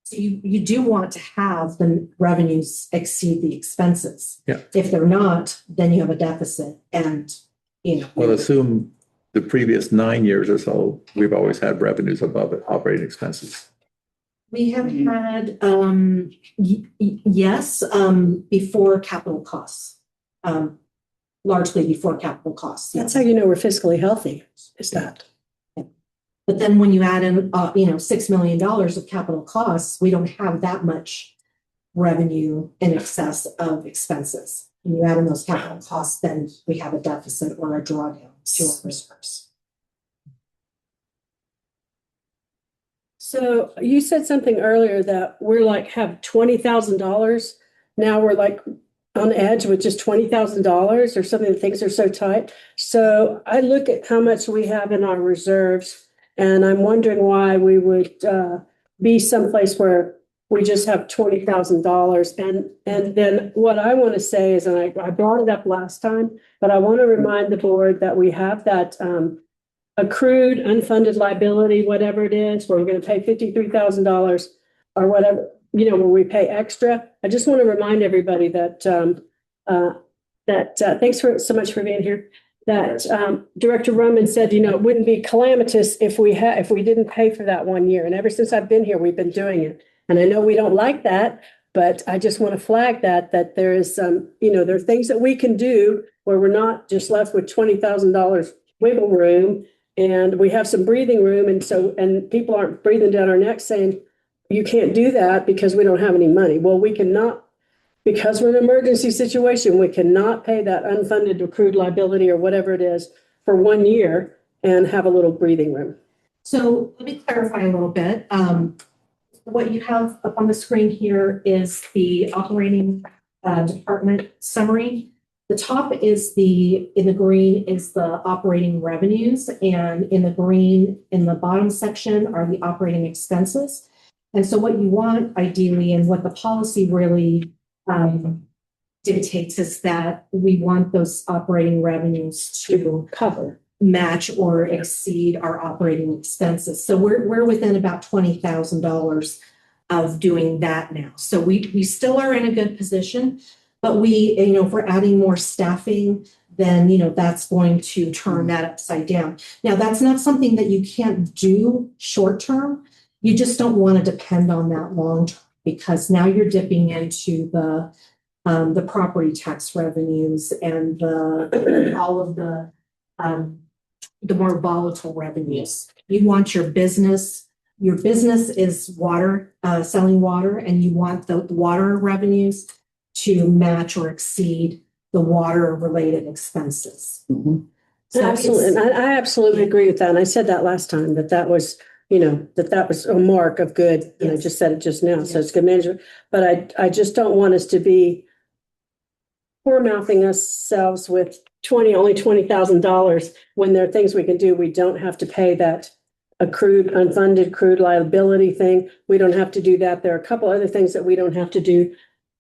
S7: So you do want to have the revenues exceed the expenses.
S3: Yeah.
S7: If they're not, then you have a deficit and,
S3: Well, assume the previous 9 years or so, we've always had revenues above operating expenses.
S7: We have had, yes, before capital costs. Largely before capital costs.
S1: That's how you know we're fiscally healthy, is that.
S7: But then when you add in, $6 million of capital costs, we don't have that much revenue in excess of expenses. When you add in those capital costs, then we have a deficit or a drawdown to our reserves.
S1: So you said something earlier that we're like, have $20,000. Now we're like on the edge with just $20,000 or something, things are so tight. So I look at how much we have in our reserves and I'm wondering why we would be someplace where we just have $20,000. And then what I want to say is, and I brought it up last time, but I want to remind the board that we have that accrued unfunded liability, whatever it is, where we're going to pay $53,000 or whatever, you know, where we pay extra. I just want to remind everybody that thanks so much for being here. That Director Roman said, you know, it wouldn't be calamitous if we didn't pay for that 1 year. And ever since I've been here, we've been doing it. And I know we don't like that, but I just want to flag that there is some, you know, there are things that we can do where we're not just left with $20,000 wiggle room, and we have some breathing room. And people aren't breathing down our necks saying, you can't do that because we don't have any money. Well, we cannot. Because we're in an emergency situation, we cannot pay that unfunded accrued liability or whatever it is for 1 year and have a little breathing room.
S7: So let me clarify a little bit. What you have up on the screen here is the operating department summary. The top is in the green is the operating revenues, and in the green in the bottom section are the operating expenses. And so what you want ideally, and what the policy really dictates, is that we want those operating revenues to match or exceed our operating expenses. So we're within about $20,000 of doing that now. So we still are in a good position, but if we're adding more staffing, then, that's going to turn that upside down. Now, that's not something that you can't do short term. You just don't want to depend on that long term, because now you're dipping into the property tax revenues and all of the more volatile revenues. You want your business is water, selling water, and you want the water revenues to match or exceed the water related expenses.
S1: Mm-hmm. So absolutely. I absolutely agree with that. And I said that last time, that was, that was a mark of good, and I just said it just now. So it's good management, but I just don't want us to be poor mouthing ourselves with only $20,000 when there are things we can do. We don't have to pay that unfunded accrued liability thing. We don't have to do that. There are a couple other things that we don't have to do.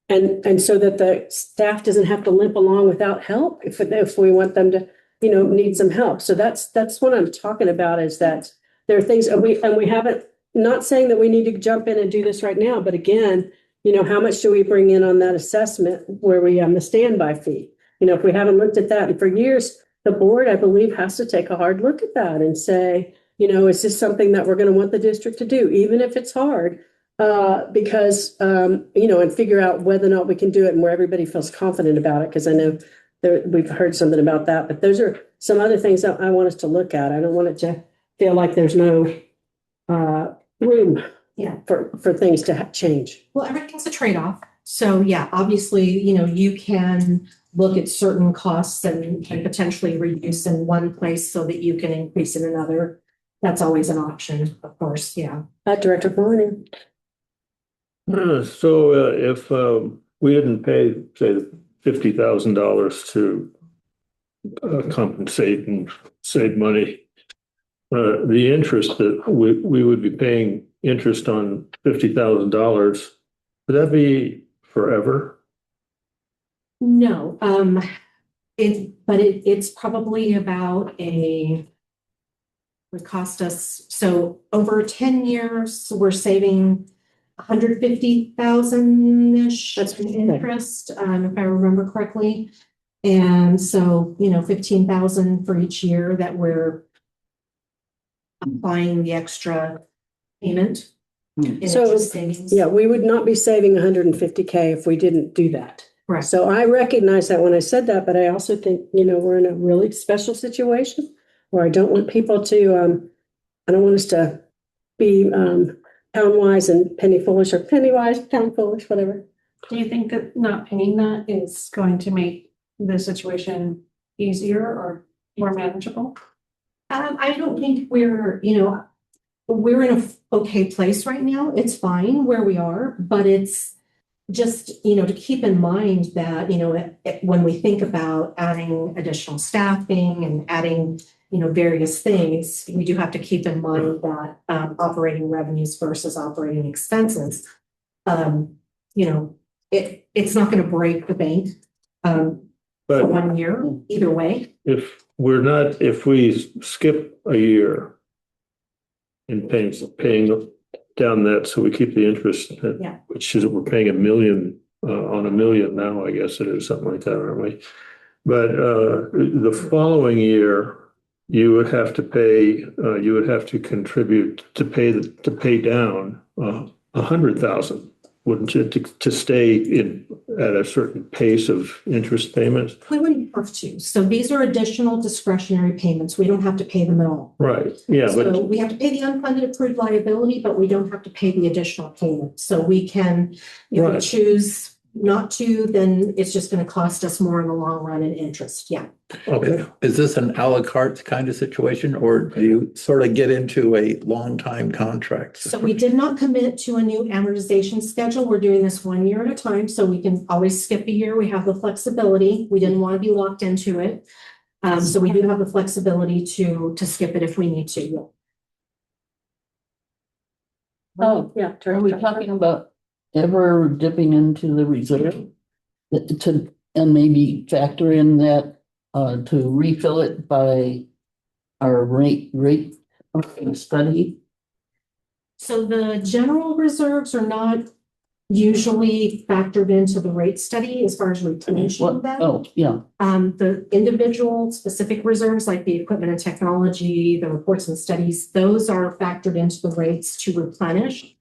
S1: And so that the staff doesn't have to limp along without help if we want them to, need some help. So that's what I'm talking about, is that there are things, and we haven't, not saying that we need to jump in and do this right now, but again, how much do we bring in on that assessment where we the standby fee? If we haven't looked at that, and for years, the board, I believe, has to take a hard look at that and say, is this something that we're going to want the district to do, even if it's hard? Because, and figure out whether or not we can do it and where everybody feels confident about it. Because I know we've heard something about that, but those are some other things that I want us to look at. I don't want it to feel like there's no room for things to change.
S7: Well, everything's a trade-off. So obviously, you can look at certain costs and potentially reduce in one place so that you can increase in another. That's always an option, of course.
S1: Director Maloney.
S5: So if we didn't pay, say, $50,000 to compensate and save money, the interest that we would be paying interest on $50,000, would that be forever?
S7: No, it's probably about would cost us, so over 10 years, we're saving 150,000-ish in interest, if I remember correctly. And so, 15,000 for each year that we're applying the extra payment.
S1: So, we would not be saving 150K if we didn't do that.
S7: Right.
S1: So I recognize that when I said that, but I also think, we're in a really special situation where I don't want people to, I don't want us to be pound wise and penny foolish, or penny wise, pound foolish, whatever.
S2: Do you think that not paying that is going to make the situation easier or more manageable?
S7: I don't think we're in a okay place right now. It's fine where we are, but it's just, to keep in mind that, when we think about adding additional staffing and adding, various things, we do have to keep in mind that operating revenues versus operating expenses. you know, it's not gonna break the bank, for
S5: But
S7: 1 year, either way.
S5: if we skip a year in paying down that, so we keep the interest,
S7: Yeah.
S5: which is, we're paying $1 million, on $1 million now, I guess it is, something like that, aren't we? But, the following year, you would have to contribute to pay down, 100,000, wouldn't you, to stay at a certain pace of interest payments?
S7: We wouldn't have to. So these are additional discretionary payments. We don't have to pay them at all.
S5: Right, yeah,
S7: So
S5: but,
S7: we have to pay the unfunded accrued liability, but we don't have to pay the additional payment. So we can, if we
S5: Right.
S7: choose not to, then it's just going to cost us more in the long run in interest. Yeah.
S5: okay.
S3: Is this an à la carte kind of situation, or do you sort of get into a long time contract?
S7: So we did not commit to a new amortization schedule. We're doing this 1 year at a time, so we can always skip a year. We have the flexibility. We didn't want to be locked into it. So we do have the flexibility to skip it if we need to.
S1: Oh, yeah.
S4: Are we talking about ever dipping into the reserve? And maybe factor in that, to refill it by our rate study?
S7: So the general reserves are not usually factored into the rate study as far as replenishing them.
S4: Oh, yeah,
S7: The individual specific reserves, like the equipment and technology, the reports and studies, those are factored into the rates to replenish.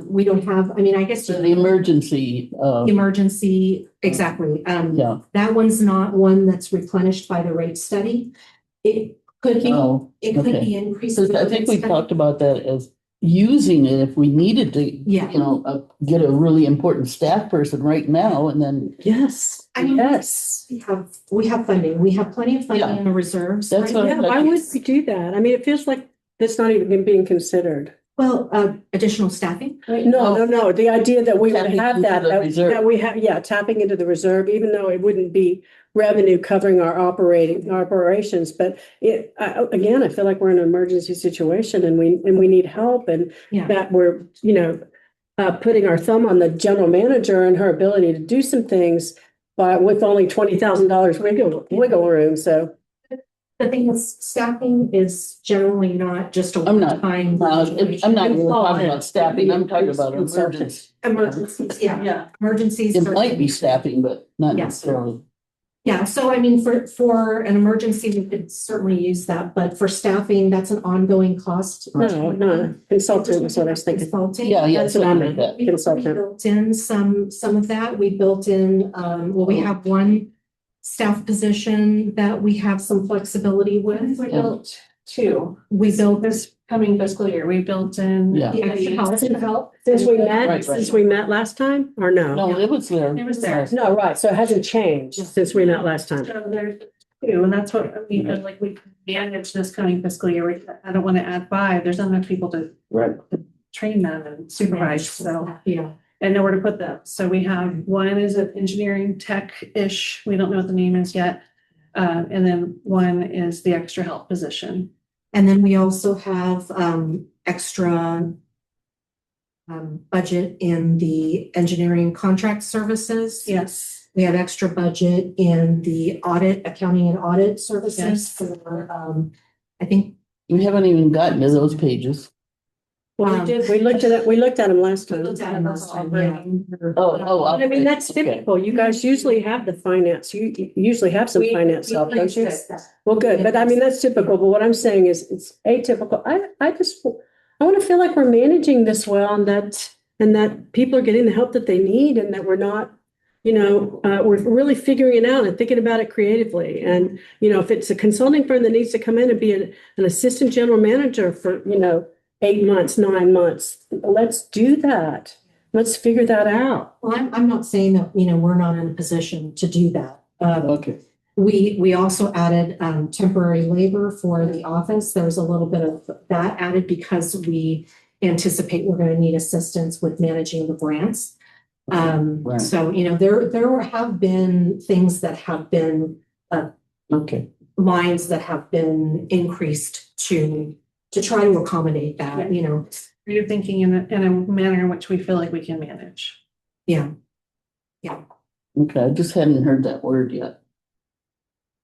S7: We don't have, I mean, I guess.
S4: so the emergency,
S7: Emergency, exactly.
S4: yeah,
S7: That one's not one that's replenished by the rate study. It could be,
S4: oh,
S7: it could
S4: okay.
S7: be increased.
S4: So I think we talked about that as using it if we needed to,
S7: Yeah.
S4: Get a really important staff person right now and then.
S1: Yes,
S7: I mean,
S1: yes.
S7: We have funding. We have plenty of funding
S4: Yeah.
S7: in the reserves.
S4: That's
S7: right
S4: what
S7: now.
S1: Yeah, why would we do that? I mean, it feels like that's not even being considered.
S7: Well, additional staffing. Right?
S1: No. The idea that we would
S4: Tapping
S1: have
S4: into
S1: that,
S4: the
S1: that
S4: reserve.
S1: that we have, yeah, tapping into the reserve, even though it wouldn't be revenue covering our operations. But again, I feel like we're in an emergency situation and we need help, and
S7: Yeah.
S1: that we're, putting our thumb on the general manager and her ability to do some things, but with only $20,000 wiggle room. So
S7: The thing is, staffing is generally not just a
S4: I'm not-
S7: one-time.
S4: I'm not really talking about staffing, I'm talking about emergency.
S7: Emergencies, yeah, emergencies.
S4: It might be staffing, but not
S7: Yes.
S4: necessarily.
S7: Yeah, so I mean, for an emergency, we could certainly use that, but for staffing, that's an ongoing cost.
S1: no, consultant was what I was thinking.
S7: Consulting.
S4: Yeah,
S1: That's what I
S4: something like
S1: meant.
S4: that.
S7: We
S1: Consultant.
S7: built in some of that. We built in, we have one staff position that we have some flexibility with.
S2: We built two.
S7: We built
S2: This coming fiscal year, we built in.
S4: Yeah.
S7: the extra help.
S1: Since we
S4: Right.
S1: met last time, or no?
S4: No, it was there.
S2: It was there.
S1: No, right, so it hasn't changed since we met last time.
S2: So there's two, and that's what we feel like we manage this coming fiscal year. I don't want to add 5. There's not enough people to
S4: Right.
S2: train them and supervise, so.
S7: Yeah.
S2: And nowhere to put them. So we have one is an engineering tech-ish, we don't know what the name is yet. And then one is the extra help position.
S7: And then we also have extra budget in the engineering contract services.
S2: Yes.
S7: We have extra budget in the audit, accounting and audit services
S2: Yes.
S7: for, I think,
S4: We haven't even gotten to those pages.
S1: Well, we looked at them last time.
S7: looked at them last time, yeah.
S4: Oh.
S1: I mean, that's
S4: okay.
S1: typical. You guys usually have the finance, you usually have some finance help, don't you? Well, good, but I mean, that's typical, but what I'm saying is it's atypical. I want to feel like we're managing this well and that people are getting the help that they need and that we're not, we're really figuring it out and thinking about it creatively. And, if it's a consulting firm that needs to come in and be an assistant general manager for, 8 months, 9 months, let's do that. Let's figure that out.
S7: Well, I'm not saying that, we're not in a position to do that.
S4: Okay.
S7: We also added temporary labor for the office. There was a little bit of that added because we anticipate we're going to need assistance with managing the grants.
S4: Right.
S7: So, there have been things that have been
S4: Okay.
S7: lines that have been increased to try to accommodate that,
S2: You're thinking in a manner in which we feel like we can manage.
S7: Yeah.
S4: Okay, I just hadn't heard that word yet.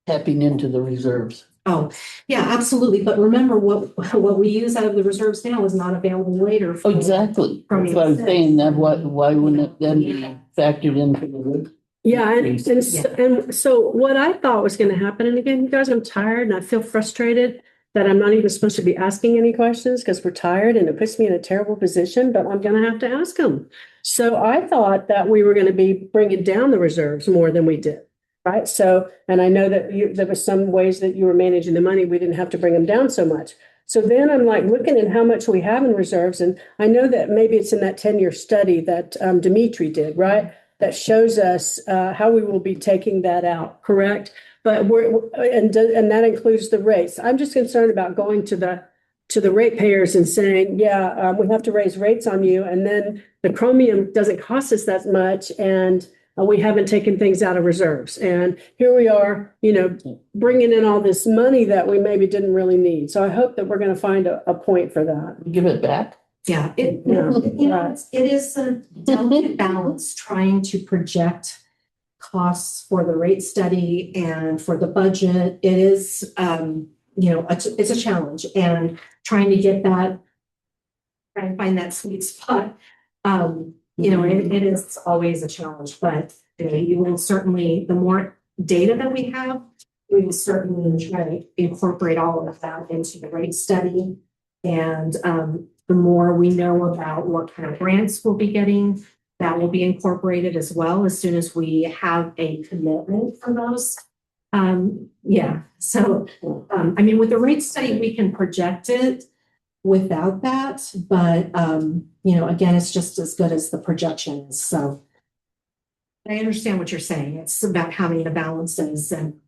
S4: Tapping into the reserves.
S7: Oh, yeah, absolutely. But remember, what we use out of the reserves now is not available later. for-
S4: Exactly. That's what I'm saying, that why wouldn't it then be factored into the?
S1: Yeah, and so what I thought was gonna happen, and again, you guys, I'm tired and I feel frustrated that I'm not even supposed to be asking any questions because we're tired and it puts me in a terrible position, but I'm gonna have to ask them. So I thought that we were gonna be bringing down the reserves more than we did, right? So, and I know that there was some ways that you were managing the money, we didn't have to bring them down so much. So then I'm like looking at how much we have in reserves, and I know that maybe it's in that 10-year study that Dimitri did, right? That shows us how we will be taking that out, correct? But and that includes the rates. I'm just concerned about going to the ratepayers and saying, yeah, we have to raise rates on you, and then the chromium doesn't cost us that much, and we haven't taken things out of reserves. And here we are, bringing in all this money that we maybe didn't really need. So I hope that we're going to find a point for that.
S4: Give it back?
S7: Yeah,
S1: Yeah.
S7: it is a delicate balance trying to project costs for the rate study and for the budget. It is, it's a challenge, and trying to get that, trying to find that sweet spot. It is always a challenge, but you will certainly, the more data that we have, we will certainly try to incorporate all of that into the rate study. And the more we know about what kind of grants we'll be getting, that will be incorporated as well as soon as we have a commitment for those. So with the rate study, we can project it without that, but again, it's just as good as the projections. So I understand what you're saying. It's about having the balances and.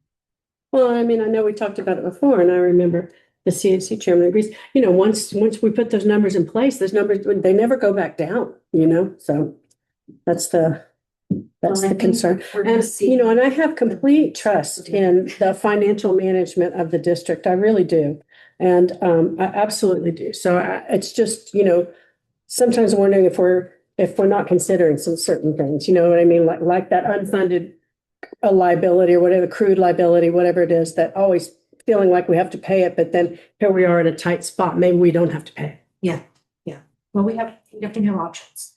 S1: Well, I know we talked about it before, and I remember the CAC chairman agrees, once we put those numbers in place, those numbers, they never go back down, so that's the concern. And I have complete trust in the financial management of the district. I really do. And I absolutely do. So it's just, sometimes wondering if we're not considering some certain things, you know what I mean? Like that unfunded liability or whatever, accrued liability, whatever it is, that always feeling like we have to pay it, but then here we are at a tight spot. Maybe we don't have to pay.
S7: Yeah. Well, we definitely have options.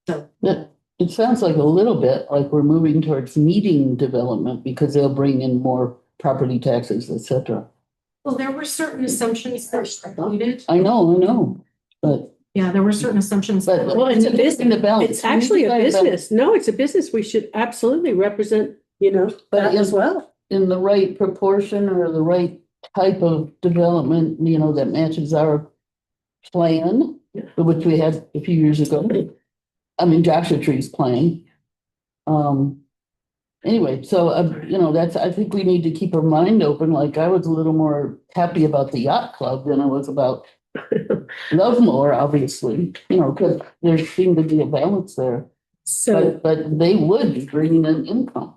S7: So
S4: It sounds like a little bit like we're moving towards needing development because they'll bring in more property taxes, et cetera.
S7: Well, there were certain assumptions that were included.
S4: I know, but.
S7: Yeah, there were certain assumptions.
S1: Well, it's a business. It's actually a business. No, it's a business. We should absolutely represent, that as well.
S4: In the right proportion or the right type of development, that matches our plan, which we had a few years ago. Joshua Tree's plan. Anyway, so, I think we need to keep our mind open. Like I was a little more happy about the yacht club than I was about Lovemore, obviously, because there seemed to be a balance there.
S1: So,
S4: but they would be bringing in income,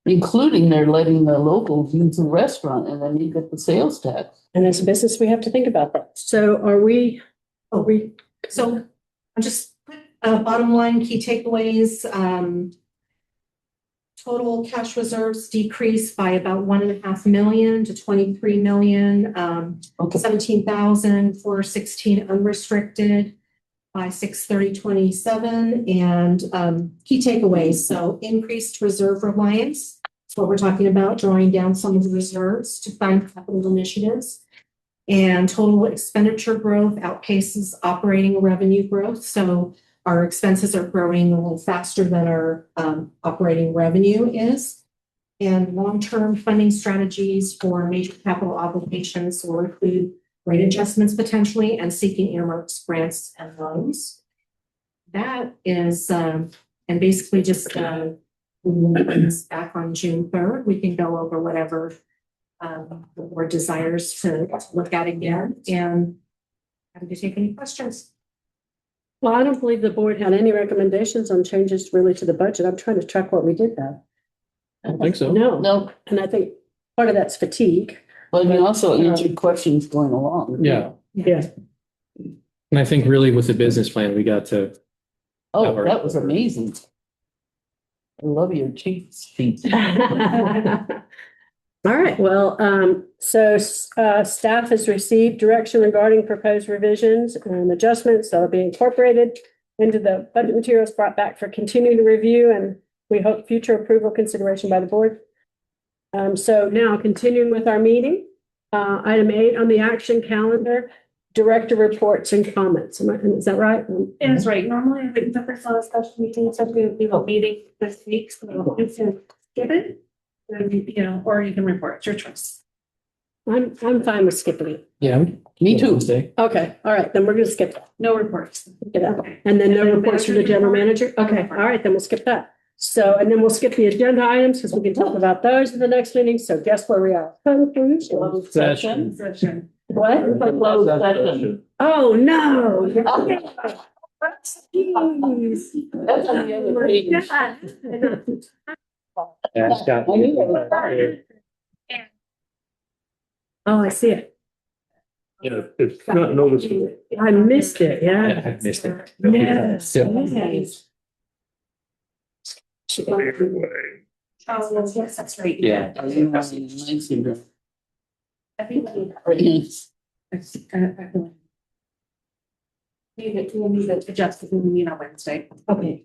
S4: including they're letting the locals use the restaurant, and then you get the sales tax.
S1: and as a business, we have to think about that. So
S7: So I'm just bottom line key takeaways. Total cash reserves decreased by about 1.5 million to 23 million. 17,416 unrestricted by 6/30/27. And key takeaways. So increased reserve reliance. That's what we're talking about, drawing down some of the reserves to fund capital initiatives. And total expenditure growth outpaces operating revenue growth. So our expenses are growing a little faster than our operating revenue is. And long-term funding strategies for major capital obligations will include rate adjustments potentially and seeking earmarks, grants, and loans. That is, and basically just back on June 3rd, we can go over whatever the board desires to look at again, and happy to take any questions.
S1: Well, I don't believe the board had any recommendations on changes really to the budget. I'm trying to track what we did that.
S6: I don't think so.
S1: No, and I think part of that's fatigue.
S4: But you also answered questions going along.
S6: Yeah.
S1: Yeah.
S6: And I think really with the business plan, we got to,
S4: Oh, that was amazing. I love your cheat sheets.
S1: All right, well, staff has received direction regarding proposed revisions and adjustments that will be incorporated into the budget materials brought back for continuing review, and we hope future approval consideration by the board. So now continuing with our meeting, item 8 on the action calendar, director reports and comments. Is that right?
S2: That's right. Normally, the first lot of special meetings, so we have a meeting this week, so you can skip it. And, you know, or you can report, it's your choice.
S1: I'm fine with skipping it.
S6: yeah.
S4: Me too.
S1: Okay, all right, then we're gonna skip that.
S2: No reports.
S1: Get out. And then no reports from the general manager? Okay, all right, then we'll skip that. So, and then we'll skip the agenda items because we can talk about those in the next meeting. So guess where we are? Conclusion.
S4: Closed session.
S2: Session.
S1: What?
S4: Closed session.
S1: Oh, no. Jeez.
S4: That's on the other page.
S6: Yeah, Scott.
S4: I knew that.
S1: Oh, I see it.
S5: Yeah, it's not noticeable.
S1: I missed it,
S6: Yeah,
S1: yeah.
S6: I missed it.
S1: Yes.
S6: Yeah.
S1: Yes.
S2: Oh, yes, that's right.
S6: Yeah.
S2: I think we need to adjust it in the meeting on Wednesday.
S1: Okay.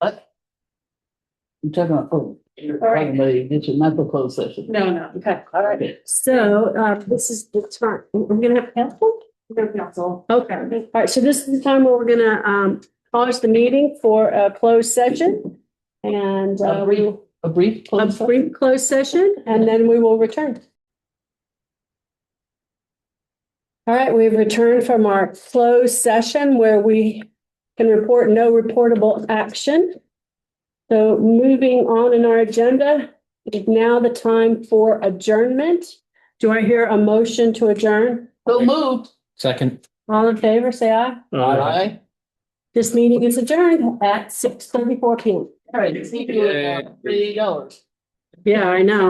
S4: I'm talking about, oh, you're talking about, it's not the closed session.
S2: No.
S1: Okay, all right. So, this is the time, we're gonna have council?
S2: We're gonna council.
S1: Okay, all right, so this is the time where we're gonna, pause the meeting for a closed session. And,
S4: A brief closed
S1: a
S4: session?
S1: brief closed session, and then we will return. All right, we've returned from our closed session where we can report no reportable action. So moving on in our agenda, is now the time for adjournment. Do I hear a motion to adjourn?
S4: So moved.
S6: Second.
S1: All in favor, say aye.
S4: Aye.
S1: This meeting is adjourned at 6:34 PM.
S4: All right, see you at $3.
S1: Yeah, I know.